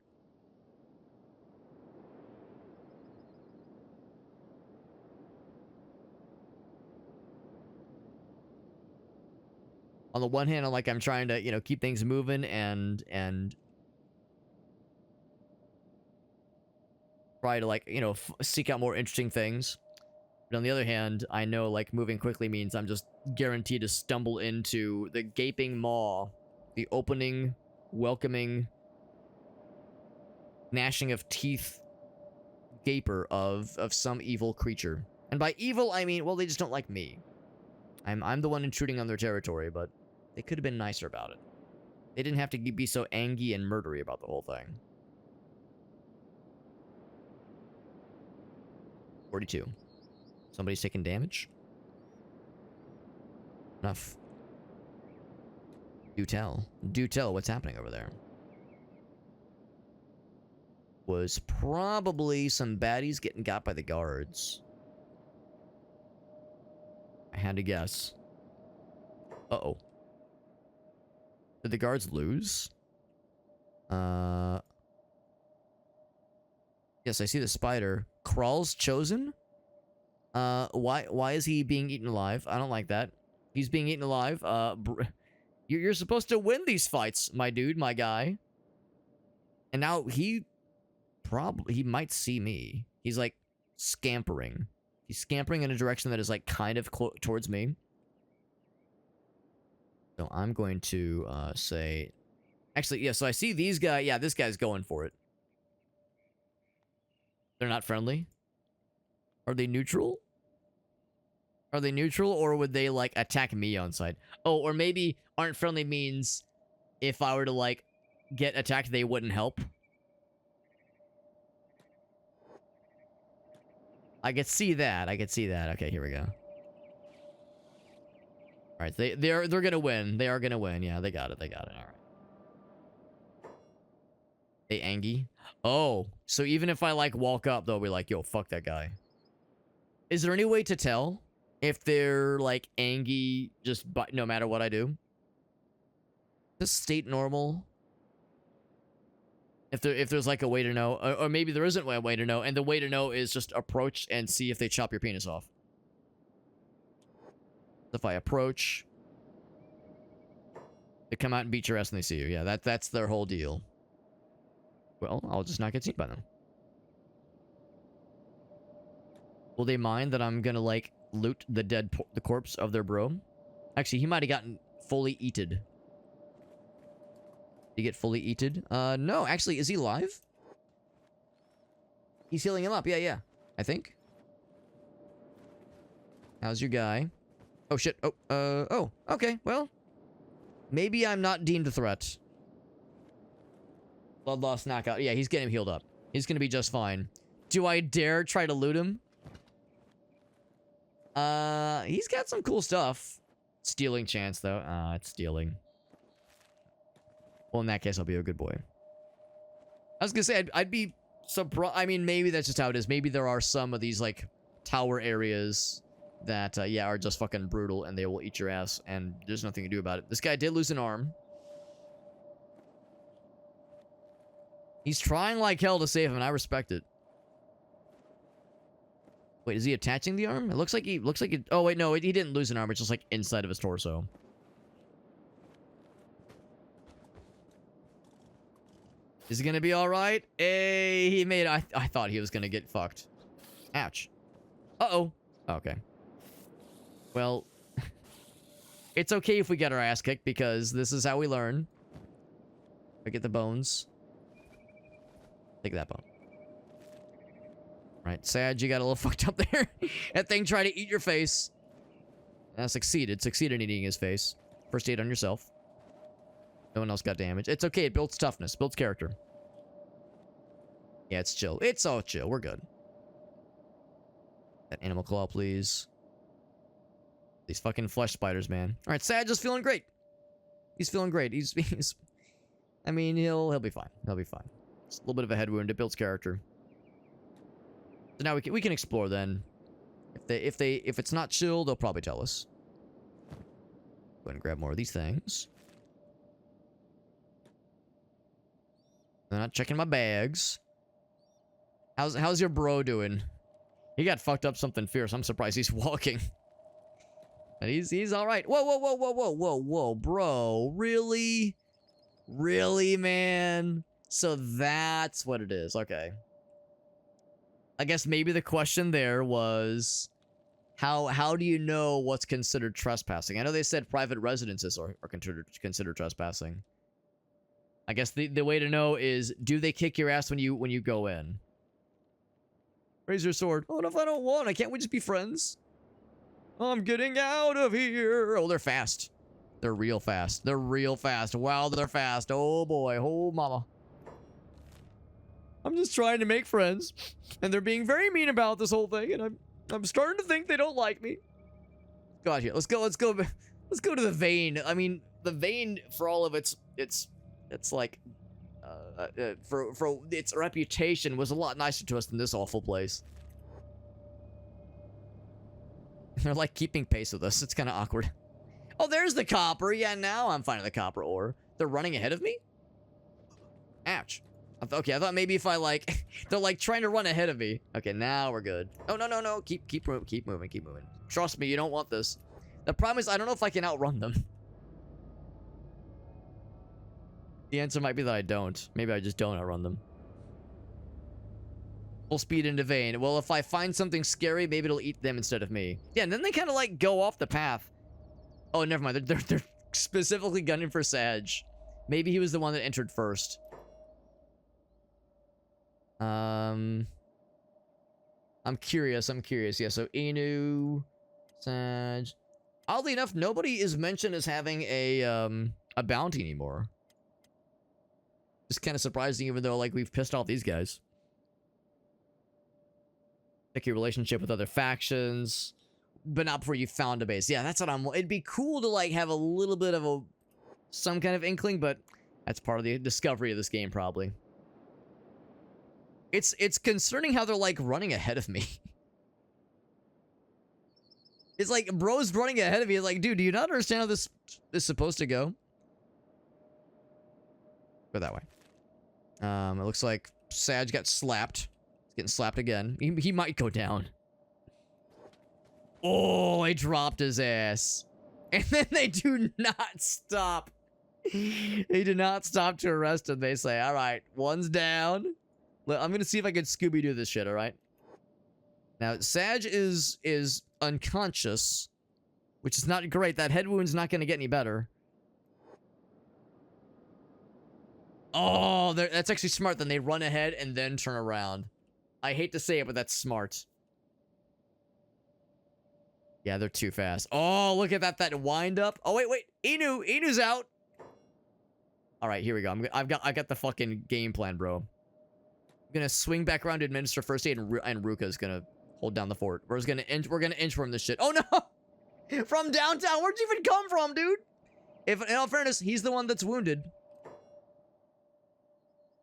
On the one hand, I'm trying to, keep things moving and try to, like, you know, seek out more interesting things. But on the other hand, I know, like, moving quickly means I'm just guaranteed to stumble into the gaping maw, the opening, welcoming, gnashing of teeth gaper of some evil creature. And by evil, I mean, well, they just don't like me. I'm the one intruding on their territory, but they could have been nicer about it. They didn't have to be so angry and murdery about the whole thing. 42. Somebody's taking damage? Enough. Do tell. Do tell what's happening over there. Was probably some baddies getting got by the guards. I had to guess. Uh-oh. Did the guards lose? Yes, I see the spider. Crawl's chosen? Why is he being eaten alive? I don't like that. He's being eaten alive. You're supposed to win these fights, my dude, my guy. And now he might see me. He's like scampering. He's scampering in a direction that is like kind of towards me. So I'm going to say, actually, yeah. So I see these guys. Yeah, this guy's going for it. They're not friendly. Are they neutral? Are they neutral, or would they like attack me on sight? Oh, or maybe aren't friendly means if I were to like get attacked, they wouldn't help. I could see that. I could see that. Okay, here we go. All right, they're gonna win. They are gonna win. Yeah, they got it. They got it. All right. They angy. Oh, so even if I like walk up, they'll be like, "Yo, fuck that guy." Is there any way to tell if they're like angy just no matter what I do? Just state normal. If there's like a way to know, or maybe there isn't a way to know, and the way to know is just approach and see if they chop your penis off. If I approach, they come out and beat your ass when they see you. Yeah, that's their whole deal. Well, I'll just not get seen by them. Will they mind that I'm gonna like loot the corpse of their bro? Actually, he might have gotten fully eated. Did he get fully eated? No, actually, is he alive? He's healing him up. Yeah, I think. How's your guy? Oh, shit. Oh, okay, well. Maybe I'm not deemed a threat. Blood loss knockout. Yeah, he's getting healed up. He's gonna be just fine. Do I dare try to loot him? He's got some cool stuff. Stealing chance, though. It's stealing. Well, in that case, I'll be a good boy. I was gonna say, I'd be surprised. I mean, maybe that's just how it is. Maybe there are some of these, like, tower areas that, yeah, are just fucking brutal, and they will eat your ass, and there's nothing to do about it. This guy did lose an arm. He's trying like hell to save him, and I respect it. Wait, is he attaching the arm? It looks like it. Oh, wait, no, he didn't lose an arm. It's just, like, inside of his torso. Is he gonna be alright? Hey, he made it. I thought he was gonna get fucked. Ouch. Uh-oh. Okay. Well, it's okay if we get our ass kicked, because this is how we learn. I get the bones. Take that bone. Right, sad you got a little fucked up there. That thing tried to eat your face. Succeeded in eating his face. First aid on yourself. No one else got damaged. It's okay, it builds toughness, builds character. Yeah, it's chill. It's all chill, we're good. That animal claw, please. These fucking flesh spiders, man. Alright, Sad just feeling great. He's feeling great. He's I mean, he'll be fine. He'll be fine. Just a little bit of a head wound. It builds character. So now we can explore then. If it's not chill, they'll probably tell us. Go ahead and grab more of these things. I'm not checking my bags. How's your bro doing? He got fucked up something fierce. I'm surprised he's walking. But he's all right. Whoa, bro, really? Really, man? So that's what it is. Okay. I guess maybe the question there was, how do you know what's considered trespassing? I know they said private residences are considered trespassing. I guess the way to know is, do they kick your ass when you go in? Raise your sword. Oh, no, if I don't want, can't we just be friends? I'm getting out of here. Oh, they're fast. They're real fast. They're real fast. Wow, they're fast. Oh boy. Oh mama. I'm just trying to make friends, and they're being very mean about this whole thing, and I'm starting to think they don't like me. Go out here. Let's go to the vein. I mean, the vein, for all of its like for its reputation, was a lot nicer to us than this awful place. They're like keeping pace with us. It's kind of awkward. Oh, there's the copper. Yeah, now I'm finding the copper ore. They're running ahead of me? Ouch. Okay, I thought maybe if I like... they're like trying to run ahead of me. Okay, now we're good. Oh, no. Keep moving. Trust me, you don't want this. The problem is I don't know if I can outrun them. The answer might be that I don't. Maybe I just don't outrun them. Full speed into vein. Well, if I find something scary, maybe it'll eat them instead of me. Yeah, and then they kind of like go off the path. Oh, never mind. They're specifically gunning for Sag. Maybe he was the one that entered first. I'm curious. Yeah, so Inu, Sag. Oddly enough, nobody is mentioned as having a bounty anymore. Just kind of surprising, even though like we've pissed off these guys. Like your relationship with other factions, but not before you found a base. Yeah, that's what it'd be cool to like have a little bit of some kind of inkling, but that's part of the discovery of this game, probably. It's concerning how they're like running ahead of me. It's like bro's running ahead of me. It's like, dude, do you not understand how this is supposed to go? Go that way. It looks like Sag got slapped. Getting slapped again. He might go down. Oh, they dropped his ass. And then they do not stop. They do not stop to arrest him. They say, all right, one's down. I'm going to see if I can Scooby-Doo this shit, all right? Now, Sag is unconscious, which is not great. That head wound's not going to get any better. Oh, that's actually smart. Then they run ahead and then turn around. I hate to say it, but that's smart. Yeah, they're too fast. Oh, look at that wind up. Oh, wait. Inu's out. All right, here we go. I got the fucking game plan, bro. I'm gonna swing back around to administer first aid, and Ruka's gonna hold down the fort. We're gonna inchworm this shit. Oh no! From downtown? Where'd you even come from, dude? In all fairness, he's the one that's wounded.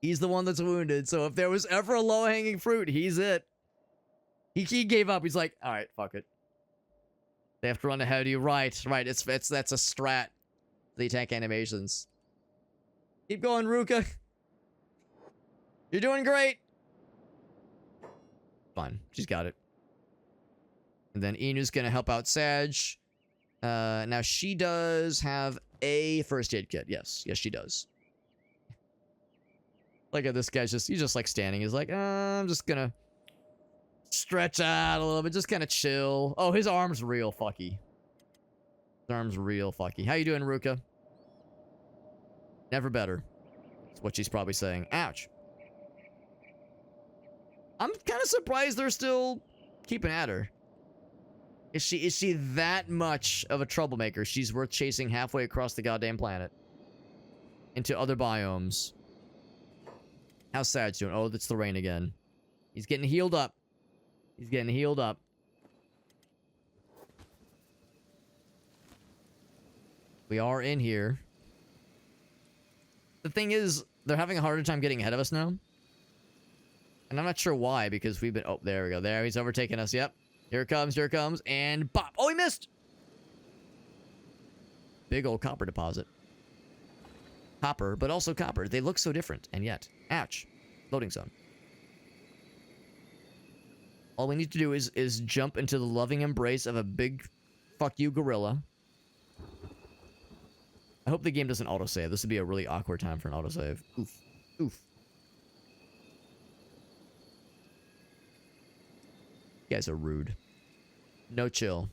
He's the one that's wounded, so if there was ever a low-hanging fruit, he's it. He gave up. He's like, all right, fuck it. They have to run ahead of you. Right. That's a strat. The attack animations. Keep going, Ruka. You're doing great. Fine. She's got it. And then Inu's gonna help out Sag. Now she does have a first aid kit. Yes, she does. Look at this guy's he's just like standing. He's like, I'm just gonna stretch out a little bit, just kind of chill. Oh, his arm's real fucky. His arm's real fucky. How you doing, Ruka? Never better. That's what she's probably saying. Ouch. I'm kind of surprised they're still keeping at her. Is she that much of a troublemaker? She's worth chasing halfway across the goddamn planet into other biomes. How's Sag doing? Oh, that's the rain again. He's getting healed up. He's getting healed up. We are in here. The thing is, they're having a harder time getting ahead of us now. And I'm not sure why, because we've been... Oh, there we go. There, he's overtaking us. Yep. Here it comes, here it comes. And bop. Oh, he missed! Big old copper deposit. Copper, but also copper. They look so different, and yet... Ouch. Loading zone. All we need to do is jump into the loving embrace of a big fuck you gorilla. I hope the game doesn't autosave. This would be a really awkward time for an autosave. Oof. Oof. You guys are rude. No chill.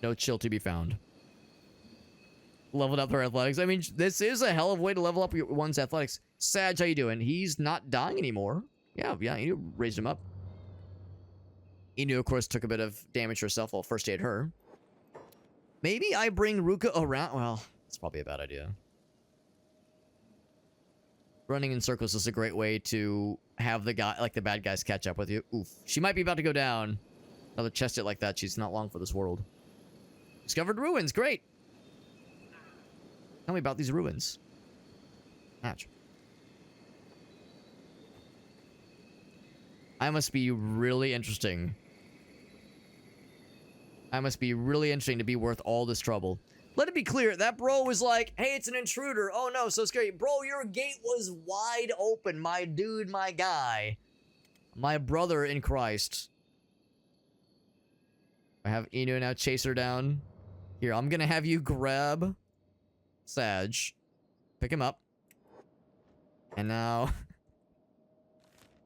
No chill to be found. Leveled up their athletics. I mean, this is a hell of a way to level up one's athletics. Sag, how you doing? He's not dying anymore. Yeah, you raised him up. Inu, of course, took a bit of damage herself. I'll first aid her. Maybe I bring Ruka around. Well, it's probably a bad idea. Running in circles is a great way to have the guy, like the bad guys, catch up with you. Oof. She might be about to go down. Another chest hit like that. She's not long for this world. Discovered ruins. Great. Tell me about these ruins. Match. I must be really interesting. I must be really interesting to be worth all this trouble. Let it be clear, that bro was like, hey, it's an intruder. Oh no, so scary. Bro, your gate was wide open, my dude, my guy. My brother in Christ. I have Inu now chase her down. Here, I'm gonna have you grab Sag. Pick him up. And now...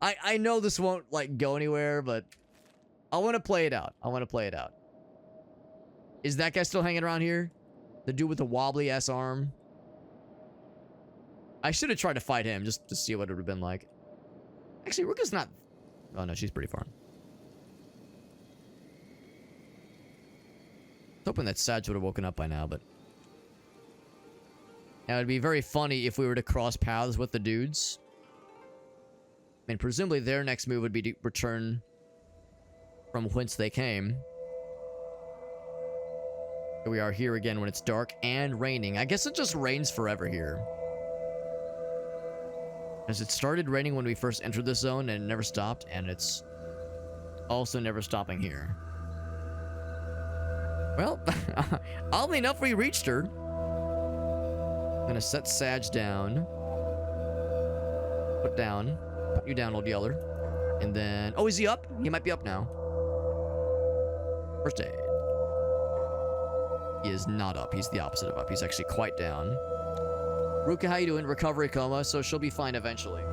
I know this won't, like, go anywhere, but... I want to play it out. I want to play it out. Is that guy still hanging around here? The dude with the wobbly-ass arm? I should have tried to fight him, just to see what it would have been like. Actually, Ruka's not... Oh, no, she's pretty far. I was hoping that Sag would have woken up by now, but... Now, it'd be very funny if we were to cross paths with the dudes. I mean, presumably their next move would be to return from whence they came. Here we are here again when it's dark and raining. I guess it just rains forever here. As it started raining when we first entered this zone and it never stopped, and it's also never stopping here. Well, oddly enough, we reached her. I'm gonna set Sag down. Put you down, old yeller. And then... Oh, is he up? He might be up now. First aid. He is not up. He's the opposite of up. He's actually quite down. Ruka, how you doing? Recovery coma, so she'll be fine eventually.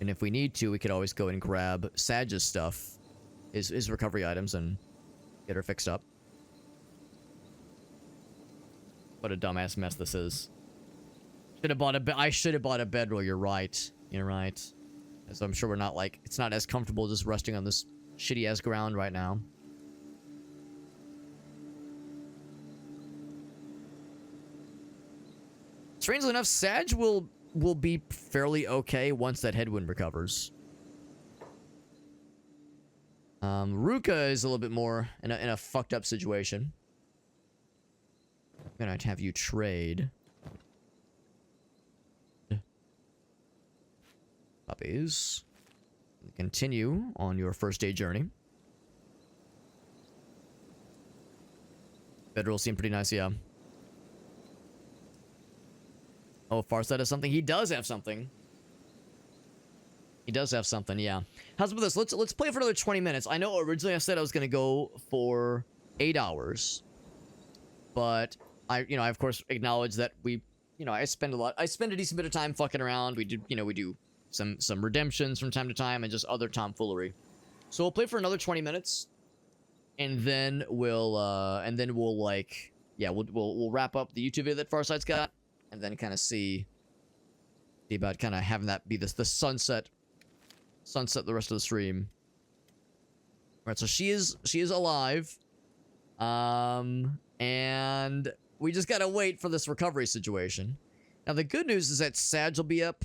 And if we need to, we could always go and grab Sag's stuff, his recovery items, and get her fixed up. What a dumbass mess this is. I should have bought a bedroll. You're right. You're right. So I'm sure we're not like... It's not as comfortable just resting on this shitty-ass ground right now. Strangely enough, Sag will be fairly okay once that headwind recovers. Ruka is a little bit more in a fucked up situation. I'm gonna have you trade. Puppies. Continue on your first day journey. Bedrolls seem pretty nice, yeah. Oh, Farsight has something? He does have something. He does have something, yeah. How's about this? Let's play for another 20 minutes. I know originally I said I was gonna go for 8 hours. But I of course acknowledge that I spend a decent bit of time fucking around. We do some redemptions from time to time and just other tomfoolery. So we'll play for another 20 minutes. And then we'll wrap up the YouTube video that Farsight's got. And then kind of see about kind of having that be the sunset the rest of the stream. All right, so she is alive. And we just gotta wait for this recovery situation. Now the good news is that Sag will be up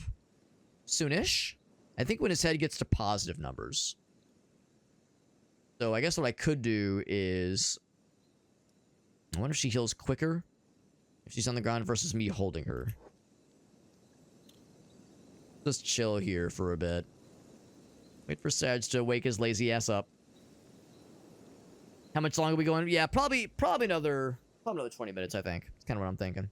soonish. I think when his head gets to positive numbers. So I guess what I could do is... I wonder if she heals quicker if she's on the ground versus me holding her. Just chill here for a bit. Wait for Sag to wake his lazy ass up. How much longer are we going? Yeah, probably another 20 minutes, I think. That's kind of what I'm thinking.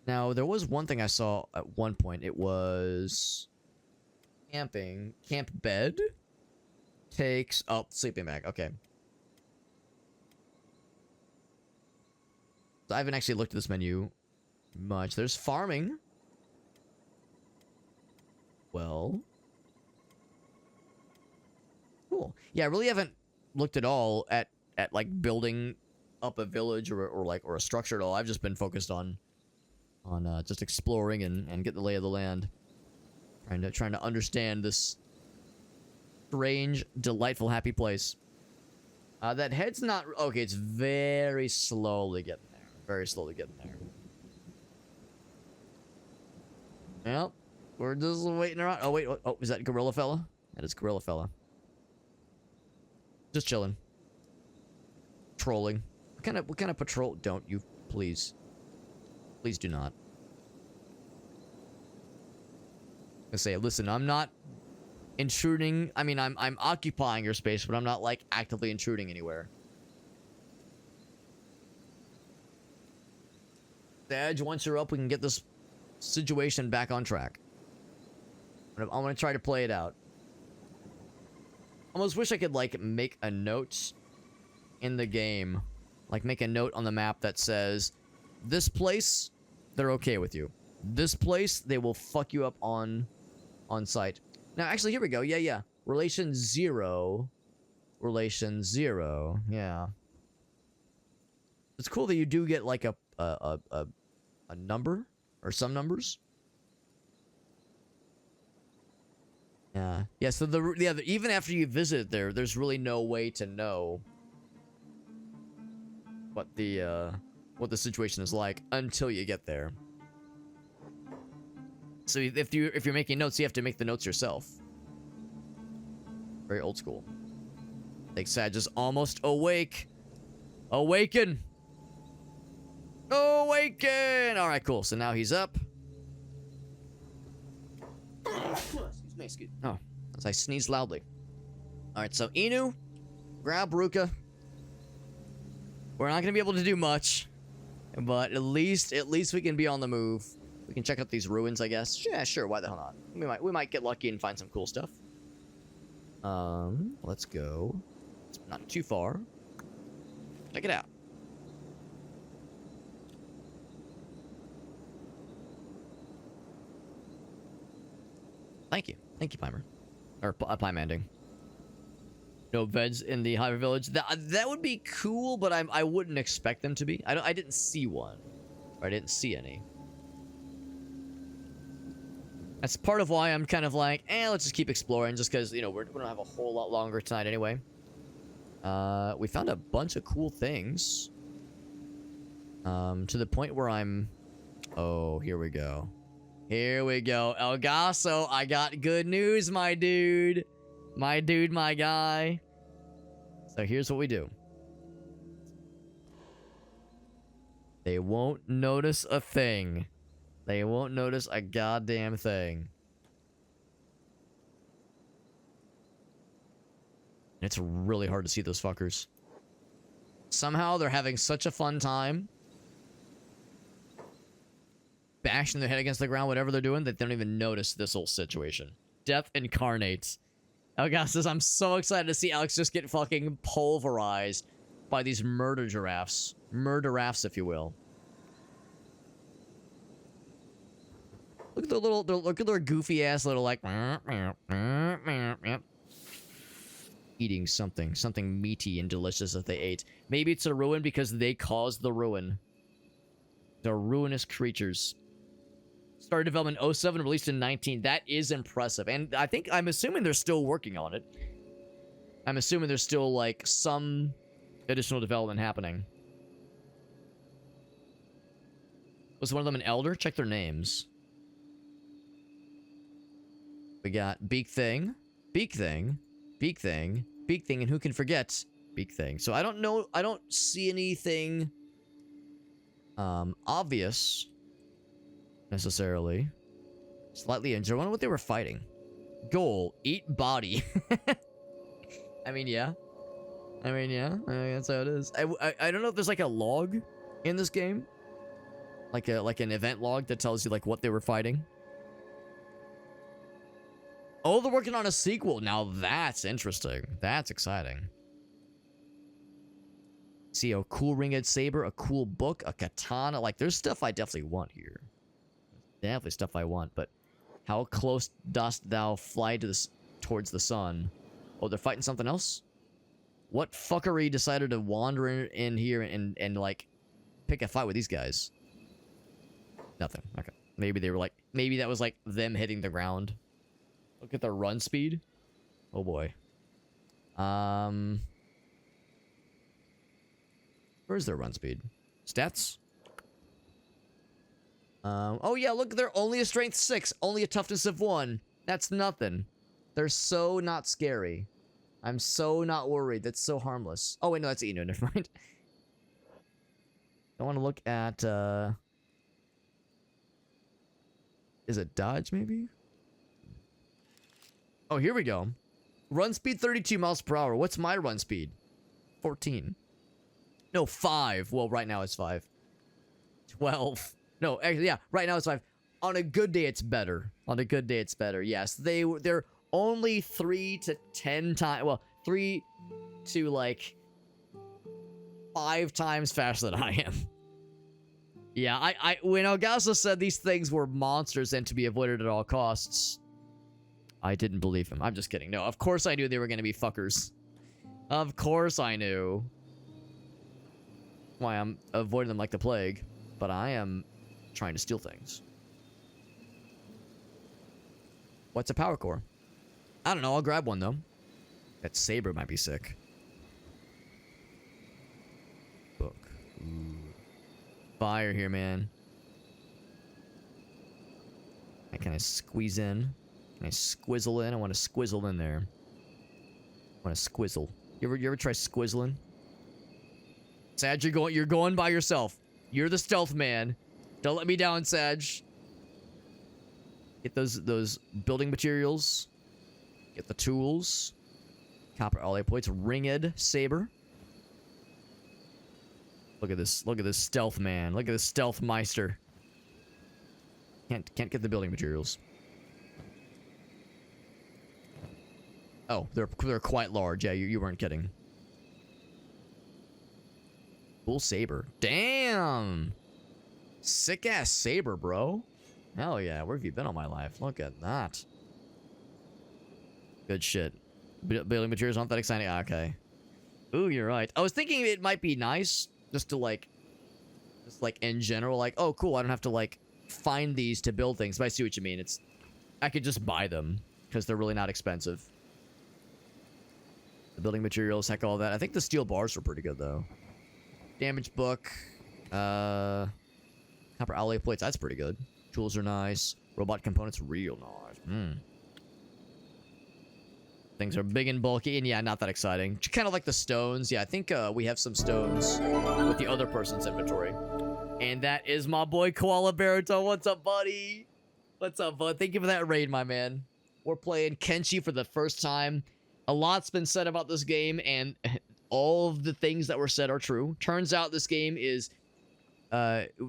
Now, there was one thing I saw at one point. It was... camping. Camp bed takes... Oh, sleeping bag. Okay. I haven't actually looked at this menu Much. There's farming. Well. Cool. Yeah, I really haven't looked at all at like building up a village or a structure at all. I've just been focused on just exploring and get the lay of the land. Trying to understand this strange, delightful, happy place. That head's not okay. It's very slowly getting there. Very slowly getting there. Yep, we're just waiting around. Oh wait, oh, is that Gorilla Fella? That is Gorilla Fella. Just chilling. Trolling. What kind of patrol? Don't you please? Please do not. I say, listen, I'm not intruding. I mean, I'm occupying your space, but I'm not like actively intruding anywhere. The edge. Once you're up, we can get this situation back on track. I'm gonna try to play it out. Almost wish I could like make a note in the game, like make a note on the map that says, this place, they're okay with you. This place, they will fuck you up on site. Now, actually, here we go. Yeah. Relation 0. Relation 0. Yeah. It's cool that you do get like a number or some numbers. Yeah. Yeah. So even after you visit there, there's really no way to know what the situation is like until you get there. So if you're making notes, you have to make the notes yourself. Very old school. I think Sag is almost awake. Awaken! Awaken! Alright, cool. So now he's up. Excuse me. Oh, as I sneeze loudly. Alright, so Inu, grab Ruka. We're not gonna be able to do much, but at least we can be on the move. We can check out these ruins, I guess. Yeah, sure. Why the hell not? We might get lucky and find some cool stuff. Let's go. It's not too far. Check it out. Thank you, Pimer, or Pimanding. No beds in the Hive Village. That would be cool, but I wouldn't expect them to be. I didn't see one. Or I didn't see any. That's part of why I'm kind of like, let's just keep exploring, just because, we don't have a whole lot longer tonight anyway. We found a bunch of cool things. To the point where I'm... Oh, here we go. Here we go. El Gaso, I got good news, my dude. My dude, my guy. So here's what we do. They won't notice a thing. They won't notice a goddamn thing. It's really hard to see those fuckers. Somehow they're having such a fun time bashing their head against the ground, whatever they're doing, that they don't even notice this whole situation. Death incarnates. Elgas says, I'm so excited to see Alex just get fucking pulverized by these murder giraffes. Murder-raffs, if you will. Look at look at their goofy ass little like eating something meaty and delicious that they ate. Maybe it's a ruin because they caused the ruin. They're ruinous creatures. Started development in 07, released in 19. That is impressive. And I'm assuming they're still working on it. I'm assuming there's still like some additional development happening. Was one of them an elder? Check their names. We got Beak Thing, Beak Thing, Beak Thing, Beak Thing, and who can forget Beak Thing? So I don't know. I don't see anything obvious necessarily. Slightly injured. I wonder what they were fighting. Goal: eat body. I mean, yeah. I mean, that's how it is. I don't know if there's like a log in this game, like an event log that tells you like what they were fighting. Oh, they're working on a sequel. Now that's interesting. That's exciting. See, a cool ringed saber, a cool book, a katana. Like, there's stuff I definitely want here. Definitely stuff I want, but how close dost thou fly to this towards the sun? Oh, they're fighting something else? What fuckery decided to wander in here and like pick a fight with these guys? Nothing. Okay. Maybe they were like, maybe that was like them hitting the ground. Look at their run speed. Oh boy. Where's their run speed? Stats? Oh yeah, look, they're only a strength 6, only a toughness of 1. That's nothing. They're so not scary. I'm so not worried. That's so harmless. Oh wait, no, that's Inu. Never mind. I want to look at, is it dodge, maybe? Oh, here we go. Run speed 32 miles per hour. What's my run speed? 14. No, 5. Well, right now it's 5. 12. No, actually, yeah, right now it's 5. On a good day, it's better. On a good day, it's better. Yes, they're only 3 to 10 times. Well, 3 to like 5 times faster than I am. Yeah, when Elgaso said these things were monsters and to be avoided at all costs, I didn't believe him. I'm just kidding. No, of course I knew they were going to be fuckers. Of course I knew. Why I'm avoiding them like the plague, but I am trying to steal things. What's a power core? I don't know. I'll grab one though. That saber might be sick. Book. Ooh. Fire here, man. Can I squeeze in? Can I squizzle in? I want to squizzle in there. I want to squizzle. You ever try squizzling? Sag, you're going by yourself. You're the stealth man. Don't let me down, Sag. Get those building materials. Get the tools. Copper alloy plates. Ringed saber. Look at this. Look at this stealth man. Look at this stealth meister. Can't get the building materials. Oh, they're quite large. Yeah, you weren't kidding. Cool saber. Damn! Sick ass saber, bro. Hell yeah, where have you been all my life? Look at that. Good shit. Building materials aren't that exciting. Okay. Ooh, you're right. I was thinking it might be nice just to like in general, like, oh cool, I don't have to like find these to build things. But I see what you mean. I could just buy them because they're really not expensive. The building materials, heck, all that. I think the steel bars were pretty good though. Damage book. Copper alloy plates, that's pretty good. Tools are nice. Robot components, real nice. Things are big and bulky, and yeah, not that exciting. Kind of like the stones. Yeah, I think we have some stones with the other person's inventory. And that is my boy Koala Baruto. What's up, buddy? What's up, bud? Thank you for that raid, my man. We're playing Kenshi for the first time. A lot's been said about this game, and all of the things that were said are true. Turns out this game is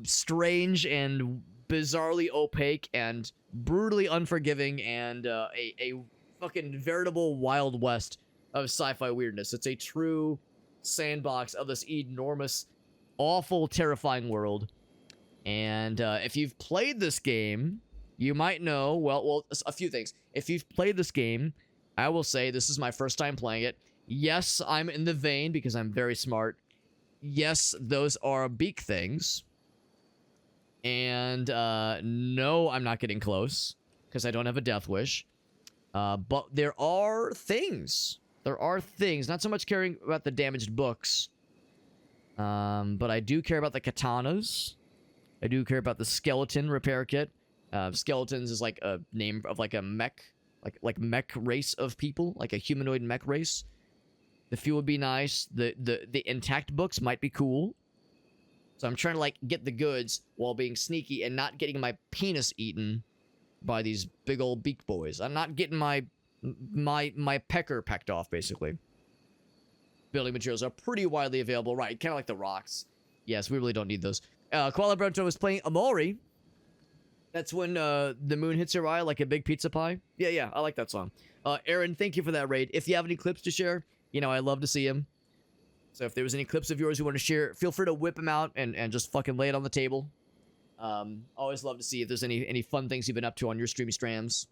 strange and bizarrely opaque and brutally unforgiving and a fucking veritable Wild West of sci-fi weirdness. It's a true sandbox of this enormous, awful, terrifying world. And if you've played this game, you might know, well, a few things. If you've played this game, I will say this is my first time playing it. Yes, I'm in the vein because I'm very smart. Yes, those are beak things. And no, I'm not getting close because I don't have a death wish. But there are things. There are things. Not so much caring about the damaged books. But I do care about the katanas. I do care about the skeleton repair kit. Skeletons is like a name of like a mech. Like mech race of people. Like a humanoid mech race. The fuel would be nice. The intact books might be cool. So I'm trying to like get the goods while being sneaky and not getting my penis eaten by these big old beak boys. I'm not getting my pecker pecked off, basically. Building materials are pretty widely available. Right, kind of like the rocks. Yes, we really don't need those. Koala Bronto was playing Amori. That's when the moon hits your eye like a big pizza pie. Yeah, I like that song. Aaron, thank you for that raid. If you have any clips to share, you know, I love to see them. So if there was any clips of yours you want to share, feel free to whip them out and just fucking lay it on the table. Always love to see if there's any fun things you've been up to on your streamy strams.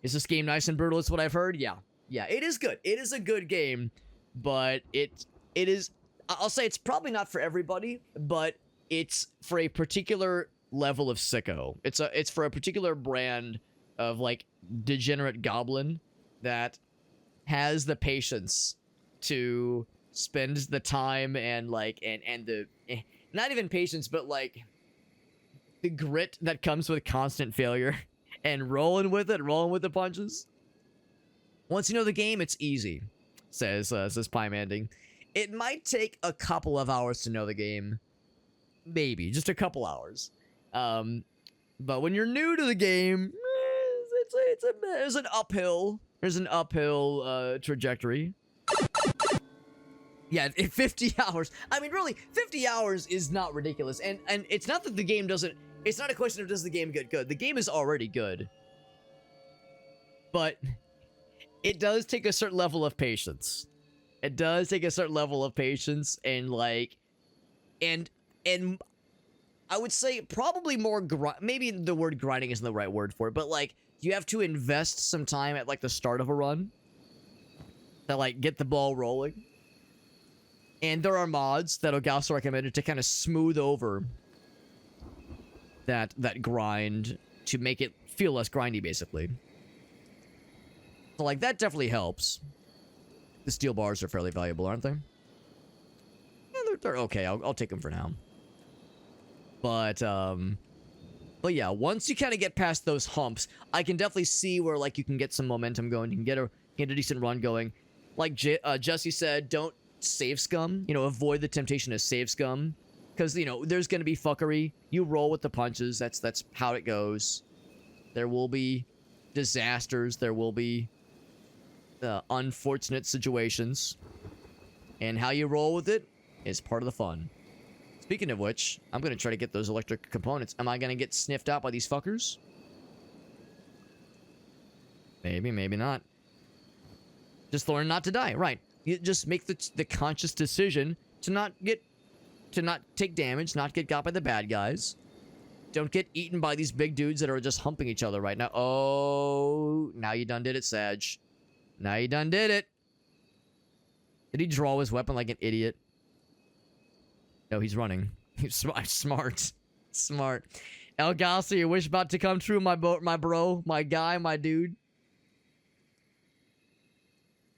Is this game nice and brutal? Is what I've heard. Yeah, it is good. It is a good game, but it is. I'll say it's probably not for everybody, but it's for a particular level of sicko. It's for a particular brand of like degenerate goblin that has the patience to spend the time and like and the not even patience, but like the grit that comes with constant failure and rolling with the punches. Once you know the game, it's easy, says Pie Manding. It might take a couple of hours to know the game. Maybe, just a couple hours. But when you're new to the game, there's an uphill. There's an uphill trajectory. Yeah, 50 hours. I mean, really, 50 hours is not ridiculous. And it's not that the game doesn't... It's not a question of does the game get good. The game is already good. But it does take a certain level of patience. It does take a certain level of patience and, like... And I would say probably more... Maybe the word grinding isn't the right word for it, but, like, you have to invest some time at, like, the start of a run to, like, get the ball rolling. And there are mods that Ogauso recommended to kind of smooth over that grind to make it feel less grindy, basically. So, like, that definitely helps. The steel bars are fairly valuable, aren't they? Yeah, they're okay. I'll take them for now. But yeah, once you kind of get past those humps, I can definitely see where, like, you can get some momentum going. You can get a decent run going. Like Jesse said, don't save scum. You know, avoid the temptation to save scum. Because, you know, there's going to be fuckery. You roll with the punches. That's how it goes. There will be disasters. There will be unfortunate situations. And how you roll with it is part of the fun. Speaking of which, I'm going to try to get those electric components. Am I going to get sniffed out by these fuckers? Maybe, maybe not. Just learn not to die. Right. You just make the conscious decision to not take damage, not get got by the bad guys. Don't get eaten by these big dudes that are just humping each other right now. Oh, now you done did it, Sag. Now you done did it. Did he draw his weapon like an idiot? No, he's running. He's smart. Smart. El Gassi, your wish about to come true, my bro, my guy, my dude.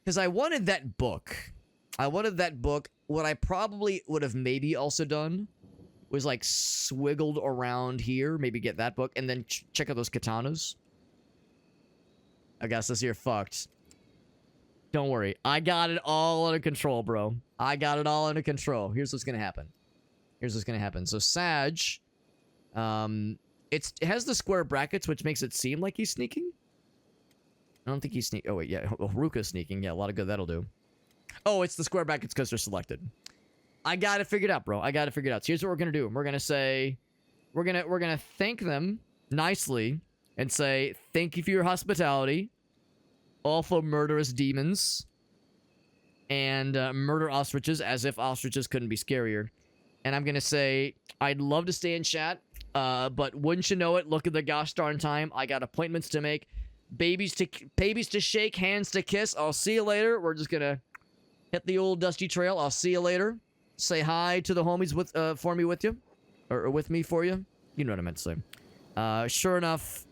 Because I wanted that book. What I probably would have maybe also done was, like, swiggled around here. Maybe get that book. And then check out those katanas. I guess this you're fucked. Don't worry. I got it all under control, bro. I got it all under control. Here's what's going to happen. So, Sag... it has the square brackets, which makes it seem like he's sneaking. I don't think he's sneaking. Oh, wait, yeah. Well, Ruka's sneaking. Yeah, a lot of good that'll do. Oh, it's the square brackets because they're selected. I got it figured out, bro. I got it figured out. So here's what we're going to do. We're going to say... We're gonna thank them nicely and say, thank you for your hospitality. Awful murderous demons. And murder ostriches as if ostriches couldn't be scarier. And I'm going to say, I'd love to stay in chat. But wouldn't you know it, look at the gosh darn time. I got appointments to make. Babies to shake, hands to kiss. I'll see you later. We're just gonna hit the old dusty trail. I'll see you later. Say hi to the homies for me with you. Or with me for you. You know what I meant to say. Sure enough,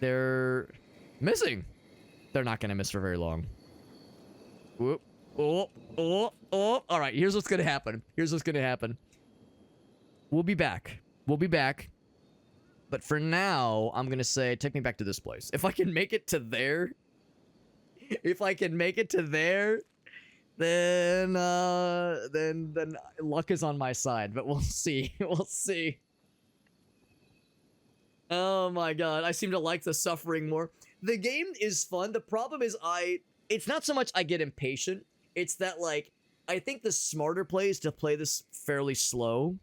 they're missing. They're not gonna miss for very long. Whoop. Oh. Alright, here's what's gonna happen. We'll be back. But for now, I'm gonna say, take me back to this place. If I can make it to there, then luck is on my side. But we'll see. Oh my god, I seem to like the suffering more. The game is fun. The problem is it's not so much I get impatient. It's that, like, I think the smarter play is to play this fairly slow.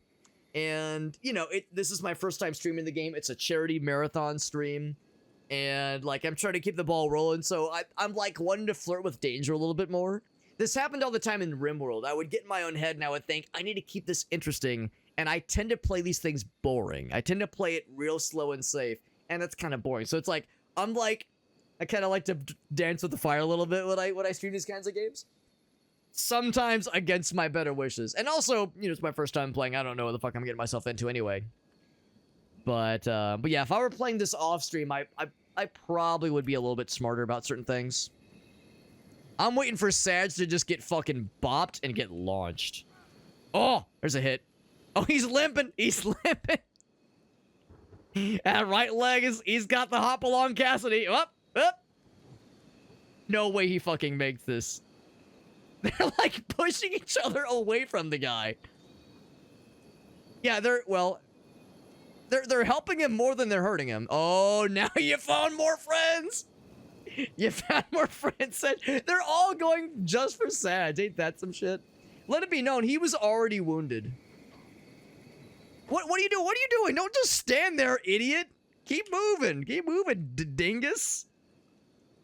And, you know, this is my first time streaming the game. It's a charity marathon stream. And, like, I'm trying to keep the ball rolling. So I'm like, wanting to flirt with danger a little bit more. This happened all the time in RimWorld. I would get in my own head and I would think, I need to keep this interesting. And I tend to play these things boring. I tend to play it real slow and safe. And that's kind of boring. So it's like, I kind of like to dance with the fire a little bit when I stream these kinds of games. Sometimes against my better wishes. And also, you know, it's my first time playing. I don't know what the fuck I'm getting myself into anyway. But yeah, if I were playing this off stream, I probably would be a little bit smarter about certain things. I'm waiting for Saj to just get fucking bopped and get launched. Oh, there's a hit. Oh, he's limping. He's limping. That right leg he's got the hop along Cassidy. Up. No way he fucking makes this. They're like pushing each other away from the guy. Yeah, they're helping him more than they're hurting him. Oh, now you found more friends. You found more friends. They're all going just for Saj. Ain't that some shit? Let it be known, he was already wounded. What are you doing? What are you doing? Don't just stand there, idiot. Keep moving. Keep moving, dingus.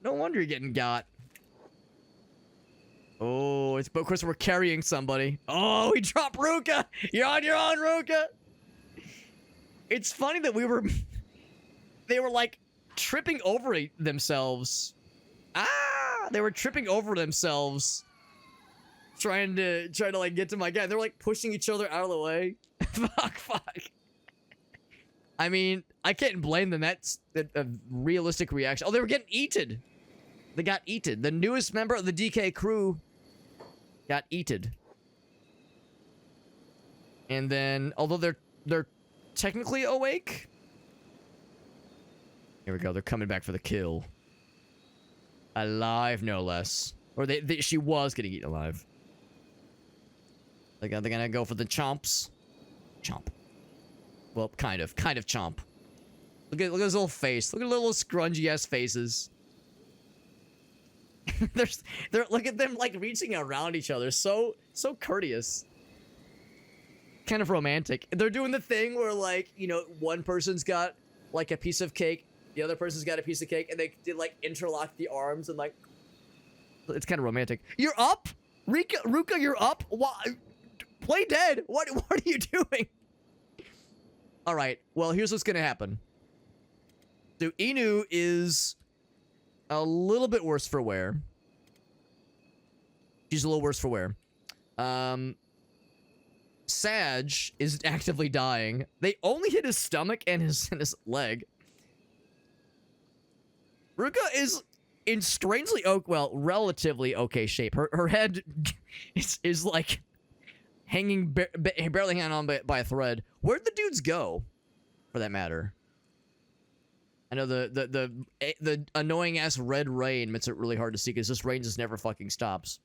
No wonder you're getting got. Oh, of course we're carrying somebody. Oh, we dropped Ruka. You're on your own, Ruka. It's funny that they were like tripping over themselves. They were tripping over themselves. Trying to like get to my guy. They're like pushing each other out of the way. Fuck. I mean, I can't blame them. That's a realistic reaction. Oh, they were getting eaten. They got eaten. The newest member of the DK crew got eaten. And then, although they're technically awake. Here we go. They're coming back for the kill. Alive, no less. Or she was getting eaten alive. They're gonna go for the chomps. Chomp. Well, kind of chomp. Look at his little face. Look at little scrungy ass faces. Look at them like reaching around each other. So courteous. Kind of romantic. They're doing the thing where, like, you know, one person's got like a piece of cake, the other person's got a piece of cake, and they did like interlock the arms and like. It's kind of romantic. You're up, Ruka. You're up. Why? Play dead. What are you doing? All right. Well, here's what's gonna happen. So Inu is a little bit worse for wear. She's a little worse for wear. Saj is actively dying. They only hit his stomach and his leg. Ruka is in strangely relatively okay shape. Her head is like hanging barely hanging on by a thread. Where'd the dudes go, for that matter? I know the annoying ass red rain makes it really hard to see because this rain just never fucking stops.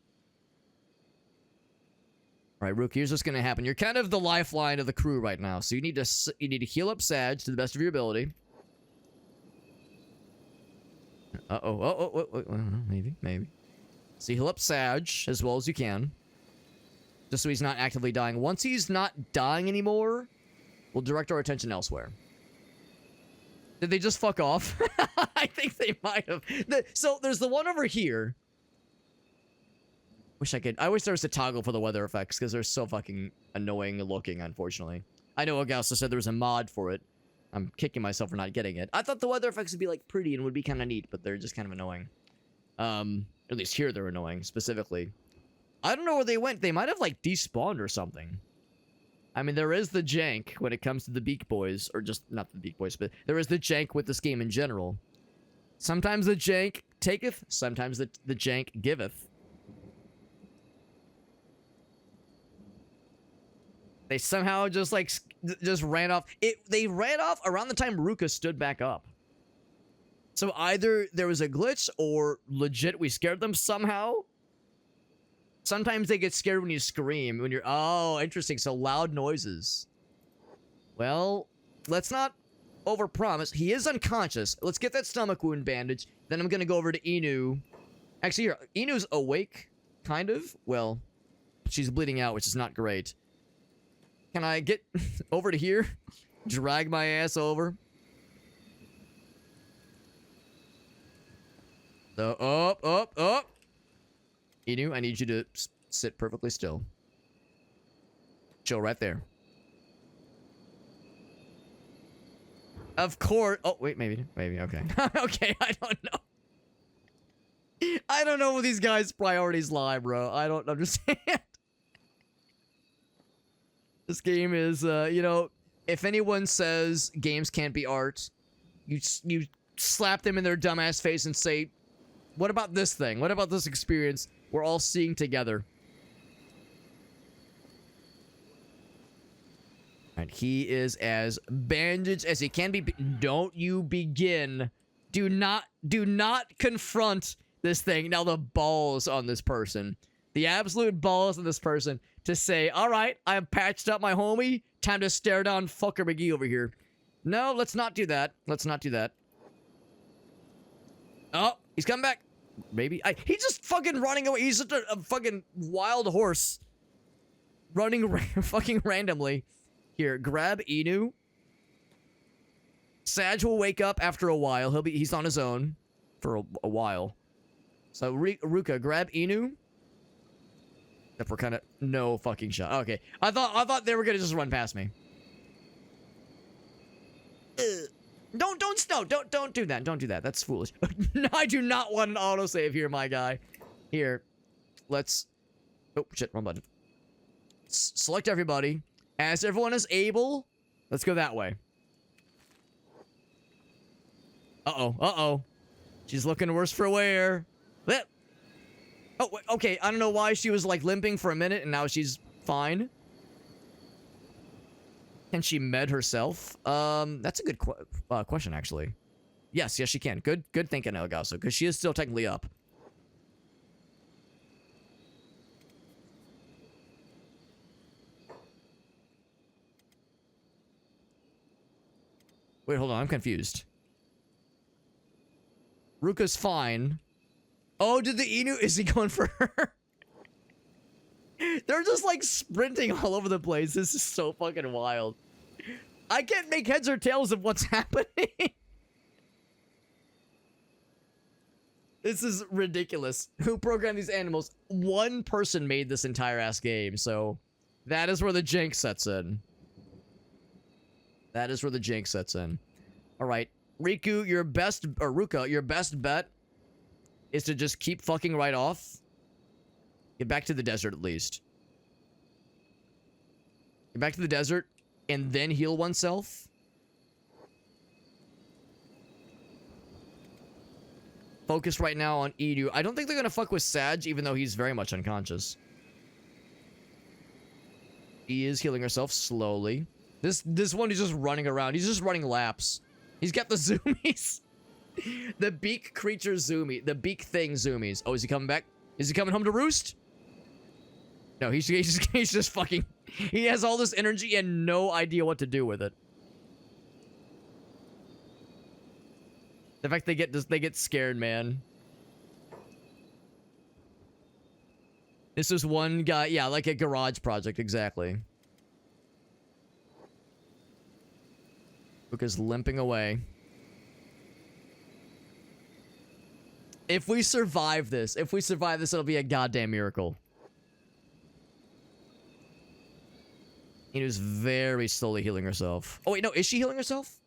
All right, Ruka, here's what's gonna happen. You're kind of the lifeline of the crew right now, so you need to heal up Saj to the best of your ability. Maybe. So heal up Saj as well as you can, just so he's not actively dying. Once he's not dying anymore, we'll direct our attention elsewhere. Did they just fuck off? I think they might have. So there's the one over here. I wish there was a toggle for the weather effects because they're so fucking annoying looking, unfortunately. I know Augusta said there was a mod for it. I'm kicking myself for not getting it. I thought the weather effects would be like pretty and would be kind of neat, but they're just kind of annoying. At least here they're annoying, specifically. I don't know where they went. They might have like despawned or something. I mean, there is the jank when it comes to the Beak Boys, or just not the Beak Boys, but there is the jank with this game in general. Sometimes the jank taketh, sometimes the jank giveth. They somehow just ran off. They ran off around the time Ruka stood back up. So either there was a glitch or legit we scared them somehow. Sometimes they get scared when you scream. When you're... Oh, interesting. So loud noises. Well, let's not overpromise. He is unconscious. Let's get that stomach wound bandage. Then I'm going to go over to Inu. Actually, here. Inu's awake. Kind of. Well, she's bleeding out, which is not great. Can I get over to here? Drag my ass over. So, up. Inu, I need you to sit perfectly still. Chill right there. Of course. Oh, wait, maybe, okay. Okay, I don't know. I don't know where these guys' priorities lie, bro. I don't understand. This game is, you know, if anyone says games can't be art, you slap them in their dumbass face and say, what about this thing? What about this experience we're all seeing together? And he is as bandaged as he can be. Don't you begin. Do not confront this thing. Now the balls on this person. The absolute balls on this person to say, all right, I have patched up my homie. Time to stare down fucker McGee over here. No, let's not do that. Let's not do that. Oh, he's coming back. Maybe. He's just fucking running away. He's just a fucking wild horse. Running fucking randomly. Here, grab Inu. Sag will wake up after a while. He's on his own for a while. So Ruka, grab Inu. Except for kind of no fucking shot. Okay, I thought they were gonna just run past me. Don't do that. Don't do that. That's foolish. No, I do not want an autosave here, my guy. Here, let's. Oh shit, wrong button. Select everybody. As everyone is able, let's go that way. Uh-oh. She's looking worse for wear. Oh, okay, I don't know why she was, like, limping for a minute, and now she's fine. Can she med herself? That's a good question, actually. Yes, she can. Good thinking, Elgaso, because she is still technically up. Wait, hold on. I'm confused. Ruka's fine. Oh, did the Inu... Is he going for her? They're just, like, sprinting all over the place. This is so fucking wild. I can't make heads or tails of what's happening. This is ridiculous. Who programmed these animals? One person made this entire ass game, so... That is where the jank sets in. That is where the jank sets in. Alright. Riku, your best... Or Ruka, your best bet is to just keep fucking right off. Get back to the desert, at least. Get back to the desert, and then heal oneself. Focus right now on Edu. I don't think they're gonna fuck with Sag, even though he's very much unconscious. He is healing herself slowly. This one is just running around. He's just running laps. He's got the zoomies. The beak creature zoomie. The beak thing zoomies. Oh, is he coming back? Is he coming home to roost? No, he's just fucking... He has all this energy and no idea what to do with it. The fact they get scared, man. This is one guy... Yeah, like a garage project, exactly. Luca's limping away. If we survive this, it'll be a goddamn miracle. Inu's very slowly healing herself. Oh, wait, no, is she healing herself?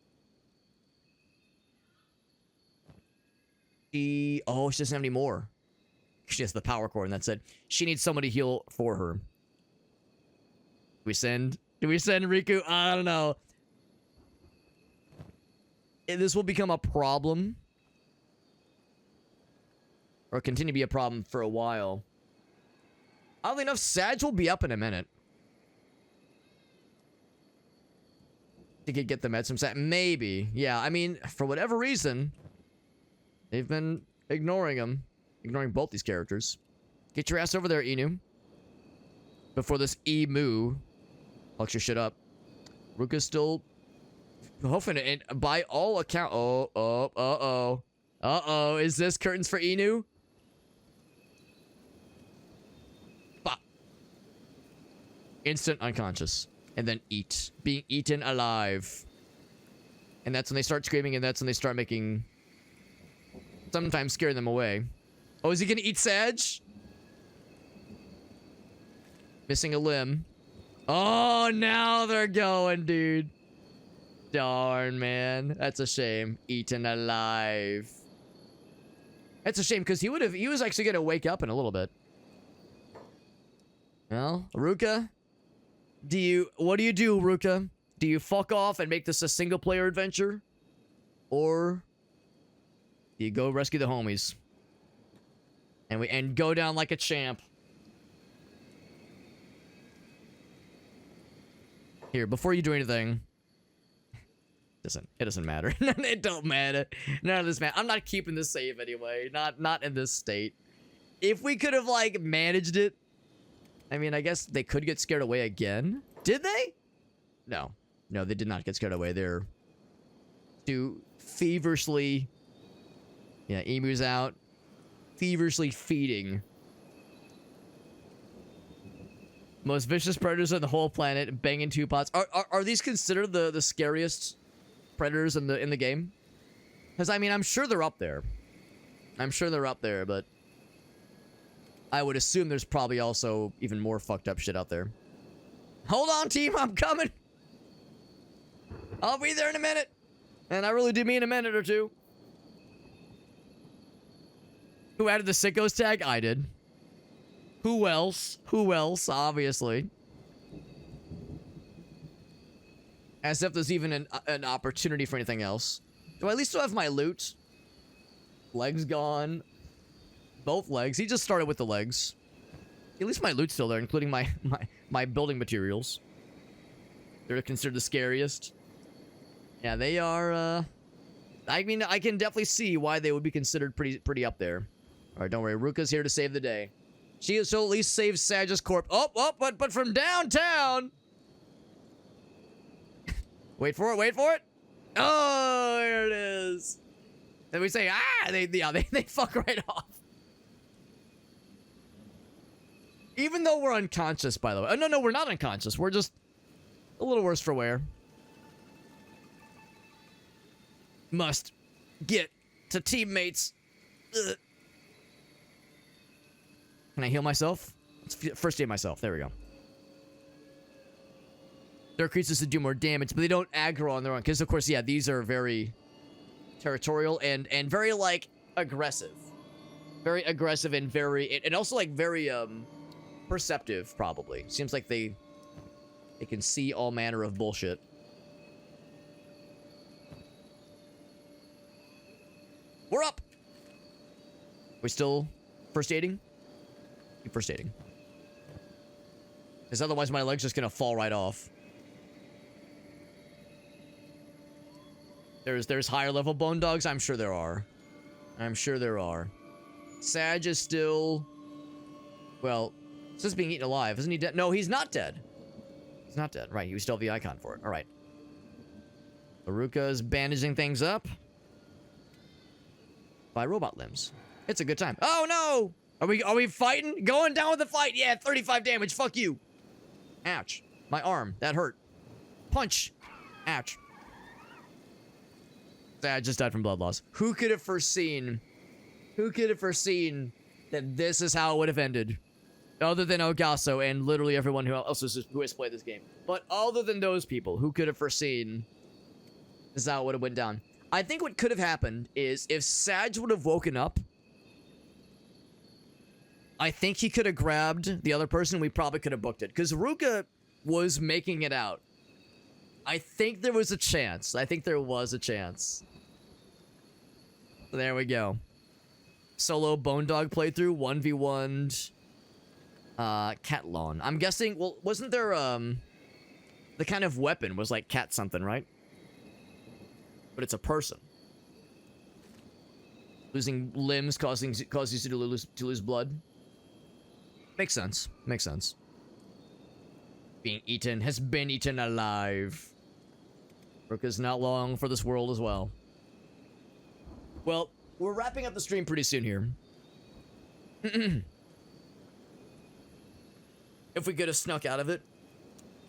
Oh, she doesn't have any more. She has the power core, and that's it. She needs somebody to heal for her. Do we send Riku? I don't know. This will become a problem. Or continue to be a problem for a while. Oddly enough, Sag will be up in a minute. He could get the meds from Sag. Maybe. Yeah, I mean, for whatever reason, they've been ignoring him. Ignoring both these characters. Get your ass over there, Inu. Before this Emu fucks your shit up. Ruka's still huffing it, and by all account... Uh-oh. Is this curtains for Inu? Bah. Instant unconscious. And then eat. Being eaten alive. And that's when they start screaming, and that's when they start making... Sometimes scaring them away. Oh, is he gonna eat Sag? Missing a limb. Oh, now they're going, dude. Darn, man. That's a shame. Eaten alive. That's a shame, because he was actually going to wake up in a little bit. Well, Ruka, what do you do, Ruka? Do you fuck off and make this a single-player adventure? Or do you go rescue the homies? And go down like a champ? Here, before you do anything... It doesn't matter. It don't matter. None of this matters. I'm not keeping this save anyway. Not in this state. If we could have, like, managed it... I mean, I guess they could get scared away again. Did they? No. No, they did not get scared away. They're too feverishly... Yeah, emu's out. Feverishly feeding. Most vicious predators on the whole planet, banging two pots. Are these considered the scariest predators in the game? Because, I mean, I'm sure they're up there. I'm sure they're up there, but... I would assume there's probably also even more fucked up shit out there. Hold on, team, I'm coming! I'll be there in a minute! And I really do mean a minute or two. Who added the sickos tag? I did. Who else? Who else? Obviously. As if there's even an opportunity for anything else. Do I at least still have my loot? Legs gone. Both legs. He just started with the legs. At least my loot's still there, including my building materials. They're considered the scariest. Yeah, they are, I mean, I can definitely see why they would be considered pretty up there. Alright, don't worry. Ruka's here to save the day. She'll at least save Saj's corpse. Oh, but from downtown! Wait for it, wait for it! Oh, there it is! And we say, they fuck right off. Even though we're unconscious, by the way. Oh, no, we're not unconscious. We're just a little worse for wear. Must get to teammates. Ugh. Can I heal myself? Let's first aid myself. There we go. There are creatures that do more damage, but they don't aggro on their own. Because, of course, yeah, these are very territorial and very, like, aggressive. Very aggressive and very... And also, like, very, perceptive, probably. Seems like they can see all manner of bullshit. We're up! We still first aiding? Keep first aiding. Because otherwise my leg's just gonna fall right off. There's higher level bone dogs? I'm sure there are. I'm sure there are. Saj is still... Well, it says being eaten alive. Isn't he dead? No, he's not dead. He's not dead. Right, you still have the icon for it. Alright. Ruka is bandaging things up. By robot limbs. It's a good time. Oh no! Are we fighting? Going down with the fight! Yeah, 35 damage. Fuck you. Ouch. My arm. That hurt. Punch. Ouch. I just died from blood loss. Who could have foreseen? Who could have foreseen that this is how it would have ended? Other than Ogasso and literally everyone who has played this game. But other than those people, who could have foreseen this is how it would have went down? I think what could have happened is if Saj would have woken up, I think he could have grabbed the other person. We probably could have booked it. Because Ruka was making it out. I think there was a chance. I think there was a chance. There we go. Solo Bone Dog playthrough, 1v1'd Catlon. I'm guessing, well, wasn't there, the kind of weapon was like cat something, right? But it's a person. Losing limbs causes you to lose blood. Makes sense. Makes sense. Being eaten, has been eaten alive. Ruka's not long for this world as well. Well, we're wrapping up the stream pretty soon here. If we could have snuck out of it.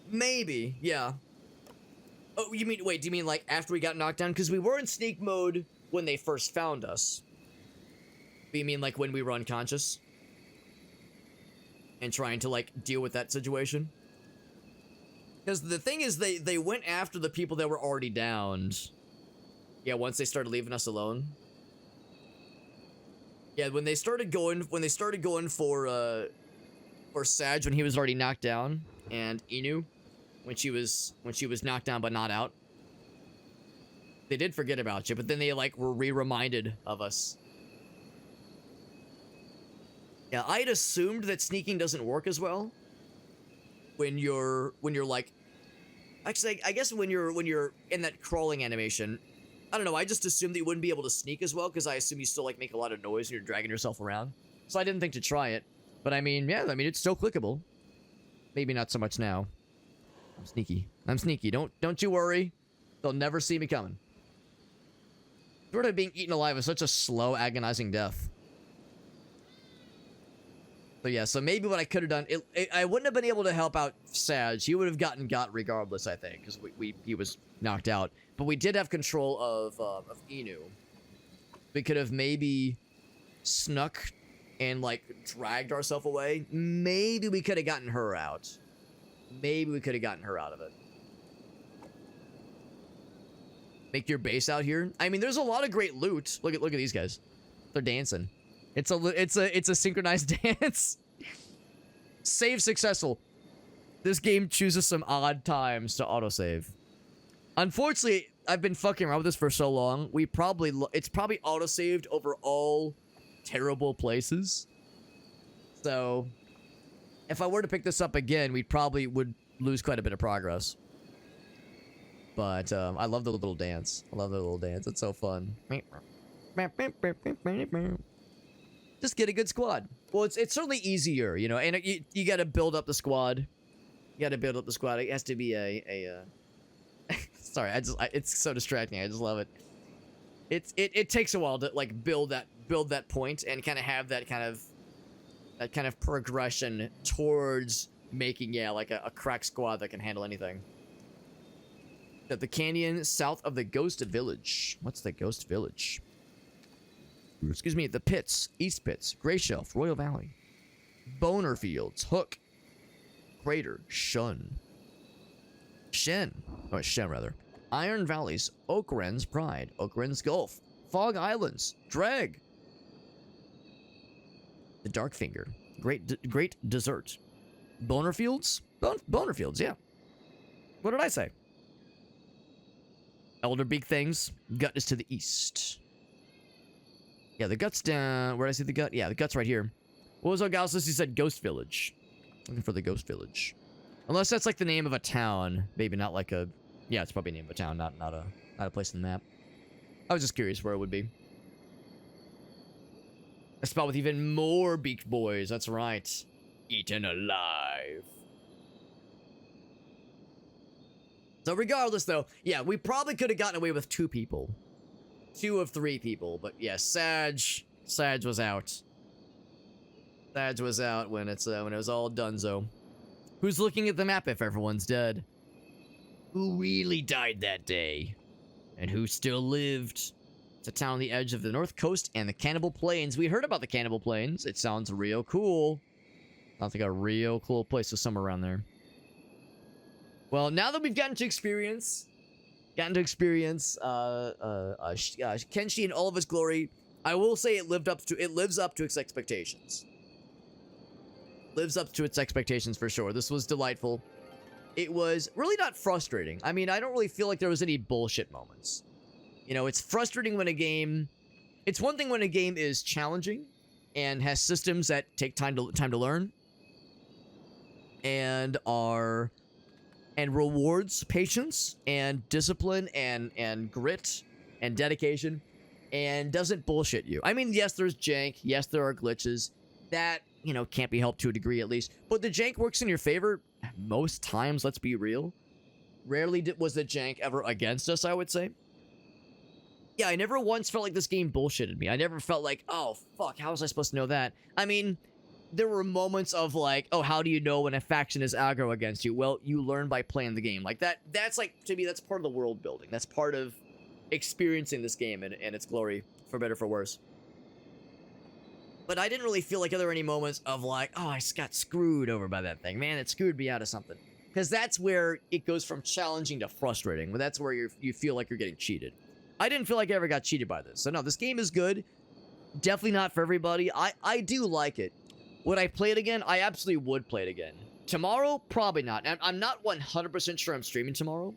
Maybe, yeah. Oh, you mean, wait, do you mean like after we got knocked down? Because we were in sneak mode when they first found us. Do you mean like when we were unconscious? and trying to like deal with that situation. Because the thing is, they went after the people that were already downed. Yeah, once they started leaving us alone. Yeah, when they started going for Sag when he was already knocked down, and Inu when she was knocked down but not out. They did forget about you, but then they like were reminded of us. Yeah, I'd assumed that sneaking doesn't work as well when you're like, actually I guess when you're in that crawling animation. I don't know, I just assumed that you wouldn't be able to sneak as well, because I assume you still like make a lot of noise and you're dragging yourself around. So I didn't think to try it. But I mean, yeah, I mean it's still clickable. Maybe not so much now. I'm sneaky. Don't you worry. They'll never see me coming. Sort of being eaten alive is such a slow, agonizing death. So yeah, so maybe what I could have done, I wouldn't have been able to help out Sag. He would have gotten got regardless, I think, because he was knocked out. But we did have control of Inu. We could have maybe snuck and like dragged ourselves away. Maybe we could have gotten her out. Maybe we could have gotten her out of it. Make your base out here. I mean, there's a lot of great loot. Look at these guys. They're dancing. It's a synchronized dance. Save successful. This game chooses some odd times to autosave. Unfortunately, I've been fucking around with this for so long. It's probably autosaved over all terrible places. So, if I were to pick this up again, we probably would lose quite a bit of progress. But I love the little dance. It's so fun. Just get a good squad. Well, it's certainly easier, you know, and you got to build up the squad. It has to be a sorry, it's so distracting. I just love it. It takes a while to like build that point and kind of have that kind of progression towards making like a crack squad that can handle anything. The canyon south of the Ghost Village. What's the Ghost Village? Excuse me, the Pits, East Pits, Gray Shelf, Royal Valley, Boner Fields, Hook, Crater, Shen, rather, Iron Valleys, Oakren's Pride, Oakren's Gulf, Fog Islands, Drag, the Darkfinger, Great Desert, Boner Fields, Boner Fields, yeah. What did I say? Elder Beak Things, Gut is to the east. Yeah, the Gut's down. Where did I see the Gut? Yeah, the Gut's right here. What was Ogausis? He said Ghost Village. Looking for the Ghost Village. Unless that's like the name of a town. Maybe not like a... Yeah, it's probably the name of a town, not a place in the map. I was just curious where it would be. A spot with even more Beak Boys. That's right. Eaten alive. So regardless, though, yeah, we probably could have gotten away with 2 people. 2 of 3 people, but yeah, Sag was out. Sag was out when it was all donezo. Who's looking at the map if everyone's dead? Who really died that day? And who still lived? It's a town on the edge of the North Coast and the Cannibal Plains. We heard about the Cannibal Plains. It sounds real cool. Sounds like a real cool place to somewhere around there. Well, now that we've gotten to experience Kenshi in all of his glory, I will say it lives up to its expectations. Lives up to its expectations for sure. This was delightful. It was really not frustrating. I mean, I don't really feel like there was any bullshit moments. You know, it's frustrating when a game... It's one thing when a game is challenging and has systems that take time to learn and rewards patience and discipline and grit and dedication and doesn't bullshit you. I mean, yes, there's jank. Yes, there are glitches. That, you know, can't be helped to a degree at least. But the jank works in your favor most times, let's be real. Rarely was the jank ever against us, I would say. Yeah, I never once felt like this game bullshitted me. I never felt like, oh, fuck, how was I supposed to know that? I mean... There were moments of like, oh, how do you know when a faction is aggro against you? Well, you learn by playing the game. Like that's like, to me, that's part of the world building. That's part of experiencing this game and its glory, for better or for worse. But I didn't really feel like there were any moments of like, oh, I got screwed over by that thing. Man, it screwed me out of something. Because that's where it goes from challenging to frustrating. But that's where you feel like you're getting cheated. I didn't feel like I ever got cheated by this. So no, this game is good. Definitely not for everybody. I do like it. Would I play it again? I absolutely would play it again. Tomorrow? Probably not. I'm not 100% sure I'm streaming tomorrow.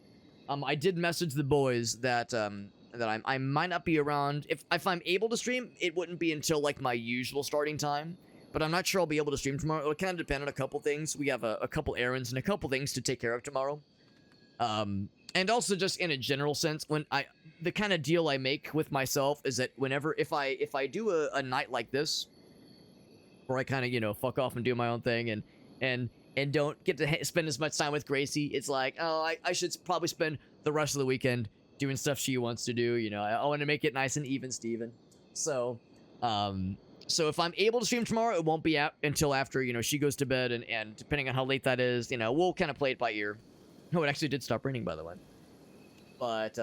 I did message the boys that I might not be around. If I'm able to stream, it wouldn't be until like my usual starting time. But I'm not sure I'll be able to stream tomorrow. It'll kind of depend on a couple things. We have a couple errands and a couple things to take care of tomorrow. And also just in a general sense, the kind of deal I make with myself is that whenever if I do a night like this, where I kind of, you know, fuck off and do my own thing and don't get to spend as much time with Gracie, it's like, oh, I should probably spend the rest of the weekend doing stuff she wants to do. You know, I want to make it nice and even, Steven. So if I'm able to stream tomorrow, it won't be out until after, you know, she goes to bed, and depending on how late that is, you know, we'll kind of play it by ear. No, it actually did stop raining, by the way. But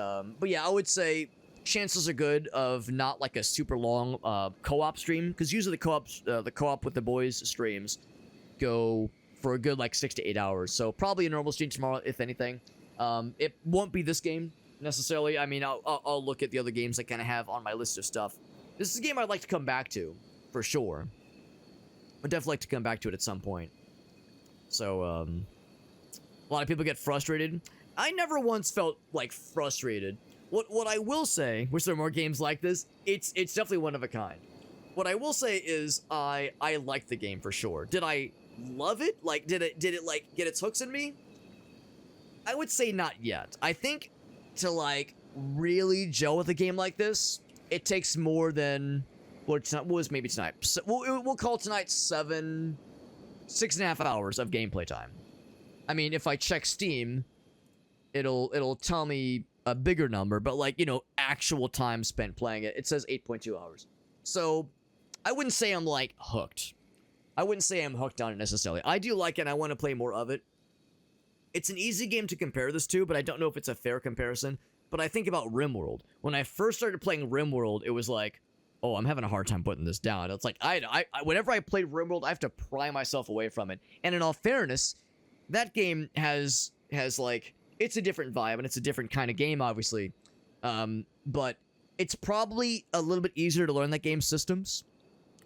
yeah, I would say chances are good of not like a super long co-op stream, because usually the co-op with the boys streams go for a good like 6 to 8 hours. So probably a normal stream tomorrow, if anything. It won't be this game necessarily. I mean, I'll look at the other games I kind of have on my list of stuff. This is a game I'd like to come back to, for sure. I'd definitely like to come back to it at some point. So, a lot of people get frustrated. I never once felt, like, frustrated. What I will say, which there are more games like this, it's definitely one of a kind. What I will say is I like the game for sure. Did I love it? Like, did it like get its hooks in me? I would say not yet. I think to like really gel with a game like this, it takes more than what was maybe tonight. So we'll call tonight 6.5 hours of gameplay time. I mean, if I check Steam, it'll tell me a bigger number, but like, you know, actual time spent playing it, it says 8.2 hours. So I wouldn't say I'm like hooked. I wouldn't say I'm hooked on it necessarily. I do like it and I want to play more of it. It's an easy game to compare this to, but I don't know if it's a fair comparison. But I think about RimWorld. When I first started playing RimWorld, it was like, oh, I'm having a hard time putting this down. It's like, whenever I played RimWorld, I have to pry myself away from it. And in all fairness, that game has like, it's a different vibe, and it's a different kind of game, obviously. But it's probably a little bit easier to learn that game's systems.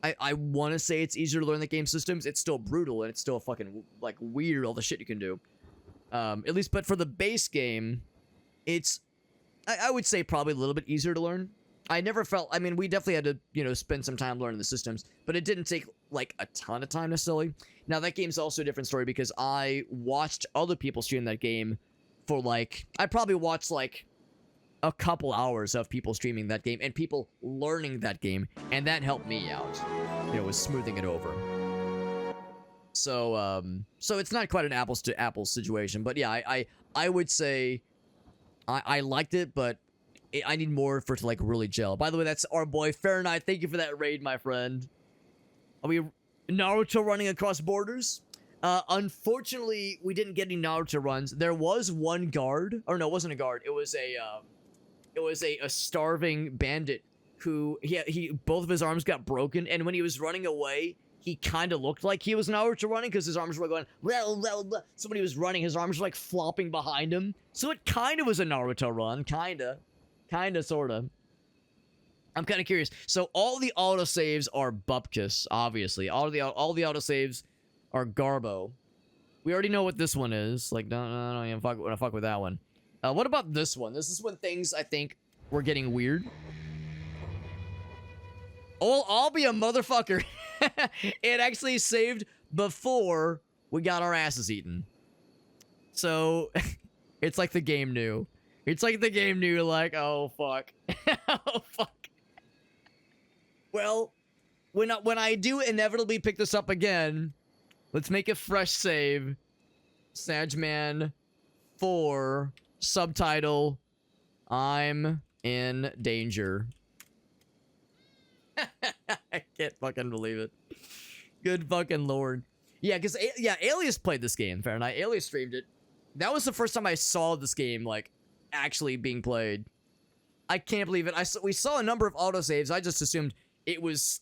I want to say it's easier to learn the game systems. It's still brutal, and it's still fucking, like, weird, all the shit you can do. At least, but for the base game, it's, I would say probably a little bit easier to learn. I never felt, I mean, we definitely had to, you know, spend some time learning the systems, but it didn't take, like, a ton of time necessarily. Now, that game's also a different story because I watched other people stream that game for, like, I probably watched, like, a couple hours of people streaming that game and people learning that game, and that helped me out, you know, with smoothing it over. So, so it's not quite an apples to apples situation, but yeah, I would say I liked it, but I need more for it to, like, really gel. By the way, that's our boy Fahrenheit. Thank you for that raid, my friend. Are we Naruto running across borders? Unfortunately, we didn't get any Naruto runs. There was one guard, or no, it wasn't a guard. It was a starving bandit who he both of his arms got broken, and when he was running away, he kind of looked like he was Naruto running because his arms were going, blah, blah, blah. So when he was running, his arms were like flopping behind him. So it kind of was a Naruto run, kind of, sort of. I'm kind of curious. So all the autosaves are bupkis, obviously. All the autosaves are garbo. We already know what this one is. Like, no, you don't fuck with that one. What about this one? This is when things, I think, were getting weird. Oh, I'll be a motherfucker. It actually saved before we got our asses eaten. So, it's like the game knew. It's like the game knew, like, oh, fuck. Oh, fuck. Well, when I do inevitably pick this up again, let's make a fresh save. Sagman 4, subtitle, I'm in danger. I can't fucking believe it. Good fucking lord. Yeah, because, yeah, Alias played this game, Fahrenheit. Alias streamed it. That was the first time I saw this game, like, actually being played. I can't believe it. We saw a number of autosaves. I just assumed it was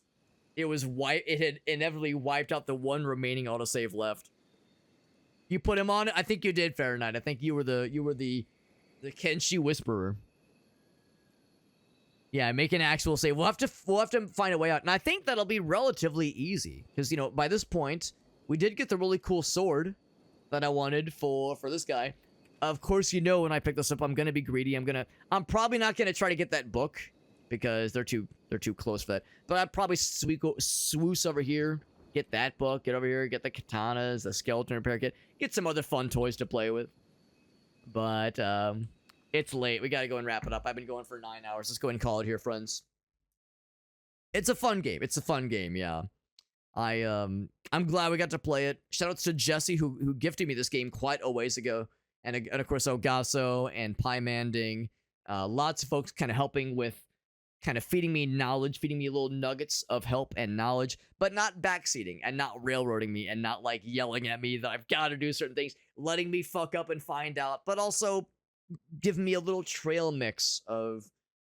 it had inevitably wiped out the one remaining autosave left. You put him on it? I think you did, Fahrenheit. I think you were the Kenshi Whisperer. Yeah, make an actual save. We'll have to find a way out. And I think that'll be relatively easy. Because, you know, by this point, we did get the really cool sword that I wanted for this guy. Of course, you know, when I pick this up, I'm gonna be greedy. I'm probably not gonna try to get that book because they're too close for that. But I'd probably swoosh over here, get that book, get over here, get the katanas, the skeleton repair kit, get some other fun toys to play with. But it's late. We gotta go and wrap it up. I've been going for 9 hours. Let's go and call it here, friends. It's a fun game. It's a fun game, yeah. I'm glad we got to play it. Shoutouts to Jesse who gifted me this game quite a ways ago. And of course Ogaso and Pai Manding. Lots of folks kind of helping with kind of feeding me knowledge, feeding me little nuggets of help and knowledge, but not backseating and not railroading me and not like yelling at me that I've got to do certain things, letting me fuck up and find out, but also giving me a little trail mix of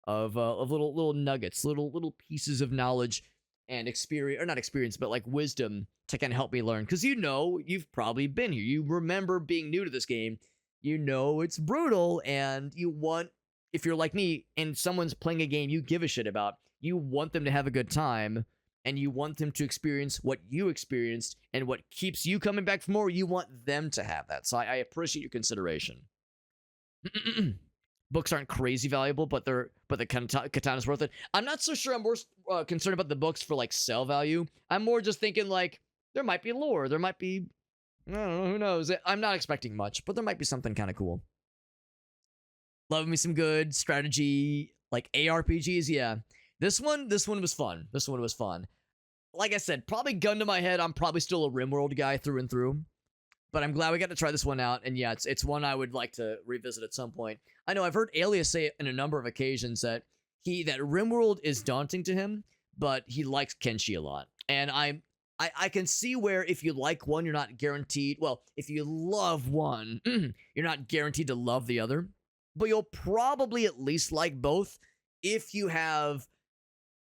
little nuggets, little pieces of knowledge and experience, or not experience, but like wisdom to kind of help me learn. Because you know, you've probably been here. You remember being new to this game. You know it's brutal, and you want, if you're like me and someone's playing a game you give a shit about, you want them to have a good time, and you want them to experience what you experienced, and what keeps you coming back for more, you want them to have that. So I appreciate your consideration. Books aren't crazy valuable, but the katana's worth it. I'm not so sure I'm more concerned about the books for like sell value. I'm more just thinking like there might be lore, there might be, I don't know, who knows. I'm not expecting much, but there might be something kind of cool. Love me some good strategy, like ARPGs, yeah. This one was fun. This one was fun. Like I said, probably gun to my head, I'm probably still a RimWorld guy through and through. But I'm glad we got to try this one out, and yeah, it's one I would like to revisit at some point. I know I've heard Alias say in a number of occasions that RimWorld is daunting to him, but he likes Kenshi a lot. And I can see where if you like one, you're not guaranteed. Well, if you love one, you're not guaranteed to love the other. But you'll probably at least like both if you have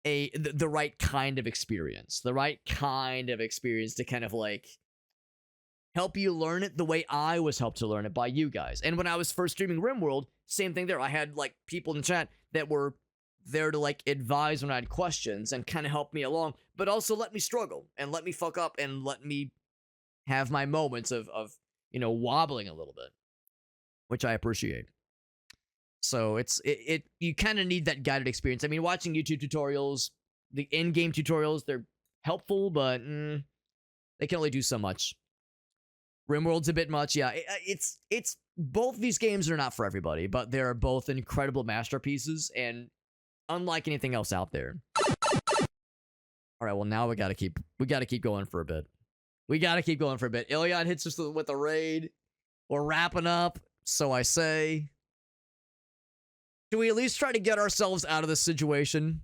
the right kind of experience. The right kind of experience to kind of like help you learn it the way I was helped to learn it by you guys. And when I was first streaming RimWorld, same thing there. I had like people in the chat that were there to like advise when I had questions and kind of help me along, but also let me struggle and let me fuck up and let me have my moments of you know, wobbling a little bit, which I appreciate. So you kind of need that guided experience. I mean, watching YouTube tutorials, the in-game tutorials, they're helpful, but they can only do so much. RimWorld's a bit much, yeah. It's both these games are not for everybody, but they're both incredible masterpieces and unlike anything else out there. All right, well now we gotta keep going for a bit. We gotta keep going for a bit. Ilion hits us with a raid. We're wrapping up, so I say. Should we at least try to get ourselves out of this situation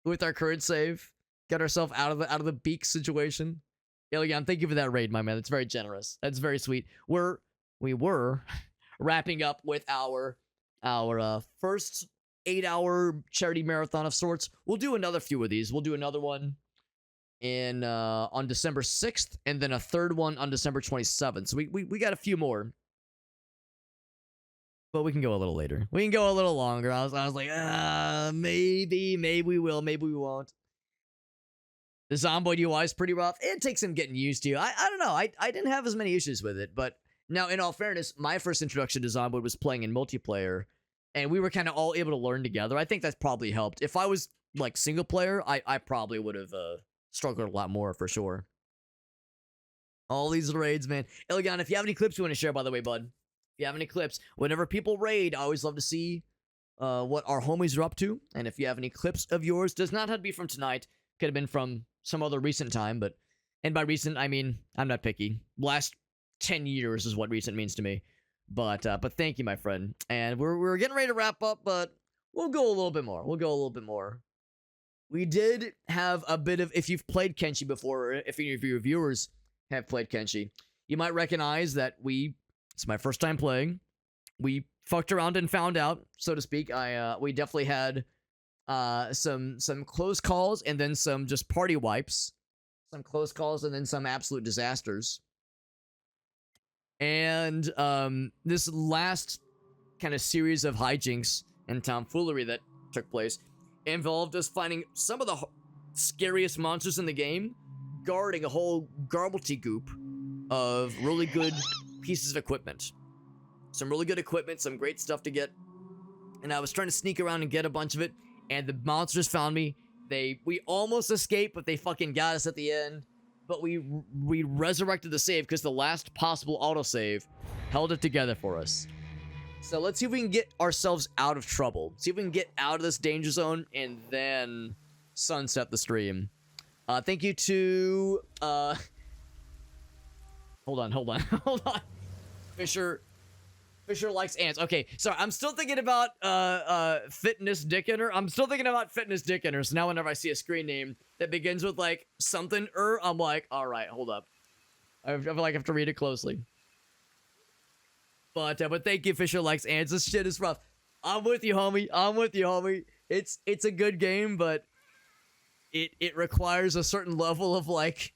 with our current save? Get ourselves out of the beak situation. Ilion, thank you for that raid, my man. That's very generous. That's very sweet. We were wrapping up with our first 8-hour charity marathon of sorts. We'll do another few of these. We'll do another one on December 6th, and then a third one on December 27th. So we got a few more. But we can go a little later. We can go a little longer. I was like, maybe we will, maybe we won't. The Zomboid UI is pretty rough. It takes some getting used to. I don't know. I didn't have as many issues with it. But now, in all fairness, my first introduction to Zomboid was playing in multiplayer. And we were kind of all able to learn together. I think that's probably helped. If I was, like, single player, I probably would have struggled a lot more, for sure. All these raids, man. Ilion, if you have any clips you want to share, by the way, bud. If you have any clips, whenever people raid, I always love to see what our homies are up to. And if you have any clips of yours, does not have to be from tonight. Could have been from some other recent time, and by recent, I mean, I'm not picky. Last 10 years is what recent means to me. But thank you, my friend. And we're getting ready to wrap up, but we'll go a little bit more. We did have a bit of, if you've played Kenshi before, or if any of your viewers have played Kenshi, you might recognize that it's my first time playing. We fucked around and found out, so to speak. We definitely had some close calls, and then some just party wipes. Some close calls, and then some absolute disasters. And this last kind of series of hijinks and tomfoolery that took place involved us finding some of the scariest monsters in the game, guarding a whole goop of really good pieces of equipment. Some really good equipment, some great stuff to get. And I was trying to sneak around and get a bunch of it, and the monsters found me. We almost escaped, but they fucking got us at the end. But we resurrected the save because the last possible autosave held it together for us. So let's see if we can get ourselves out of trouble. See if we can get out of this danger zone and then sunset the stream. Thank you to hold on. Fisher likes ants. Okay, sorry, I'm still thinking about fitness dick inner. I'm still thinking about fitness dick inner. So now whenever I see a screen name that begins with like something I'm like, all right, hold up. I feel like I have to read it closely. But thank you, Fisher likes ants. This shit is rough. I'm with you, homie. It's a good game, but it requires a certain level of like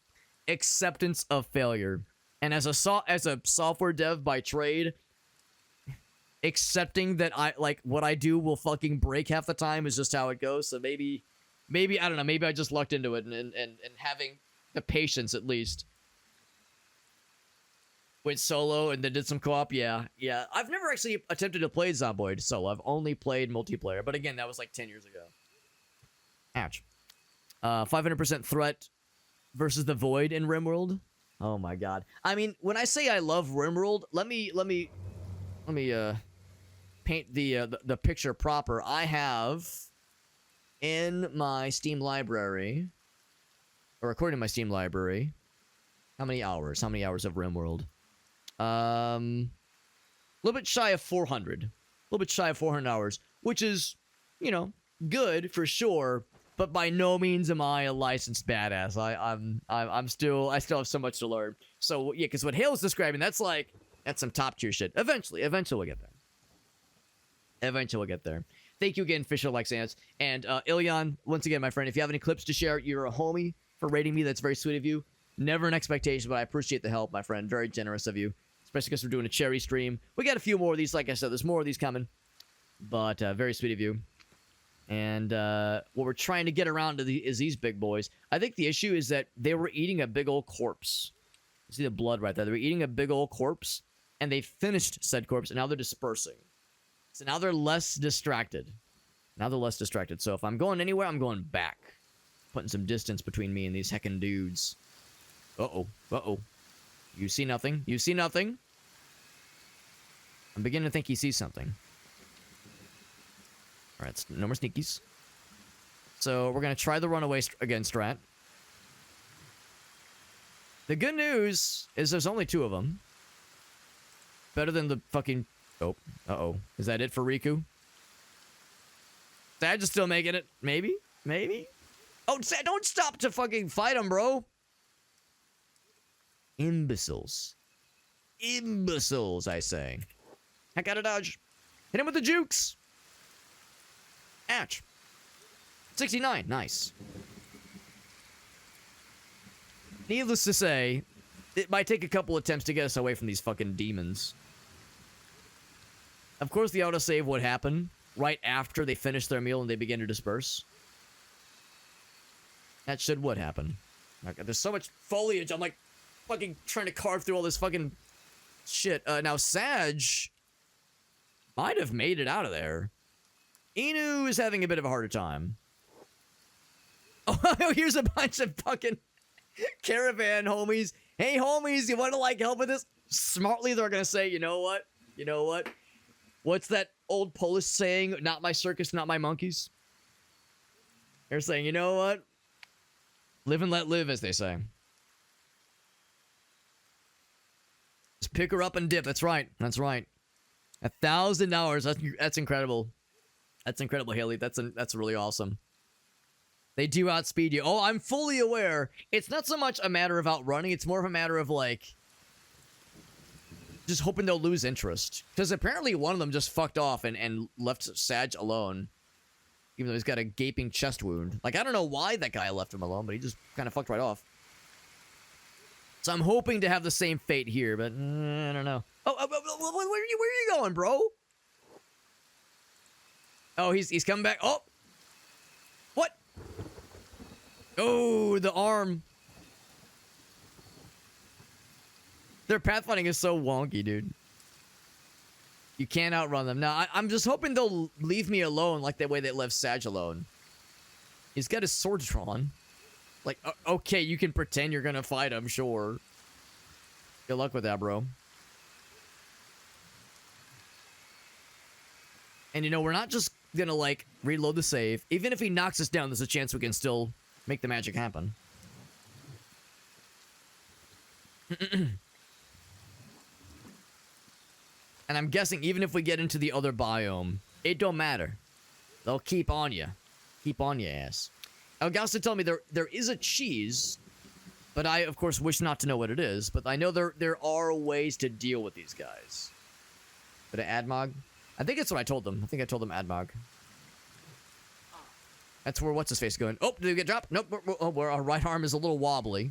acceptance of failure. And as a software dev by trade, accepting that what I do will fucking break half the time is just how it goes. So maybe I don't know, maybe I just lucked into it and having the patience at least. Went solo and then did some co-op. Yeah. I've never actually attempted to play Zomboid solo. I've only played multiplayer, but again, that was like 10 years ago. Ouch. 500% threat versus the Void in RimWorld. Oh my god. I mean, when I say I love RimWorld, let me paint the picture proper. I have in my Steam library, or according to my Steam library, how many hours of RimWorld? A little bit shy of 400. A little bit shy of 400 hours, which is, you know, good for sure, but by no means am I a licensed badass. I still have so much to learn. So yeah, because what Hale's describing, that's some top tier shit. Eventually we'll get there. Thank you again, Fisher Likes Ants. And Ilyan, once again, my friend, if you have any clips to share, you're a homie for rating me. That's very sweet of you. Never an expectation, but I appreciate the help, my friend. Very generous of you. Especially because we're doing a cherry stream. We got a few more of these, like I said. There's more of these coming. But very sweet of you. And what we're trying to get around to is these big boys. I think the issue is that they were eating a big old corpse. You see the blood right there. They were eating a big old corpse. And they finished said corpse, and now they're dispersing. So now they're less distracted. So if I'm going anywhere, I'm going back. Putting some distance between me and these heckin' dudes. Uh-oh. You see nothing? I'm beginning to think he sees something. Alright, no more sneakies. So we're going to try the runaway again strat. The good news is there's only 2 of them. Better than the fucking... Oh, uh-oh. Is that it for Riku? Sad just still making it. Maybe? Oh, Sad, don't stop to fucking fight him, bro. Imbeciles, I say. Heck out of dodge. Hit him with the jukes. Ouch. 69. Nice. Needless to say, it might take a couple attempts to get us away from these fucking demons. Of course, the autosave would happen right after they finish their meal and they begin to disperse. That would happen. Okay, there's so much foliage, I'm like fucking trying to carve through all this fucking shit. Now, Sag might have made it out of there. Inu is having a bit of a harder time. Oh, here's a bunch of fucking caravan homies. Hey, homies, you want to, like, help with this? Smartly, they're going to say, you know what? What's that old Polish saying? Not my circus, not my monkeys. They're saying, you know what? Live and let live, as they say. Just pick her up and dip. That's right. $1,000. That's incredible. That's incredible, Haley. That's really awesome. They do outspeed you. Oh, I'm fully aware. It's not so much a matter of outrunning. It's more of a matter of, like, just hoping they'll lose interest. Because apparently one of them just fucked off and left Sag alone. Even though he's got a gaping chest wound. Like, I don't know why that guy left him alone, but he just kind of fucked right off. So I'm hoping to have the same fate here, but I don't know. Oh, where are you going, bro? Oh, he's coming back. Oh! What? Oh, the arm. Their pathfinding is so wonky, dude. You can't outrun them. Now, I'm just hoping they'll leave me alone like the way they left Sag alone. He's got his sword drawn. Like, okay, you can pretend you're gonna fight him, sure. Good luck with that, bro. And you know, we're not just gonna, like, reload the save. Even if he knocks us down, there's a chance we can still make the magic happen. And I'm guessing even if we get into the other biome, it don't matter. They'll keep on you. Keep on your ass. Augusta told me there is a cheese, but I, of course, wish not to know what it is. But I know there are ways to deal with these guys. But an Admog? I think that's what I told them. I think I told them Admog. That's where what's-his-face going. Oh, did we get dropped? Nope. Our right arm is a little wobbly.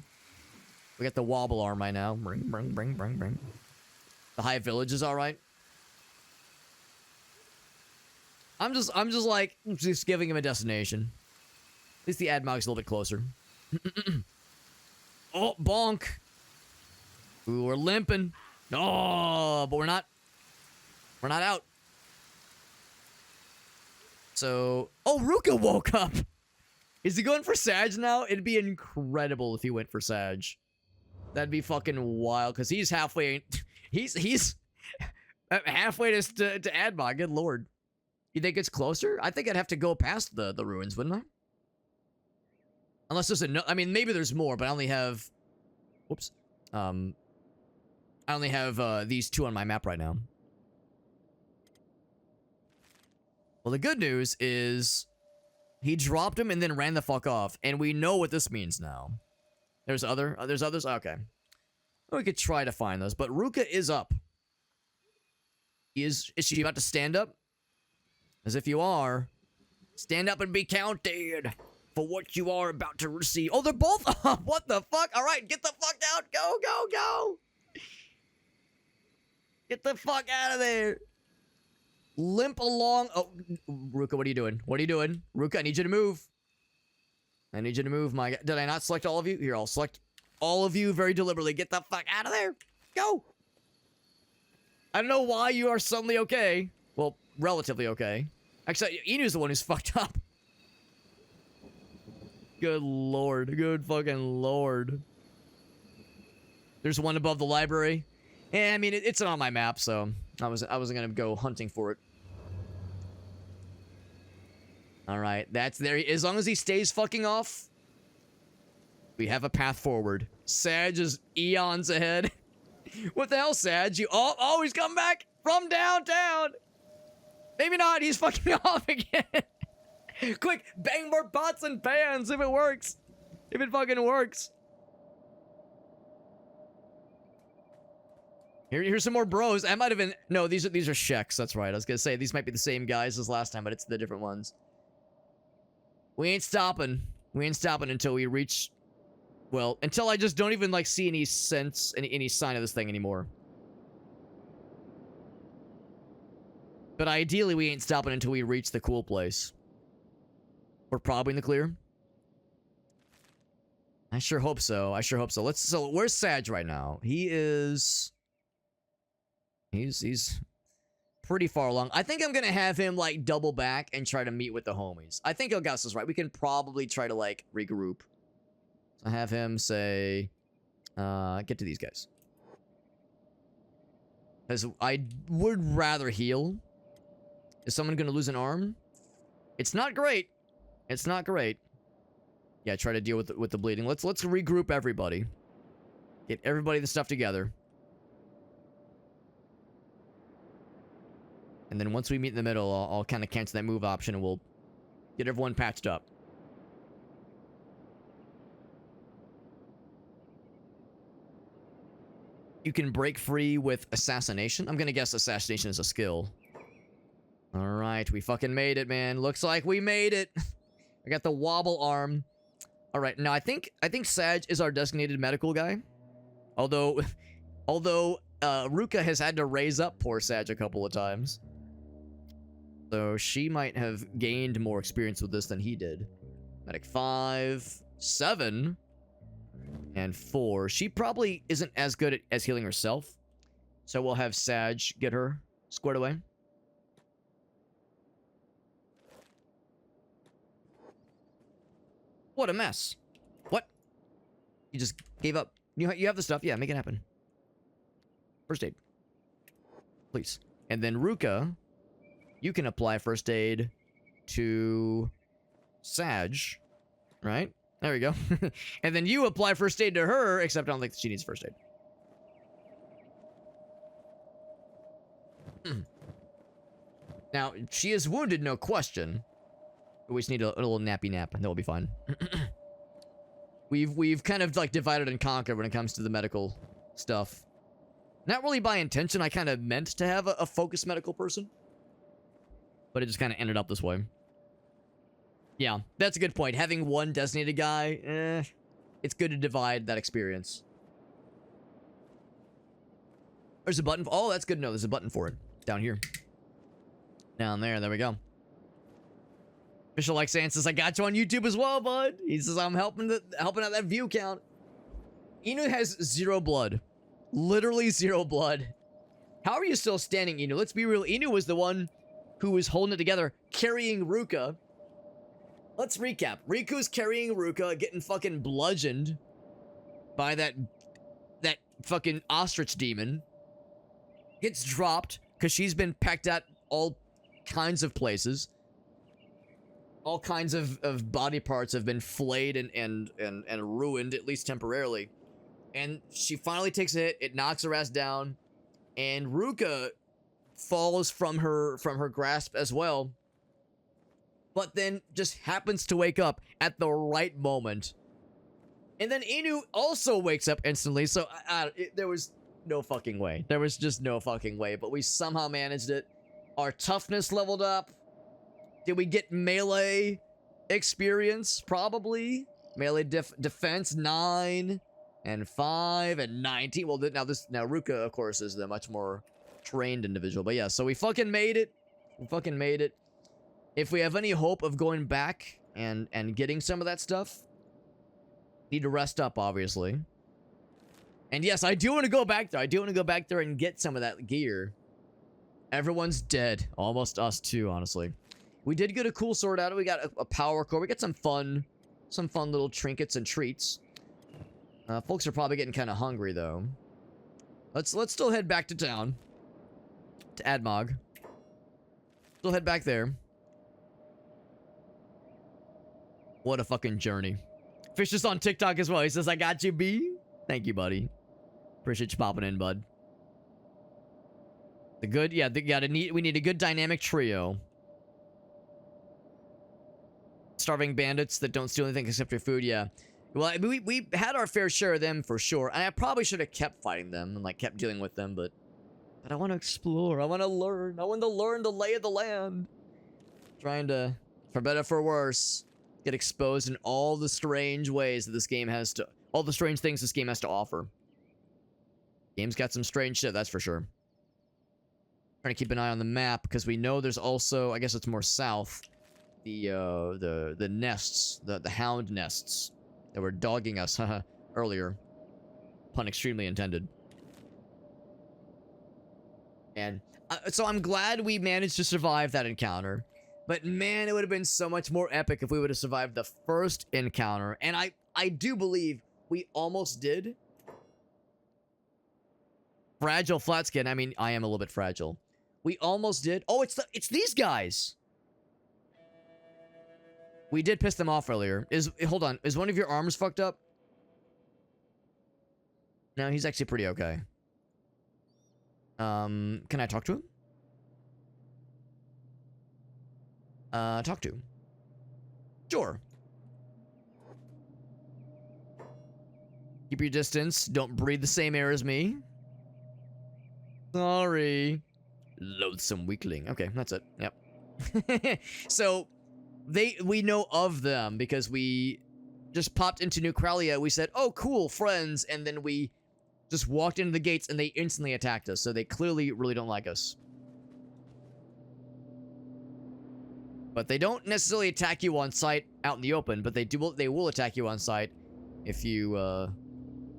We got the wobble arm right now. Bring. The High Village is all right. I'm just like, just giving him a destination. At least the Admog's a little bit closer. Oh, bonk. Ooh, we're limping. Oh, but we're not out. So, oh, Ruka woke up. Is he going for Sag now? It'd be incredible if he went for Sag. That'd be fucking wild, because he's halfway. He's halfway to Admog. Good lord. You think it's closer? I think I'd have to go past the ruins, wouldn't I? Unless there's I mean, maybe there's more, but I only have... Whoops. I only have these two on my map right now. Well, the good news is he dropped him and then ran the fuck off, and we know what this means now. There's others? Okay. We could try to find those, but Ruka is up. Is she about to stand up? As if you are. Stand up and be counted for what you are about to receive. Oh, they're both up. What the fuck? All right, get the fuck out. Go. Get the fuck out of there. Limp along. Oh, Ruka, what are you doing? Ruka, I need you to move. My God. Did I not select all of you? Here, I'll select all of you very deliberately. Get the fuck out of there. Go. I don't know why you are suddenly okay. Well, relatively okay. Actually, Inu's the one who's fucked up. Good lord. Good fucking lord. There's one above the library. Yeah, I mean, it's on my map, so I wasn't gonna go hunting for it. Alright, that's there. As long as he stays fucking off, we have a path forward. Sag is eons ahead. What the hell, Sag? Oh, he's come back from downtown. Maybe not. He's fucking off again. Quick, bang more pots and pans if it works. If it fucking works. Here's some more bros. I might have been... No, these are Sheks. That's right. I was gonna say, these might be the same guys as last time, but it's the different ones. We ain't stopping. We ain't stopping until we reach... Well, until I just don't even, like, see any sense, any sign of this thing anymore. But ideally, we ain't stopping until we reach the cool place. We're probably in the clear. I sure hope so. So where's Sag right now? He's pretty far along. I think I'm gonna have him, like, double back and try to meet with the homies. I think Augusta's right. We can probably try to, like, regroup. So have him say, get to these guys. Because I would rather heal. Is someone gonna lose an arm? It's not great. It's not great. Yeah, try to deal with the bleeding. Let's regroup everybody. Get everybody the stuff together. And then once we meet in the middle, I'll kind of cancel that move option and we'll get everyone patched up. You can break free with assassination. I'm gonna guess assassination is a skill. Alright, right, we fucking made it, man. Looks like we made it. I got the wobble arm. All right, now I think Sag is our designated medical guy. Although Ruka has had to raise up poor Sag a couple of times. So she might have gained more experience with this than he did. Medic 5, 7, and 4. She probably isn't as good as healing herself. So we'll have Sag get her squared away. What a mess. What? You just gave up. You have the stuff. Yeah, make it happen. First aid. Please. And then Ruka, you can apply first aid to Sag. Right? There we go. And then you apply first aid to her, except I don't think she needs first aid. Now, she is wounded, no question. We just need a little nappy nap, and that will be fine. We've kind of like divided and conquered when it comes to the medical stuff. Not really by intention. I kind of meant to have a focused medical person, but it just kind of ended up this way. Yeah, that's a good point. Having one designated guy, it's good to divide that experience. There's a button. Oh, that's good to know. There's a button for it down here. Down there. There we go. Official like saying says, I got you on YouTube as well, bud. He says, I'm helping out that view count. Inu has 0 blood. Literally 0 blood. How are you still standing, Inu? Let's be real. Inu was the one who was holding it together, carrying Ruka. Let's recap. Riku's carrying Ruka, getting fucking bludgeoned by that fucking ostrich demon. Gets dropped because she's been pecked at all kinds of places. All kinds of body parts have been flayed and ruined, at least temporarily. And she finally takes a hit. It knocks her ass down, and Ruka falls from her grasp as well. But then just happens to wake up at the right moment. And then Inu also wakes up instantly. So there was no fucking way. There was just no fucking way. But we somehow managed it. Our toughness leveled up. Did we get melee experience? Probably. Melee defense 9 and 5 and 19. Well, now Ruka, of course, is the much more trained individual. But yeah, so we fucking made it. We fucking made it. If we have any hope of going back and getting some of that stuff, need to rest up, obviously. And yes, I do want to go back there. I do want to go back there and get some of that gear. Everyone's dead. Almost us too, honestly. We did get a cool sword out of it. We got a power core. We got some fun little trinkets and treats. Folks are probably getting kind of hungry though. Let's still head back to town. To Admog. Still head back there. What a fucking journey. Fish is on TikTok as well. He says, I got you, B. Thank you, buddy. Appreciate you popping in, bud. We need a good dynamic trio. Starving bandits that don't steal anything except your food, yeah. Well, we had our fair share of them for sure. And I probably should have kept fighting them and like kept dealing with them, but I want to explore. I want to learn. I want to learn the lay of the land. Trying to, for better for worse, get exposed in all the strange ways that this game has to, all the strange things this game has to offer. Game's got some strange shit, that's for sure. Trying to keep an eye on the map because we know there's also, I guess it's more south, the nests, the hound nests that were dogging us earlier. Pun extremely intended. And so I'm glad we managed to survive that encounter. But man, it would have been so much more epic if we would have survived the first encounter. And I do believe we almost did. Fragile flat skin. I mean, I am a little bit fragile. We almost did. Oh, it's these guys. We did piss them off earlier. Hold on. Is one of your arms fucked up? No, he's actually pretty okay. Can I talk to him? Talk to him. Sure. Keep your distance. Don't breathe the same air as me. Sorry. Loathsome weakling. Okay, that's it. Yep. So we know of them because we just popped into New Kralia. We said, "Oh, cool, friends," and then we just walked into the gates and they instantly attacked us. So they clearly really don't like us. But they don't necessarily attack you on sight out in the open, but they will attack you on sight if you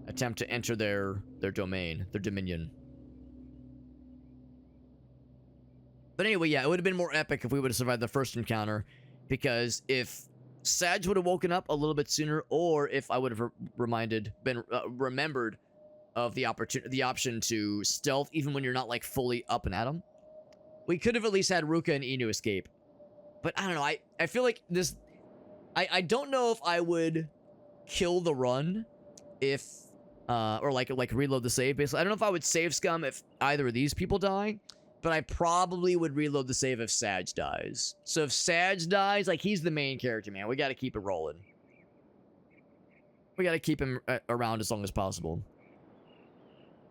attempt to enter their domain, their dominion. But anyway, yeah, it would have been more epic if we would have survived the first encounter, because if Sag would have woken up a little bit sooner, or if I would have remembered of the option to stealth even when you're not like fully up and at them, we could have at least had Ruka and Inu escape. But I don't know, I feel like this, I don't know if I would kill the run if or like reload the save. Basically, I don't know if I would save scum if either of these people die, but I probably would reload the save if Sag dies. So if Sag dies, like, he's the main character, man. We got to keep it rolling. We got to keep him around as long as possible.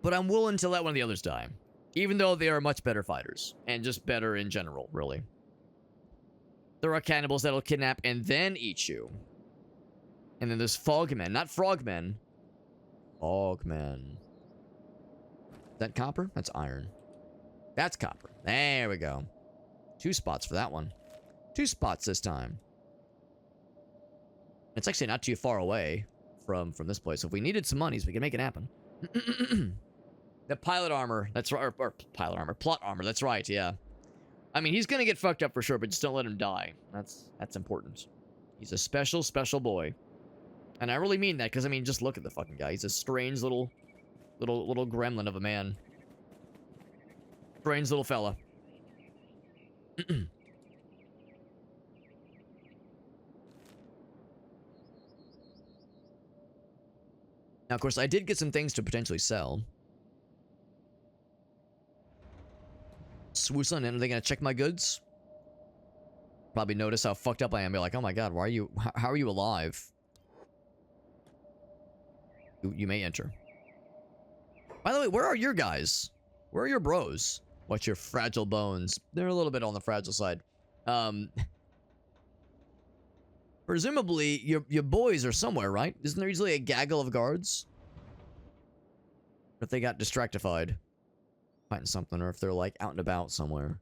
But I'm willing to let one of the others die, even though they are much better fighters and just better in general, really. There are cannibals that'll kidnap and then eat you. And then there's fogmen, not frogmen. Fogmen. Is that copper? That's iron. That's copper. There we go. 2 spots for that one. 2 spots this time. It's actually not too far away from this place. So if we needed some monies, we can make it happen. The pilot armor. That's right. Or pilot armor. Plot armor. That's right. Yeah. I mean, he's gonna get fucked up for sure, but just don't let him die. That's important. He's a special boy. And I really mean that, because, I mean, just look at the fucking guy. He's a strange little gremlin of a man. Strange little fella. Now, of course, I did get some things to potentially sell. Swooson, and are they gonna check my goods? Probably notice how fucked up I am. Be like, oh my god, how are you alive? You may enter. By the way, where are your guys? Where are your bros? What's your fragile bones? They're a little bit on the fragile side. Presumably, your boys are somewhere, right? Isn't there usually a gaggle of guards? If they got distractified, fighting something, or if they're like out and about somewhere.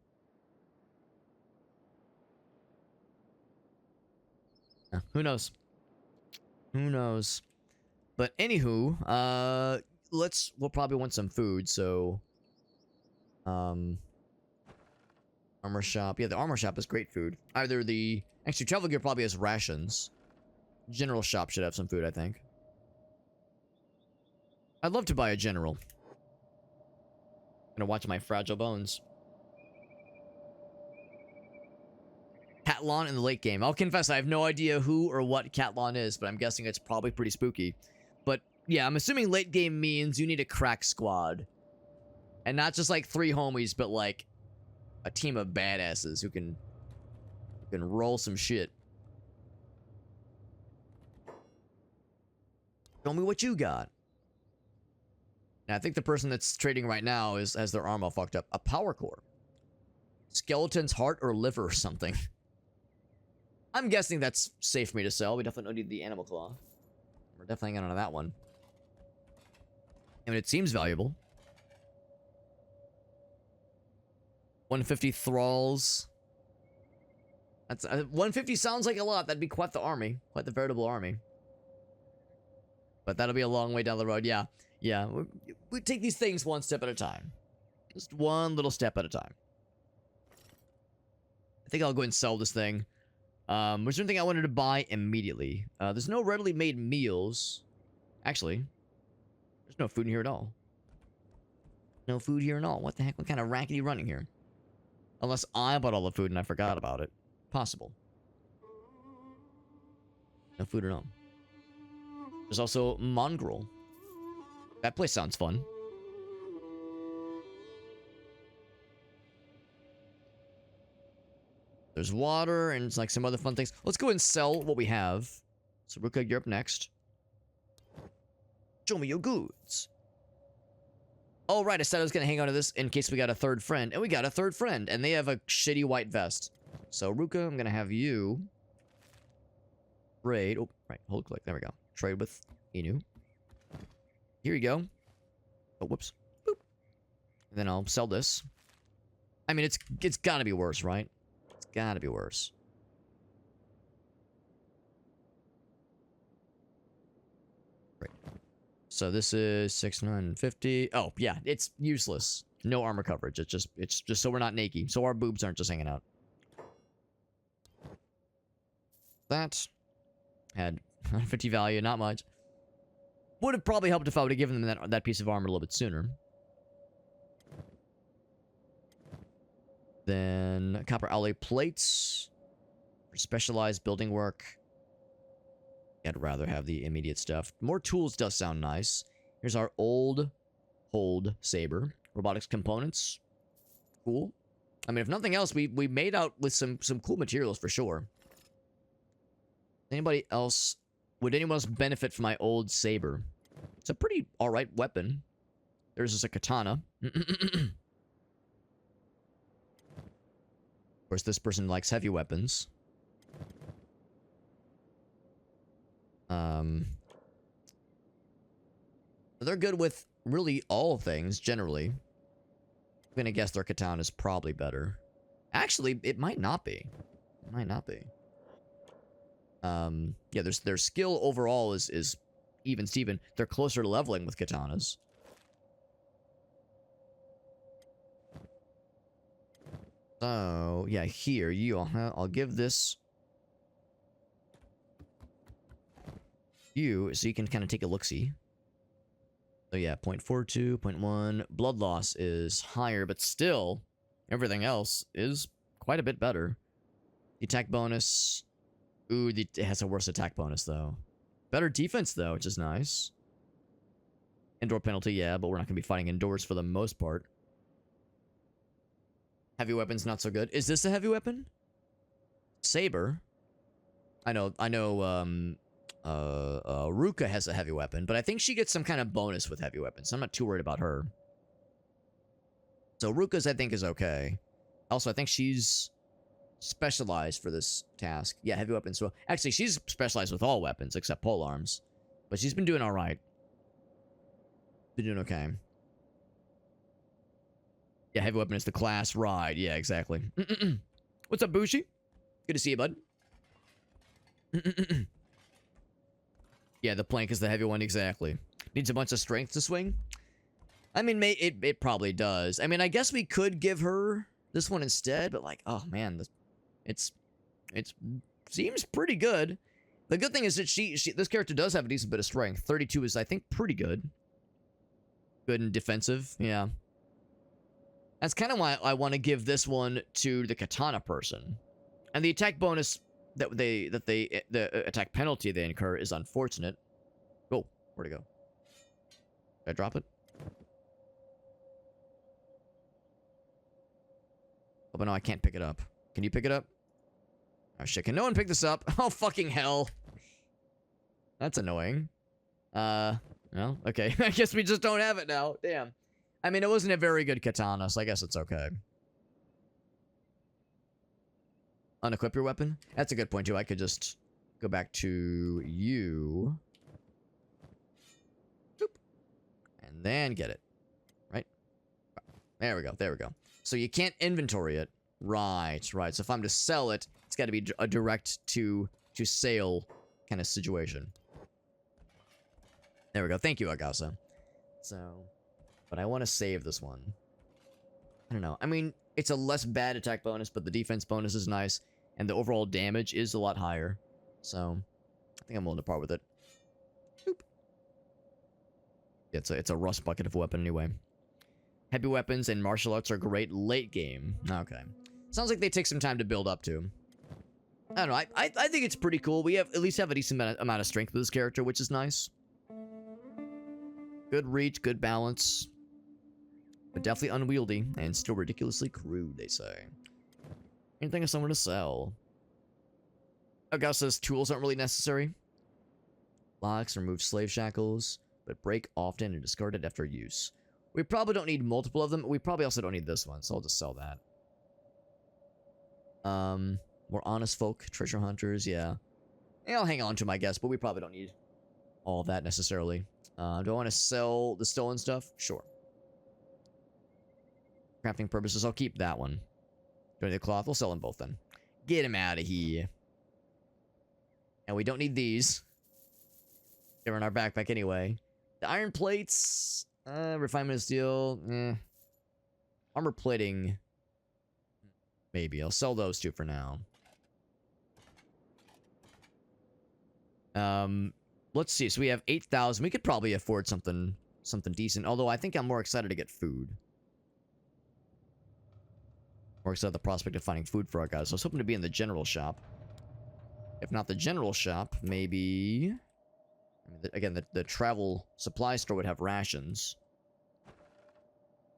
Who knows? Who knows? But anywho, we'll probably want some food, so armor shop. Yeah, the armor shop is great food. Actually, travel gear probably has rations. General shop should have some food, I think. I'd love to buy a general. I'm gonna watch my fragile bones. Catlon in the late game. I'll confess, I have no idea who or what Catlon is, but I'm guessing it's probably pretty spooky. But yeah, I'm assuming late game means you need a crack squad. And not just like 3 homies, but like a team of badasses who can roll some shit. Show me what you got. Now, I think the person that's trading right now has their arm all fucked up. A power core. Skeleton's heart or liver or something. I'm guessing that's safe for me to sell. We definitely don't need the animal claw. We're definitely hanging on to that one. I mean, it seems valuable. 150 thralls. That's 150 sounds like a lot. That'd be quite the army. Quite the veritable army. But that'll be a long way down the road. Yeah. Yeah. We take these things one step at a time. Just one little step at a time. I think I'll go and sell this thing. Was there anything I wanted to buy immediately? There's no readily made meals. Actually, there's no food in here at all. No food here at all. What the heck? What kind of rackety running here? Unless I bought all the food and I forgot about it. Possible. No food at all. There's also Mongrel. That place sounds fun. There's water and it's like some other fun things. Let's go and sell what we have. So Ruka, you're up next. Show me your goods. Oh, right. I said I was going to hang on to this in case we got a third friend. And we got a third friend. And they have a shitty white vest. So, Ruka, I'm gonna have you trade. Oh, right. Hold click. There we go. Trade with Inu. Here you go. Oh, whoops. Boop. And then I'll sell this. I mean, it's gotta be worse, right? It's gotta be worse. Great. So this is 650. Oh, yeah, it's useless. No armor coverage. It's just so we're not naked. So our boobs aren't just hanging out. That had 50 value, not much. Would have probably helped if I would have given them that piece of armor a little bit sooner. Then copper alloy plates for specialized building work. I'd rather have the immediate stuff. More tools does sound nice. Here's our old hold saber. Robotics components. Cool. I mean, if nothing else, we made out with some cool materials for sure. Anybody else? Would anyone else benefit from my old saber? It's a pretty alright weapon. There's just a katana. Of course, this person likes heavy weapons. They're good with really all things, generally. I'm gonna guess their katana is probably better. Actually, it might not be. It might not be. Yeah, their skill overall is even Steven. They're closer to leveling with katanas. So, yeah, here, I'll give this you, so you can kind of take a look-see. So yeah, 0.42, 0.1. Blood loss is higher, but still, everything else is quite a bit better. The attack bonus. Ooh, it has a worse attack bonus, though. Better defense, though, which is nice. Indoor penalty, yeah, but we're not going to be fighting indoors for the most part. Heavy weapons, not so good. Is this a heavy weapon? Saber. I know, Ruka has a heavy weapon, but I think she gets some kind of bonus with heavy weapons. I'm not too worried about her. So Ruka's, I think, is okay. Also, I think she's specialized for this task. Yeah, heavy weapons. Well, actually, she's specialized with all weapons except pole arms. But she's been doing all right. Been doing okay. Yeah, heavy weapon is the class. Right. Yeah, exactly. What's up, Bushi? Good to see you, bud. Yeah, the plank is the heavy one, exactly. Needs a bunch of strength to swing. I mean, it probably does. I mean, I guess we could give her this one instead, but like, oh man, it seems pretty good. The good thing is that this character does have a decent bit of strength. 32 is, I think, pretty good. Good and defensive, yeah. That's kind of why I want to give this one to the katana person. And the attack bonus the attack penalty they incur is unfortunate. Oh, where'd it go? Did I drop it? Oh, but no, I can't pick it up. Can you pick it up? Oh shit, can no one pick this up? Oh fucking hell. That's annoying. Well, okay. I guess we just don't have it now. Damn. I mean, it wasn't a very good katana, so I guess it's okay. Unequip your weapon? That's a good point, too. I could just go back to you. Boop. And then get it. Right? There we go. There we go. So you can't inventory it. Right, right. So if I'm to sell it, it's got to be a direct to sale kind of situation. There we go. Thank you, Agasa. So, but I want to save this one. I don't know. I mean, it's a less bad attack bonus, but the defense bonus is nice. And the overall damage is a lot higher. So, I think I'm willing to part with it. Boop. It's a rust bucket of a weapon anyway. Heavy weapons and martial arts are great late game. Okay. Sounds like they take some time to build up to. I don't know. I think it's pretty cool. We at least have a decent amount of strength with this character, which is nice. Good reach, good balance. But definitely unwieldy and still ridiculously crude, they say. Anything of someone to sell. Augusta's tools aren't really necessary. Locks remove slave shackles, but break often and discarded after use. We probably don't need multiple of them. We probably also don't need this one, so I'll just sell that. More honest folk, treasure hunters, yeah. Yeah, I'll hang on to my guess, but we probably don't need all of that necessarily. Do I want to sell the stolen stuff? Sure. Crafting purposes, I'll keep that one. Do I need the cloth? We'll sell them both then. Get him out of here. And we don't need these. They're in our backpack anyway. The iron plates, refinement of steel, armor plating, maybe. I'll sell those two for now. Let's see. So we have 8,000. We could probably afford something decent. Although I think I'm more excited to get food. More excited at the prospect of finding food for our guys. So I was hoping to be in the general shop. If not the general shop, maybe... Again, the travel supply store would have rations.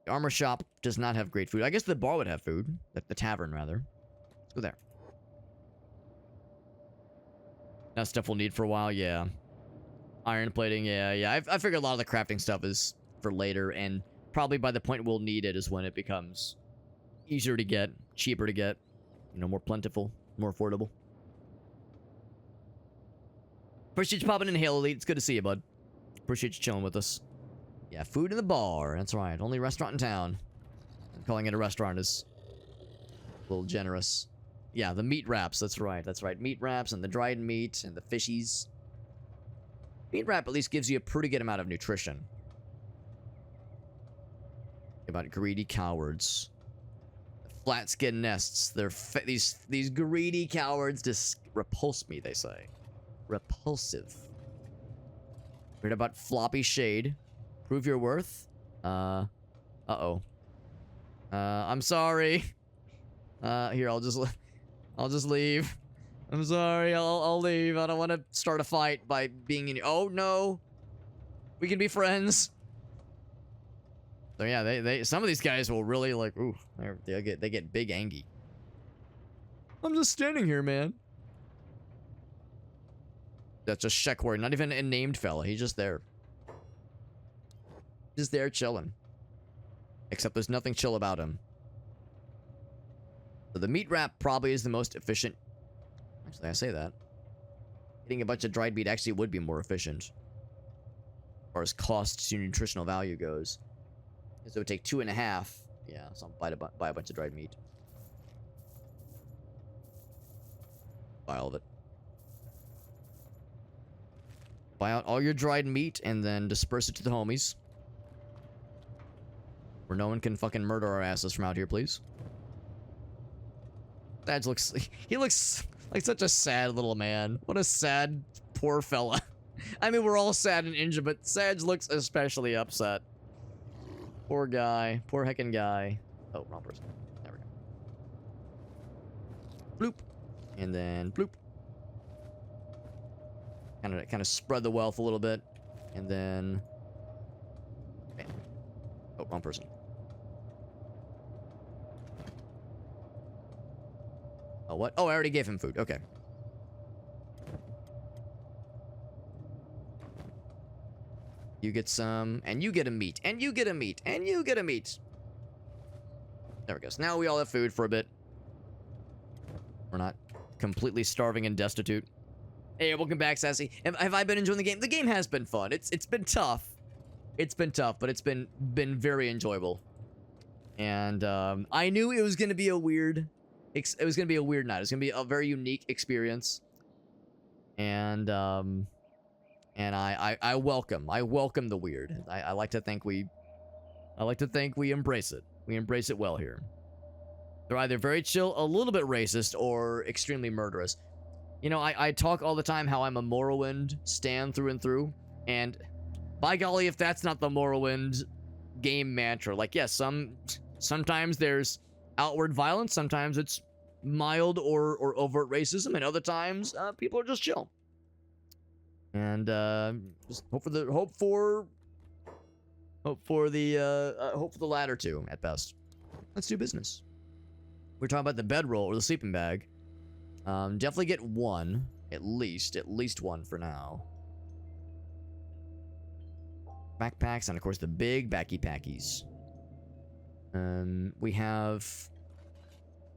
The armor shop does not have great food. I guess the bar would have food. The tavern, rather. Let's go there. That stuff we'll need for a while, yeah. Iron plating, yeah. I figured a lot of the crafting stuff is for later, and probably by the point we'll need it is when it becomes easier to get, cheaper to get, you know, more plentiful, more affordable. Appreciate you popping in, Hail Elite. It's good to see you, bud. Appreciate you chilling with us. Yeah, food in the bar. That's right. Only restaurant in town. And calling it a restaurant is a little generous. Yeah, the meat wraps. That's right. That's right. Meat wraps and the dried meat and the fishies. Meat wrap at least gives you a pretty good amount of nutrition. About greedy cowards. Flat skin nests. They're these greedy cowards just repulse me, they say. Repulsive. Read about floppy shade. Prove your worth. Uh-oh. I'm sorry. Here, I'll just leave. I'm sorry, I'll leave. I don't want to start a fight by being in... Oh, no. We can be friends. So yeah, they some of these guys will really like, ooh, they get big angy. I'm just standing here, man. That's just Shekwar, not even a named fella. He's just there. Just there chilling. Except there's nothing chill about him. So the meat wrap probably is the most efficient. Actually, I say that. Getting a bunch of dried meat actually would be more efficient. As far as cost to nutritional value goes. Because it would take 2.5. Yeah, so I'll buy a bunch of dried meat. Buy all of it. Buy out all your dried meat and then disperse it to the homies. Where no one can fucking murder our asses from out here, please. Dad looks... He looks like such a sad little man. What a sad, poor fella. I mean, we're all sad and injured, but Sag looks especially upset. Poor guy. Poor heckin' guy. Oh, wrong person. There we go. Bloop. And then bloop. Kind of spread the wealth a little bit. And then... Bam. Oh, wrong person. Oh, what? Oh, I already gave him food. Okay. You get some, and you get a meat, and you get a meat, and you get a meat. There we go. So now we all have food for a bit. We're not completely starving and destitute. Hey, welcome back, Sassy. Have I been enjoying the game? The game has been fun. It's been tough. It's been tough, but it's been very enjoyable. And I knew it was gonna be a weird. It was gonna be a weird night. It was gonna be a very unique experience. And I welcome the weird. I like to think we embrace it. We embrace it well here. They're either very chill, a little bit racist, or extremely murderous. You know, I talk all the time how I'm a Morrowind stan through and through, and by golly, if that's not the Morrowind game mantra, like, yes, sometimes there's outward violence, sometimes it's mild or overt racism, and other times people are just chill. And just hope for the latter two at best. Let's do business. We're talking about the bedroll or the sleeping bag. Definitely get one, at least one for now. Backpacks and of course the big backy packies. We have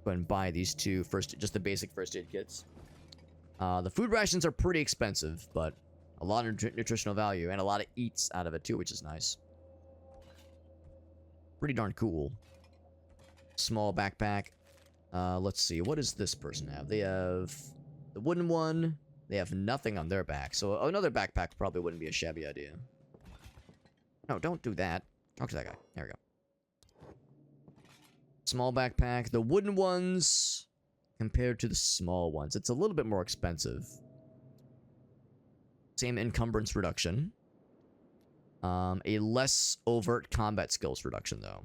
Go ahead and buy these two just the basic first aid kits. The food rations are pretty expensive, but a lot of nutritional value and a lot of eats out of it too, which is nice. Pretty darn cool. Small backpack. Let's see. What does this person have? They have the wooden one. They have nothing on their back. So another backpack probably wouldn't be a shabby idea. No, don't do that. Talk to that guy. There we go. Small backpack. The wooden ones, compared to the small ones, it's a little bit more expensive. Same encumbrance reduction. A less overt combat skills reduction, though.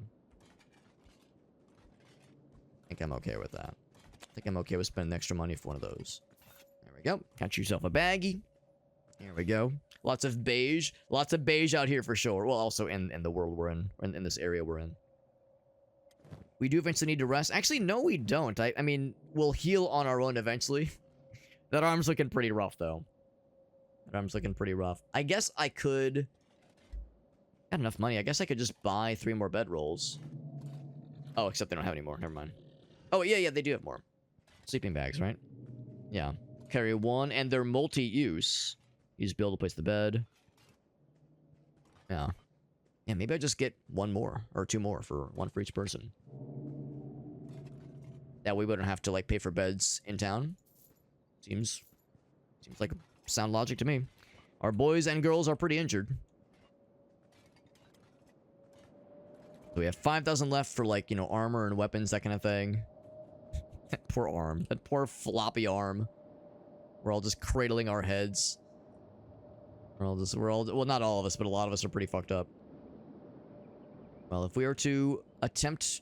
I think I'm okay with that. I think I'm okay with spending extra money for one of those. There we go. Got yourself a baggie. There we go. Lots of beige. Lots of beige out here for sure. Well, also in the world we're in. In this area we're in. We do eventually need to rest. Actually, no, we don't. I mean, we'll heal on our own eventually. That arm's looking pretty rough, though. That arm's looking pretty rough. I guess I could... Got enough money. I guess I could just buy 3 more bedrolls. Oh, except they don't have any more. Never mind. Oh, yeah, they do have more. Sleeping bags, right? Yeah. Carry 1, and they're multi-use. You just be able to place the bed. Yeah. Yeah, maybe I just get 1 more, or 2 more, for 1 for each person. That way we wouldn't have to, like, pay for beds in town. Seems like sound logic to me. Our boys and girls are pretty injured. So we have 5,000 left for, like, you know, armor and weapons, that kind of thing. That poor arm. That poor floppy arm. We're all just cradling our heads. Well, not all of us, but a lot of us are pretty fucked up. Well, if we are to attempt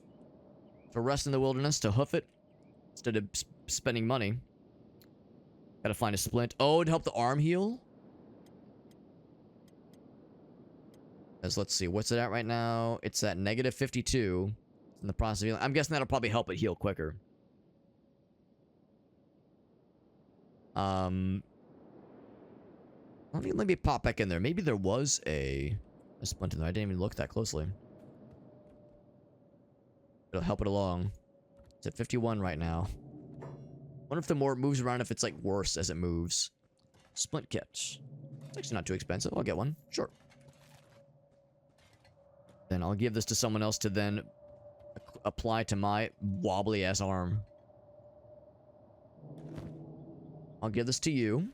to rest in the wilderness, to hoof it, instead of spending money, gotta find a splint. Oh, to help the arm heal? As let's see, what's it at right now? It's at negative 52. It's in the process of healing. I'm guessing that'll probably help it heal quicker. Let me pop back in there. Maybe there was a splint in there. I didn't even look that closely. It'll help it along. It's at 51 right now. Wonder if the more it moves around, if it's like worse as it moves. Splint kit. It's actually not too expensive. I'll get one. Sure. Then I'll give this to someone else to then apply to my wobbly ass arm. I'll give this to you.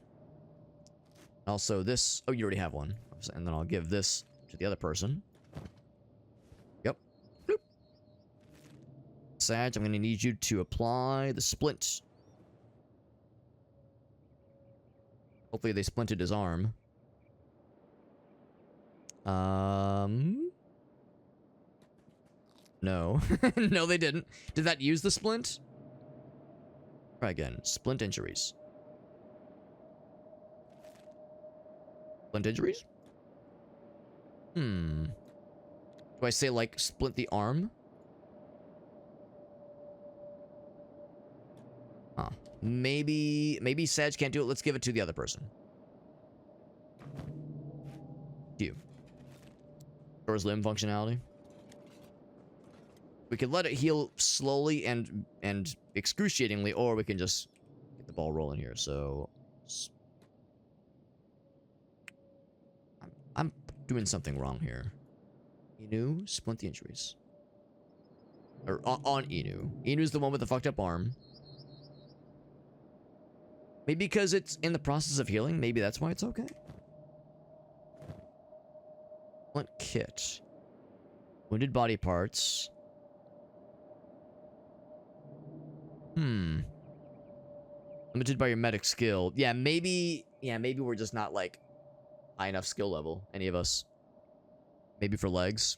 Also this... Oh, you already have one. And then I'll give this to the other person. Yep. Bloop. Sag, I'm going to need you to apply the splint. Hopefully they splinted his arm. No. No, they didn't. Did that use the splint? Try again. Splint injuries. Splint injuries? Do I say, like, splint the arm? Huh. Maybe Sag can't do it. Let's give it to the other person. You. Or his limb functionality. We could let it heal slowly and excruciatingly, or we can just get the ball rolling here. So I'm doing something wrong here. Inu, splint the injuries. Or on Inu. Inu's the one with the fucked up arm. Maybe because it's in the process of healing. Maybe that's why it's okay. Splint kit. Wounded body parts. Limited by your medic skill. Yeah, maybe we're just not, like, high enough skill level, any of us. Maybe for legs.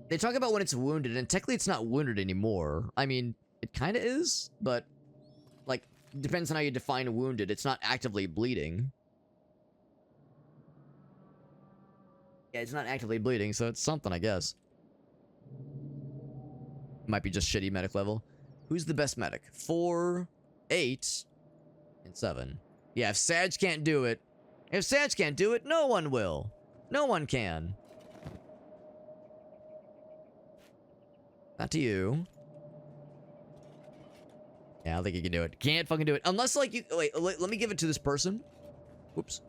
They talk about when it's wounded, and technically it's not wounded anymore. I mean, it kind of is, but, like, depends on how you define wounded. It's not actively bleeding. Yeah, it's not actively bleeding, so it's something, I guess. Might be just shitty medic level. Who's the best medic? 4, 8, and 7. Yeah, if Sag can't do it... If Sag can't do it, no one will. No one can. Not to you. Yeah, I don't think you can do it. Can't fucking do it. Unless, like, you... Wait, let me give it to this person. Whoops.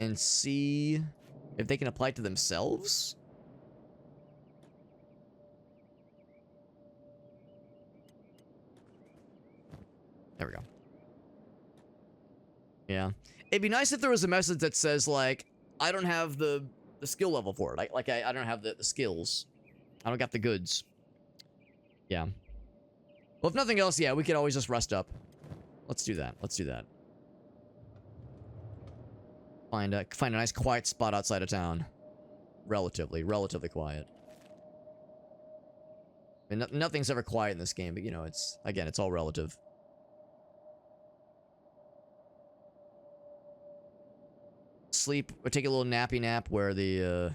And see if they can apply it to themselves. There we go. Yeah. It'd be nice if there was a message that says, like, I don't have the skill level for it. I don't have the skills. I don't got the goods. Yeah. Well, if nothing else, yeah, we could always just rest up. Let's do that. Let's do that. Find a nice quiet spot outside of town. Relatively quiet. I mean, nothing's ever quiet in this game, but you know, it's all relative. Sleep or take a little nappy nap where the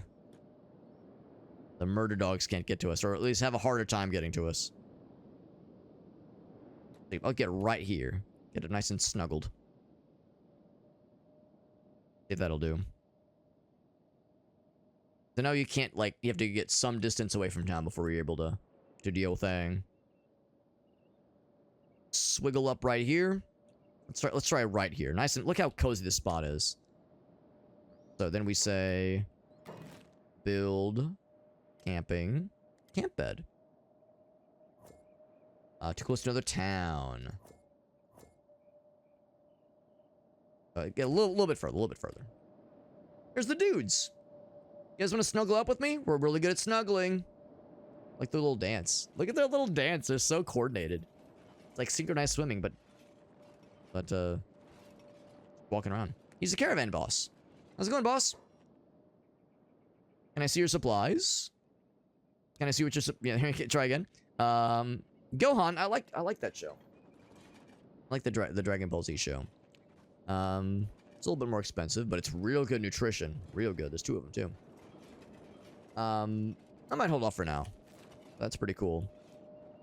murder dogs can't get to us, or at least have a harder time getting to us. I'll get right here. Get it nice and snuggled. If that'll do. So now you can't, like, you have to get some distance away from town before you're able to do the old thing. Swiggle up right here. Let's try right here. Nice, and look how cozy this spot is. So then we say build camping camp bed. Too close to another town. Get a little bit further. Here's the dudes. You guys want to snuggle up with me? We're really good at snuggling. Like their little dance. Look at their little dance. They're so coordinated. It's like synchronized swimming, but walking around. He's a caravan boss. How's it going, boss? Can I see your supplies? Can I see what your yeah? Try again. Gohan, I like that show. I like the Dragon Ball Z show. It's a little bit more expensive, but it's real good nutrition. Real good. There's 2 of them too. I might hold off for now. That's pretty cool.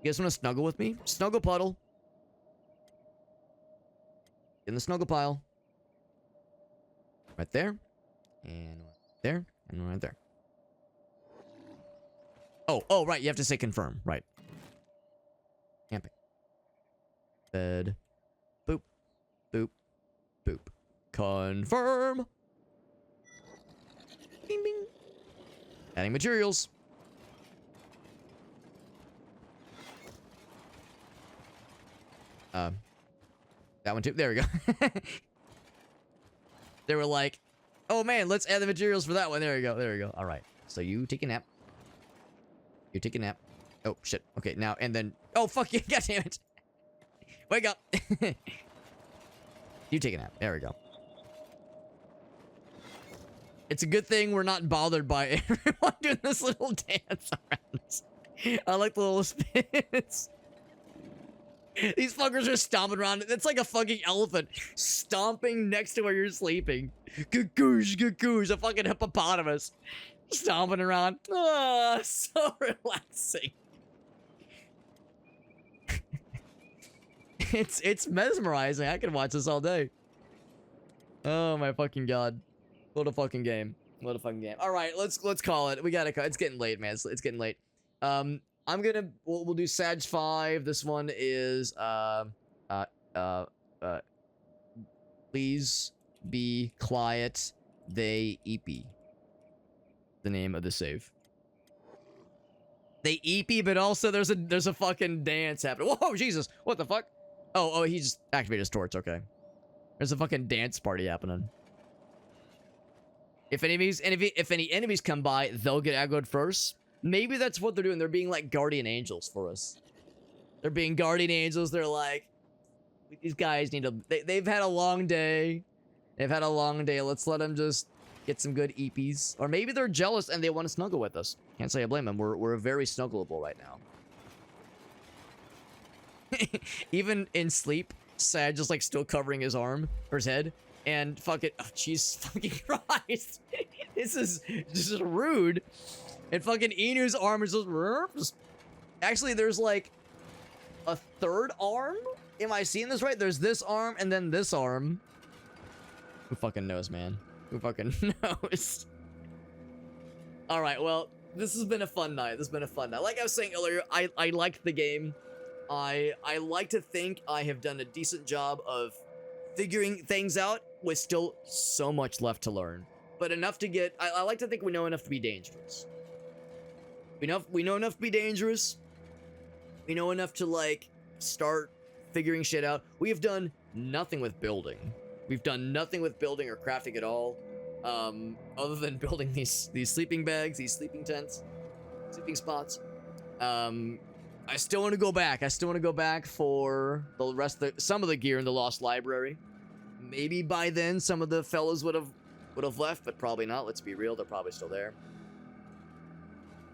You guys want to snuggle with me? Snuggle puddle. In the snuggle pile. Right there. And there. And right there. Oh, right. You have to say confirm. Right. Camping. Bed. Boop. Boop. Boop. Confirm. Bing, bing. Adding materials. That one too. There we go. They were like, oh man, let's add the materials for that one. There we go. There we go. All right. So you take a nap. You take a nap. Oh, shit. Okay, now, and then... Oh, fuck you. God damn it. Wake up. You take a nap. There we go. It's a good thing we're not bothered by everyone doing this little dance around us. I like the little spins. These fuckers are stomping around. It's like a fucking elephant stomping next to where you're sleeping. Gagoosh, gagoosh. A fucking hippopotamus. Stomping around. Oh, so relaxing. It's mesmerizing. I can watch this all day. Oh my fucking god. What a fucking game. What a fucking game. Alright, let's call it. We gotta call it's getting late, man. It's getting late. I'm gonna we'll do Sag 5. This one is please be quiet. They EP. The name of the save. They EP, but also there's a fucking dance happening. Whoa, Jesus! What the fuck? Oh, he just activated his torch. Okay. There's a fucking dance party happening. If any enemies come by, they'll get aggroed first. Maybe that's what they're doing. They're being like guardian angels for us. They're being guardian angels. They're like, these guys need to. They've had a long day. They've had a long day. Let's let them just get some good EPs. Or maybe they're jealous and they want to snuggle with us. Can't say I blame them. We're very snuggleable right now. Even in sleep, Sad just like still covering his arm or his head. And fuck it. Oh, jeez fucking Christ. This is rude. And fucking Inu's arm is just... Actually, there's like a third arm? Am I seeing this right? There's this arm and then this arm. Who fucking knows, man? Who fucking knows? Alright, well, this has been a fun night. This has been a fun night. Like I was saying earlier, I liked the game. I like to think I have done a decent job of figuring things out with still so much left to learn. But enough to get, I like to think we know enough to be dangerous. We know enough to be dangerous. We know enough to, like, start figuring shit out. We have done nothing with building. We've done nothing with building or crafting at all. Other than building these sleeping bags, these sleeping tents, sleeping spots. I still want to go back. I still want to go back for the rest of some of the gear in the Lost Library. Maybe by then some of the fellas would have left, but probably not. Let's be real, they're probably still there.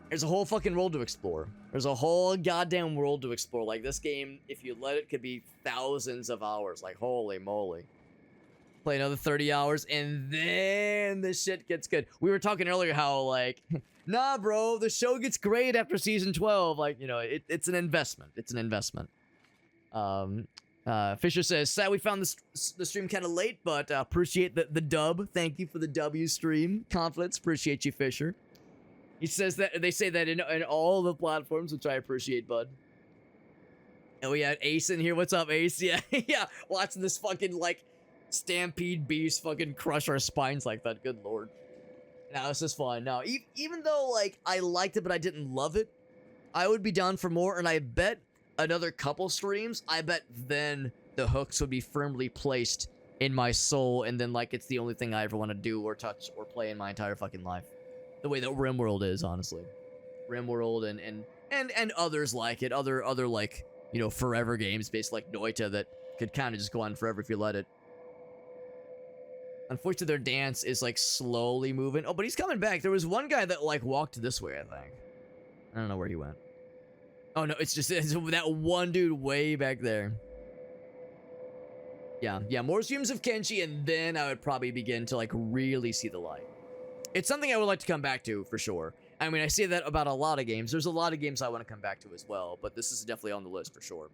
There's a whole fucking world to explore. There's a whole goddamn world to explore. Like, this game, if you let it, could be thousands of hours. Like, holy moly. Play another 30 hours, and then the shit gets good. We were talking earlier how, like, nah, bro, the show gets great after season 12. Like, you know, it's an investment. It's an investment. Fisher says, sad we found the stream kind of late, but appreciate the dub. Thank you for the W stream. Confidence, appreciate you, Fisher. He says that, they say that in all the platforms, which I appreciate, bud. And we had Ace in here. What's up, Ace? Yeah, yeah, watching this fucking, like, stampede beast fucking crush our spines like that. Good lord. Now this is fun. Now, even though, like, I liked it, but I didn't love it, I would be down for more, and I bet another couple streams, I bet then the hooks would be firmly placed in my soul, and then, like, it's the only thing I ever want to do or touch or play in my entire fucking life. The way that RimWorld is, honestly. RimWorld and others like it. Other like, you know, forever games based like Noita that could kind of just go on forever if you let it. Unfortunately, their dance is, like, slowly moving. Oh, but he's coming back. There was one guy that, like, walked this way, I think. I don't know where he went. Oh, no, it's that one dude way back there. Yeah, more streams of Kenshi, and then I would probably begin to, like, really see the light. It's something I would like to come back to, for sure. I mean, I say that about a lot of games. There's a lot of games I want to come back to as well, but this is definitely on the list, for sure.